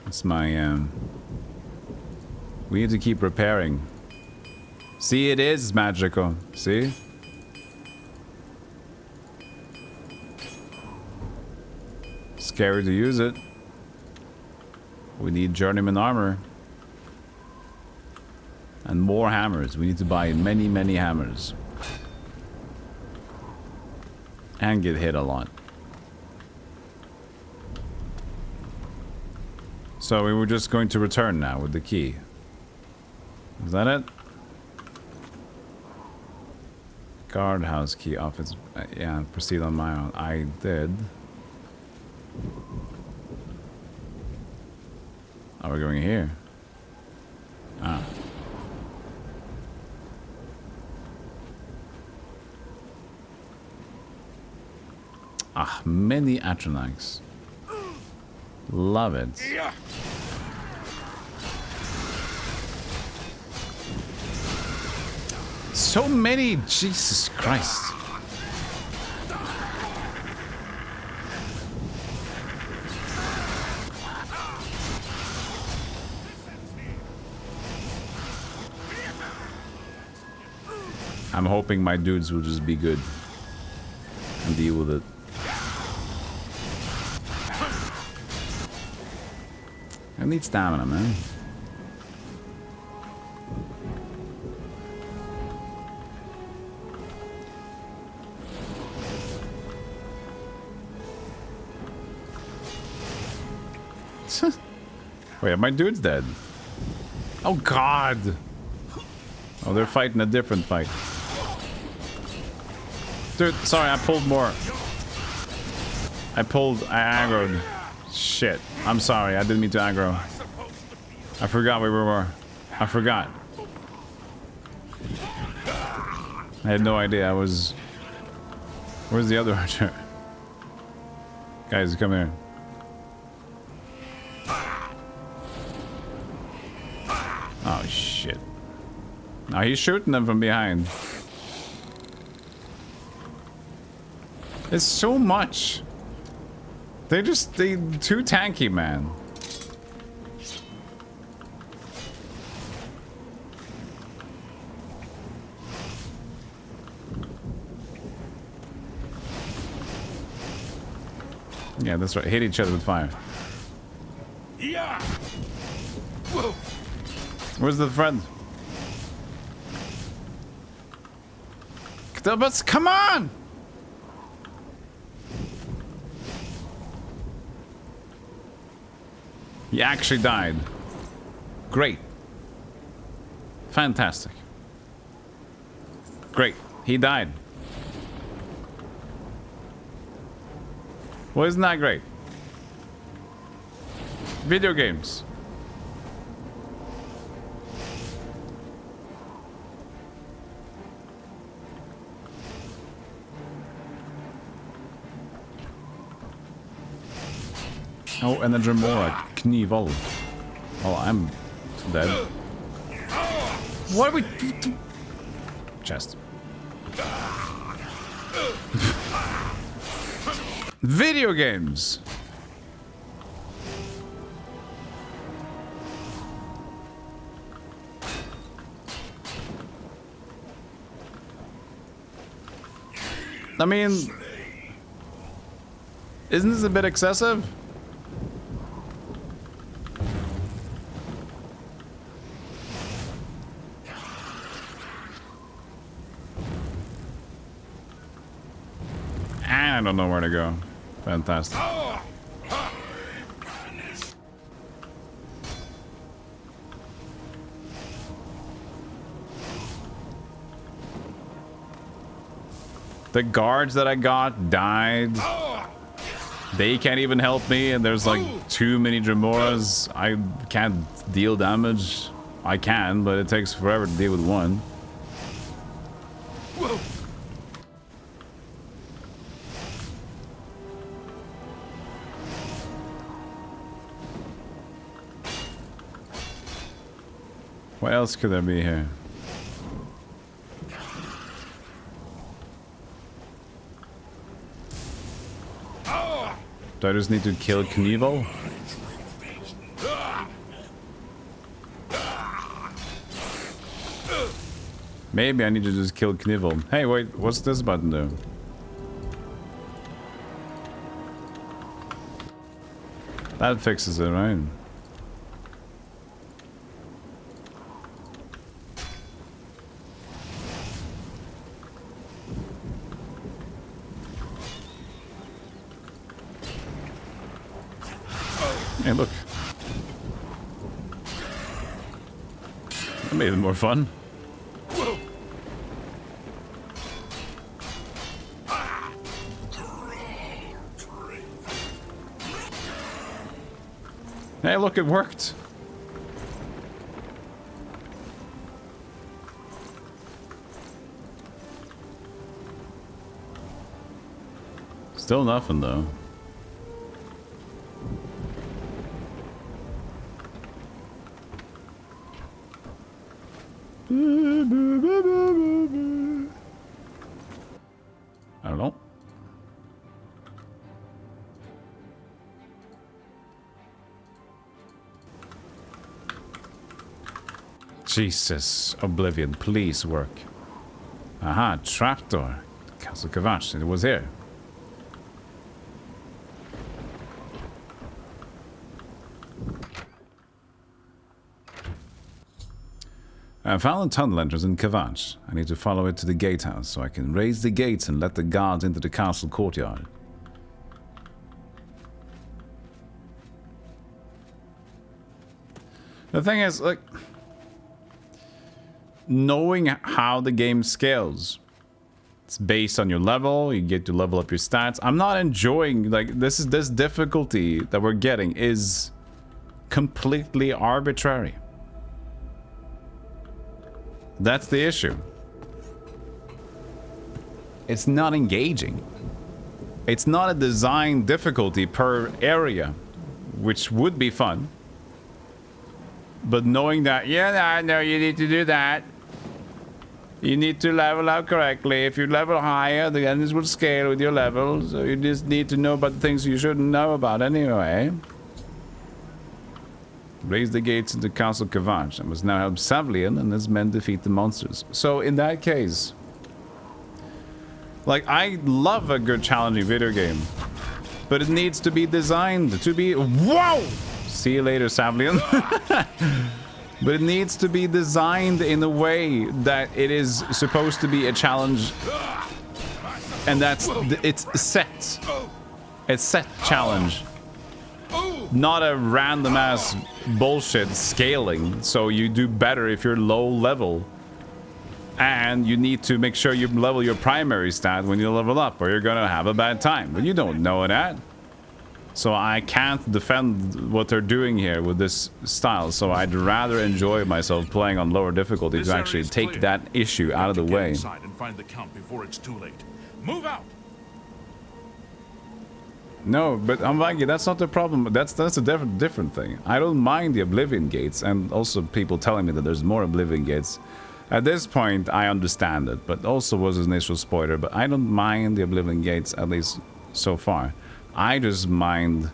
It's my, we need to keep repairing. See, it is magical. See? Scary to use it. We need journeyman armor. And more hammers. We need to buy many, many hammers. And get hit a lot. So we were just going to return now with the key. Is that it? Guardhouse key office. Yeah, proceed on my own. I did. Oh, we're going here. Ah. Ah, many Atronachs. Love it. So many, Jesus Christ. I'm hoping my dudes will just be good and deal with it. I need stamina, man. Wait, my dude's dead. Oh God! Oh, they're fighting a different fight. Dude, sorry, I pulled more. I aggroed. Shit. I'm sorry, I didn't mean to aggro. I forgot where we were. I forgot. I had no idea. I was... Where's the other archer? Guys, come here. Oh, shit. Now he's shooting them from behind. It's so much. They too tanky, man. Yeah, that's right. Hit each other with fire. Yeah. Where's the friend? Come on! He actually died. Great. Fantastic. Great. He died. Well, isn't that great? Video games. Oh, and the Dremora Knieval. Oh, I'm dead. What are we... Chest. Video games. I mean... Isn't this a bit excessive? I don't know where to go. Fantastic. The guards that I got died. They can't even help me, and there's like too many Dremoras. I can't deal damage. I can, but it takes forever to deal with one. What else could there be here? Do I just need to kill Knievel? Maybe I need to just kill Knievel. Hey, wait, what's this button do? That fixes it, right? Hey, look. That made it more fun. Hey, look, it worked. Still nothing though. I don't know. Jesus, Oblivion, please work. Aha, trapdoor. Castle Kvatch, it was here. I found a tunnel entrance in Kvatch. I need to follow it to the gatehouse so I can raise the gates and let the guards into the castle courtyard. The thing is, like, knowing how the game scales, it's based on your level. You get to level up your stats. I'm not enjoying, like, this difficulty that we're getting is completely arbitrary. That's the issue. It's not engaging. It's not a design difficulty per area, which would be fun. But knowing that, yeah, I know you need to do that. You need to level up correctly. If you level higher, the enemies will scale with your level. So you just need to know about the things you shouldn't know about anyway. Raise the gates into Castle Kvatch. I must now help Savlian and his men defeat the monsters. So in that case, like, I love a good challenging video game, but it needs to be designed to be... Whoa! See you later, Savlian. But it needs to be designed in a way that it is supposed to be a challenge, and that's it's set. It's set challenge. Not a random ass bullshit scaling, so you do better if you're low level. And you need to make sure you level your primary stat when you level up, or you're gonna have a bad time. But you don't know that. So I can't defend what they're doing here with this style, so I'd rather enjoy myself playing on lower difficulty to actually take that issue out of the way. Inside and find the Count before it's too late. Move out! No, but I'm like, that's not the problem. That's a different thing. I don't mind the Oblivion gates, and also people telling me that there's more Oblivion gates. At this point, I understand it, but also was an initial spoiler. But I don't mind the Oblivion gates, at least so far. I just mind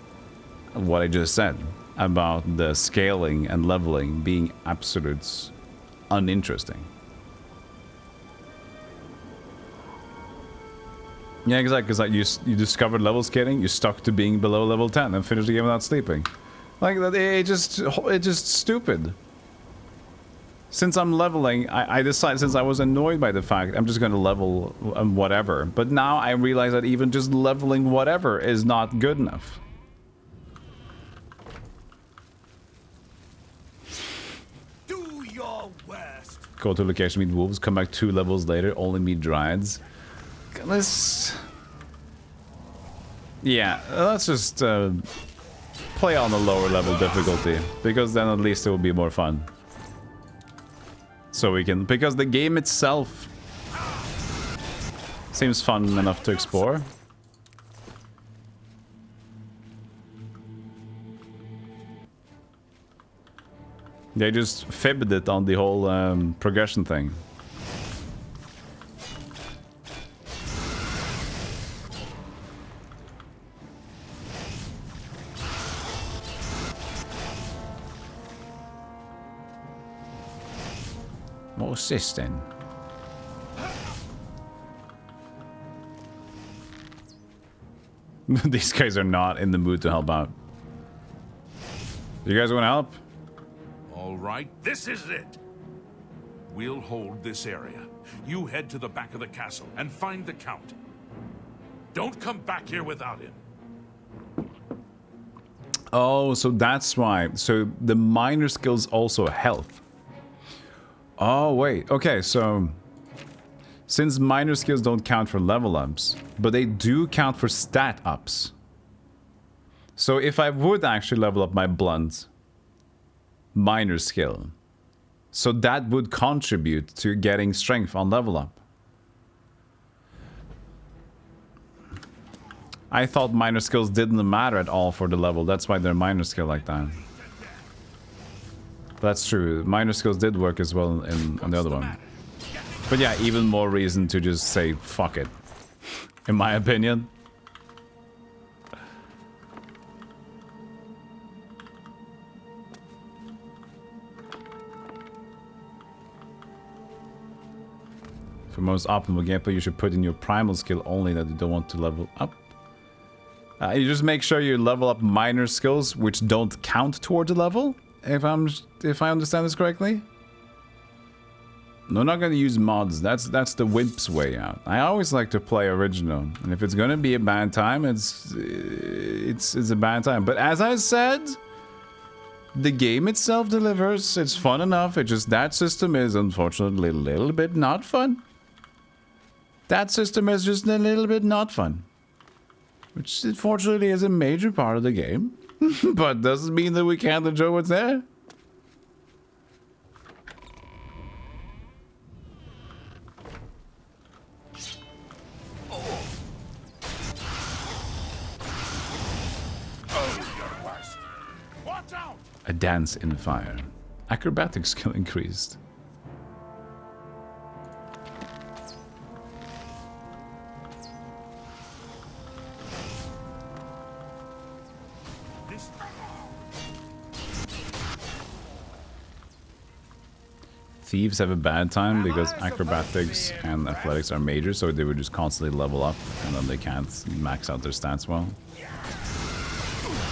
what I just said about the scaling and leveling being absolute uninteresting. Yeah, exactly. Because like you discovered level scaling, you stuck to being below level 10 and finished the game without sleeping. Like it's just stupid. Since I'm leveling, I decided, since I was annoyed by the fact I'm just going to level whatever. But now I realize that even just leveling whatever is not good enough. Do your worst. Go to location, meet wolves, come back 2 levels later, only meet dryads. Let's just play on a lower level difficulty, because then at least it will be more fun. So we can, because the game itself seems fun enough to explore. They just fibbed it on the whole progression thing. What's this then? These guys are not in the mood to help out. You guys want to help? All right, this is it. We'll hold this area. You head to the back of the castle and find the Count. Don't come back here without him. Oh, so that's why. So the minor skills also health. Oh, wait. Okay, so since minor skills don't count for level ups, but they do count for stat ups. So if I would actually level up my blunt minor skill, so that would contribute to getting strength on level up. I thought minor skills didn't matter at all for the level. That's why they're minor skill like that. But that's true. Minor skills did work as well in the other one. But yeah, even more reason to just say fuck it. In my opinion. For most optimal gameplay, you should put in your primal skill only that you don't want to level up. You just make sure you level up minor skills which don't count towards a level. If I understand this correctly. No, not gonna use mods. That's the wimp's way out. I always like to play original, and if it's gonna be a bad time, it's a bad time. But as I said, the game itself delivers. It's fun enough. It just that system is unfortunately a little bit not fun. That system is just a little bit not fun. Which, unfortunately, is a major part of the game. But doesn't mean that we can't enjoy what's there. A dance in fire. Acrobatic skill increased. Thieves have a bad time because acrobatics and athletics are major, so they would just constantly level up and then they can't max out their stats well.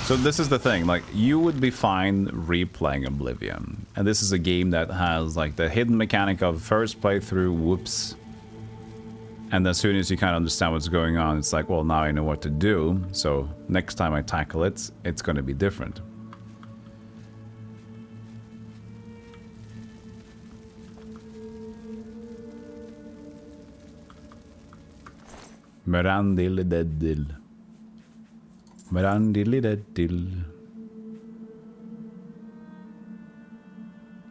So this is the thing, like, you would be fine replaying Oblivion. And this is a game that has, like, the hidden mechanic of first playthrough, whoops. And as soon as you kind of understand what's going on, it's like, well, now I know what to do. So next time I tackle it, it's going to be different. Merandil-deddil. Merandil-deddil.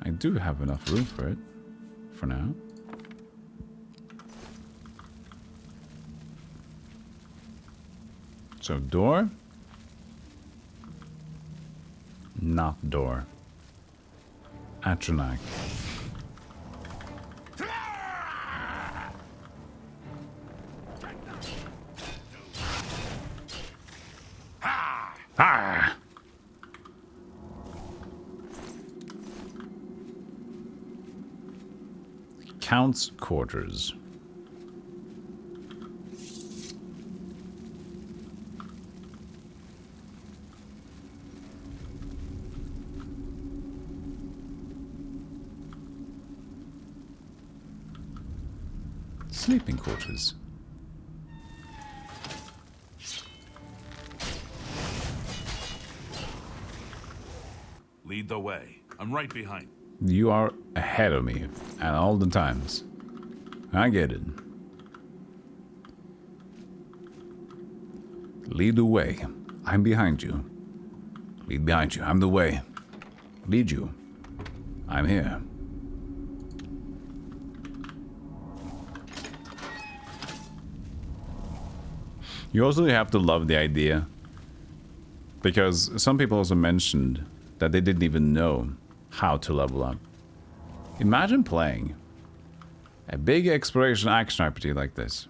I do have enough room for it, for now. So, door? Not door. Atronach. Ah! Count's quarters. Sleeping quarters. Lead the way. I'm right behind. You are ahead of me at all the times. I get it. Lead the way. I'm behind you. Lead behind you. I'm the way. Lead you. I'm here. You also have to love the idea, because some people also mentioned that they didn't even know how to level up. Imagine playing a big exploration action RPG like this.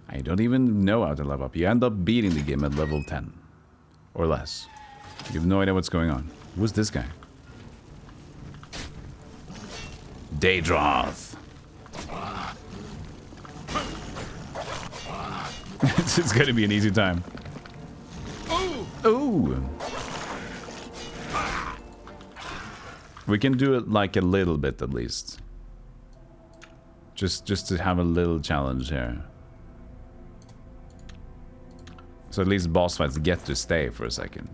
And you don't even know how to level up. You end up beating the game at level 10 or less. You have no idea what's going on. Who's this guy? Daedroth. It's gonna be an easy time. Ooh. We can do it like a little bit at least. Just to have a little challenge here. So at least boss fights get to stay for a second.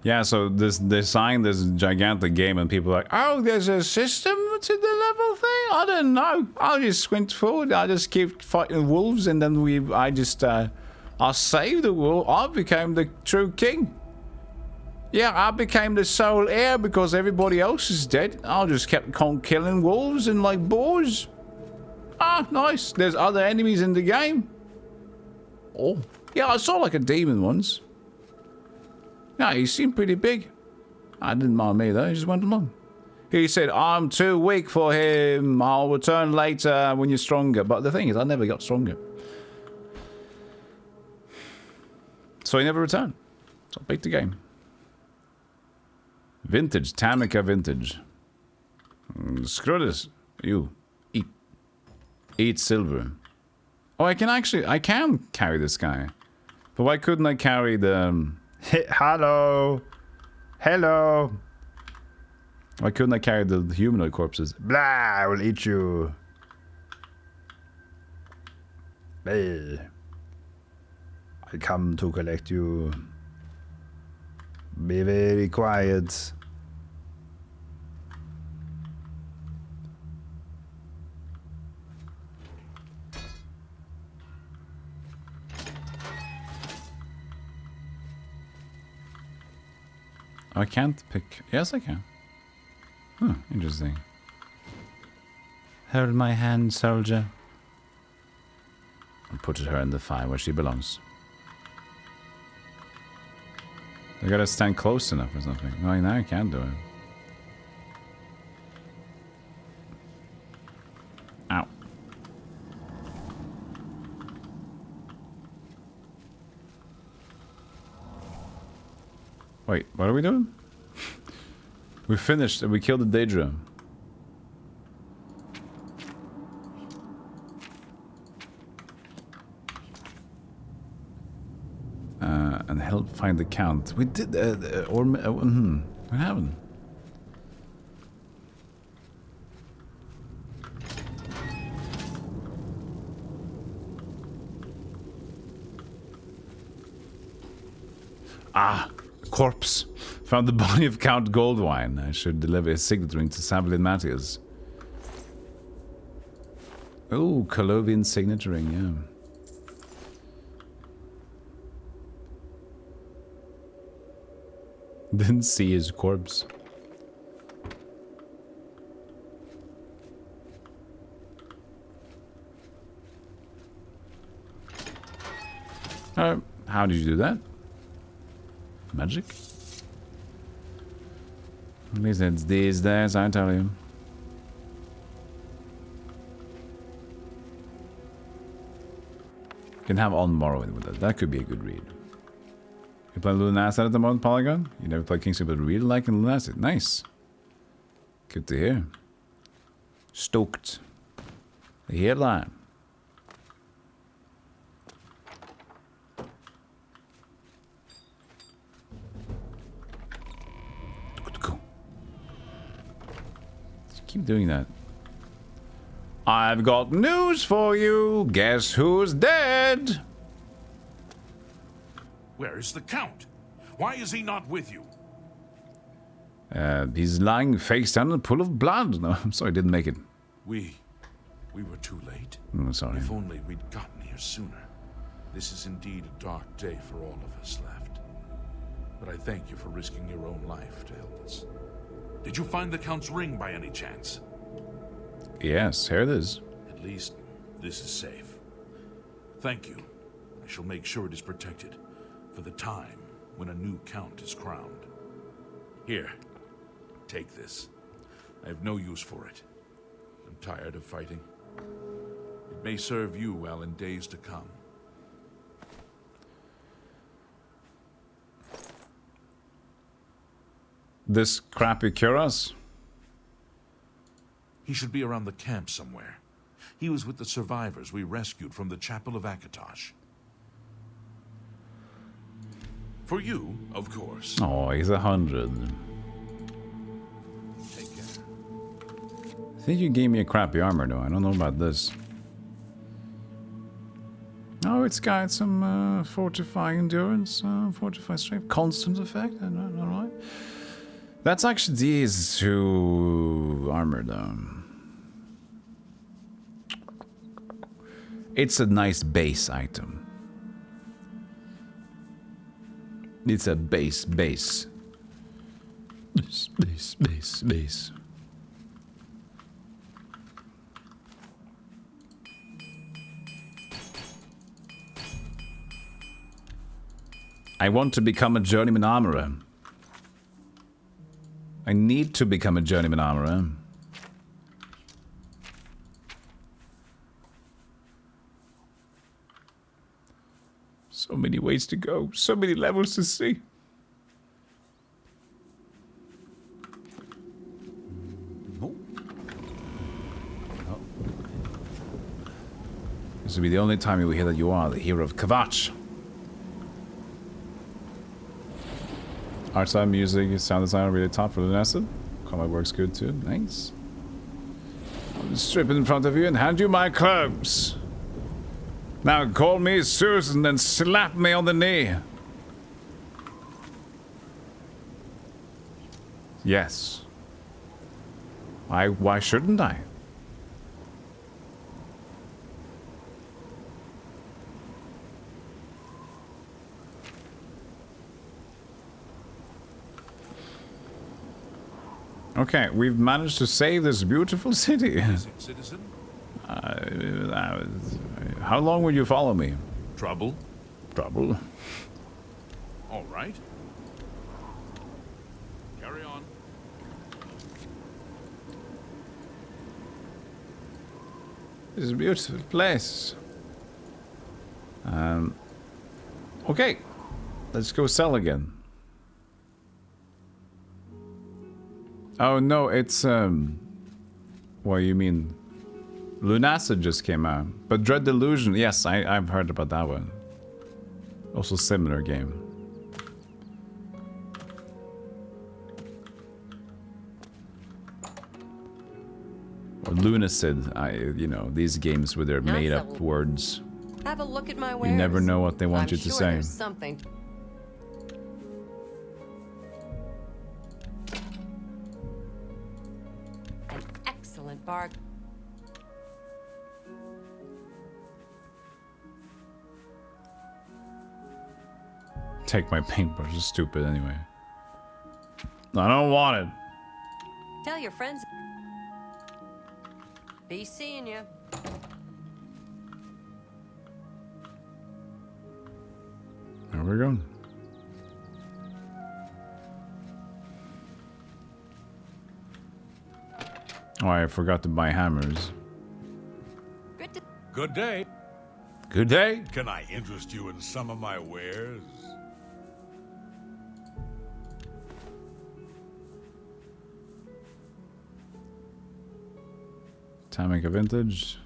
Yeah, so they designed this gigantic game and people are like, oh, there's a system to the level thing? I don't know. I'll just went forward. I just keep fighting wolves and then I saved the wolf. I became the true king. Yeah, I became the sole heir because everybody else is dead. I just kept on killing wolves and like boars. Ah, nice. There's other enemies in the game. Oh, yeah, I saw like a demon once. Yeah, he seemed pretty big. I didn't mind me though, he just went along. He said, I'm too weak for him. I'll return later when you're stronger. But the thing is, I never got stronger. So he never returned. So I beat the game. Vintage, Tamika Vintage. Screw this. You. Eat silver. Oh, I can carry this guy. But why couldn't I carry the... Hello. Hello. Why couldn't I carry the humanoid corpses? Blah, I will eat you. Hey. I come to collect you. Be very quiet. I can't pick... Yes, I can. Huh, interesting. Hold my hand, soldier. And put her in the fire where she belongs. I gotta stand close enough or something. No, now I can't do it. Ow. Wait, what are we doing? We finished and we killed the Daedra. And help find the count. We did, we haven't. Ah, corpse. Found the body of Count Goldwine. I should deliver his signet ring to Savelin Matthias. Oh, Colovian signet ring, yeah. Didn't see his corpse. How did you do that? Magic? At least it's these days, I tell you. You can have on Morrowind with that. That could be a good read. You play Lunacid at the moment, Polygon? You never played King's but really like Lunacid. Nice. Good to hear. Stoked. To hear that. Keep doing that. I've got news for you. Guess who's dead? Where is the Count? Why is he not with you? He's lying face down in a pool of blood. No, I'm sorry, I didn't make it. We were too late. I'm sorry. If only we'd gotten here sooner. This is indeed a dark day for all of us left. But I thank you for risking your own life to help us. Did you find the Count's ring by any chance? Yes, here it is. At least this is safe. Thank you. I shall make sure it is protected for the time when a new Count is crowned. Here, take this. I have no use for it. I'm tired of fighting. It may serve you well in days to come. This crappy Cuirass? He should be around the camp somewhere. He was with the survivors we rescued from the Chapel of Kvatch. For you, of course. Oh, he's 100. Take care. I think you gave me a crappy armor, though. I don't know about this. Oh, it's got some fortifying endurance, fortifying strength, constant effect. I don't know, right? That's actually these two armor, though. It's a nice base item. It's a base. Base. I want to become a journeyman armorer. I need to become a journeyman armorer. So many ways to go. So many levels to see. This will be the only time you will hear that you are the hero of Kvatch. Art style, music, sound design are really top for the acid. Combat works good too. Nice. I'll strip in front of you and hand you my clothes. Now call me Susan and slap me on the knee. Yes. Why shouldn't I? Okay, we've managed to save this beautiful city. Citizen? How long will you follow me? Trouble? Trouble? All right. Carry on. This is a beautiful place. Okay, let's go sell again. Oh no, it's what do you mean? Lunacid just came out, but Dread Delusion, yes, I've heard about that one. Also similar game. Or Lunacid, you know, these games with their made-up words. Have a look at my wares. You never know what they want you to say. There's something. An excellent bargain. Take my paintbrush, it's stupid anyway. I don't want it. Tell your friends. Be seeing you. There we go. Oh, I forgot to buy hammers. Good day. Good day. Can I interest you in some of my wares? Tamica Vintage.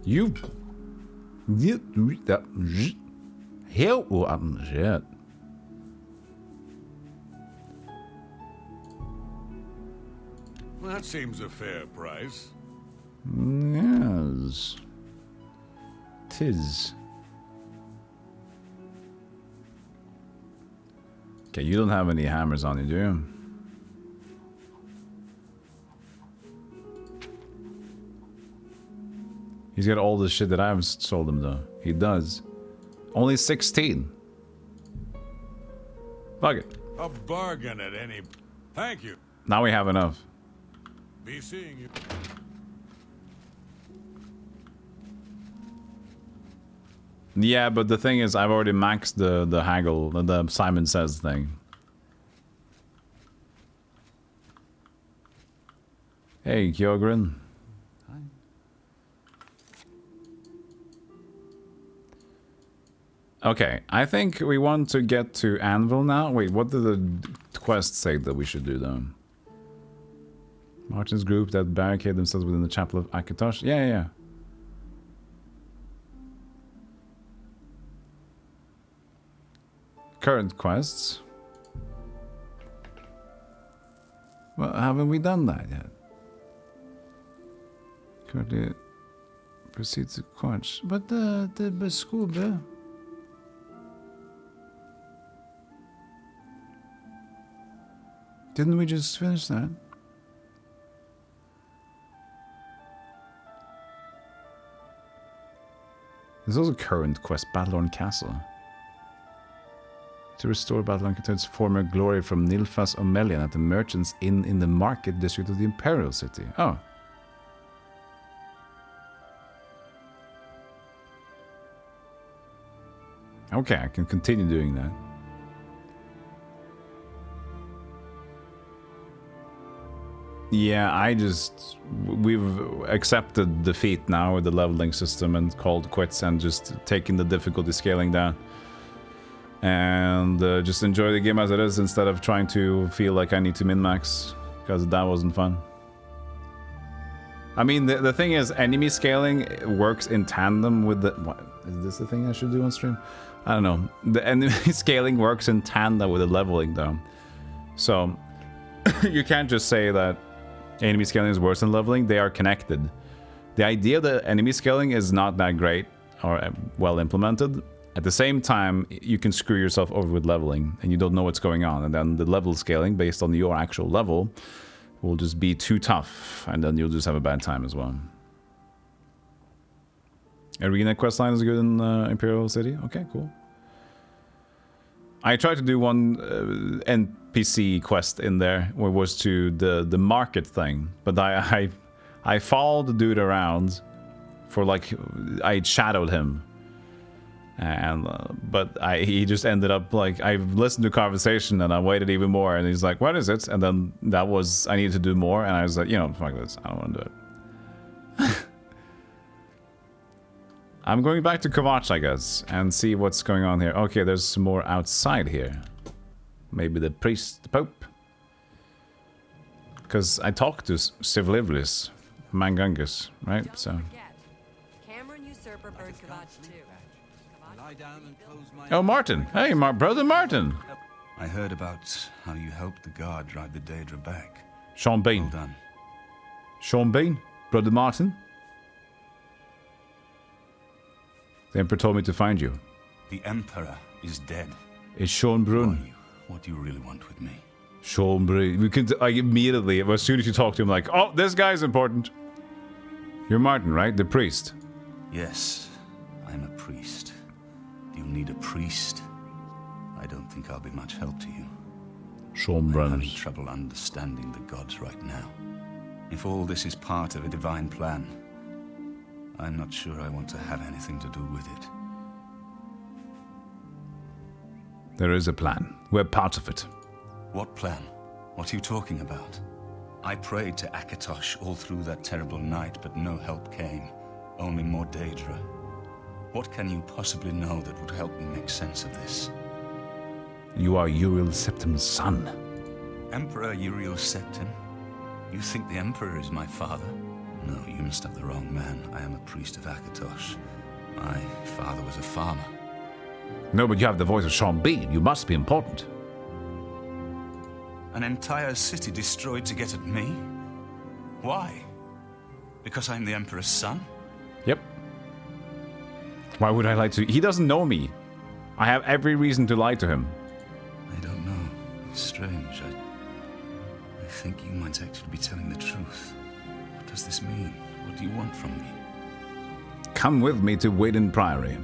You. Hell, shit. That seems a fair price. Yes. 'Tis. Okay, you don't have any hammers on you, do you? He's got all the shit that I've sold him, though. He does. Only 16. Fuck it. A bargain at any... Thank you. Now we have enough. Be seeing you. Yeah, but the thing is, I've already maxed the haggle, the Simon Says thing. Hey, Kyogren. Hi. Okay, I think we want to get to Anvil now. Wait, what did the quest say that we should do, though? Martin's group that barricade themselves within the chapel of Akatosh. Yeah. Current quests. Well, haven't we done that yet? Currently proceed to Kvatch. But the Beskube. Didn't we just finish that? There's also current quest, Battlehorn Castle. To restore Battlehorn to its former glory from Nilfas Omelian at the Merchants Inn in the Market District of the Imperial City. Oh. Okay, I can continue doing that. Yeah, we've accepted defeat now with the leveling system and called quits and just taking the difficulty scaling down. And just enjoy the game as it is instead of trying to feel like I need to min-max, because that wasn't fun. I mean, the thing is, enemy scaling works in tandem with the... What, is this the thing I should do on stream? I don't know. The enemy scaling works in tandem with the leveling, though. So, you can't just say that enemy scaling is worse than leveling. They are connected. The idea that enemy scaling is not that great or well implemented. At the same time, you can screw yourself over with leveling, and you don't know what's going on. And then the level scaling, based on your actual level, will just be too tough, and then you'll just have a bad time as well. Arena questline is good in Imperial City? Okay, cool. I tried to do one NPC quest in there, where it was to the market thing, but I followed the dude around for like, I shadowed him. And but he just ended up like, I listened to conversation and I waited even more, and he's like, what is it? And then that was, I needed to do more, and I was like, you know, fuck this, I don't want to do it. I'm going back to Kvatch, I guess, and see what's going on here. Okay, there's some more outside here. Maybe the priest, the pope, because I talked to Civilivlis Mangungus, right? So Cameron usurper burned Kvatch too. oh, Martin. Hey, brother Martin. I heard about how you helped the guard drive the Daedra back. Sean Bean. Well done. Sean Bean, brother Martin. The Emperor told me to find you. The Emperor is dead. It's Sean Brun. What do you really want with me? Sean Brun. We could like immediately, as soon as you talk to him, like, oh, this guy's important. You're Martin, right? The priest. Yes, I'm a priest. Do you need a priest? I don't think I'll be much help to you. Sean I'm having Bruns. trouble understanding the gods right now. If all this is part of a divine plan, I'm not sure I want to have anything to do with it. There is a plan. We're part of it. What plan? What are you talking about? I prayed to Akatosh all through that terrible night, but no help came. Only more Daedra. What can you possibly know that would help me make sense of this? You are Uriel Septim's son. Emperor Uriel Septim? You think the Emperor is my father? No, you must have the wrong man. I am a priest of Akatosh. My father was a farmer. No, but you have the voice of Sean Bean. You must be important. An entire city destroyed to get at me? Why? Because I'm the Emperor's son? Yep. Why would I lie to you? He doesn't know me. I have every reason to lie to him. I don't know. It's strange. I think you might actually be telling the truth. What does this mean? What do you want from me? Come with me to Waden Priory.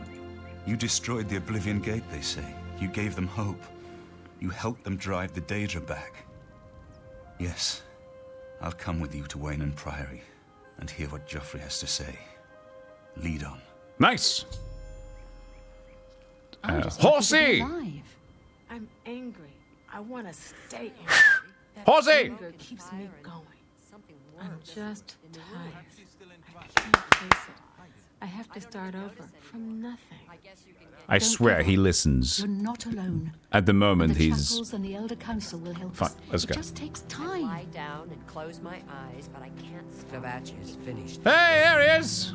You destroyed the Oblivion Gate, they say. You gave them hope. You helped them drive the Daedra back. Yes, I'll come with you to Waden Priory and hear what Joffrey has to say. Lead on. Nice! Horsey! I'm angry. I want to stay angry. Horsey! Anger keeps me going. I'm just tired. I can't face it. I have to start over from nothing. I swear he listens. You're not alone. At the moment, the he's... chapels and the Elder Council will help Fine, us. let's go. It just takes time. Lie down and close my eyes, but I can't. Kvatch is finished. Hey, there he is!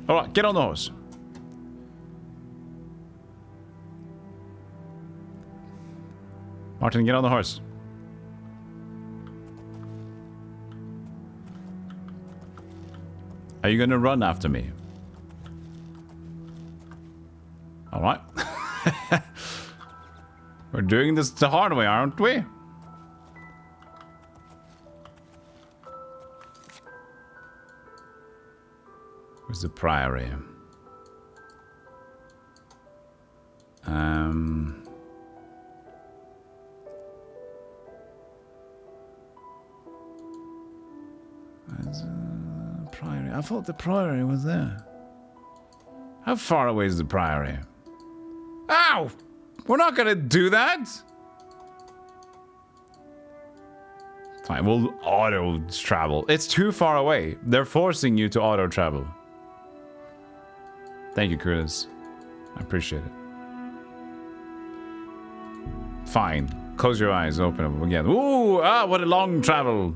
Alright, get on the horse. Martin, get on the horse. Are you gonna run after me? Alright. We're doing this the hard way, aren't we? Where's the priory? Priory. I thought the priory was there. How far away is the priory? Ow! We're not gonna do that! Fine, we'll auto-travel. It's too far away. They're forcing you to auto-travel. Thank you, Curtis. I appreciate it. Fine. Close your eyes, open them again. Ooh! Ah, what a long travel!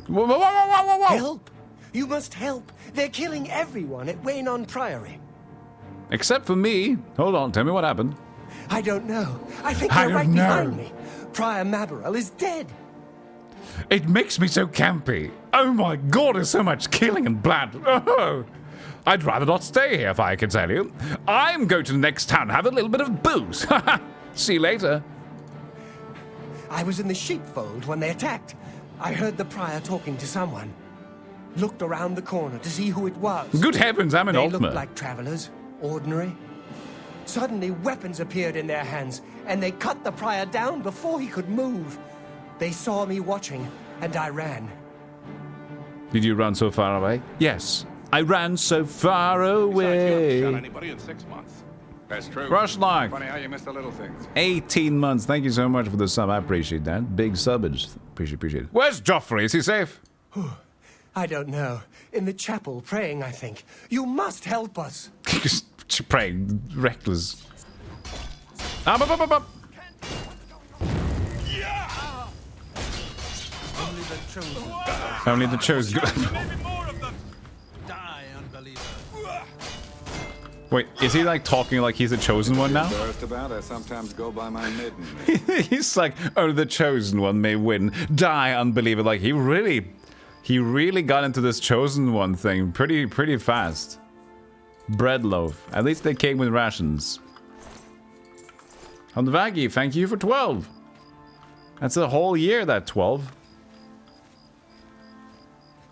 Whoa, whoa, whoa, whoa, whoa, whoa! Help! You must help! They're killing everyone at Waynon Priory. Except for me. Hold on, tell me what happened. I don't know. I think they're right behind me. Prior Maberel is dead. It makes me so campy. Oh my god, there's so much killing and blood. Oh, I'd rather not stay here if I can tell you. I'm going to the next town, have a little bit of booze. See you later. I was in the sheepfold when they attacked. I heard the prior talking to someone. Looked around the corner to see who it was. Good heavens, I'm an They Ultimate. looked like travelers, ordinary. Suddenly weapons appeared in their hands, and they cut the prior down before he could move. They saw me watching, and I ran. Did you run so far away? Yes. I ran so far away. You haven't shot anybody in 6 months. That's true. Rush Life. Funny how you missed the little things. 18 months. Thank you so much for the sub. I appreciate that. Big subbage. Appreciate it. Where's Joffrey? Is he safe? I don't know. In the chapel, praying, I think. You must help us. Praying. Reckless. Up, up, up, up, up. Only the chosen. Only the chosen. Die, unbeliever. Wait, is he like talking like he's the chosen one now? Just about. I sometimes go by my midden. He's like, oh, the chosen one may win. Die, unbeliever. Like he really got into this chosen one thing pretty fast. Bread loaf. At least they came with rations. Handvagi, thank you for 12. That's a whole year, that 12.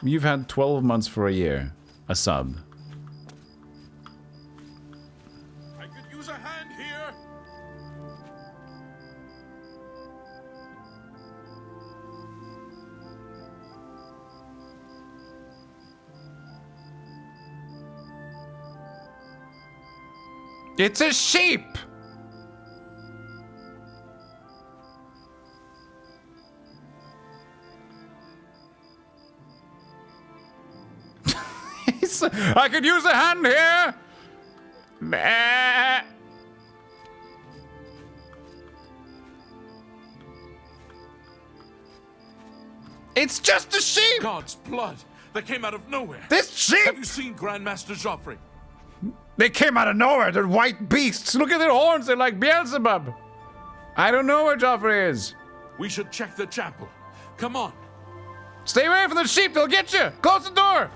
You've had 12 months for a year. A sub. I could use a hand here. It's a sheep! I could use a hand here! Bah. It's just a sheep! God's blood that came out of nowhere. This sheep! Have you seen Grandmaster Joffrey? They came out of nowhere. They're white beasts. Look at their horns. They're like Beelzebub. I don't know where Joffrey is. We should check the chapel. Come on. Stay away from the sheep. They'll get you. Close the door.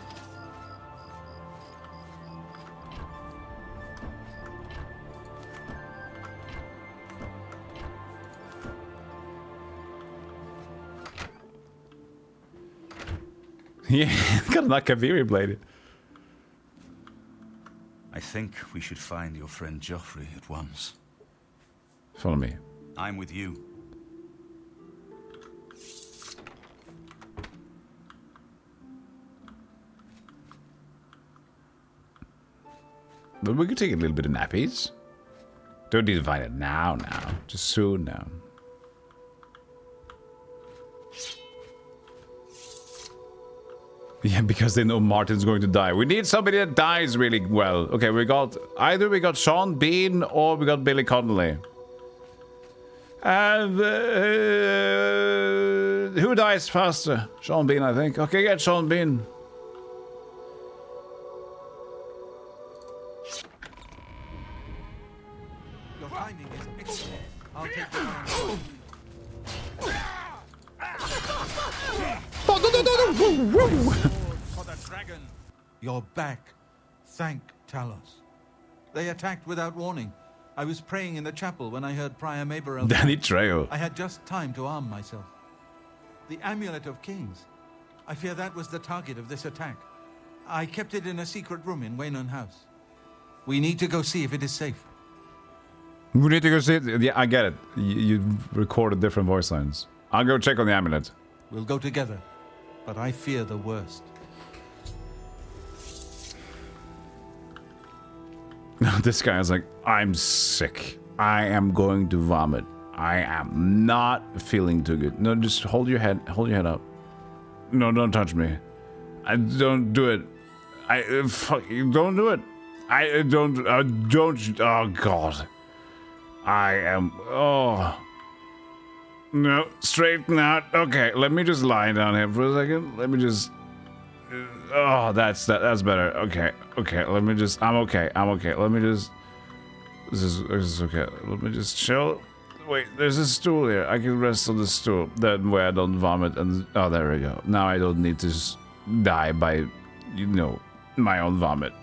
Yeah, got a Kaviri blade. I think we should find your friend Joffrey at once. Follow me. I'm with you. But we could take a little bit of nappies. Don't need to find it now. Just soon now. Yeah, because they know Martin's going to die. We need somebody that dies really well. Okay, we got Sean Bean or we got Billy Connolly. Who dies faster? Sean Bean, I think. Okay, get Sean Bean. Your timing is excellent. I'll take the one. For the dragon. You're back. Thank Talos. They attacked without warning. I was praying in the chapel when I heard Prior Maberel. Danny Trejo. I had just time to arm myself. The Amulet of Kings. I fear that was the target of this attack. I kept it in a secret room in Waynon House. We need to go see if it is safe. We need to go see it. Yeah, I get it. You recorded different voice lines. I'll go check on the amulet. We'll go together. but I fear the worst. This guy is like, I'm sick. I am going to vomit. I am not feeling too good. No, just hold your head up. No, don't touch me. I don't do it. Fuck you, don't do it. I don't, oh God. I am, oh. No, straighten out. Okay, let me just lie down here for a second. Let me just, oh, that's better. Okay, let me just, I'm okay. Let me just, this is okay. Let me just chill. Wait, there's a stool here. I can rest on the stool. That way I don't vomit and... Oh, there we go. Now I don't need to die by, you know, my own vomit.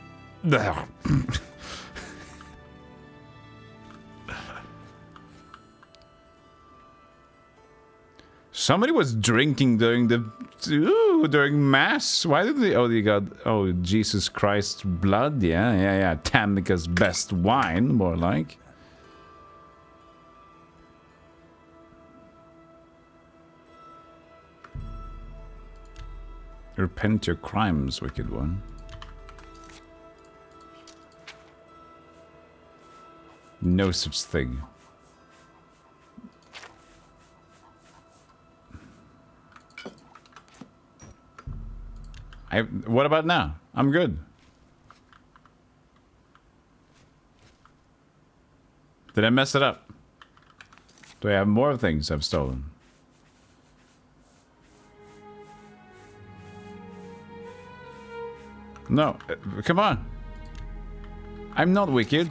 Somebody was drinking during the... Ooh, during Mass. Why did they... Oh, they got... Oh, Jesus Christ's blood. Yeah. Tamika's best wine, more like. Repent your crimes, wicked one. No such thing. What about now? I'm good. Did I mess it up? Do I have more things I've stolen? No, come on. I'm not wicked.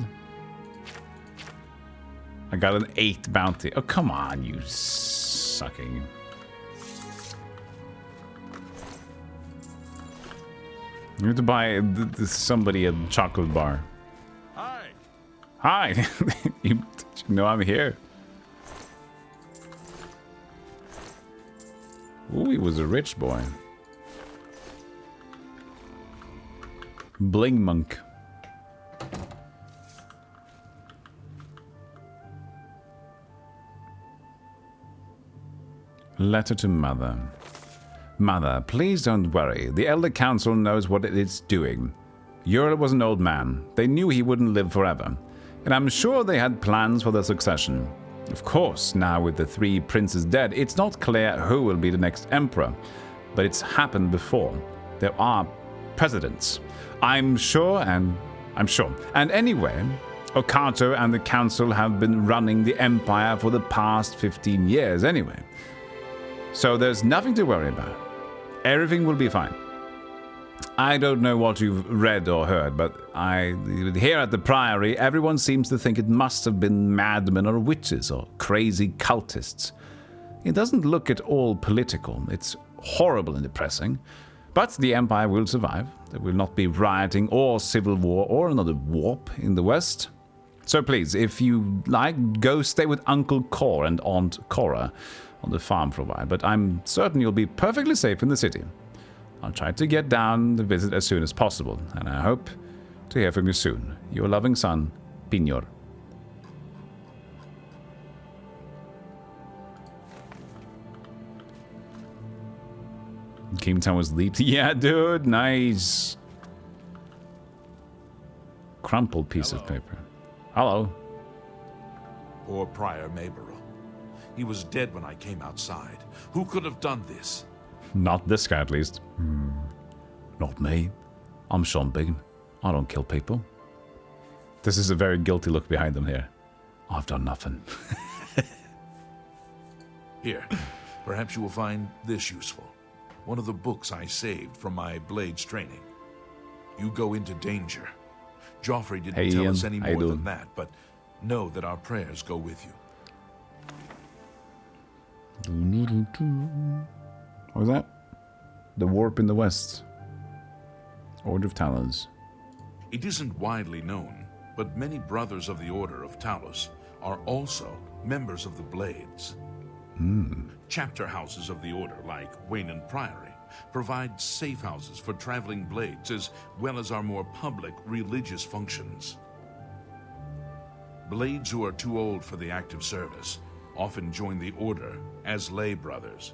I got an 8 bounty. Oh, come on, you sucking. You have to buy somebody a chocolate bar. Hi. You know I'm here. Ooh, he was a rich boy. Bling monk. Letter to Mother. Mother, please don't worry. The Elder Council knows what it is doing. Ural was an old man. They knew he wouldn't live forever. And I'm sure they had plans for the succession. Of course, now with the 3 princes dead, it's not clear who will be the next emperor. But it's happened before. There are precedents. I'm sure. And anyway, Okato and the council have been running the empire for the past 15 years anyway. So there's nothing to worry about. Everything will be fine. I don't know what you've read or heard, but here at the Priory, everyone seems to think it must have been madmen or witches or crazy cultists. It doesn't look at all political. It's horrible and depressing. But the Empire will survive. There will not be rioting or civil war or another warp in the West. So please, if you like, go stay with Uncle Cor and Aunt Cora on the farm for a while. But I'm certain you'll be perfectly safe in the city. I'll try to get down the visit as soon as possible, and I hope to hear from you soon. Your loving son, Pinor. Kingtown was leaped. Yeah, dude, nice. Crumpled piece of paper. Hello. Poor Prior Mayberl. He was dead when I came outside. Who could have done this? Not this guy, at least. Not me. I'm Sean Bean. I don't kill people. This is a very guilty look behind them here. I've done nothing. Here, perhaps you will find this useful. One of the books I saved from my blades training. You go into danger. Joffrey didn't tell us any more than that, but know that our prayers go with you. What was that? The warp in the west. Order of Talons. It isn't widely known, but many brothers of the Order of Talos are also members of the Blades. Chapter houses of the Order, like Wayne Priory, provide safe houses for traveling blades as well as our more public religious functions. Blades who are too old for the active service often join the Order as lay brothers.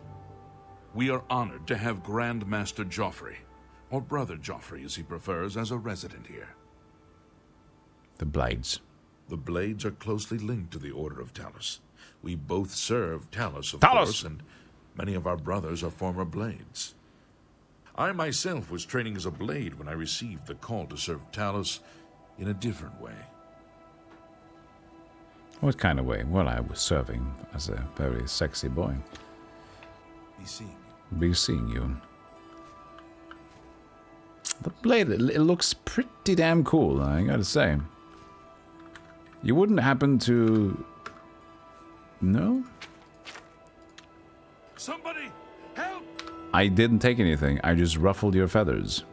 We are honored to have Grand Master Joffrey, or Brother Joffrey as he prefers, as a resident here. The Blades. The Blades are closely linked to the Order of Talos. We both serve Talos, of Talos! course, and many of our brothers are former Blades. I myself was training as a Blade when I received the call to serve Talos in a different way. What kind of way? Well, I was serving as a very sexy boy. Be seeing you. The blade, it looks pretty damn cool, I gotta say. You wouldn't happen to... No? Somebody, help! I didn't take anything, I just ruffled your feathers.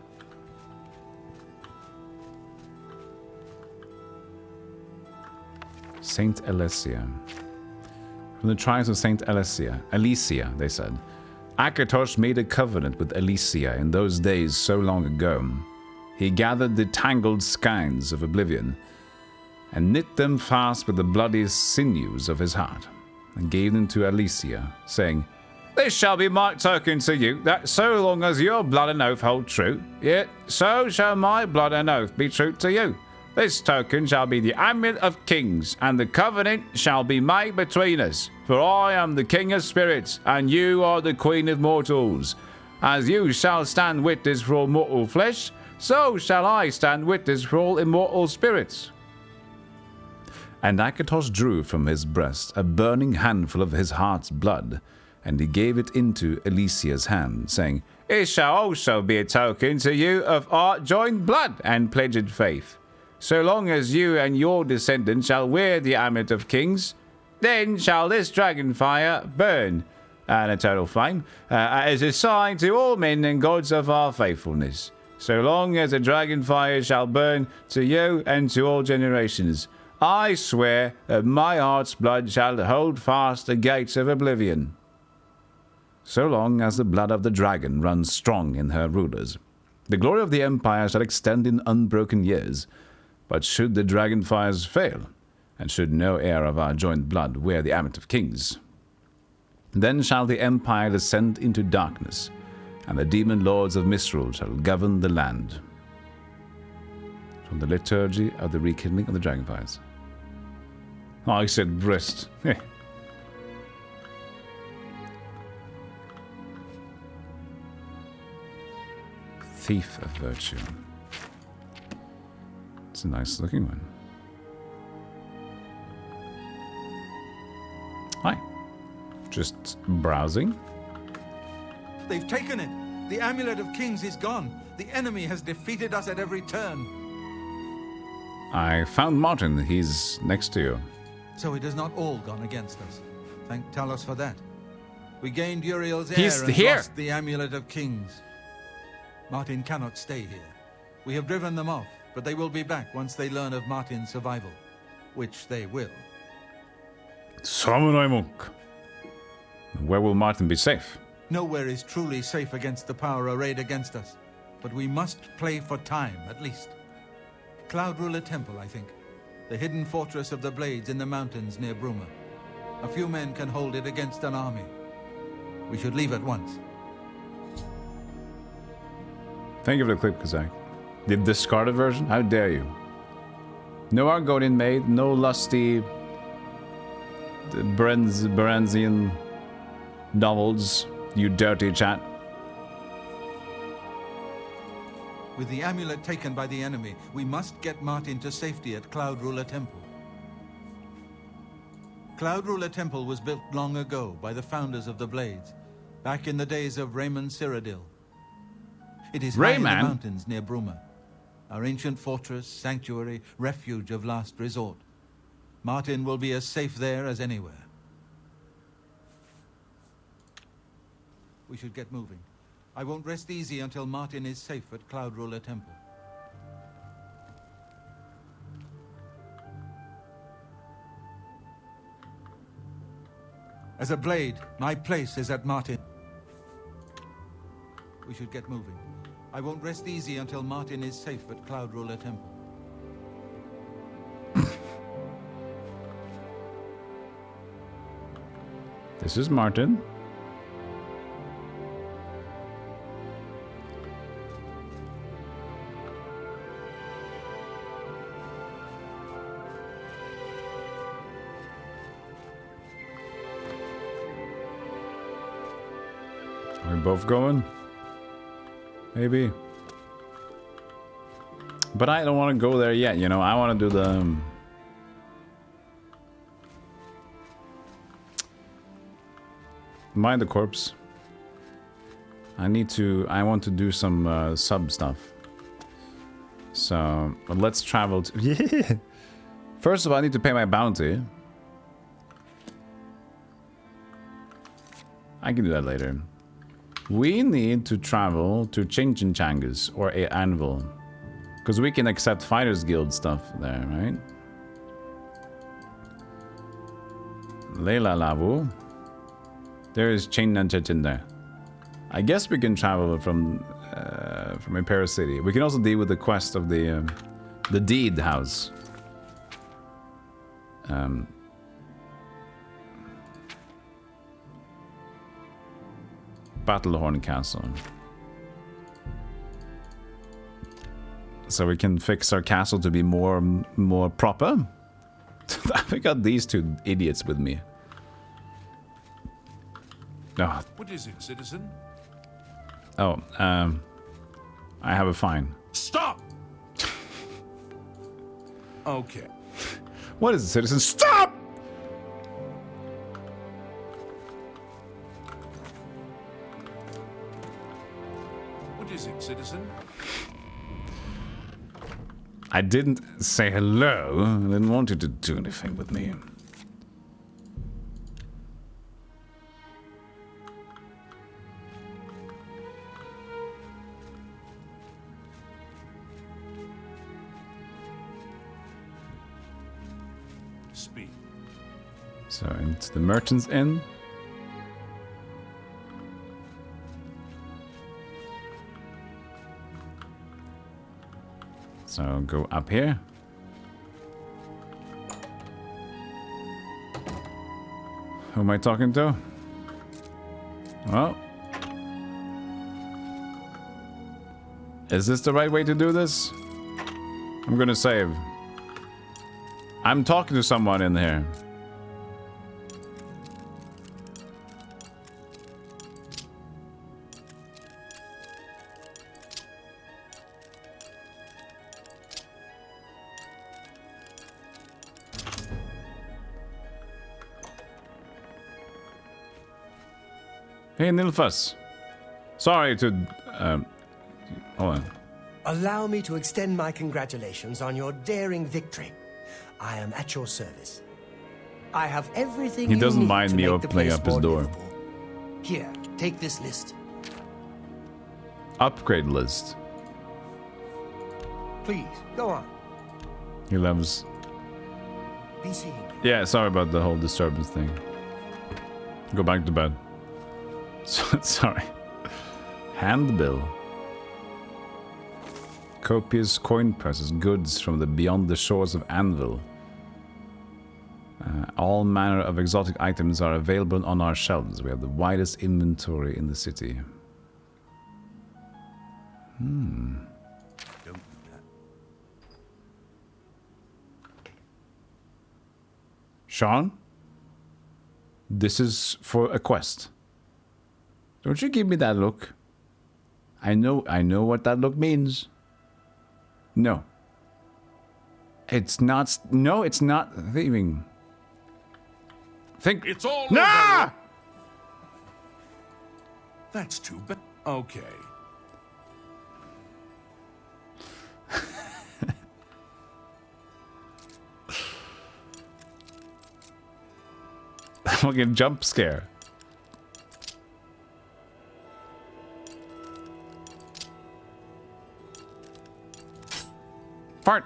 Saint Alesia. From the tribes of Saint Alesia, they said. Akatosh made a covenant with Alesia in those days so long ago. He gathered the tangled skeins of Oblivion and knit them fast with the bloody sinews of his heart, and gave them to Alesia, saying, "This shall be my token to you, that so long as your blood and oath hold true, yet so shall my blood and oath be true to you. This token shall be the Amulet of Kings, and the covenant shall be made between us. For I am the King of Spirits, and you are the Queen of Mortals. As you shall stand witness for all mortal flesh, so shall I stand witness for all immortal spirits." And Akatosh drew from his breast a burning handful of his heart's blood, and he gave it into Alesia's hand, saying, "It shall also be a token to you of our joined blood and pledged faith. So long as you and your descendants shall wear the Amulet of Kings, then shall this dragon fire burn, an eternal flame, as a sign to all men and gods of our faithfulness. So long as the dragon fire shall burn to you and to all generations, I swear that my heart's blood shall hold fast the gates of Oblivion. So long as the blood of the dragon runs strong in her rulers, the glory of the empire shall extend in unbroken years. But should the dragon fires fail, and should no heir of our joint blood wear the Amulet of Kings, then shall the empire descend into darkness, and the demon lords of Misrule shall govern the land." From the liturgy of the rekindling of the dragonfires. Oh, I said breast. Thief of Virtue. It's a nice looking one. Hi. Just browsing. They've taken it. The Amulet of Kings is gone. The enemy has defeated us at every turn. I found Martin. He's next to you. So it has not all gone against us. Thank Talos for that. We gained Uriel's heir He's and here. lost the Amulet of Kings. Martin cannot stay here. We have driven them off, but they will be back once they learn of Martin's survival. Which they will. Samurai monk. Where will Martin be safe? Nowhere is truly safe against the power arrayed against us. But we must play for time, at least. Cloud Ruler Temple, I think. The hidden fortress of the Blades in the mountains near Bruma. A few men can hold it against an army. We should leave at once. Thank you for the clip, Kazak. The discarded version? How dare you? No Argonian maid, no lusty Berenzian novels, you dirty chat. With the amulet taken by the enemy, we must get Martin to safety at Cloud Ruler Temple. Cloud Ruler Temple was built long ago by the founders of the Blades, back in the days of Rayman Cyrodiil. It is high in the mountains near Bruma, our ancient fortress, sanctuary, refuge of last resort. Martin will be as safe there as anywhere. We should get moving. I won't rest easy until Martin is safe at Cloud Ruler Temple. As a Blade, my place is at Martin. We should get moving. I won't rest easy until Martin is safe at Cloud Ruler Temple. This is Martin. both going? Maybe. But I don't want to go there yet, you know. I want to do the... Mind the corpse. I want to do some sub stuff. So, but let's travel to... Yeah! First of all, I need to pay my bounty. I can do that later. We need to travel to Chinchinchang's or a Anvil. Because we can accept Fighters Guild stuff there, right? Leila Lavu. There is Chinchin there. I guess we can travel from Imperial City. We can also deal with the quest of the Deed House. Battlehorn Castle. So we can fix our castle to be more proper. I got these two idiots with me. Oh. What is it, citizen? Oh, I have a fine. Stop! Okay. What is it, citizen? Stop! What is it, citizen? I didn't say hello. I didn't want you to do anything with me. Speak. So into the Merchant's Inn. So go up here. Who am I talking to? Well, is this the right way to do this? I'm gonna save. I'm talking to someone in here. Hey, Nilfas. Sorry to... hold on. Allow me to extend my congratulations on your daring victory. I am at your service. I have everything He you doesn't need mind to me make the opening place up his more door. livable. Here, take this list. Upgrade list. Please, go on. He loves... Be seeing you. Yeah, sorry about the whole disturbance thing. Go back to bed. Sorry. Handbill. Copious coin purses, goods from the beyond the shores of Anvil. All manner of exotic items are available on our shelves. We have the widest inventory in the city. Sean? This is for a quest. Don't you give me that look. I know what that look means. No. It's not thieving. Think. It's all nah! over. That's too bad. Okay. Fucking jump scare. Fart.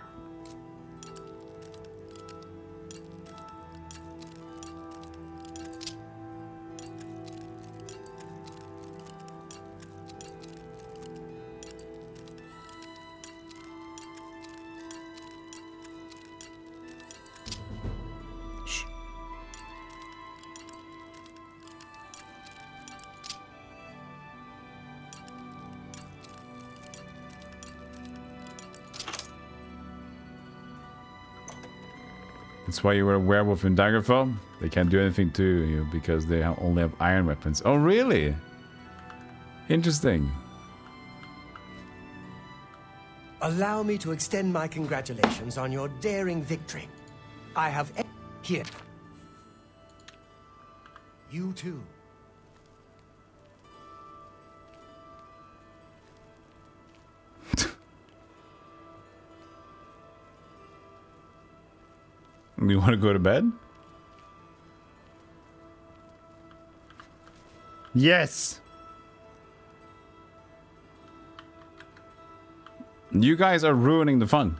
Shh. That's why you were a werewolf in Daggerfall? They can't do anything to you because they only have iron weapons. Oh, really? Interesting. Allow me to extend my congratulations on your daring victory. I have here. You too. You want to go to bed? Yes. You guys are ruining the fun.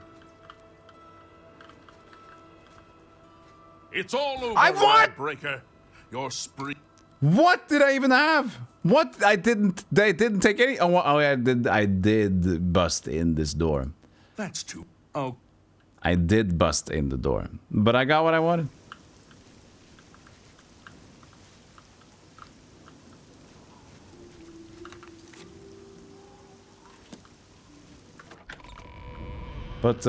It's all over, I what? Breaker. Your spree. What did I even have? What? They didn't take any. Oh, I did. I did bust in this door. That's too. Oh. I did bust in the door, but I got what I wanted. But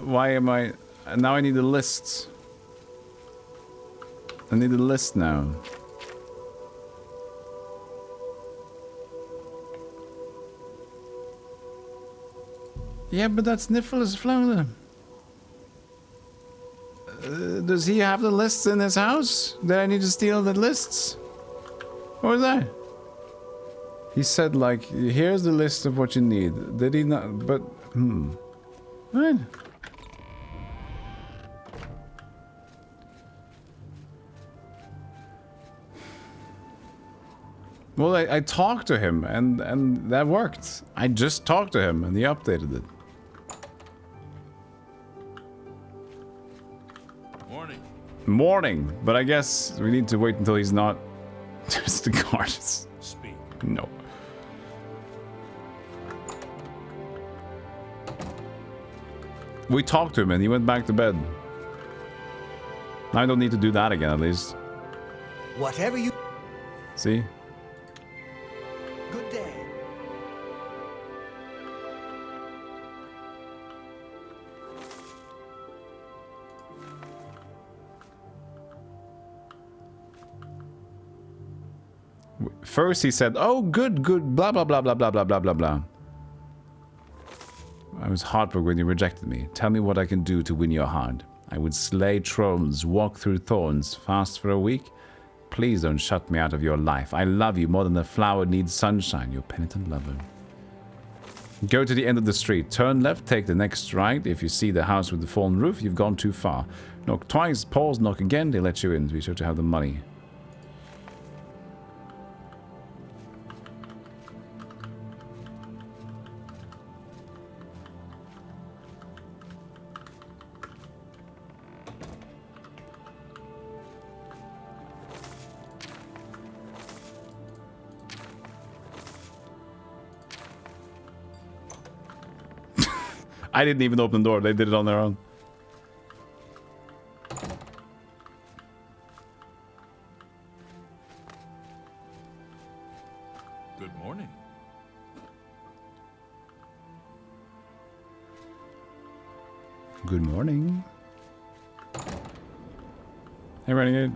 why am I... Now I need the lists. I need the list now. Yeah, but that's Nicholas Flounder. Does he have the lists in his house? Did I need to steal the lists? What was that? He said, like, here's the list of what you need. Did he not? But, What? Well, I talked to him, and that worked. I just talked to him, and he updated it. Morning. Morning, but I guess we need to wait until he's not just the guards. Speak. No. We talked to him, and he went back to bed. I don't need to do that again, at least. Whatever you... See? Good day. First he said, oh, good, blah, blah, blah, blah, blah, blah, blah, blah, blah. I was heartbroken when you rejected me. Tell me what I can do to win your heart. I would slay trolls, walk through thorns, fast for a week. Please don't shut me out of your life. I love you more than a flower needs sunshine, your penitent lover. Go to the end of the street. Turn left, take the next right. If you see the house with the fallen roof, you've gone too far. Knock twice, pause, knock again, they let you in. Be sure to have the money. I didn't even open the door. They did it on their own. Good morning. Good morning. Hey, Renegade.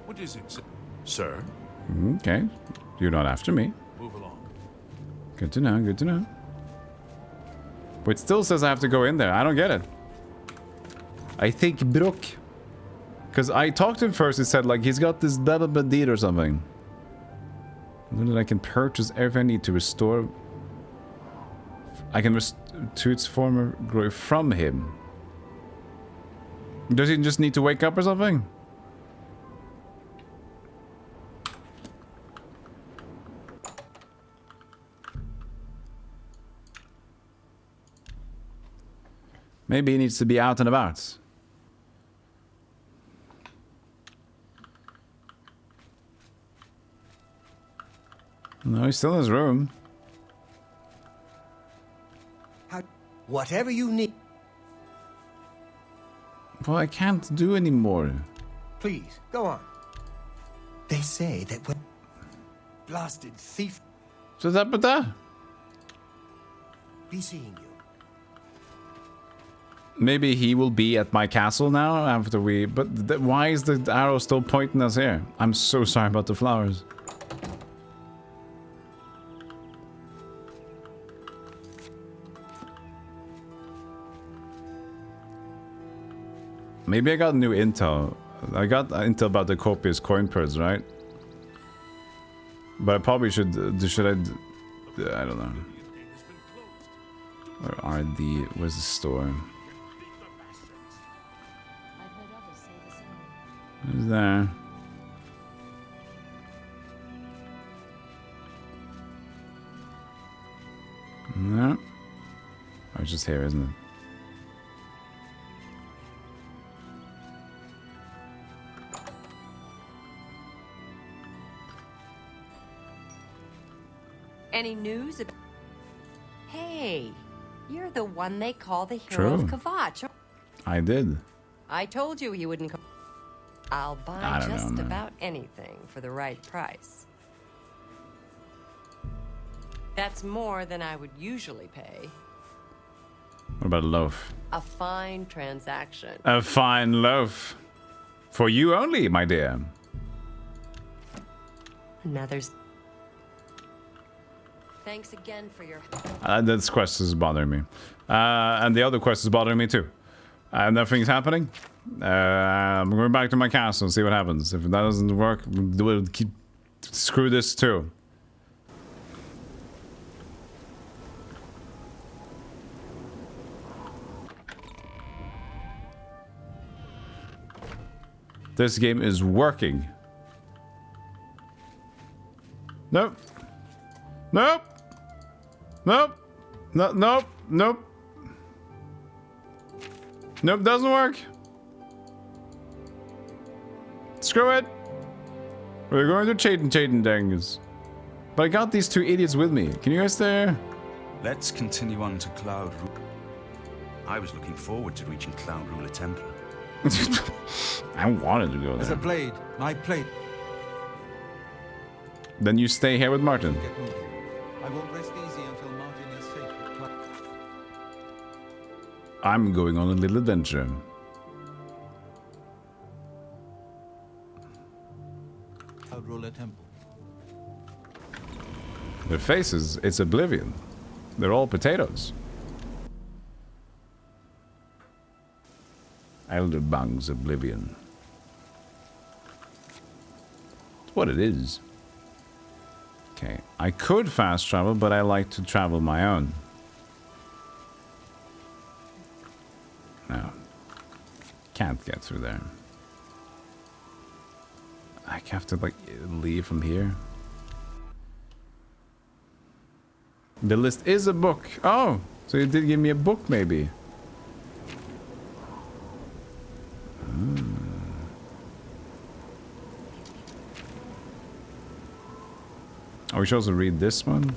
What is it, sir? Okay. You're not after me. Move along. Good to know, good to know. But it still says I have to go in there. I don't get it. I think Brook. Because I talked to him first, he said, like, he's got this blah blah blah deed or something. And then I can purchase everything I need to restore... I can to its former glory from him. Does he just need to wake up or something? Maybe he needs to be out and about. No, he's still in his room. Whatever you need. Well, I can't do anymore. Please, go on. They say that when... Blasted thief... So that but that? Be seeing you. Maybe he will be at my castle now after we... But why is the arrow still pointing us here? I'm so sorry about the flowers. Maybe I got new intel. I got intel about the copious coin purse, right? But I probably should I don't know. Where are the... Where's the store? Who's there? No. Oh, it's just here, isn't it? Any news about... Hey, you're the one they call the hero True. of Kvatch. I did. I told you he wouldn't come. I'll buy I don't just know, man. about anything for the right price. That's more than I would usually pay. What about a loaf? A fine transaction. A fine loaf. For you only, my dear. Another's... Thanks again for your... This quest is bothering me. And the other quest is bothering me too. Nothing's happening. I'm going back to my castle and see what happens. If that doesn't work, we'll keep... Screw this too. This game is working. Nope. Nope. Nope. No, nope. Nope. Nope, doesn't work. Screw it. We're going to Chaden Dangus. But I got these two idiots with me. Can you guys stay? Let's continue on to Cloud Ruler. I was looking forward to reaching Cloud Ruler Temple. I wanted to go There's there. a blade. My plate. Then you stay here with Martin. Get moving. I won't rest easy until Martin is safe. I'm going on a little adventure. Cloud Ruler Temple. Their faces, it's Oblivion. They're all potatoes. Elder Bang's Oblivion. It's what it is. Okay, I could fast travel, but I like to travel my own. No. Can't get through there. I have to, like, leave from here. The list is a book. Oh, so you did give me a book, maybe. Oh, we should also read this one.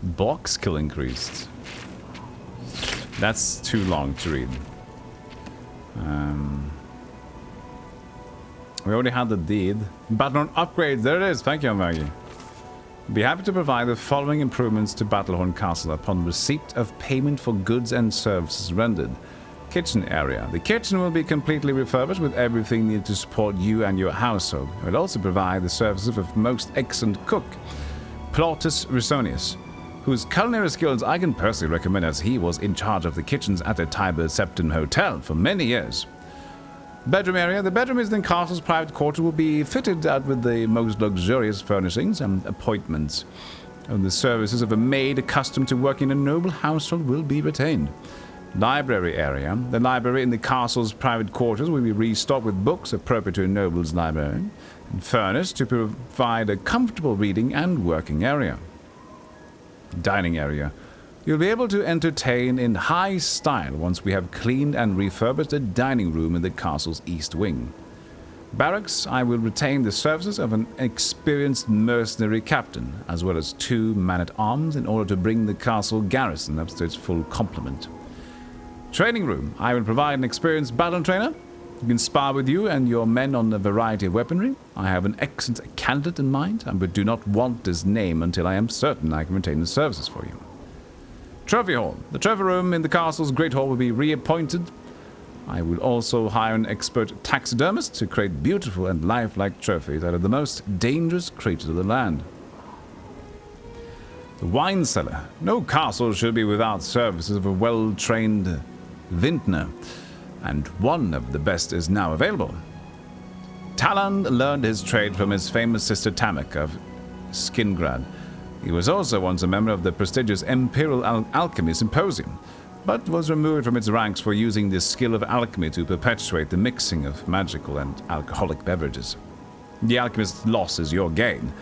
Block skill increased. That's too long to read. We already had the deed. Battlehorn upgrades. There it is. Thank you, Maggie. Be happy to provide the following improvements to Battlehorn Castle upon receipt of payment for goods and services rendered. Kitchen area. The kitchen will be completely refurbished with everything needed to support you and your household. It will also provide the services of most excellent cook, Plautus Risonius, whose culinary skills I can personally recommend, as he was in charge of the kitchens at the Tiber Septon Hotel for many years. Bedroom area. The bedroom in the castle's private quarter will be fitted out with the most luxurious furnishings and appointments. And the services of a maid accustomed to working in a noble household will be retained. Library area. The library in the castle's private quarters will be restocked with books appropriate to a noble's library and furnished to provide a comfortable reading and working area. Dining area. You'll be able to entertain in high style once we have cleaned and refurbished the dining room in the castle's east wing. Barracks. I will retain the services of an experienced mercenary captain, as well as 2 men-at-arms in order to bring the castle garrison up to its full complement. Training room. I will provide an experienced battle trainer who can spar with you and your men on a variety of weaponry. I have an excellent candidate in mind, but do not want his name until I am certain I can retain the services for you. Trophy Hall. The trophy room in the castle's Great Hall will be reappointed. I will also hire an expert taxidermist to create beautiful and lifelike trophies out of the most dangerous creatures of the land. The wine cellar. No castle should be without services of a well-trained vintner, and one of the best is now available. Talon learned his trade from his famous sister Tamek of Skingrad. He was also once a member of the prestigious Imperial Alchemy Symposium, but was removed from its ranks for using the skill of alchemy to perpetuate the mixing of magical and alcoholic beverages. The alchemist's loss is your gain.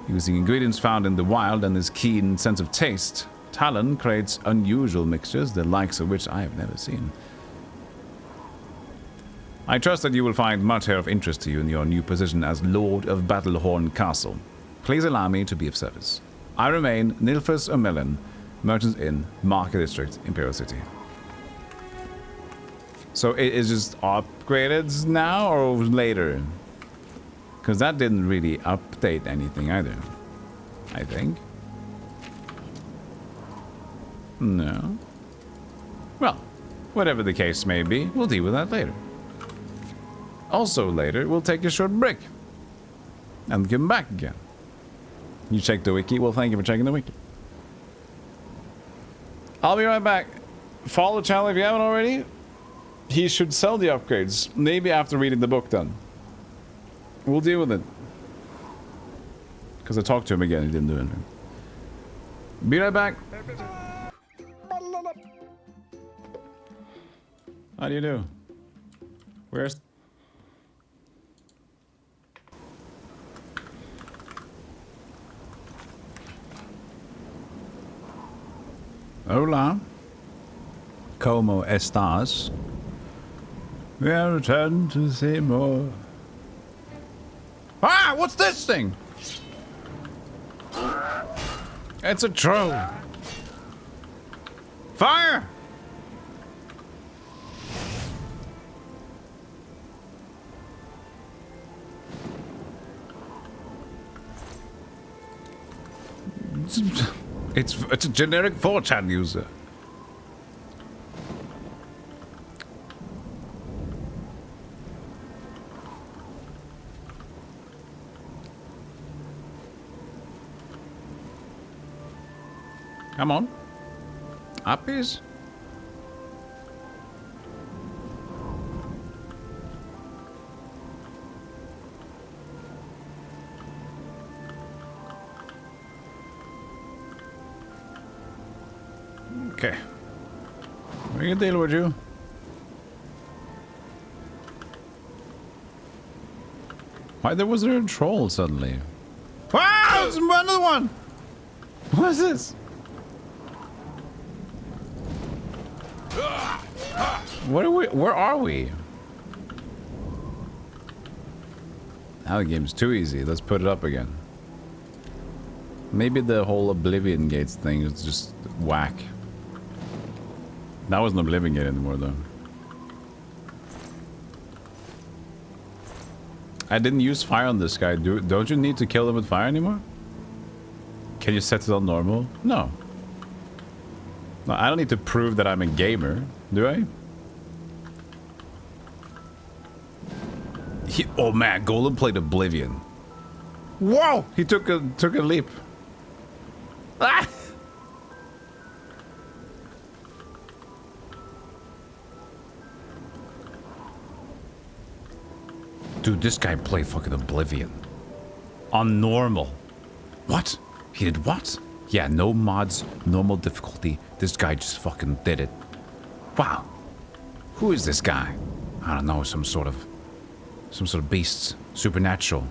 Using ingredients found in the wild and his keen sense of taste, Talon creates unusual mixtures, the likes of which I have never seen. I trust that you will find much here of interest to you in your new position as Lord of Battlehorn Castle. Please allow me to be of service. I remain Nilfus O'Millan, Merchant's Inn, Market District, Imperial City. So it is just upgraded now or later? Because that didn't really update anything either, I think. No. Well, whatever the case may be, we'll deal with that later. Also later, we'll take a short break. And come back again. You checked the wiki? Well, thank you for checking the wiki. I'll be right back. Follow the channel if you haven't already. He should sell the upgrades. Maybe after reading the book then. We'll deal with it. Because I talked to him again, he didn't do anything. Be right back. How do you do? Where's... Hola. Como estás? We have returned to see more. Ah! What's this thing? It's a troll. Fire! It's a generic 4chan user. Come on. Uppies. Okay. We can deal with you. Why was there a troll suddenly? Wow! It's another one! What is this? What are we? Where are we? Now the game's too easy. Let's put it up again. Maybe the whole Oblivion Gates thing is just whack. That wasn't Oblivion Gate anymore, though. I didn't use fire on this guy. Don't you need to kill him with fire anymore? Can you set it on normal? No. No, I don't need to prove that I'm a gamer, do I? Oh man, Golem played Oblivion. Whoa! He took a leap. Ah! Dude, this guy played fucking Oblivion. On normal. What? He did what? Yeah, no mods, normal difficulty. This guy just fucking did it. Wow. Who is this guy? I don't know, some sort of beast. Supernatural.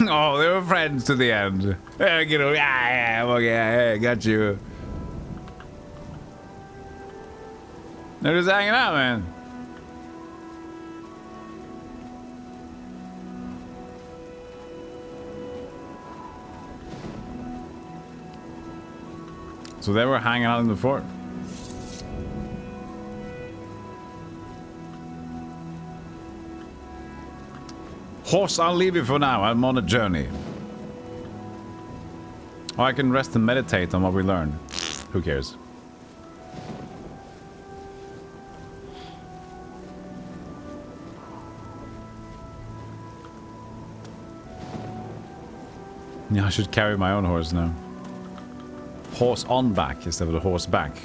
Oh, they were friends to the end. Yeah, okay, got you. They're just hanging out, man. So they were hanging out in the fort. Horse, I'll leave you for now. I'm on a journey. Oh, I can rest and meditate on what we learned. Who cares? Yeah, I should carry my own horse now. Horse on back instead of the horse back.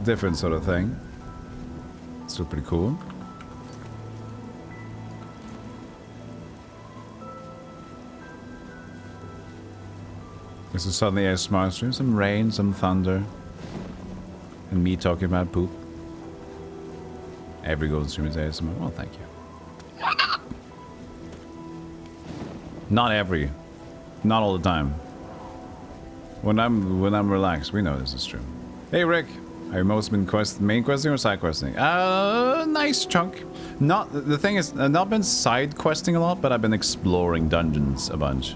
Different sort of thing. Still pretty cool. This is suddenly a smart stream. Some rain, some thunder. And me talking about poop. Every golden stream is ASMR. Well, thank you. Not all the time. When I'm relaxed, we know this is true. Hey Rick, have you most been main questing or side questing? Nice chunk. The thing is, I've not been side questing a lot, but I've been exploring dungeons a bunch.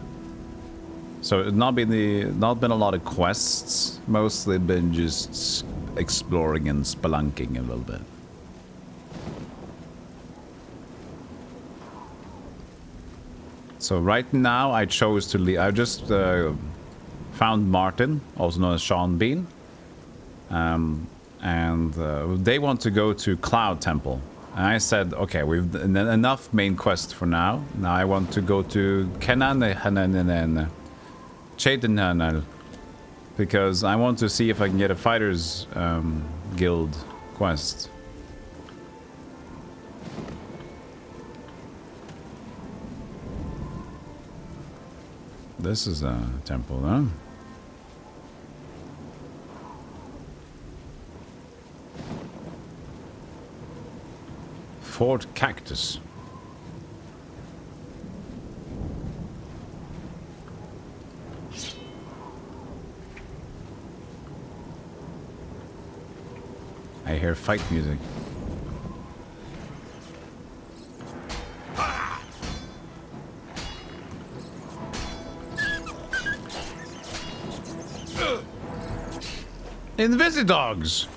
So it's not been a lot of quests. Mostly been just exploring and spelunking a little bit. So right now I chose to leave. I just found Martin, also known as Sean Bean. And they want to go to Cloud Temple. And I said, okay, we've done enough main quest for now. Now I want to go to Chetananal, because I want to see if I can get a Fighters Guild quest. This is a temple, huh? Fort Cactus. I hear fight music. Invisidogs!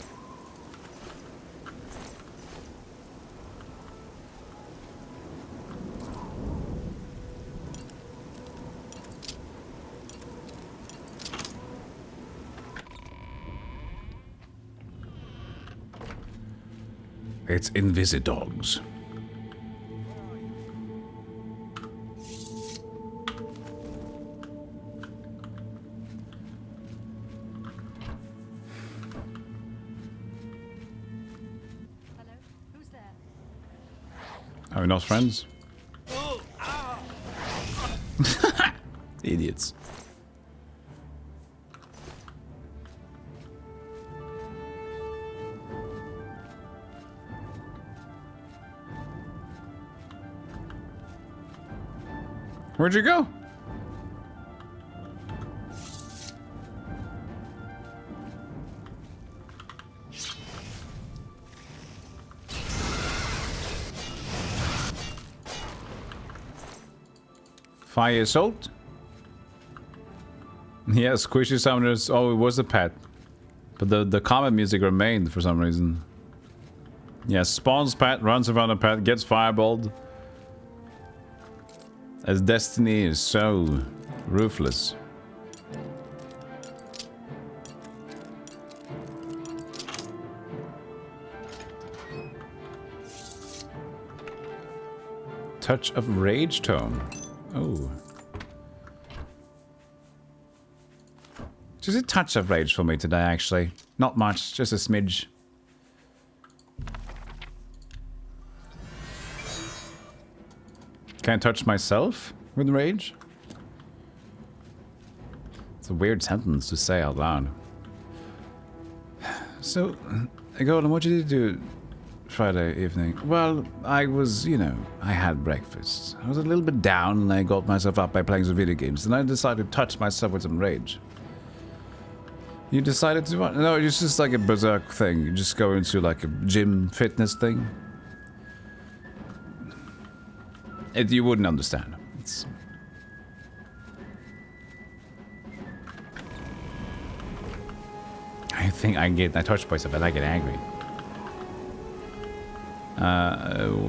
It's Invisidogs. Are we not friends? Idiots. Where'd you go? Fire Assault? Yeah, Squishy Summoners. Oh, it was a pet. But the common music remained for some reason. Yeah, spawns pet, runs around a pet, gets fireballed. As Destiny is so ruthless. Touch of Rage Tome. Oh. Just a touch of rage for me today, actually. Not much, just a smidge. Can't touch myself with rage? It's a weird sentence to say out loud. So, Golem, what did you do Friday evening? Well, I was, you know, I had breakfast. I was a little bit down and I got myself up by playing some video games. And I decided to touch myself with some rage. You decided to what? No, it's just like a berserk thing. You just go into like a gym fitness thing. You wouldn't understand. It's... I touch myself and I get angry.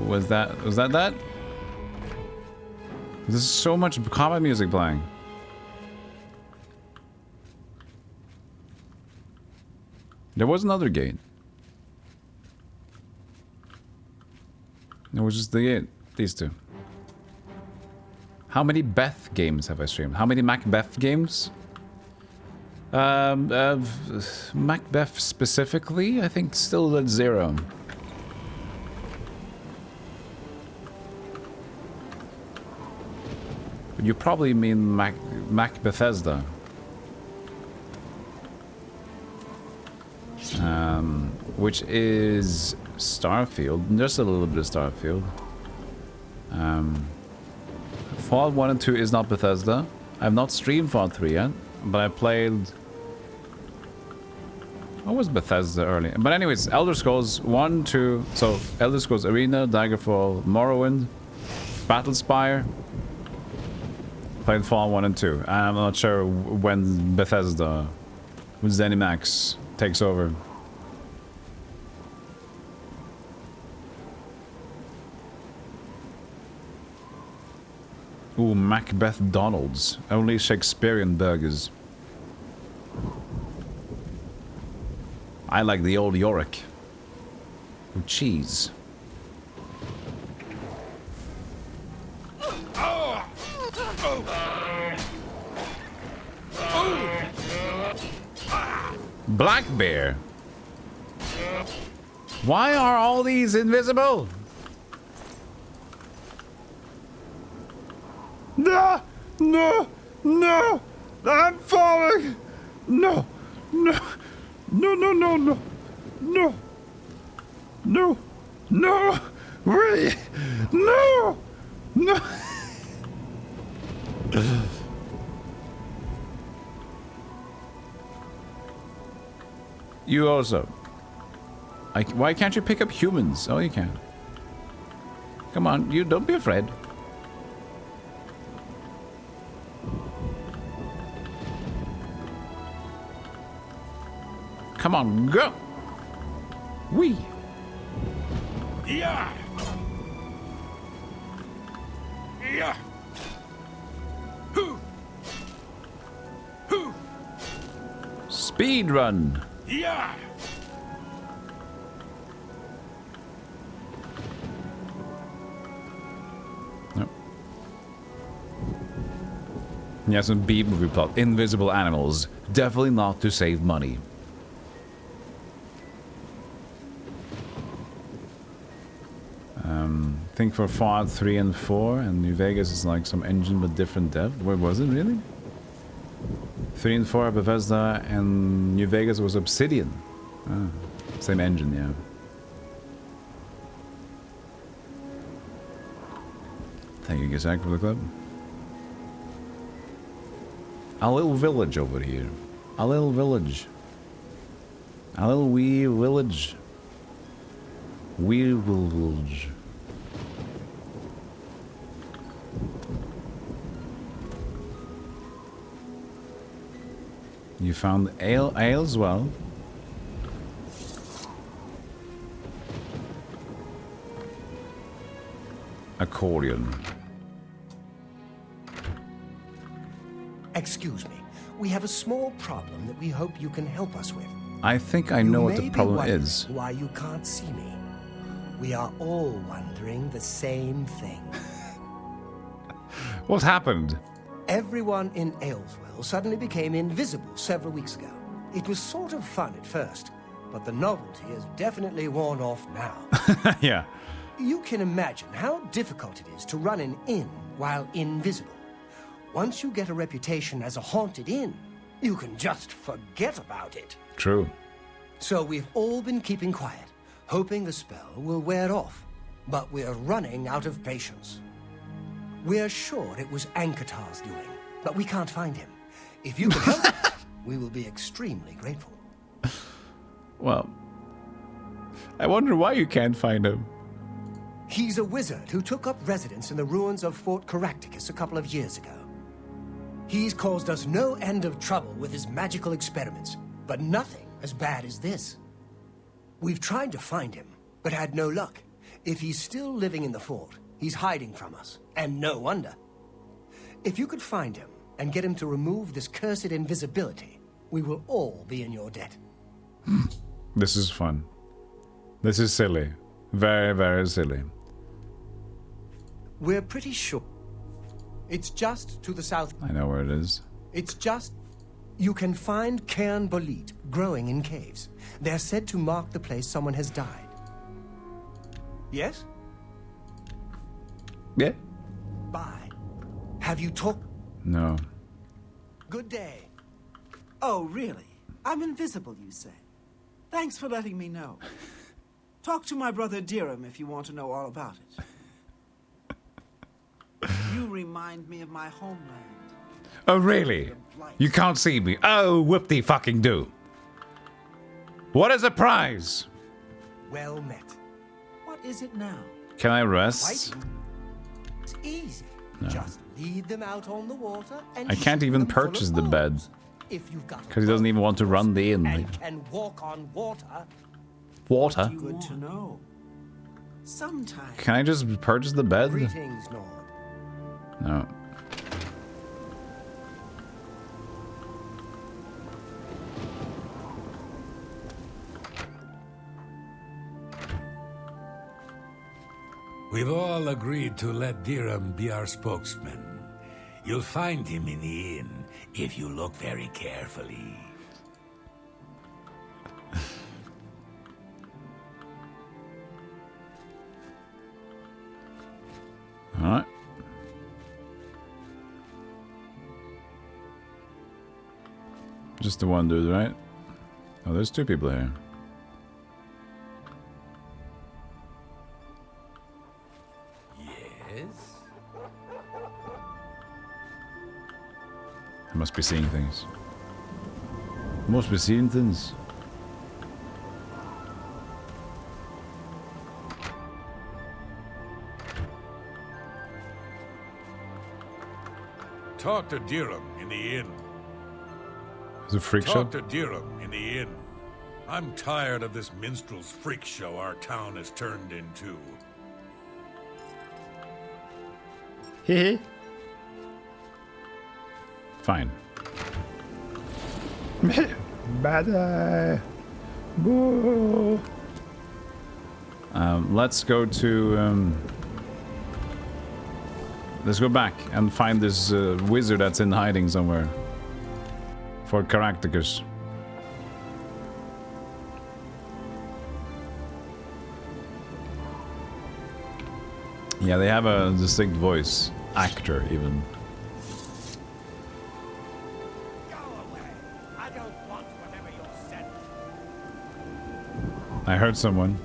Was that? There's so much combat music playing. There was another gate. It was just the gate. These two. How many Beth games have I streamed? How many Macbeth games? Macbeth specifically, I think still at 0. But you probably mean Mac Bethesda. Which is Starfield. Just a little bit of Starfield. Fallout 1 and 2 is not Bethesda. I have not streamed Fallout 3 yet, but I played... What was Bethesda early? But anyways, Elder Scrolls 1, 2... So, Elder Scrolls Arena, Daggerfall, Morrowind, Battlespire. Played Fallout 1 and 2. I'm not sure when Bethesda, when ZeniMax takes over. Ooh, Macbeth Donald's. Only Shakespearean burgers. I like the old Yorick. With cheese. Black Bear. Why are all these invisible? No! No! No! I'm falling! No! No! No, no, no, no! No! No! No! Really? No! No! You also. Why can't you pick up humans? Oh, you can. Come on, you don't be afraid. Come on, go! Wee! Yeah! Yeah! Hoo! Hoo! Speed run! Yeah! Nope. Yeah, some B-movie plot. Invisible animals. Definitely not to save money. I think for Fallout 3 and 4 and New Vegas is like some engine but different dev. Where was it really? 3 and 4 Bethesda and New Vegas was Obsidian. Ah, same engine, yeah. Thank you, Gizak, for the club. A little village over here. A little village. A little wee village. Wee village. You found ale as well. Accordion. Excuse me. We have a small problem that we hope you can help us with. I think I know what the problem is. Why you can't see me. We are all wondering the same thing. What happened? Everyone in Ayleswell suddenly became invisible several weeks ago. It was sort of fun at first, but the novelty has definitely worn off now. Yeah. You can imagine how difficult it is to run an inn while invisible. Once you get a reputation as a haunted inn, you can just forget about it. True. So we've all been keeping quiet, hoping the spell will wear off. But we're running out of patience. We're sure it was Ankatar's doing, but we can't find him. If you can help us, we will be extremely grateful. Well, I wonder why you can't find him. He's a wizard who took up residence in the ruins of Fort Caractacus a couple of years ago. He's caused us no end of trouble with his magical experiments, but nothing as bad as this. We've tried to find him, but had no luck. If he's still living in the fort, he's hiding from us, and no wonder. If you could find him and get him to remove this cursed invisibility, we will all be in your debt. This is fun. This is silly. Very, very silly. We're pretty sure. It's just to the south. I know where it is. It's just... You can find cairn bolete growing in caves. They're said to mark the place someone has died. Yes? Yeah. Bye. Have you talked? No. Good day. Oh, really? I'm invisible, you say? Thanks for letting me know. Talk to my brother Dirham if you want to know all about it. You remind me of my homeland. Oh, really? You can't see me. Oh, whoop-de-fucking-do. What is the prize? Well met. What is it now? Can I rest? It's easy. No. Just lead them out on the water and I can't even purchase the bed. Because he doesn't even want to run the inn. And can walk on water. Water? Good to know. Sometimes. Can I just purchase the bed? Greetings, Lord. No. We've all agreed to let Dirham be our spokesman. You'll find him in the inn if you look very carefully. Alright. Just the one dude, right? Oh, there's two people here. I must be seeing things. Must be seeing things. Talk to Dirham in the inn. Is it a freak show? Talk to Dirham in the inn. I'm tired of this minstrel's freak show our town has turned into. Hehe. Fine. Bad. Boo. Let's go to. Let's go back and find this wizard that's in hiding somewhere. For Caractacus. Yeah, they have a distinct voice. Actor, even. I heard someone.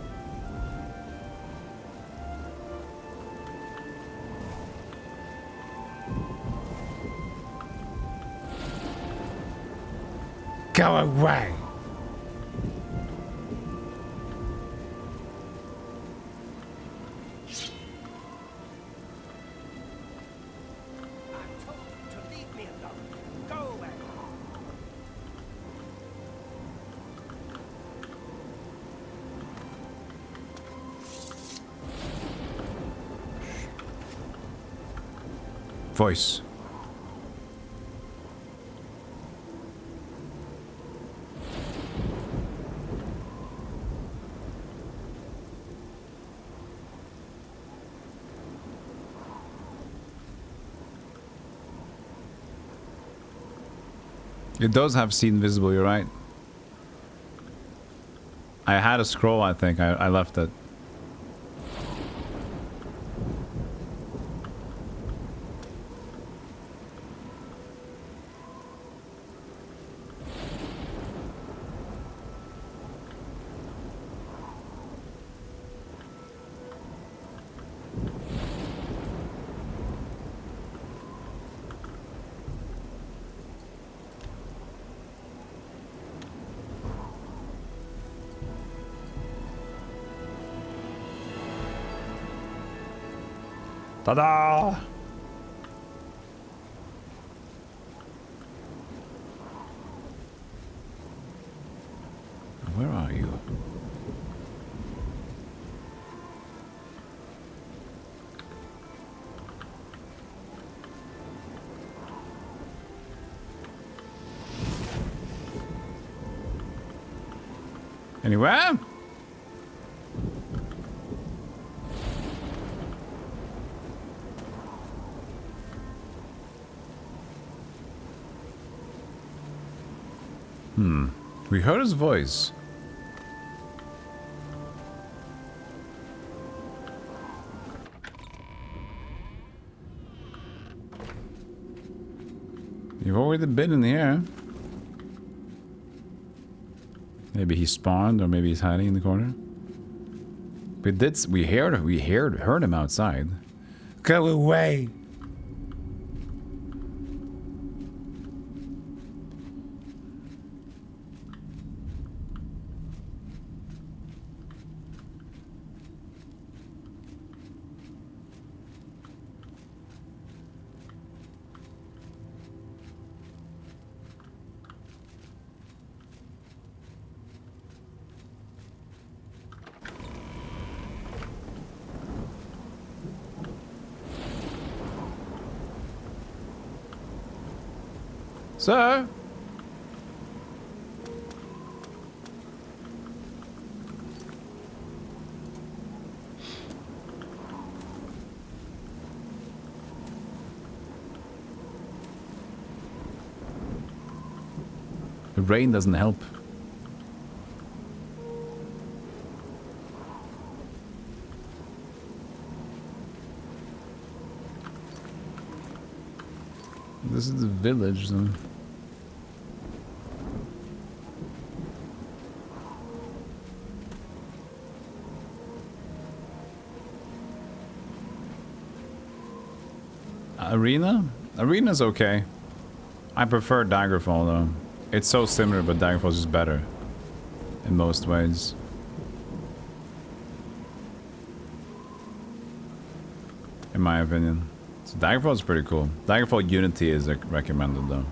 Go away! Voice. It does have seen visible, you're right. I had a scroll, I think. I left it. Ta-da! Where are you? Anywhere? We heard his voice. You've already been in here. Maybe he spawned, or maybe he's hiding in the corner. We heard him outside. Go away. Sir? The rain doesn't help. This is the village, so. Arena? Arena's okay. I prefer Daggerfall though. It's so similar, but Daggerfall's just better. In most ways. In my opinion. So Daggerfall's pretty cool. Daggerfall Unity is recommended though.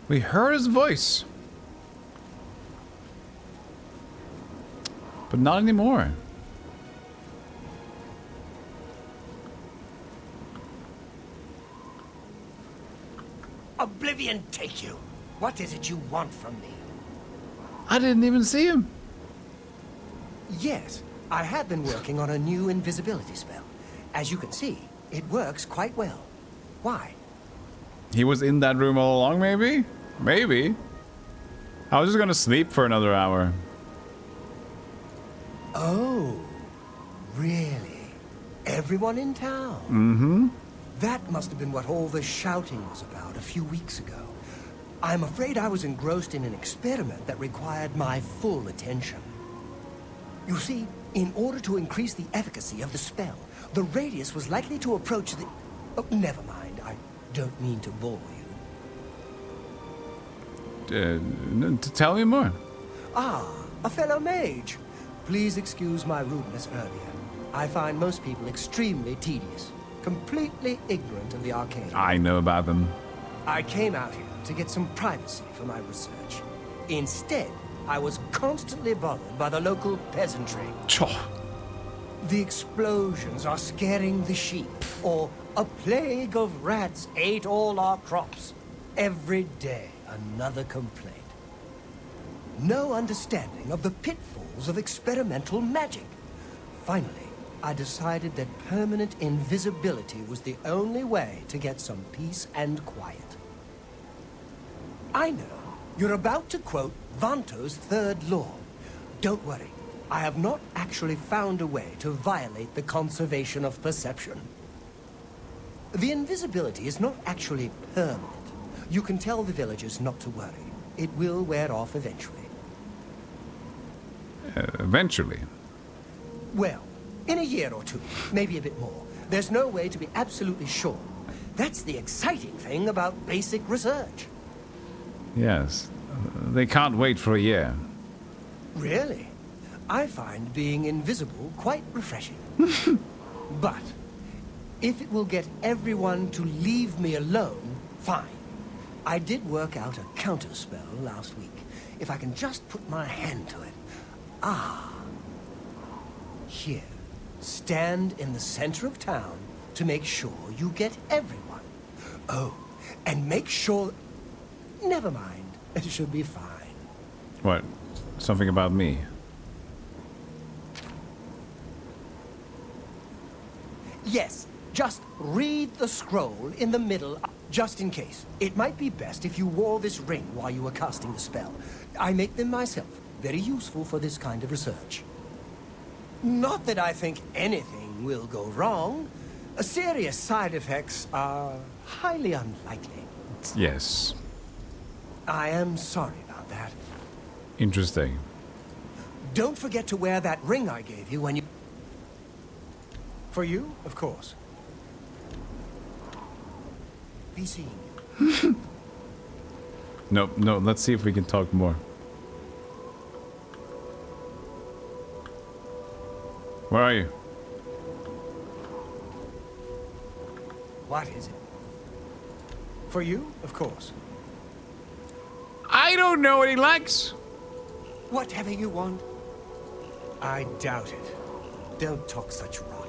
We heard his voice. But not anymore. Oblivion take you! What is it you want from me? I didn't even see him. Yes, I have been working on a new invisibility spell. As you can see, it works quite well. Why? He was in that room all along, maybe? Maybe. I was just gonna sleep for another hour. Oh, really? Everyone in town? Mm-hmm. That must have been what all the shouting was about a few weeks ago. I'm afraid I was engrossed in an experiment that required my full attention. You see, in order to increase the efficacy of the spell, the radius was likely to approach the... Oh, never mind. I don't mean to bore you. Tell me more. Ah, a fellow mage. Please excuse my rudeness earlier. I find most people extremely tedious, completely ignorant of the arcane. I know about them. I came out here to get some privacy for my research. Instead, I was constantly bothered by the local peasantry. The explosions are scaring the sheep, or a plague of rats ate all our crops. Every day, another complaint. No understanding of the pitfalls of experimental magic. Finally, I decided that permanent invisibility was the only way to get some peace and quiet. I know you're about to quote Vanto's third law. Don't worry, I have not actually found a way to violate the conservation of perception. The invisibility is not actually permanent. You can tell the villagers not to worry. It will wear off eventually. Eventually? Well, in a year or two, maybe a bit more. There's no way to be absolutely sure. That's the exciting thing about basic research. Yes. They can't wait for a year. Really? I find being invisible quite refreshing. But if it will get everyone to leave me alone, fine. I did work out a counterspell last week. If I can just put my hand to it. Ah. Here. Stand in the center of town to make sure you get everyone. Oh, And make sure... Never mind. It should be fine. What? Something about me? Yes, just read the scroll in the middle, just in case. It might be best if you wore this ring while you were casting the spell. I make them myself. Very useful for this kind of research. Not that I think anything will go wrong. Serious side effects are highly unlikely. Yes. I am sorry about that. Interesting. Don't forget to wear that ring I gave you when you... For you, of course. Be seeing you. No, let's see if we can talk more. Where are you? What is it? For you, of course. I don't know what he likes. Whatever you want. I doubt it. Don't talk such rot.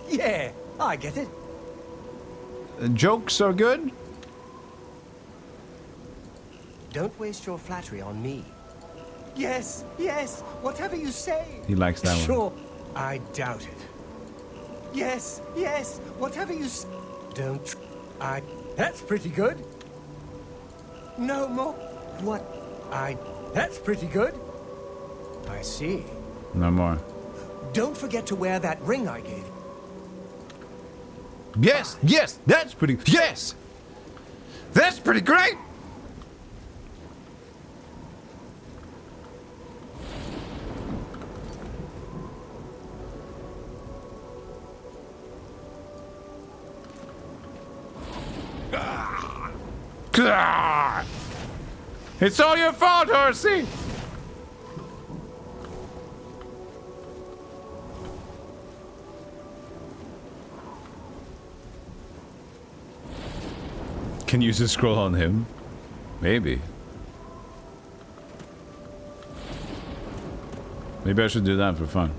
Yeah, I get it. Jokes are good. Don't waste your flattery on me. Yes, whatever you say. He likes that one. Sure, I doubt it. Yes, whatever you say. Don't That's pretty good. No more. What? That's pretty good. I see. No more. Don't forget to wear that ring I gave. Yes, that's pretty. Yes, that's pretty great. It's all your fault, Horsey. Can you just scroll on him? Maybe. Maybe I should do that for fun.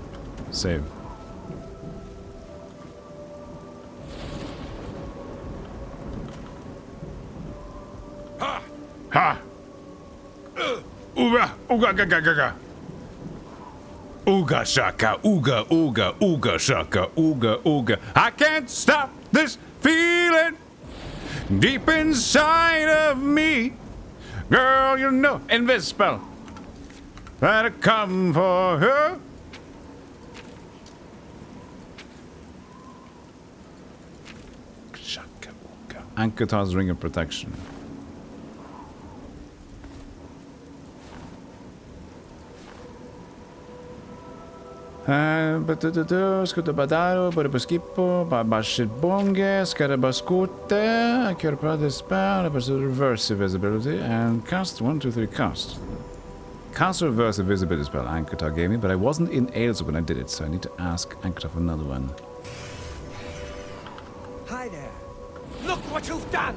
Save. Ha! Ooga! Ooga gaga gaga! Ooga shaka! Ooga ooga ooga shaka! Ooga ooga! I can't stop this feeling deep inside of me. Girl, you know, invisible. Better come for her. Shaka ooga. Ankatar's ring of protection. Skutubadaro, Barabaskipo, Babashibonge, Skarabaskute, Kirpa Dispel, reverse invisibility, and cast 1, 2, 3 cast. Cast reverse invisibility spell Ankatar gave me, but I wasn't in Ailsa when I did it, so I need to ask Ankatar for another one. Hi there. Look what you've done!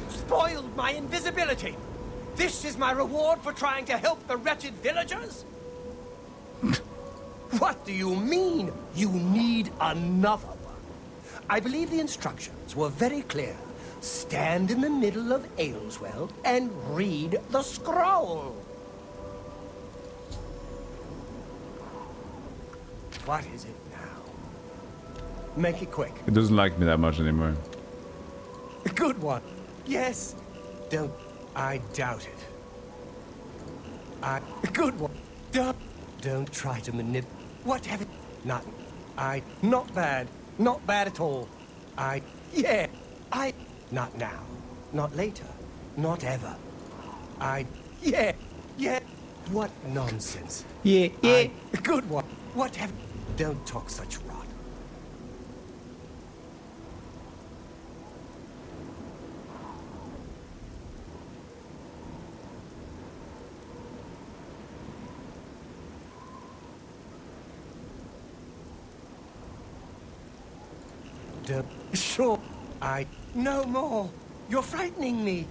Spoiled my invisibility! This is my reward for trying to help the wretched villagers? What do you mean, you need another one? I believe the instructions were very clear. Stand in the middle of Ailswell and read the scroll. What is it now? Make it quick. It doesn't like me that much anymore. Good one. Yes. I doubt it. Good one. Don't try to manipulate. Whatever. Not bad. Not bad at all. Not now. Not later. Not ever. What nonsense. Good one. Whatever. Don't talk such rot. Sure. No more. You're frightening me.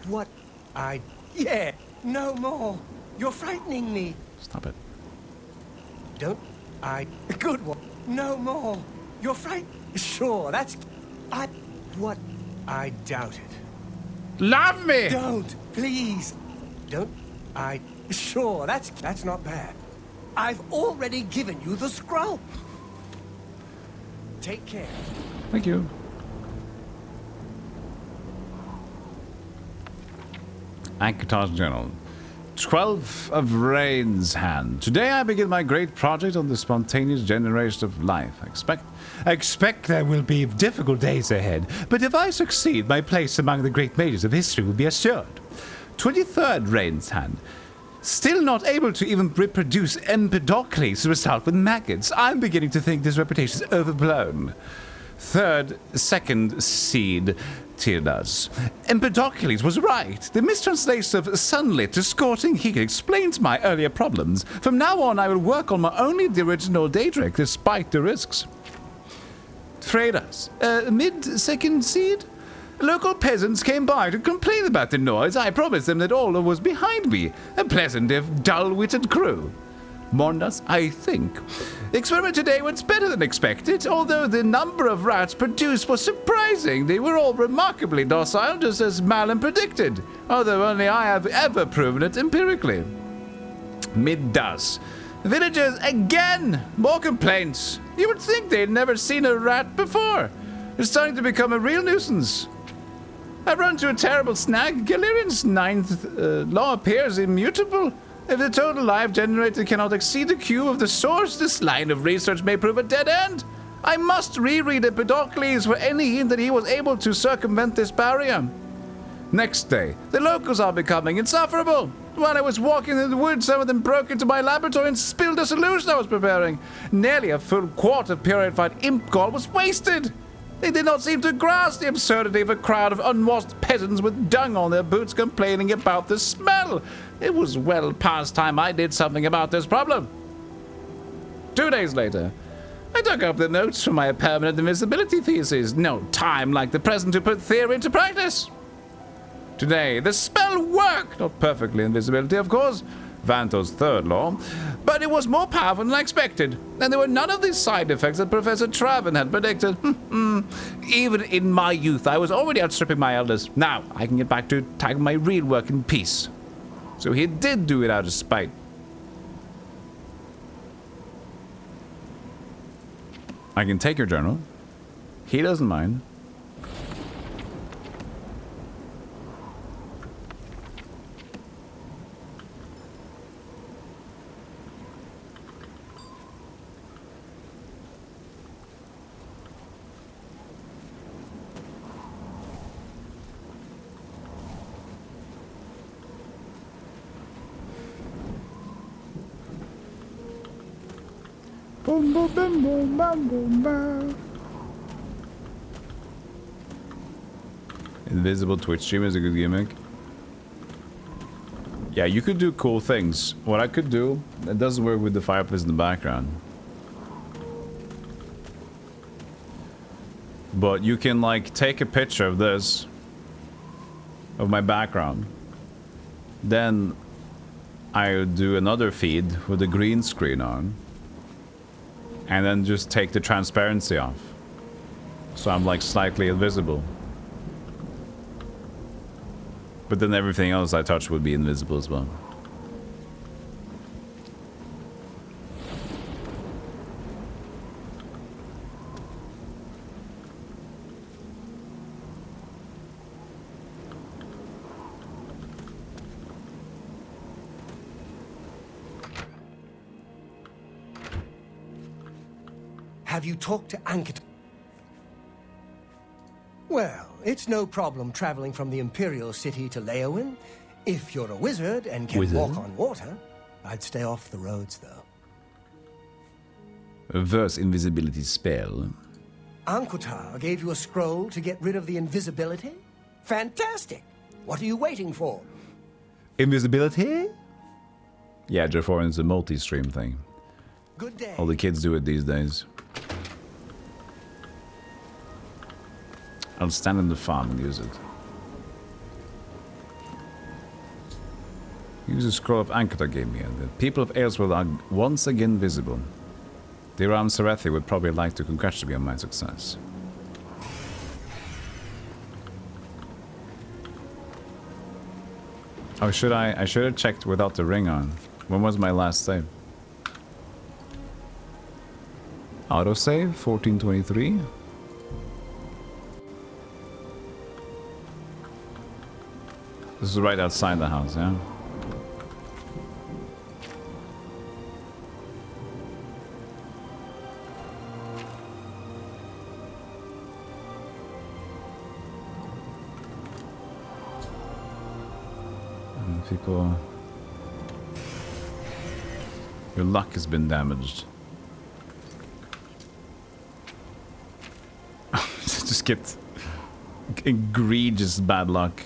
What? No more. You're frightening me. Stop it. Good one. No more. You're frightened? Sure, that's... What? I doubt it. Love me! Don't, please. Don't. Sure, that's not bad. I've already given you the scroll. Take care. Thank you. Kvatch Journal. 12 of Rain's Hand. Today I begin my great project on the spontaneous generation of life. I expect there will be difficult days ahead, but if I succeed, my place among the great mages of history will be assured. 23rd Rain's Hand. Still not able to even reproduce Empedocles result with maggots. I'm beginning to think this reputation is overblown. Second seed, Tirdas. Empedocles was right. The mistranslation of sunlit to scorching heat explains my earlier problems. From now on, I will work on my only the original Daedric, despite the risks. Fredas. Mid-second seed? Local peasants came by to complain about the noise. I promised them that all was behind me. A pleasant if dull-witted crew. Mondas, I think. The experiment today went better than expected, although the number of rats produced was surprising. They were all remarkably docile, just as Malin predicted, although only I have ever proven it empirically. Midas. Villagers again! More complaints. You would think they'd never seen a rat before. It's starting to become a real nuisance. I run into a terrible snag. Galerian's 9th law appears immutable. If the total life generated cannot exceed the Q of the source, this line of research may prove a dead end. I must reread Empedocles for any hint that he was able to circumvent this barrier. Next day, the locals are becoming insufferable. While I was walking in the woods, some of them broke into my laboratory and spilled a solution I was preparing. Nearly a full quart of purified imp gall was wasted. They did not seem to grasp the absurdity of a crowd of unwashed peasants with dung on their boots complaining about the smell. It was well past time I did something about this problem. 2 days later, I dug up the notes from my permanent invisibility thesis. No time like the present to put theory into practice. Today, the spell worked. Not perfectly invisibility, of course. Vanto's 3rd law. But it was more powerful than I expected. And there were none of these side effects that Professor Traven had predicted. Even in my youth, I was already outstripping my elders. Now, I can get back to tackling my real work in peace. So he did do it out of spite. I can take your journal. He doesn't mind. Boom, boom, boom, boom, boom, boom, boom. Invisible Twitch stream is a good gimmick. Yeah, you could do cool things. What I could do, it doesn't work with the fireplace in the background. But you can like take a picture of this, of my background. Then I would do another feed with the green screen on. And then just take the transparency off. So I'm like slightly invisible. But then everything else I touch would be invisible as well. Have you talked to Ankit? Well, it's no problem traveling from the Imperial City to Leowin. If you're a wizard and can walk on water, I'd stay off the roads, though. Reverse invisibility spell. Ankutar gave you a scroll to get rid of the invisibility? Fantastic! What are you waiting for? Invisibility? Yeah, Jeforin's a multi-stream thing. Good day. All the kids do it these days. I'll stand in the farm and use it. Use a scroll of Ankutar gave me, and the people of Aelswell are once again visible. Diram Sarethi would probably like to congratulate me on my success. Oh, should I? I should have checked without the ring on. When was my last save? Autosave 1423. This is right outside the house, yeah? And people... Your luck has been damaged. Just get egregious bad luck.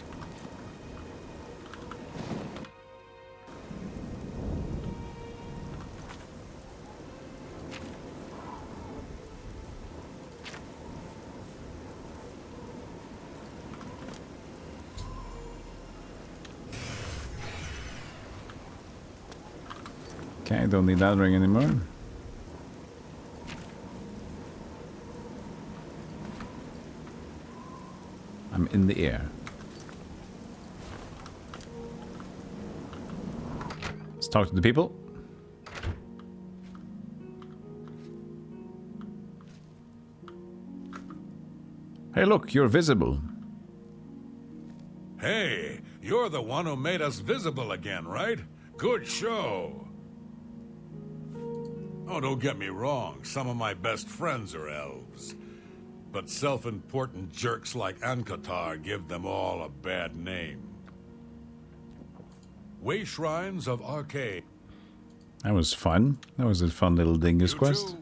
Okay, don't need that ring anymore. I'm in the air. Let's talk to the people. Hey, look, you're visible. Hey, you're the one who made us visible again, right? Good show. Oh, don't get me wrong. Some of my best friends are elves. But self-important jerks like Ankatar give them all a bad name. Way Shrines of Arcade. That was fun. That was a fun little dingus quest.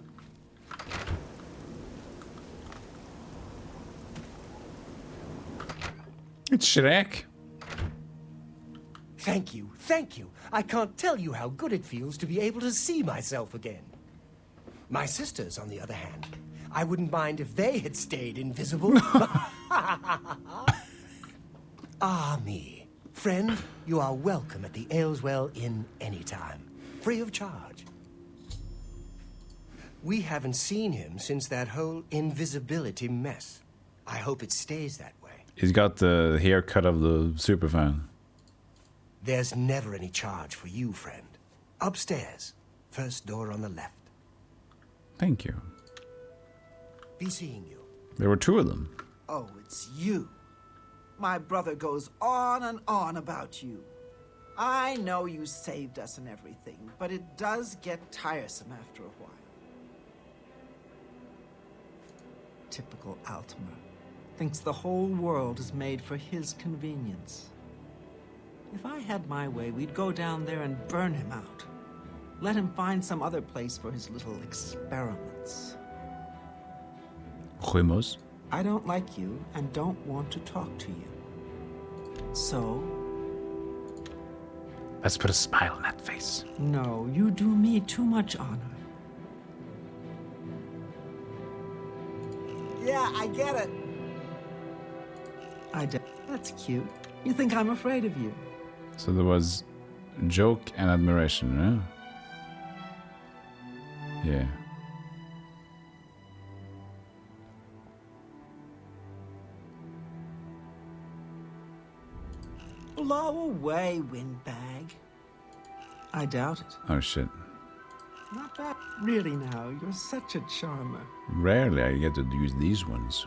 It's Shrek. Thank you, thank you. I can't tell you how good it feels to be able to see myself again. My sisters, on the other hand, I wouldn't mind if they had stayed invisible. Ah, me. Friend, you are welcome at the Ayleswell Inn anytime. Free of charge. We haven't seen him since that whole invisibility mess. I hope it stays that way. He's got the haircut of the superfan. There's never any charge for you, friend. Upstairs. First door on the left. Thank you. Be seeing you. There were two of them. Oh, it's you. My brother goes on and on about you. I know you saved us and everything, but it does get tiresome after a while. Typical Altimer. Thinks the whole world is made for his convenience. If I had my way, we'd go down there and burn him out. Let him find some other place for his little experiments. Juimos. I don't like you and don't want to talk to you. So? Let's put a smile on that face. No, you do me too much honor. Yeah, I get it. That's cute. You think I'm afraid of you? So there was joke and admiration, right? Yeah. Blow away, windbag. I doubt it. Oh shit. Not bad. Really now, you're such a charmer. Rarely I get to use these ones.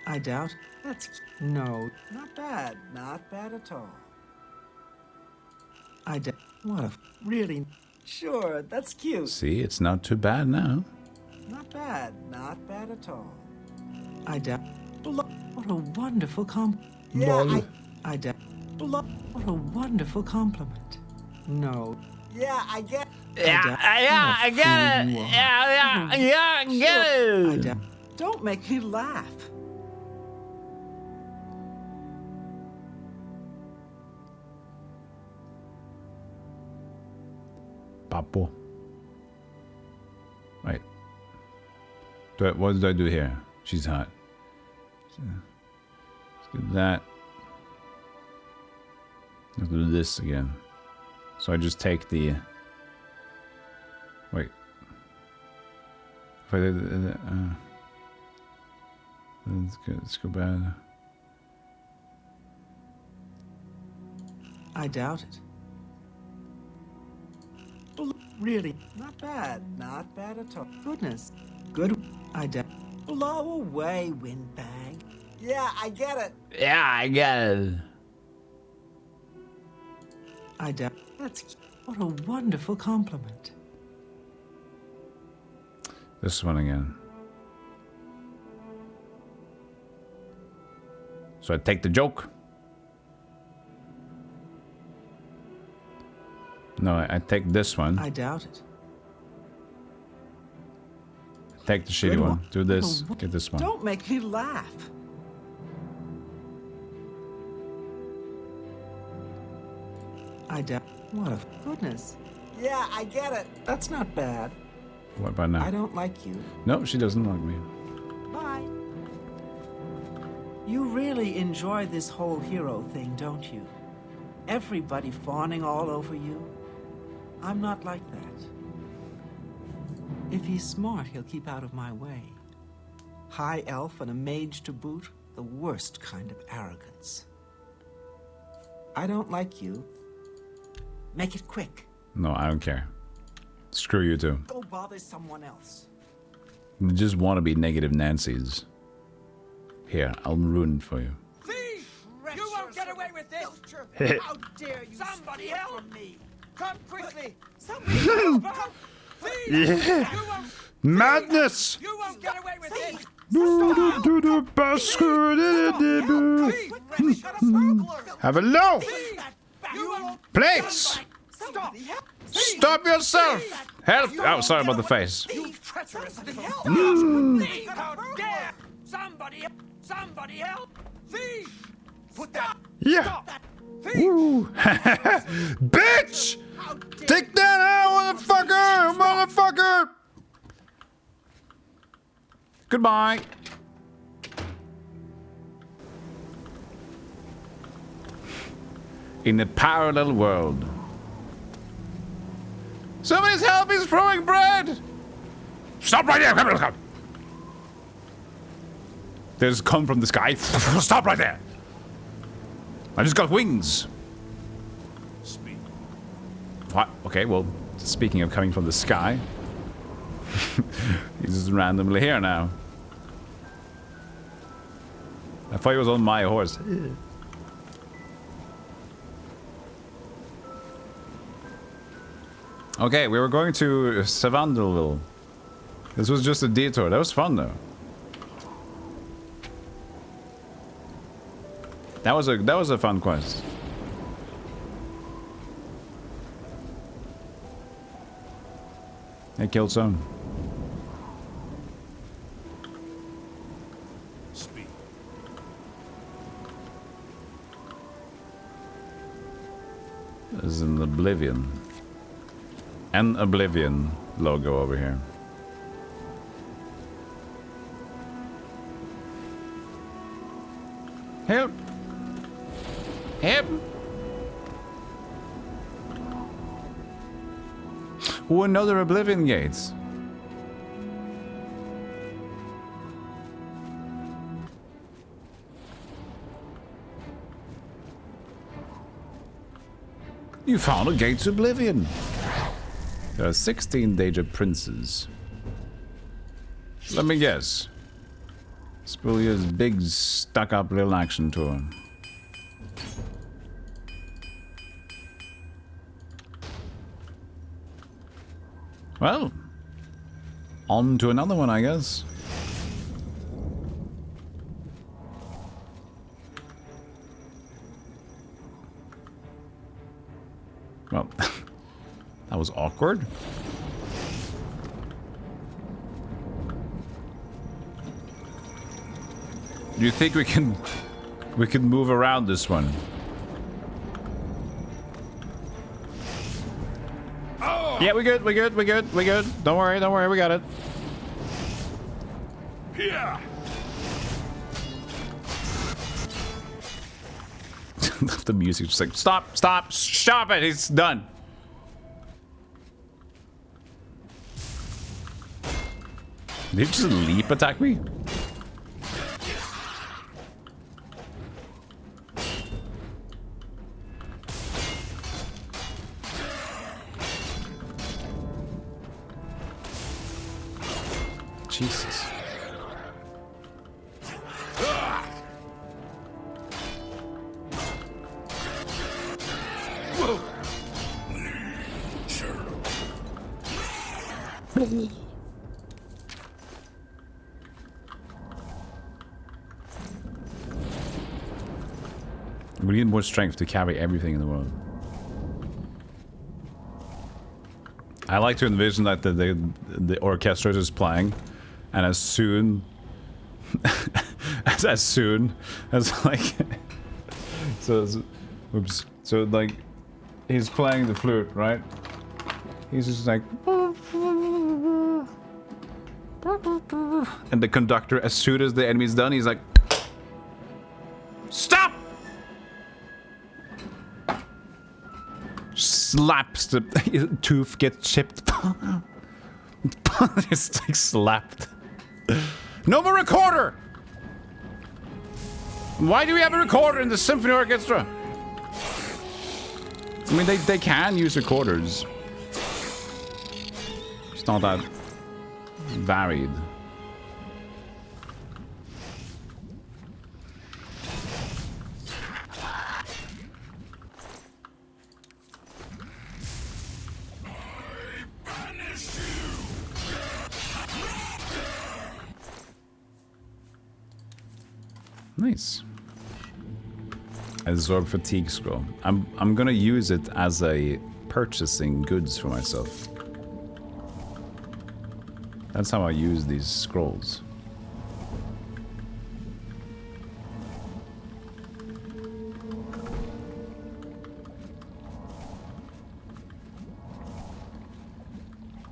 I doubt. That's... No. Not bad. Not bad at all. I doubt. What a... Really? Sure, that's cute. See, it's not too bad now. Not bad. Not bad at all. I doubt. What a wonderful Yeah, I doubt. What a wonderful compliment. No. Yeah, I get. I get it. Yeah, I get it. I doubt. Don't make me laugh. Papo. Wait. What did I do here? She's hot. Let's do that. Let's do this again. So I just take the... Wait. Let's go back. I doubt it. Well, really, not bad. Not bad at all. Goodness. Good. I doubt. Blow away, windbag. Yeah, I get it. Yeah, I get it. I doubt. That's... What a wonderful compliment. This one again. So I take the joke. No, I take this one. I doubt it. Take the shitty one. Do this. Get this one. Don't make me laugh. I doubt. What a goodness. Yeah, I get it. That's not bad. What about now? I don't like you. No, she doesn't like me. Bye. You really enjoy this whole hero thing, don't you? Everybody fawning all over you. I'm not like that. If he's smart, he'll keep out of my way. High elf and a mage to boot, the worst kind of arrogance. I don't like you. Make it quick. No, I don't care. Screw you too. Go bother someone else. You just want to be negative Nancy's. Here, I'll ruin it for you. Thief! You won't get away with this! How dare you! Somebody help me! Come quickly! Somebody help! Yeah! Madness! You won't get away with this! Have a loaf! Plates! Stop yourself! Help! Oh, sorry about the face. How dare! Somebody help! Thief! Put that. Yeah. Woo. Bitch! Take that out, motherfucker! Goodbye. In a parallel world. Somebody's help! He's throwing bread! Stop right there! Come. There's come from the sky. Stop right there! I just got wings. Speak. What? Okay, well, speaking of coming from the sky, he's just randomly here now. I thought he was on my horse. Okay, we were going to Savandreville. This was just a detour. That was fun, though. That was a fun quest. I killed some. Speak. There's an Oblivion. An Oblivion logo over here. Help! Help! Oh, another Oblivion gates. You found a gate to Oblivion. There are 16 Daedra princes. Let me guess. Spurrier's big stuck-up little action tour. Well, on to another one, I guess. Well, that was awkward. Do you think we can move around this one? Oh! Yeah, we good. Don't worry, we got it. Yeah. The music just like, stop it, it's done. Did he just leap attack me? Jesus. We need more strength to carry everything in the world. I like to envision that the orchestra is playing, and as soon as soon as like oops, so like he's playing the flute, right? He's just like, and the conductor, as soon as the enemy's done, he's like, stop! Slaps the tooth, gets chipped. It's like slapped. No more recorder! Why do we have a recorder in the symphony orchestra? I mean, they can use recorders. It's not that varied. Nice. Absorb fatigue scroll. I'm gonna use it as a purchasing goods for myself. That's how I use these scrolls.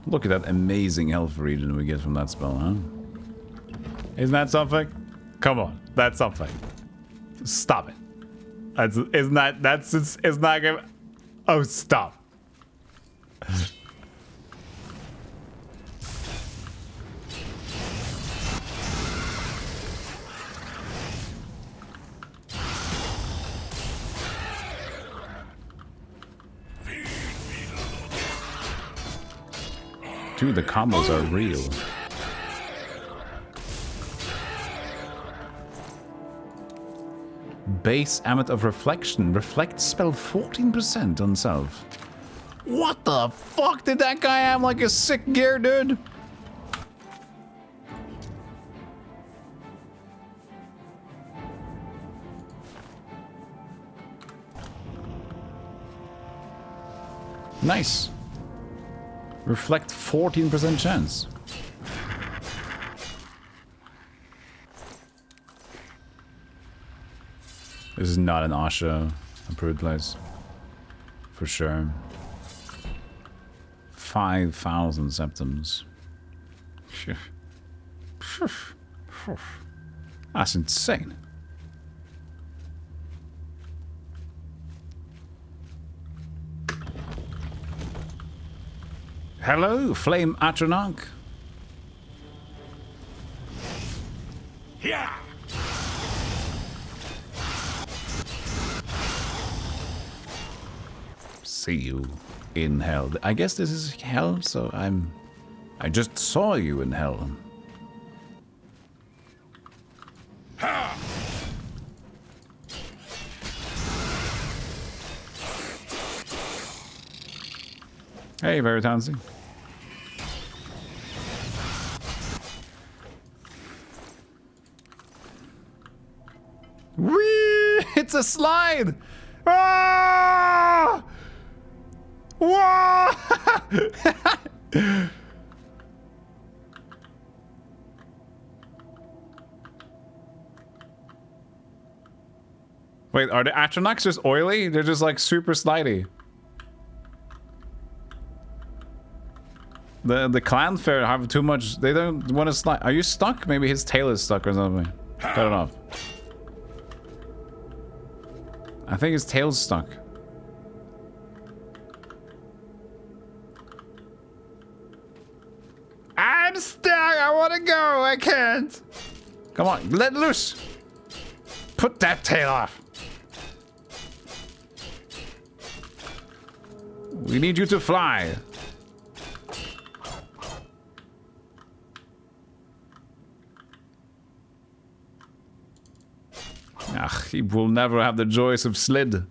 Look at that amazing health regen we get from that spell, huh? Isn't that something? Come on, that's something. Stop it. It's not gonna... Oh, stop. Dude, the combos are real. Base Amulet of Reflection. Reflect spell 14% on self. What the fuck did that guy have? Like a sick gear, dude? Nice. Reflect 14% chance. This is not an Asha approved place. For sure. 5,000 septums. That's insane. Hello, Flame Atronach. Yeah. See you in hell. I guess this is hell, so I just saw you in hell. Ha! Hey, Veritansi. Whee! It's a slide! Ah! Whoa! Wait, are the Atronachs just oily? They're just like super slidey. The clanfair have too much. They don't want to slide. Are you stuck? Maybe his tail is stuck or something. Cut it off. I think his tail's stuck. I'm I'm stuck. I want to go. I can't. Come on, let loose. Put that tail off. We need you to fly. Ach, he will never have the joys of slid.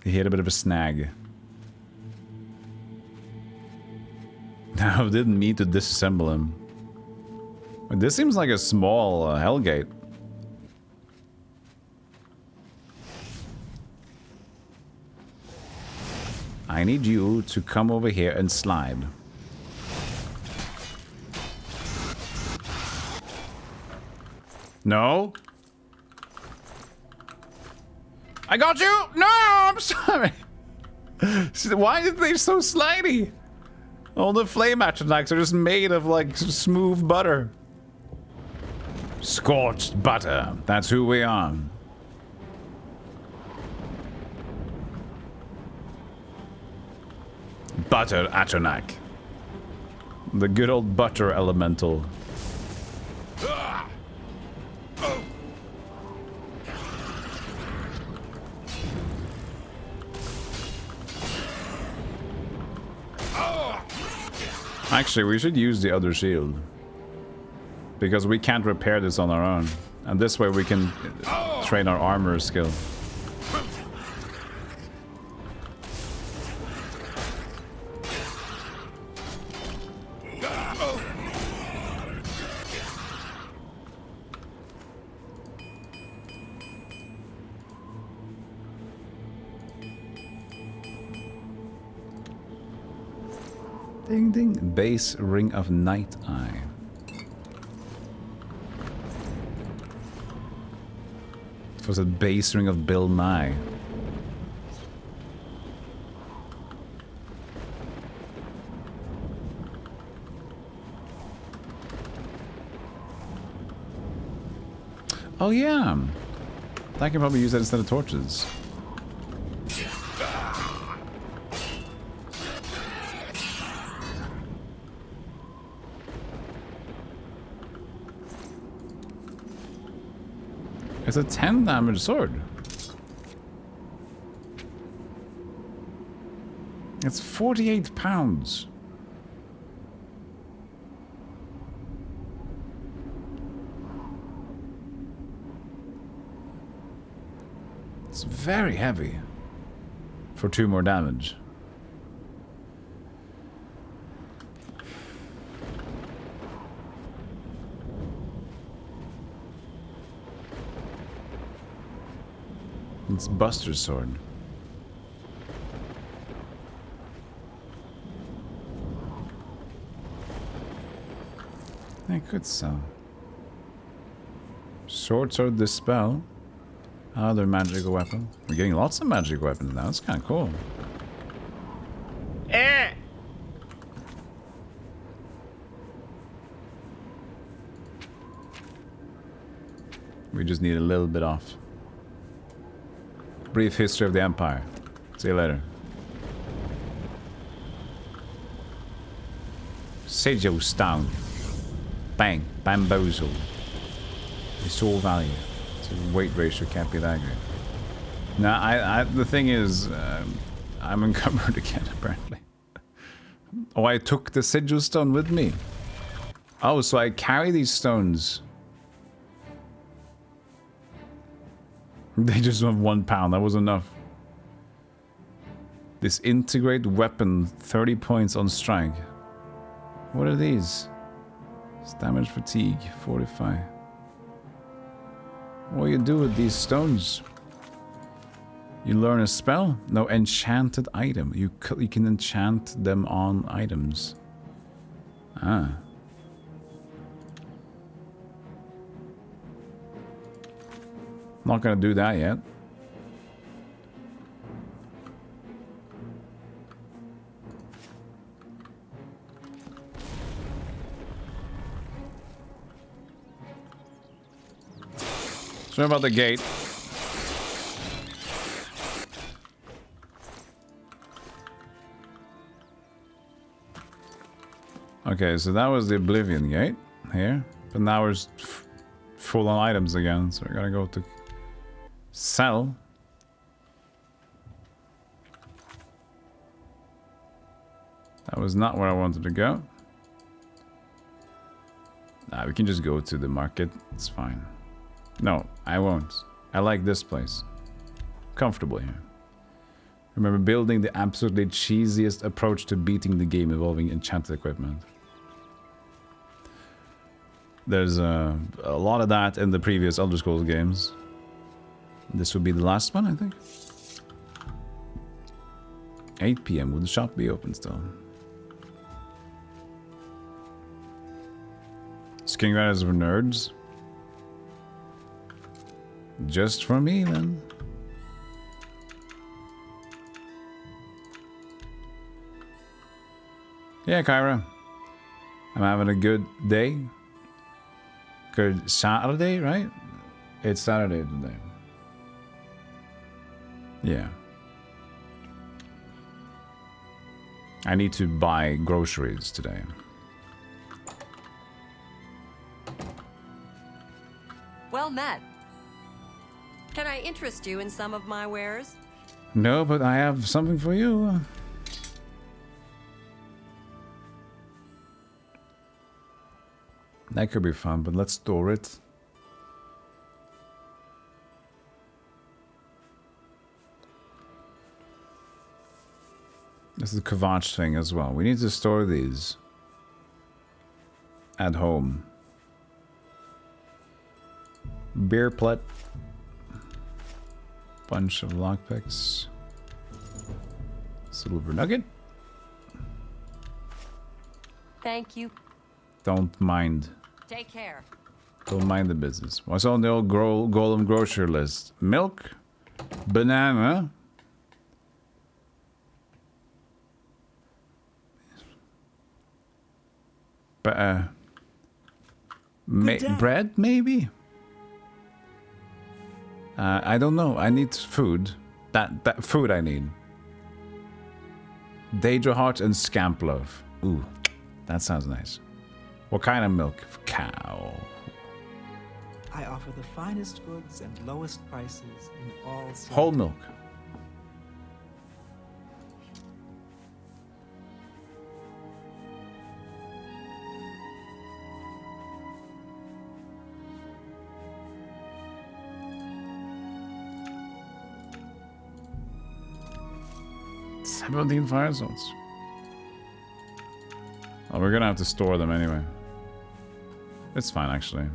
He hit a bit of a snag. Now, I didn't mean to disassemble him. This seems like a small Hellgate. I need you to come over here and slide. No? I got you! No! I'm sorry! Why are they so slidey? All the flame atronachs are just made of, like, smooth butter. Scorched butter. That's who we are. Butter atronach. The good old butter elemental. Actually, we should use the other shield. Because we can't repair this on our own. And this way we can train our armor skill. Ding ding. Base Ring of Night Eye. It was a base ring of Bill Nye. Oh yeah. I can probably use that instead of torches. It's a 10 damage sword. It's 48 pounds. It's very heavy for 2 more damage. It's Buster's sword. I could sell. Short sword dispel. Other magical weapon. We're getting lots of magic weapons now. That's kind of cool. We just need a little bit off. Brief history of the Empire. See you later. Sigil Stone. Bang. Bamboozle. Restore value. So weight ratio can't be that great. Now, the thing is, I'm encumbered again, apparently. Oh, I took the Sigil Stone with me. Oh, so I carry these stones. They just have 1 pound. That was enough. This integrate weapon, 30 points on strike. What are these? It's damage fatigue, 45. What do you do with these stones? You learn a spell? No, enchanted item. You can enchant them on items. Ah. Not gonna do that yet. Sorry about the gate. Okay, so that was the Oblivion gate here. But now we're full on items again, so we're gonna go to sell. That was not where I wanted to go. Nah, we can just go to the market. It's fine. No, I won't. I like this place. Comfortable here. Remember building the absolutely cheesiest approach to beating the game involving enchanted equipment. There's a lot of that in the previous Elder Scrolls games. This would be the last one, I think. 8 PM. Will the shop be open still? Skin Riders for nerds. Just for me, then. Yeah, Kyra. I'm having a good day. Good Saturday, right? It's Saturday today. Yeah. I need to buy groceries today. Well met. Can I interest you in some of my wares? No, but I have something for you. That could be fun, but let's store it. This is the Kvatch thing as well. We need to store these at home. Beer plet. Bunch of lockpicks. Silver nugget. Thank you. Don't mind. Take care. Don't mind the business. What's on the old Golem grocery list? Milk, banana, bread, maybe? I don't know. I need food. That food I need. Daedra heart and scamp loaf. Ooh, that sounds nice. What kind of milk? Cow. I offer the finest goods and lowest prices in all cities. Whole milk. $17 fire zones. Oh, we're gonna have to store them anyway. It's fine, actually.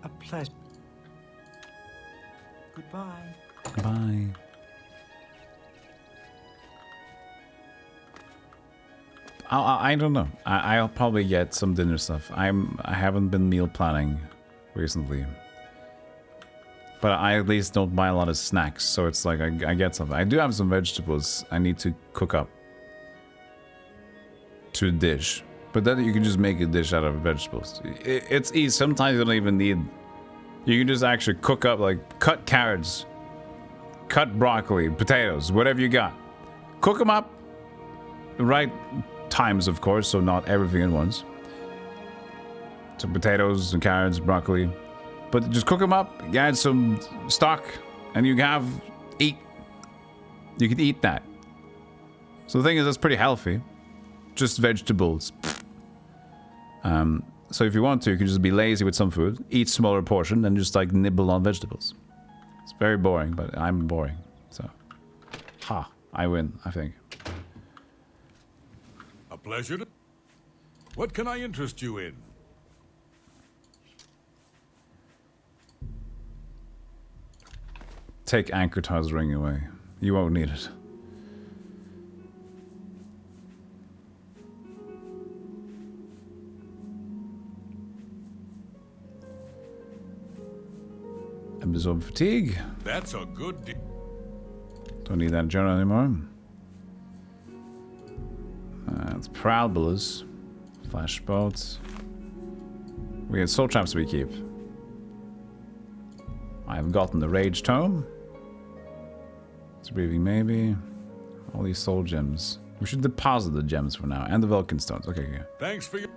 A pleasure. Goodbye. Goodbye. I don't know. I'll probably get some dinner stuff. I haven't been meal planning recently. But I at least don't buy a lot of snacks, so it's like I get something. I do have some vegetables I need to cook up to a dish. But then you can just make a dish out of vegetables. It's easy. Sometimes you don't even need... You can just actually cook up, like, cut carrots, cut broccoli, potatoes, whatever you got. Cook them up. The right times, of course, so not everything at once. So potatoes and carrots, broccoli. But just cook them up, you add some stock, and you can eat. You can eat that. So the thing is, that's pretty healthy. Just vegetables. So if you want to, you can just be lazy with some food, eat smaller portion, and just like nibble on vegetables. It's very boring, but I'm boring. So, I win, I think. A pleasure. What can I interest you in? Take Ankertar's ring away. You won't need it. Absorb fatigue. That's a good deal. Don't need that journal anymore. It's Parabolas. Flash bolts. We get soul traps we keep. I've gotten the Rage Tome. It's breathing maybe. All these soul gems. We should deposit the gems for now, and the Vulcan stones. Okay, okay. Thanks for your...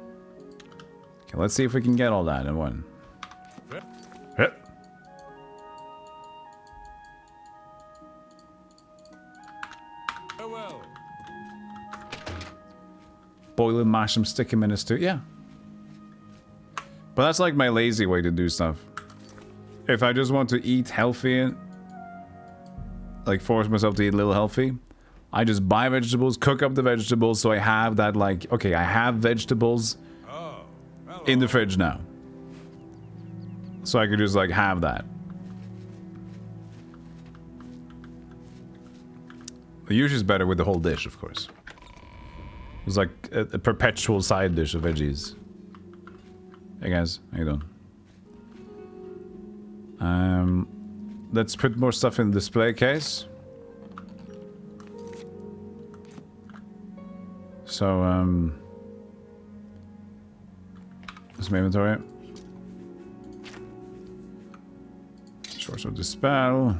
Okay, let's see if we can get all that in one. Yep. Farewell. Boil them, mash them, stick them in a stew. Yeah. But that's like my lazy way to do stuff. If I just want to eat healthy, like force myself to eat a little healthy, I just buy vegetables, cook up the vegetables, so I have that, like, okay, I have vegetables in the fridge now. So I could just, like, have that. Usually it's better with the whole dish, of course. It's like a perpetual side dish of veggies. Hey guys, how you doing? Let's put more stuff in the display case. So, this is my inventory. Source of Dispel.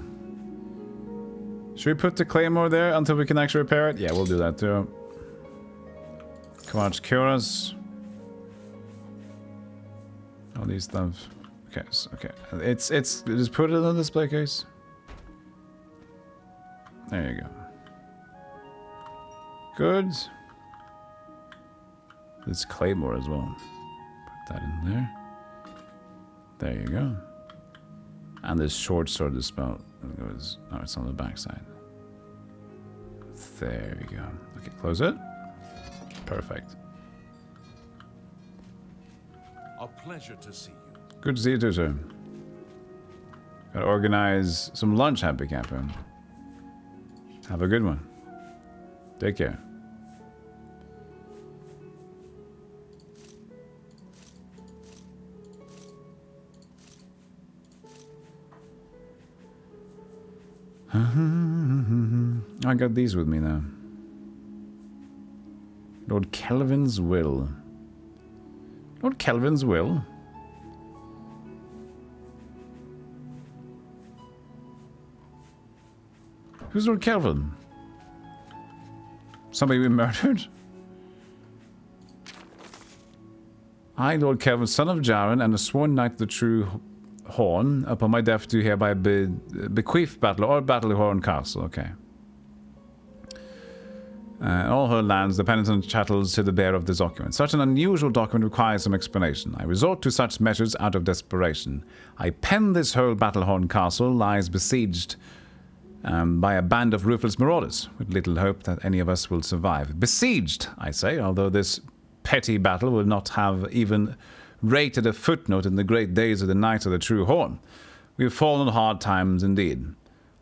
Should we put the claymore there until we can actually repair it? Yeah, we'll do that too. Kvatch Curas. All these stuff. Okay, so, okay. It's just put it in the display case. There you go. Good. This claymore as well. Put that in there. There you go. And this short sword dispel goes. Oh, it's on the back side. There you go. Okay, close it. Perfect. A pleasure to see you. Good to see you too, sir. Gotta organize some lunch, Happy Camper. Have a good one. Take care. I got these with me now. Lord Kelvin's Will. Lord Kelvin's Will? Who's Lord Kelvin? Somebody we murdered? I, Lord Kelvin, son of Jaren, and a sworn knight of the true Horn, upon my death do hereby bequeath Battlehorn Castle. Okay. All her lands, dependent on chattels to the bearer of this document. Such an unusual document requires some explanation. I resort to such measures out of desperation. I pen this whole Battlehorn Castle lies besieged by a band of ruthless marauders, with little hope that any of us will survive. Besieged, I say, although this petty battle will not have even rated a footnote in the great days of the Knights of the True Horn. We have fallen on hard times indeed.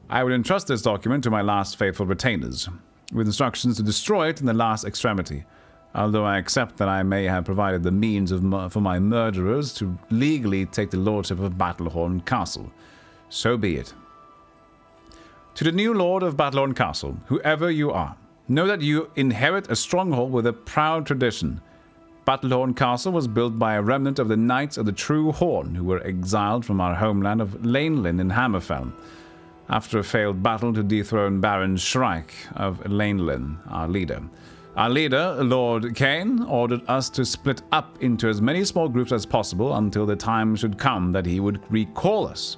I will entrust this document to my last faithful retainers, with instructions to destroy it in the last extremity, although I accept that I may have provided the means for my murderers to legally take the lordship of Battlehorn Castle. So be it. To the new lord of Battlehorn Castle, whoever you are, know that you inherit a stronghold with a proud tradition. Battlehorn Castle was built by a remnant of the Knights of the True Horn, who were exiled from our homeland of Lanelin in Hammerfell, after a failed battle to dethrone Baron Shrike of Lanelin, our leader. Our leader, Lord Kane, ordered us to split up into as many small groups as possible until the time should come that he would recall us.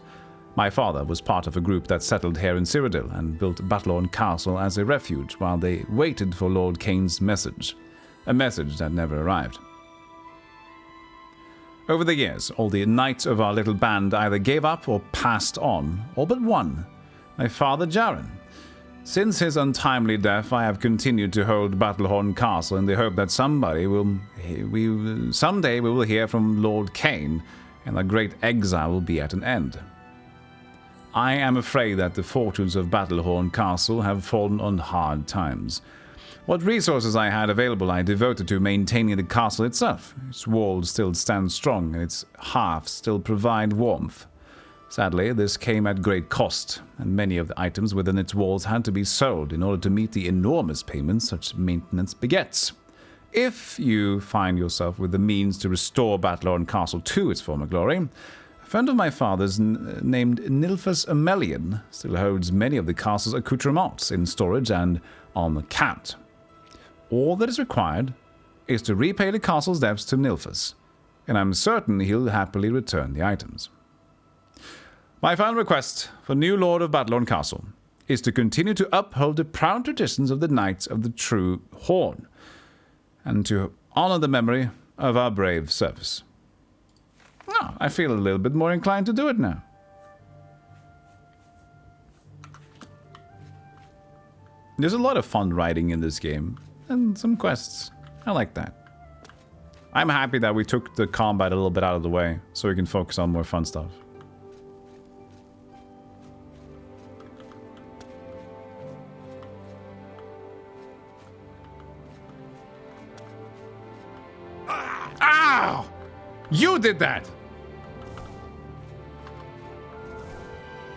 My father was part of a group that settled here in Cyrodiil and built Battlehorn Castle as a refuge while they waited for Lord Kane's message. A message that never arrived. Over the years, all the knights of our little band either gave up or passed on, all but one, my father Jaren. Since his untimely death, I have continued to hold Battlehorn Castle in the hope that someday we will hear from Lord Kane, and the great exile will be at an end. I am afraid that the fortunes of Battlehorn Castle have fallen on hard times. What resources I had available I devoted to maintaining the castle itself. Its walls still stand strong, and its hearths still provide warmth. Sadly, this came at great cost, and many of the items within its walls had to be sold in order to meet the enormous payments such maintenance begets. If you find yourself with the means to restore Battlehorn Castle to its former glory, a friend of my father's named Nilphus Amelian still holds many of the castle's accoutrements in storage and on account. all that is required is to repay the castle's debts to Nilfus, and I'm certain he'll happily return the items. My final request for new Lord of Battlelorn Castle is to continue to uphold the proud traditions of the Knights of the True Horn, and to honor the memory of our brave service. Oh, I feel a little bit more inclined to do it now. There's a lot of fun writing in this game, and some quests. I like that. I'm happy that we took the combat a little bit out of the way, so we can focus on more fun stuff. Ow! You did that!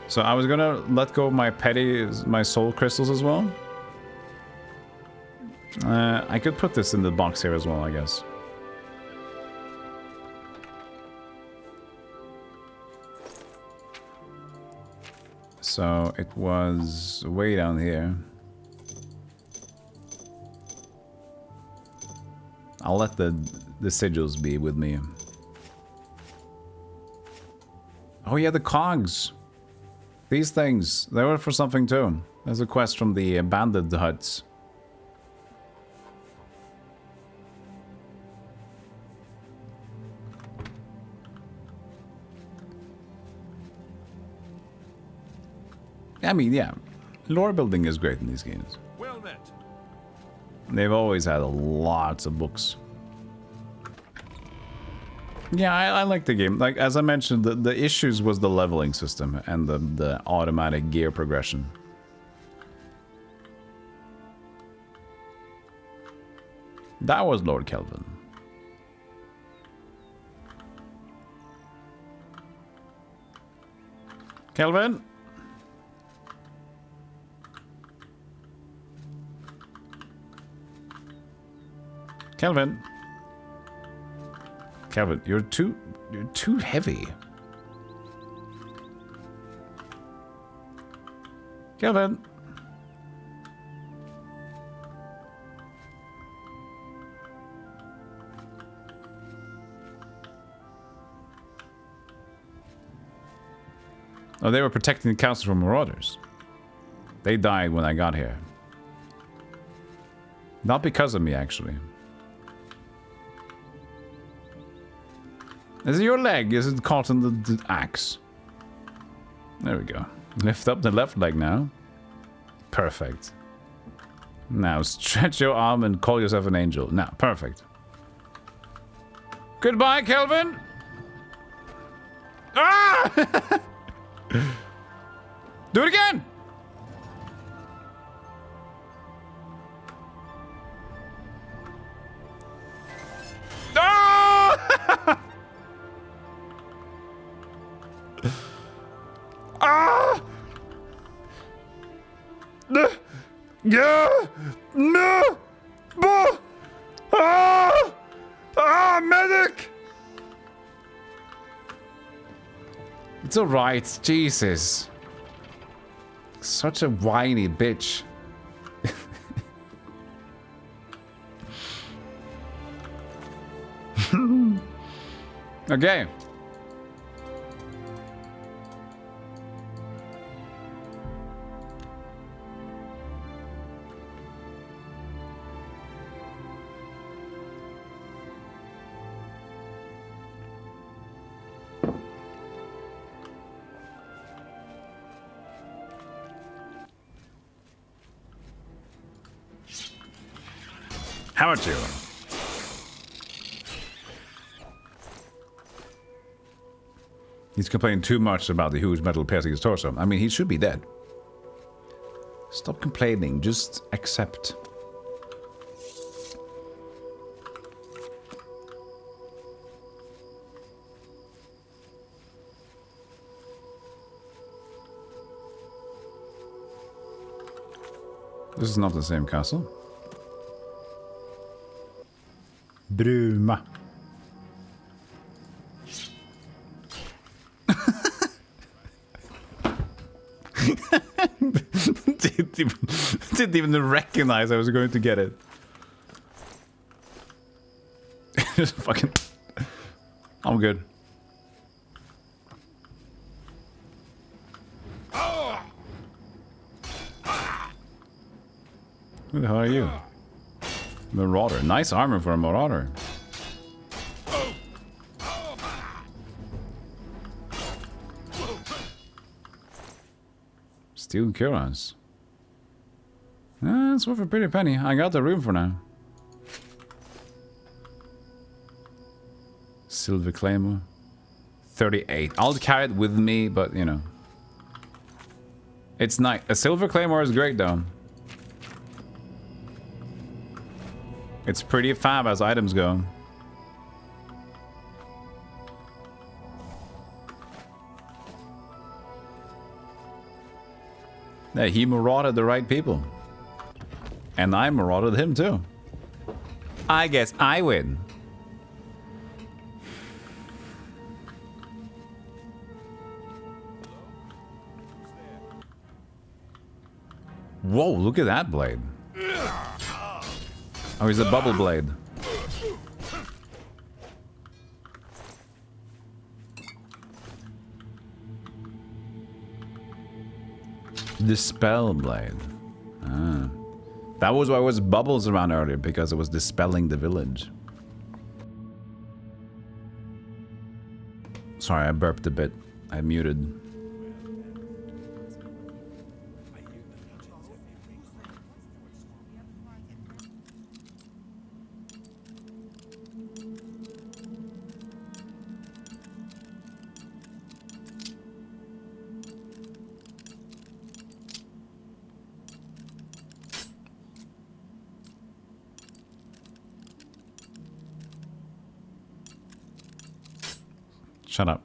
So I was gonna let go of my soul crystals as well. I could put this in the box here as well, I guess. So it was way down here. I'll let the sigils be with me. Oh yeah, the cogs. These things, they were for something too. There's a quest from the abandoned huts. I mean, yeah, lore building is great in these games. Well met. They've always had lots of books. Yeah, I like the game. Like, as I mentioned, the issues was the leveling system and the automatic gear progression. That was Lord Kelvin. Kelvin? Kelvin? Kelvin, you're too heavy. Kelvin. Oh, they were protecting the castle from marauders. They died when I got here. Not because of me, actually. Is it your leg? Is it caught in the axe? There we go. Lift up the left leg now. Perfect. Now stretch your arm and call yourself an angel. Now, perfect. Goodbye, Kelvin! Ah! Do it again! Ah! Ah! Yeah! No! Ah! Ah, medic! It's alright, Jesus. Such a whiny bitch. Okay. How about you? He's complaining too much about the huge metal piercing his torso. I mean, he should be dead. Stop complaining. Just accept. This is not the same castle. Bruma. Didn't even recognize I was going to get it. Just fucking... I'm good. Who the hell are you? Marauder. Nice armor for a marauder. Steel cuirass. It's worth a pretty penny. I got the room for now. Silver claymore. 38. I'll carry it with me, but you know. It's nice. A silver claymore is great though. It's pretty fab as items go. Yeah, he marauded the right people. And I marauded him too. I guess I win. Whoa, look at that blade. Oh, he's a bubble blade. The spell blade. Ah. That was why there was bubbles around earlier, because it was dispelling the village. Sorry, I burped a bit. I muted. Shut up.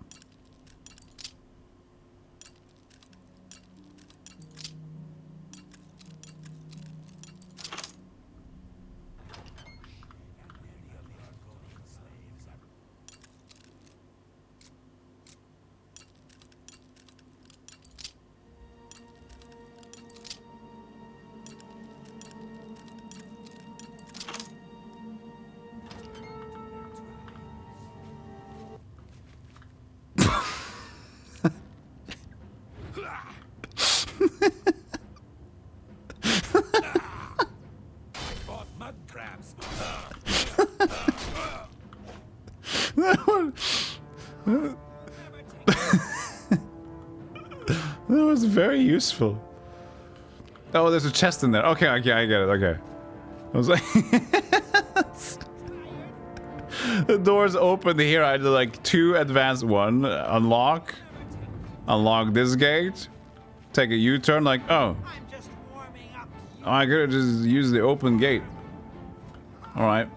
That was very useful. Oh, there's a chest in there. Okay, okay, I get it. Okay. I was like... The door's open here. I did like 2 advanced 1. Unlock. Unlock this gate. Take a U-turn like, oh. Oh, I could have just used the open gate. Alright.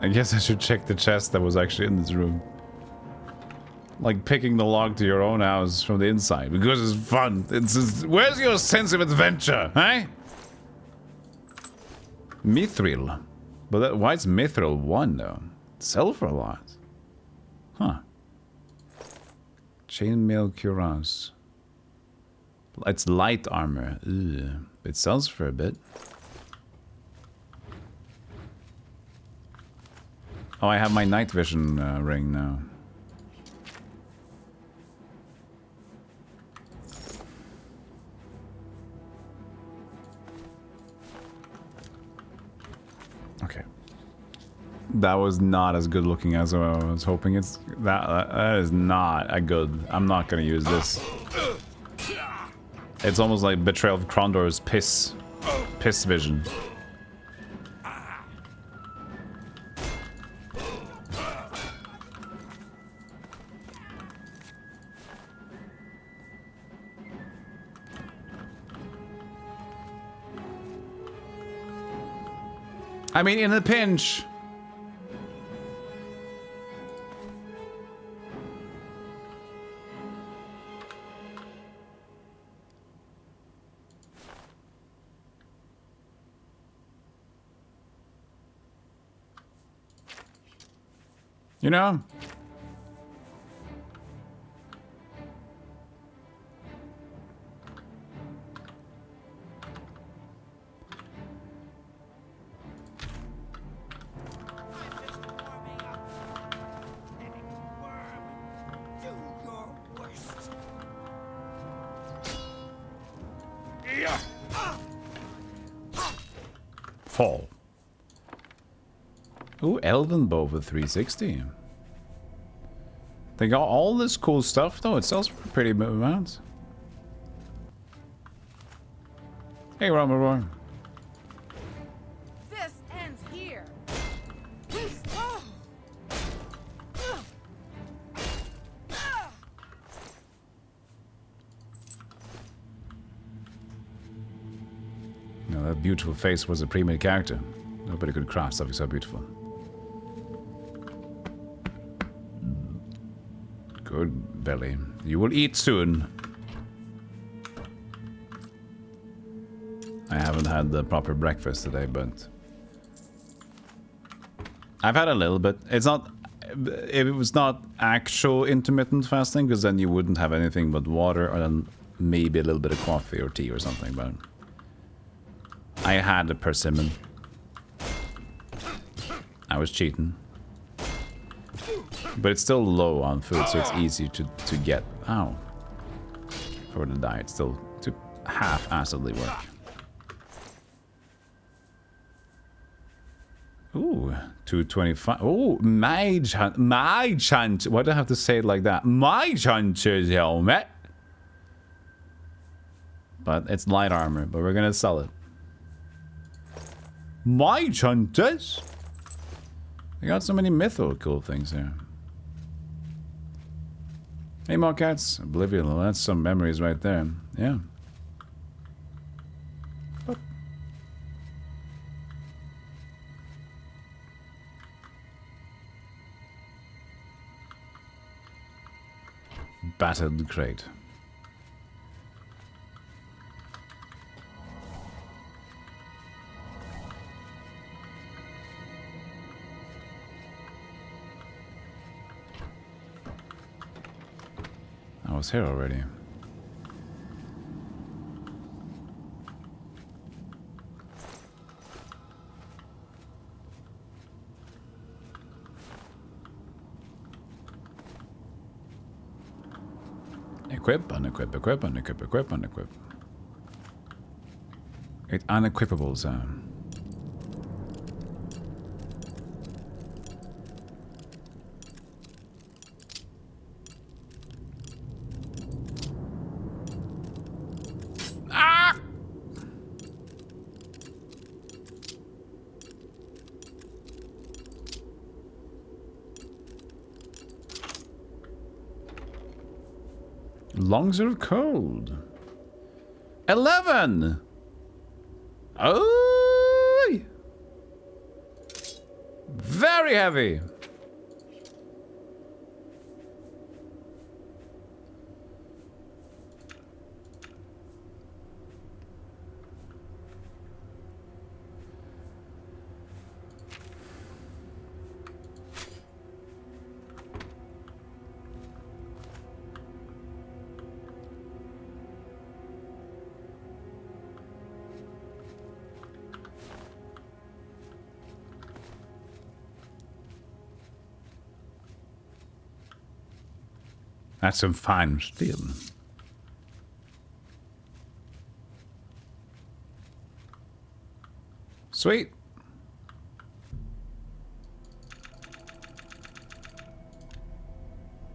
I guess I should check the chest that was actually in this room. Like picking the lock to your own house from the inside, because it's fun. It's just, where's your sense of adventure, eh? Mithril. But that, why is Mithril 1 though? Sell for a lot. Huh. Chainmail cuirass. It's light armor. Ugh. It sells for a bit. Oh, I have my night vision ring now. Okay. That was not as good looking as I was hoping. It's that is not a good. I'm not gonna use this. It's almost like Betrayal of Krondor's piss vision. I mean, in a pinch. You know? Fall. Ooh, Elven Bow for 360. They got all this cool stuff though. It sells for a pretty big amount. Hey, Romaroy. This ends here. Oh. No, that beautiful face was a pre-made character. Nobody could craft something so beautiful. Good belly. You will eat soon. I haven't had the proper breakfast today, but I've had a little bit. It's not. If it was not actual intermittent fasting, because then you wouldn't have anything but water, or then maybe a little bit of coffee or tea or something. But I had a persimmon. I was cheating. But it's still low on food, so it's easy to get. Ow. For the diet, still to half-assedly work. Ooh, 225. Ooh, mage hunt. Mage hunt. Why do I have to say it like that? Mage hunter's helmet. But it's light armor, but we're gonna sell it. Mage hunters. I got so many mythical things here. Hey, Mallcats. Oblivion. Well, that's some memories right there. Yeah. Oh. Battered crate. I was here already. Equip, unequip, equip, unequip, equip, unequip. It unequipables. Lungs are cold. 11! Oh! Very heavy. That's some fine steel. Sweet.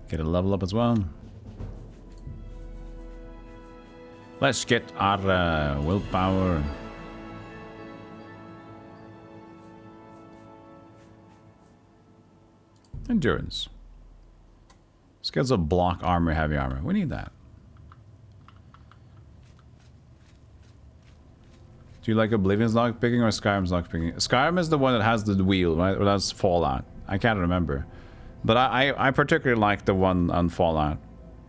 Get a level up as well. Let's get our willpower. Endurance. Skills of block, armor, heavy armor. We need that. Do you like Oblivion's lockpicking or Skyrim's lockpicking? Skyrim is the one that has the wheel, right? Or that's Fallout. I can't remember. But I particularly like the one on Fallout.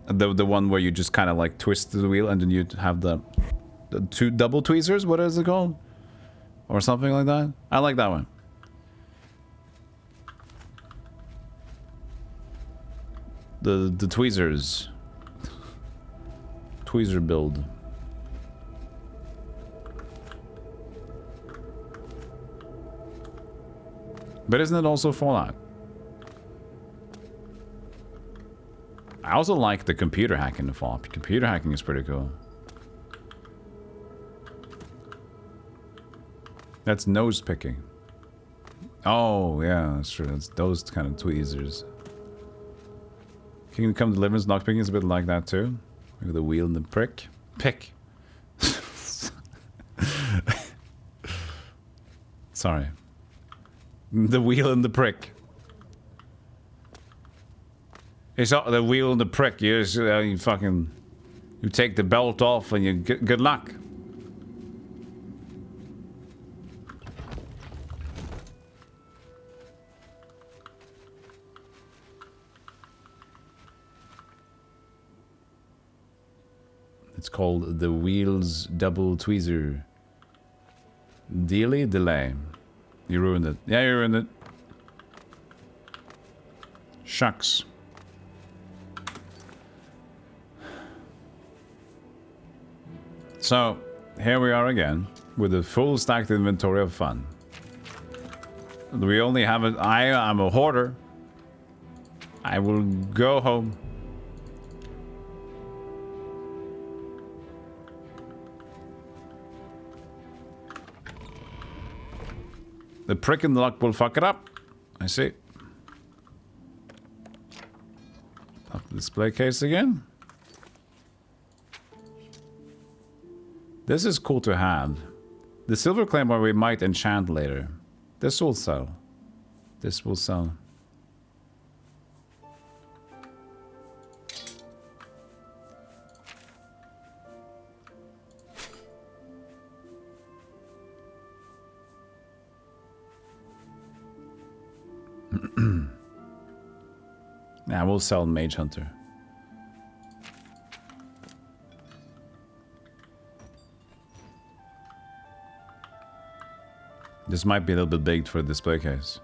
The one where you just kind of like twist the wheel and then you have the two double tweezers. What is it called? Or something like that. I like that one. The tweezers. Tweezer build. But isn't it also Fallout? I also like the computer hacking in Fallout. Computer hacking is pretty cool. That's nose picking. Oh, yeah, that's true. That's those kind of tweezers. Kingdom Come Deliverance lockpicking is a bit like that too. With the wheel and the prick. Pick. Sorry. The wheel and the prick. It's not the wheel and the prick. You fucking... You take the belt off and you good luck. It's called the Wheels Double Tweezer. Delay. You ruined it. Yeah, you ruined it. Shucks. So, here we are again, with a full stacked inventory of fun. We only have it. I am a hoarder. I will go home. The prick in the lock will fuck it up. I see. Up the display case again. This is cool to have. The silver claymore we might enchant later. This will sell. This will sell. Yeah, we'll sell Mage Hunter. This might be a little bit big for a display case.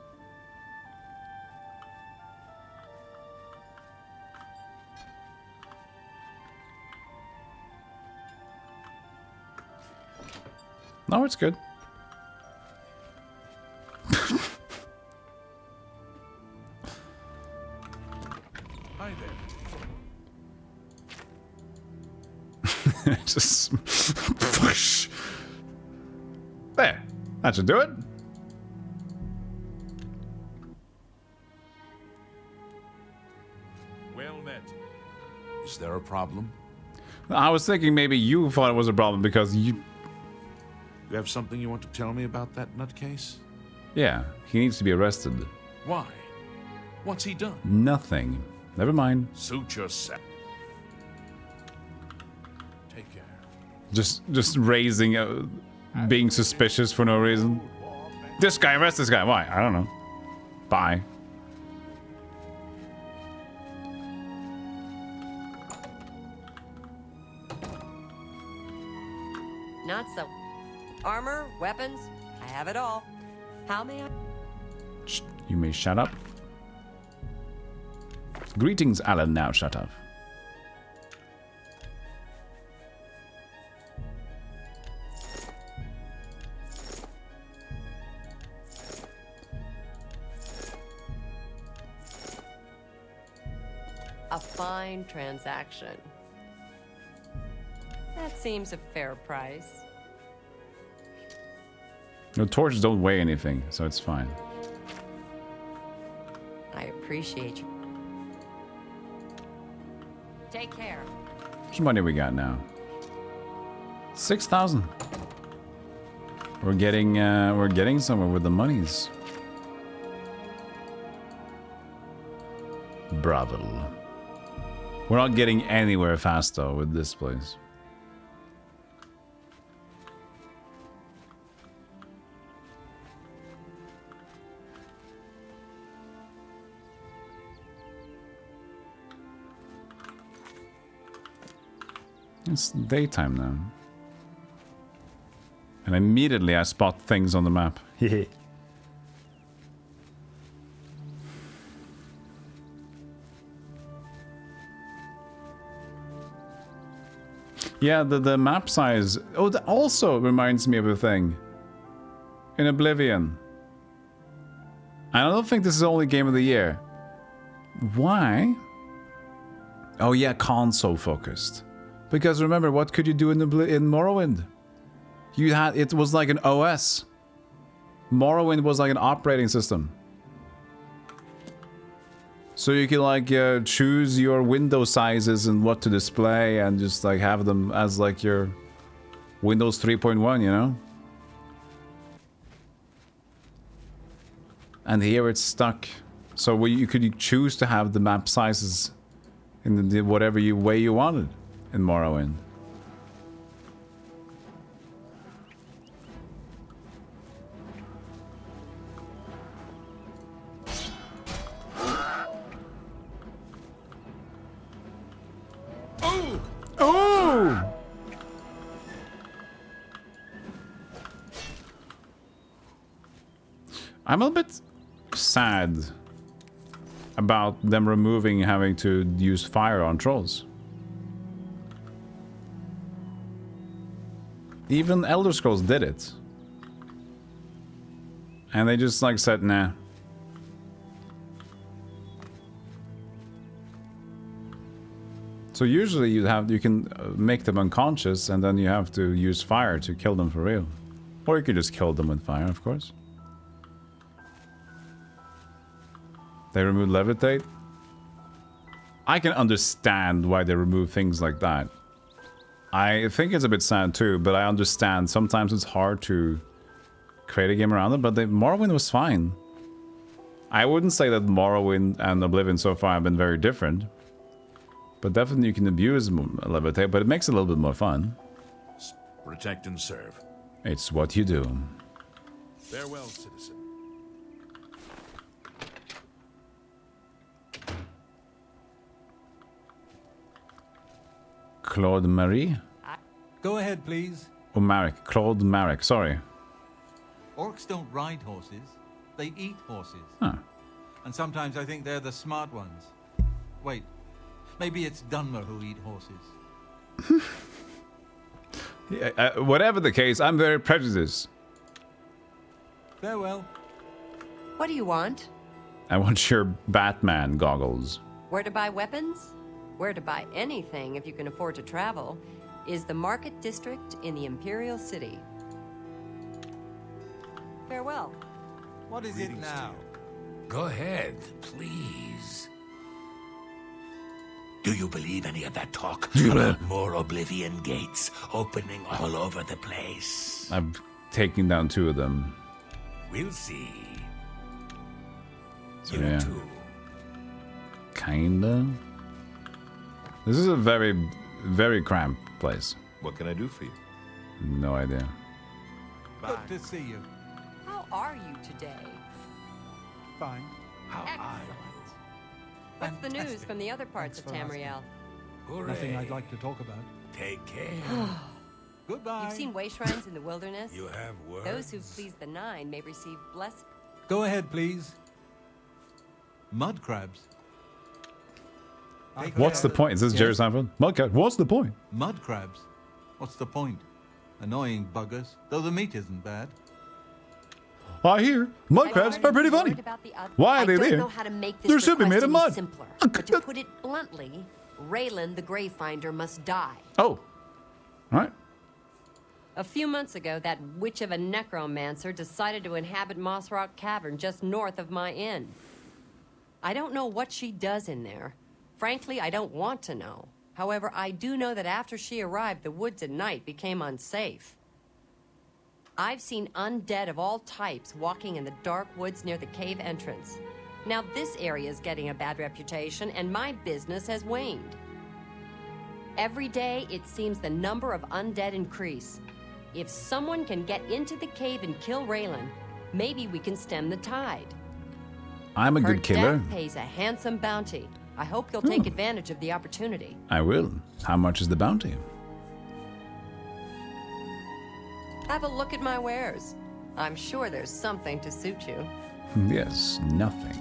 No, it's good. Hi there. Just push. There. That should do it. Well met. Is there a problem? I was thinking maybe you thought it was a problem because you... You have something you want to tell me about that nutcase? Yeah, he needs to be arrested. Why? What's he done? Nothing. Never mind. Suit yourself. Take care. Just raising... being suspicious for no reason. This guy, arrest this guy. Why? I don't know. Bye. Not so. Armor, weapons, I have it all. How may I? Shh, you may shut up. Greetings, Alan. Now shut up. A fine transaction. That seems a fair price. The torches don't weigh anything, so it's fine. I appreciate you. Take care. How much money we got now? 6,000. We're getting somewhere with the monies. Bravo. We're not getting anywhere fast though with this place. It's daytime now. And immediately I spot things on the map. Yeah, the map size. Oh, that also reminds me of a thing. In Oblivion. I don't think this is the only game of the year. Why? Oh yeah, console focused. Because remember, what could you do in Morrowind? You had, it was like an OS. Morrowind was like an operating system. So you can like choose your window sizes and what to display and just like have them as like your Windows 3.1, you know? And here it's stuck. So you could choose to have the map sizes in the whatever way you wanted in Morrowind. Oh! I'm a little bit sad about them removing having to use fire on trolls. Even Elder Scrolls did it. And they just like said, nah. So usually you can make them unconscious and then you have to use fire to kill them for real. Or you could just kill them with fire, of course. They removed levitate. I can understand why they remove things like that. I think it's a bit sad too, but I understand sometimes it's hard to create a game around it, but Morrowind was fine. I wouldn't say that Morrowind and Oblivion so far have been very different. But definitely you can abuse levitate, but it makes it a little bit more fun. Protect and serve. It's what you do. Farewell, citizen. Claude Marie? Go ahead, please. Oh, Marek. Claude Marek, sorry. Orcs don't ride horses. They eat horses. Huh. And sometimes I think they're the smart ones. Wait. Maybe it's Dunmer who eat horses. Yeah, whatever the case, I'm very prejudiced. Farewell. What do you want? I want your Batman goggles. Where to buy weapons? Where to buy anything if you can afford to travel is the Market District in the Imperial City. Farewell. What is it now? Go ahead, please. Do you believe any of that talk about more Oblivion gates opening all over the place? I'm taking down 2 of them. We'll see. So, you yeah. too. Kinda. This is a very, very cramped place. What can I do for you? No idea. Good to see you. How are you today? Fine. Excellent. What's the news from the other parts of Tamriel? Nothing I'd like to talk about. Take care. Goodbye. You've seen way shrines in the wilderness? You have words. Those who please the Nine may receive blessing. Go ahead, please. Mud crabs. What's the point? Is this Jerry Seinfeld? Mudcat, what's the point? Mud crabs. What's the point? Annoying buggers, though the meat isn't bad. I hear mud crabs are pretty funny. Why are they there? I don't know how to make this They're simply made of mud. simpler. But to put it bluntly, Raylan the Gravefinder must die. Oh. All right. A few months ago, that witch of a necromancer decided to inhabit Moss Rock Cavern just north of my inn. I don't know what she does in there. Frankly, I don't want to know. However, I do know that after she arrived, the woods at night became unsafe. I've seen undead of all types walking in the dark woods near the cave entrance. Now this area is getting a bad reputation, and my business has waned. Every day, it seems the number of undead increase. If someone can get into the cave and kill Raylan, maybe we can stem the tide. I'm a good killer. Her death pays a handsome bounty. I hope you'll take advantage of the opportunity. I will. How much is the bounty? Have a look at my wares. I'm sure there's something to suit you. Yes, nothing.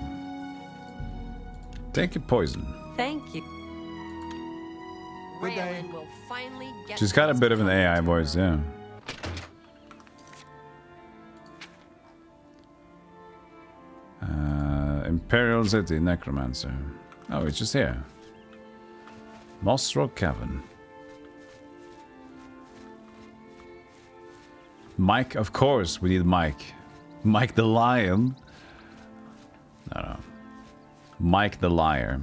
Take your poison. Thank you. Raylan will finally get. She's got a bit of an AI voice, yeah. Imperial City Necromancer. Oh, it's just here. Moss Rock Cavern. Mike, of course, we need Mike. Mike the Lion. No. Mike the Liar.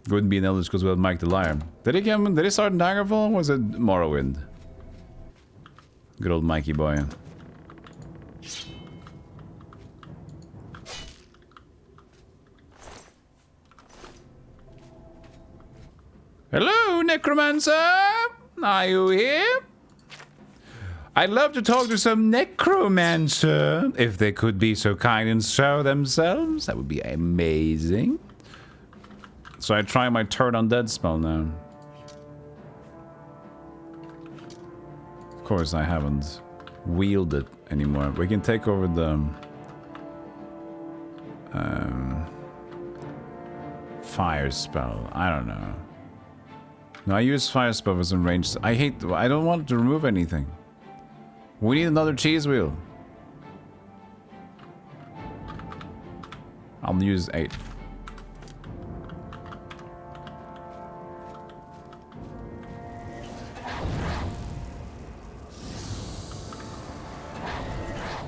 Wouldn't be an Elder Scrolls without Mike the Liar. Did he start in Daggerfall or was it Morrowind? Good old Mikey boy. Hello, Necromancer! Are you here? I'd love to talk to some Necromancer. If they could be so kind and show themselves, that would be amazing. So I try my Turn Undead spell now. Of course, I haven't wielded anymore. We can take over the fire spell. I don't know. No, I use fire spell for some range. I don't want to remove anything. We need another cheese wheel. I'll use 8.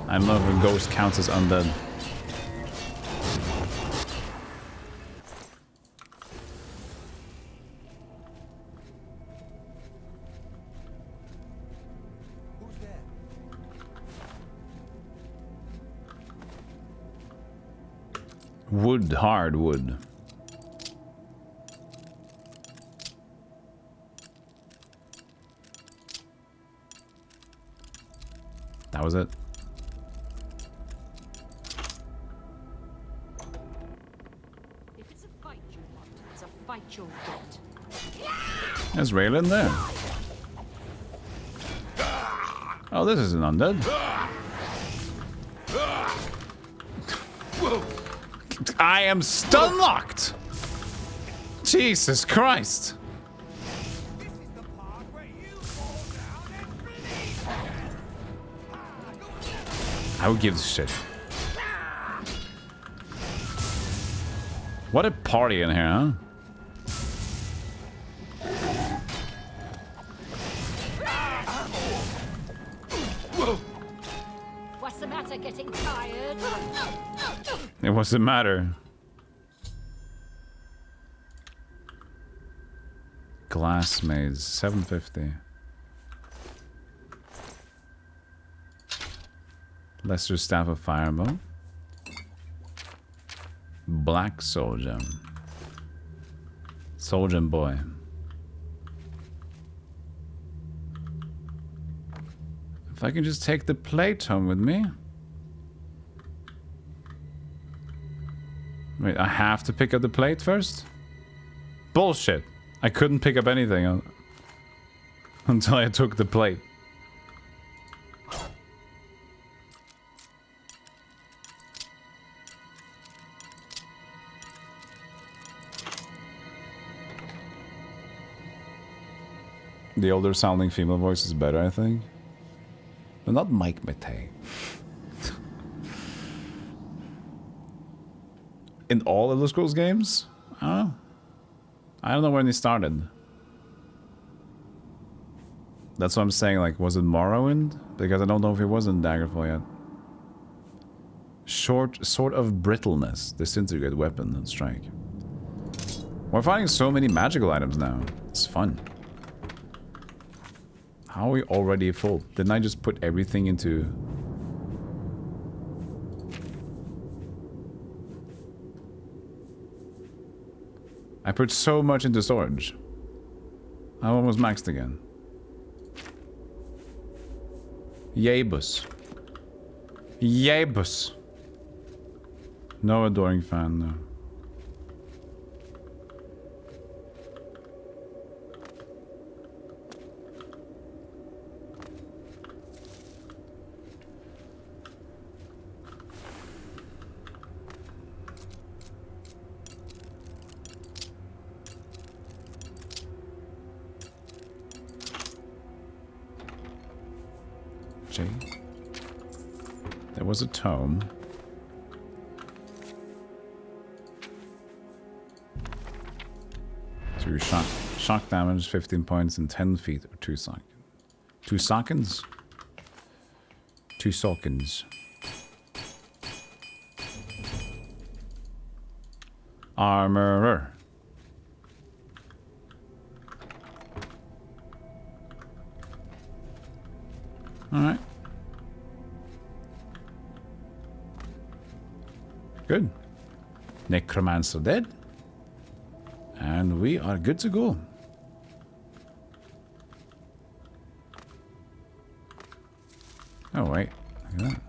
I don't know if a ghost counts as undead. Wood, hardwood. That was it. If it's a fight you want, it's a fight you'll get. There's Raylan there. Oh, this is an undead. I am stun locked. Jesus Christ. I would give this shit. What a party in here, huh? What's the matter? Getting tired? It wasn't matter. Glass maze, 750. Lesser Staff of Fireball. Black Soul Gem. Soul Gem Boy. If I can just take the plate home with me. Wait, I have to pick up the plate first? Bullshit. I couldn't pick up anything until I took the plate. The older sounding female voice is better, I think. But not Mike Matei. In all Elder Scrolls games? I don't know when they started. That's what I'm saying, like, was it Morrowind? Because I don't know if it was in Daggerfall yet. Sort of brittleness. Disintegrate weapon and strike. We're finding so many magical items now. It's fun. How are we already full? Didn't I just put everything into... I put so much into storage. I'm almost maxed again. Yabus. Yabus. No adoring fan, no. There was a tome. shock damage, 15 points in 10 feet or 2 seconds. 2 seconds? 2 seconds. Armorer. Alright. Good. Necromancer dead. And we are good to go. Oh, wait. Look at that.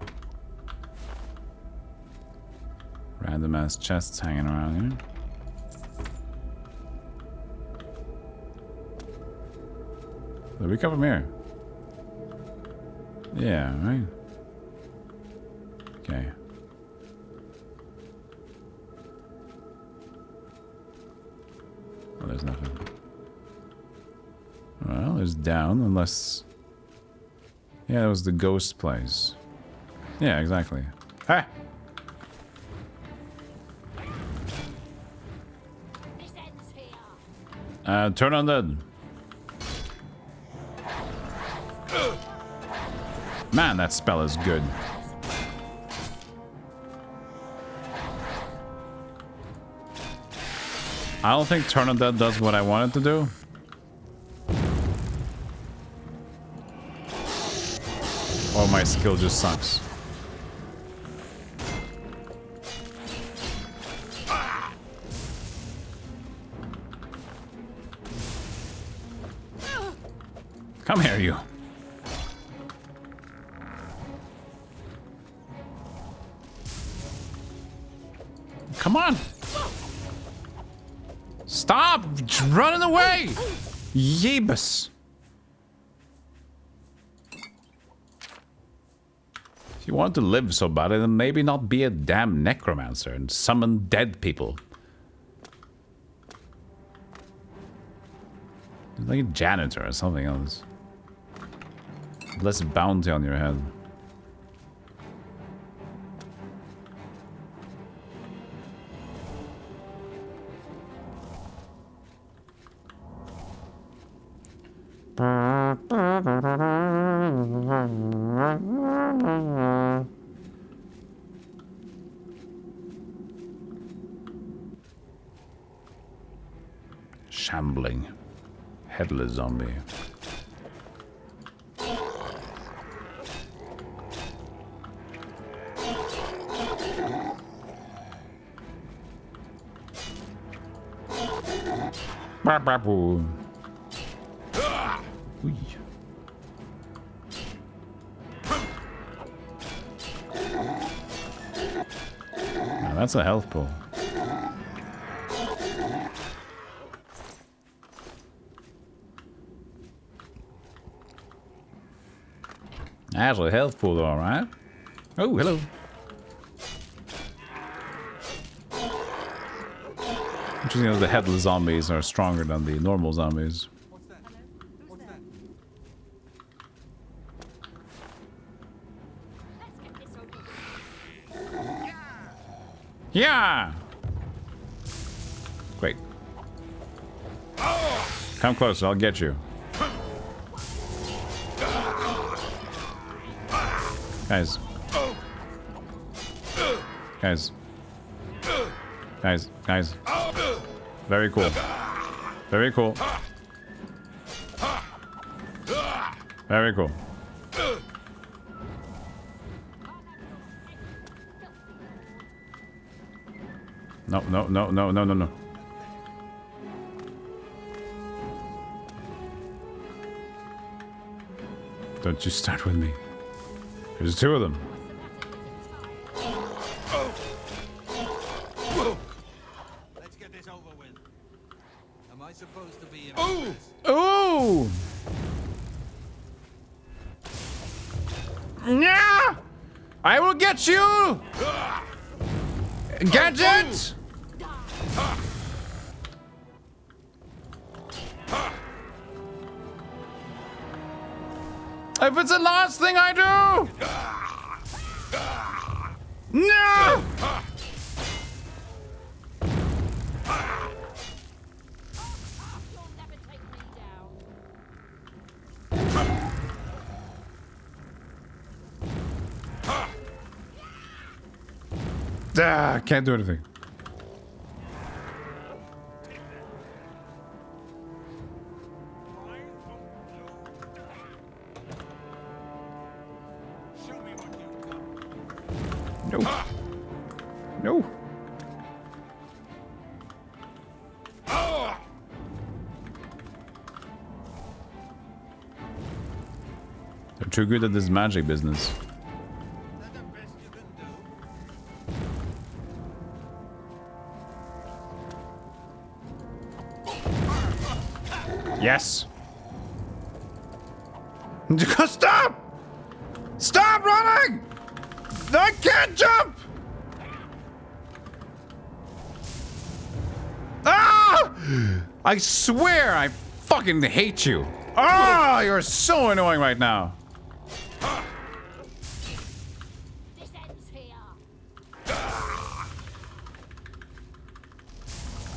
Random ass chests hanging around here. Did we come from here? Yeah, right? Okay. Oh, there's nothing. Well, it's down, unless... Yeah, that was the ghost place. Yeah, exactly. Ha! Turn on that. Man, that spell is good. I don't think Turn Undead does what I want it to do. Or my skill just sucks. Come here, you. Come on. Stop running away. Yebus. If you want to live so bad, then maybe not be a damn necromancer and summon dead people. Like a janitor or something else. Less bounty on your head. Shambling. Headless zombie. Now that's a health pool. That's a health pool, all right. Oh, hello. Interesting that the headless zombies are stronger than the normal zombies. What's that? What's that? Yeah! Great. Come closer, I'll get you. Guys. Guys. Guys. Guys. Very cool. Very cool. Very cool. No, no, no, no, no, no, no. Don't you start with me. There's 2 of them. Let's get this over with. Am I supposed to be in Ooh! Yeah! I will get you! Gadget! If it's the last thing I do! No! Can't do anything. No. No. They're too good at this magic business. Yes. Stop! Stop running! I can't jump! Ah! I swear I fucking hate you. Ah, you're so annoying right now. This ends here.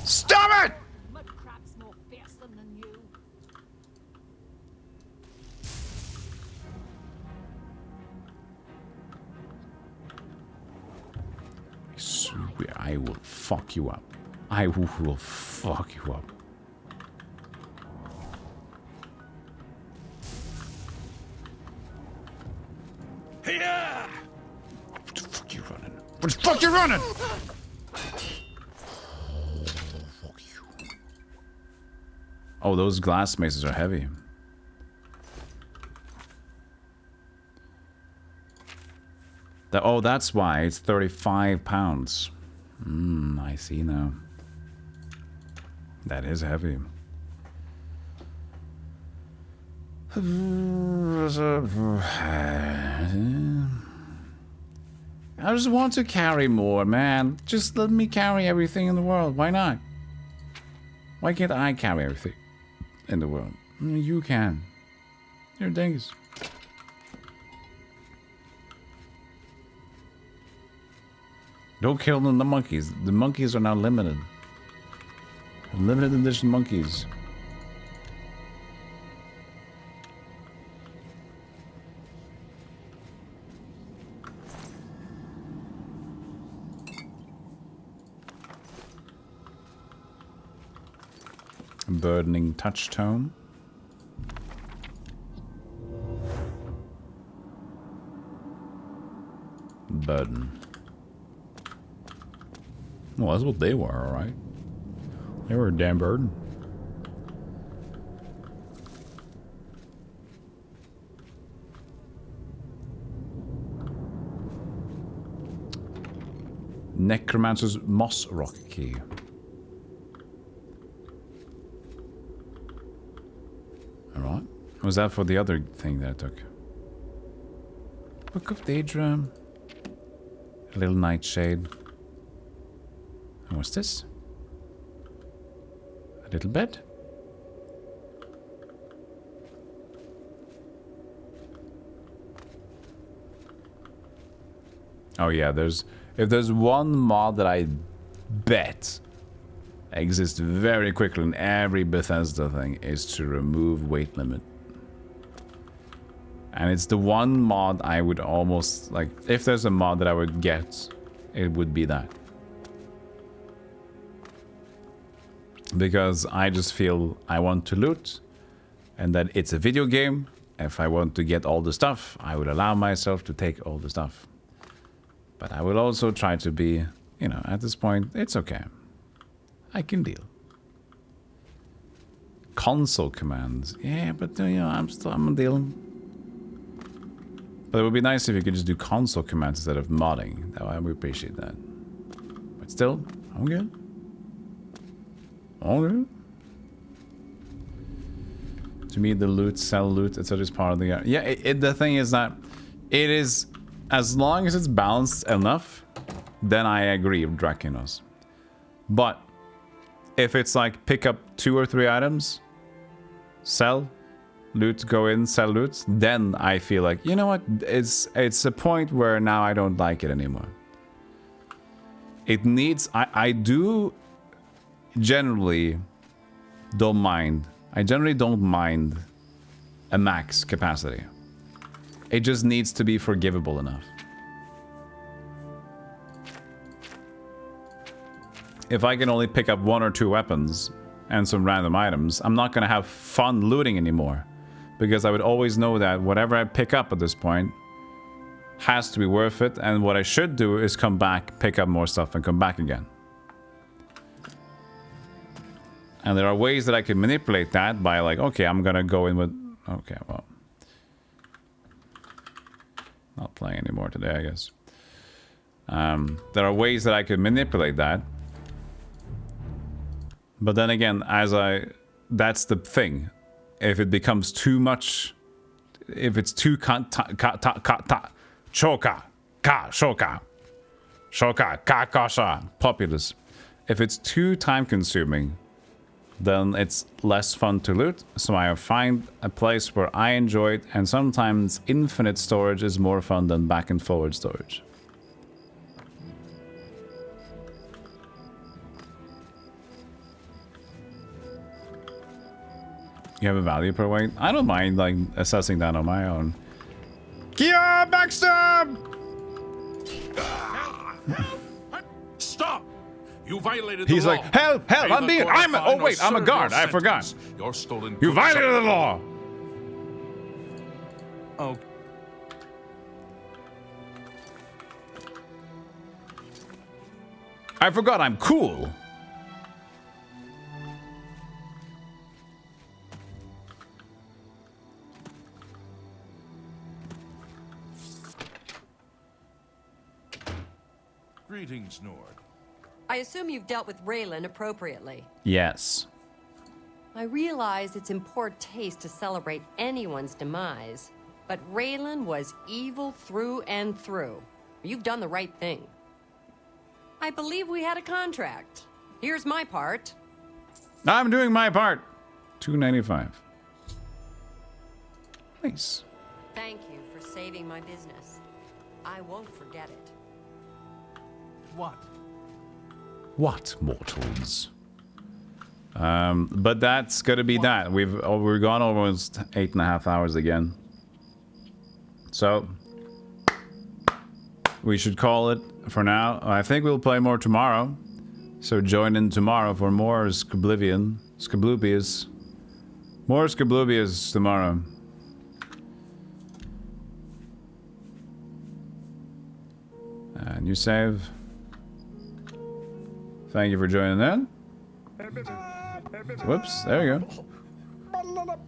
Stop it! Mud crab's more fearsome than you. I will fuck you up. I will fuck you up. Yeah! What the fuck you running? What the fuck you running? Oh, those glass maces are heavy. Oh, that's why it's 35 pounds. I see now. That is heavy. I just want to carry more, man. Just let me carry everything in the world. Why not? Why can't I carry everything in the world? You can. You're a dingus. Don't kill the monkeys. The monkeys are now limited. Limited edition monkeys. Burdening touchtone. Burden. Well, that's what they were, alright. They were a damn burden. Necromancer's Moss Rock Key. Alright. Was that for the other thing that I took? Book of Daedra. A little nightshade. And what's this? A little bed? Oh yeah, if there's one mod that I bet exists very quickly in every Bethesda thing, is to remove weight limit. And it's the one mod I would almost, like, if there's a mod that I would get, it would be that. Because I just feel I want to loot, and that it's a video game. If I want to get all the stuff, I would allow myself to take all the stuff. But I will also try to be, you know, at this point, it's okay. I can deal. Console commands. Yeah, but, you know, I'm dealing. But it would be nice if you could just do console commands instead of modding. I would appreciate that. But still, I'm good. Okay. To me, the loot, sell loot, etc. is part of the game. Yeah, the thing is that it is, as long as it's balanced enough, then I agree with Drakinos. But if it's like pick up 2 or 3 items, sell, loot, go in, sell loot, then I feel like, you know what, it's a point where now I don't like it anymore. It needs, I do generally don't mind. I generally don't mind a max capacity. It just needs to be forgivable enough. if I can only pick up 1 or 2 weapons and some random items, I'm not going to have fun looting anymore. Because I would always know that whatever I pick up at this point has to be worth it, and what I should do is come back, pick up more stuff, and come back again. And there are ways that I can manipulate that by like, okay, I'm gonna go in with... Okay, well... Not playing anymore today, I guess. There are ways that I could manipulate that. But then again, that's the thing. If it becomes too much... If it's too... Populous. If it's too time-consuming, then it's less fun to loot. So I find a place where I enjoy it, and sometimes infinite storage is more fun than back and forward storage. You have a value per weight? I don't mind like assessing that on my own. Kia backstab! Stop! You violated He's the law. like, help, help, oh wait, I'm a guard, I forgot. Your stolen You violated the law! Oh. I forgot I'm cool. Greetings, Nord. I assume you've dealt with Raylan appropriately. Yes. I realize it's in poor taste to celebrate anyone's demise, but Raylan was evil through and through. You've done the right thing. I believe we had a contract. Here's my part. I'm doing my part. $2.95. Nice. Thank you for saving my business. I won't forget it. What? What, mortals? But that's gonna be that. We're gone almost 8.5 hours again. So we should call it for now. I think we'll play more tomorrow. So join in tomorrow for more Oblivion. Scablubius. More Scablubius tomorrow. New save. Thank you for joining in. Whoops, there you go.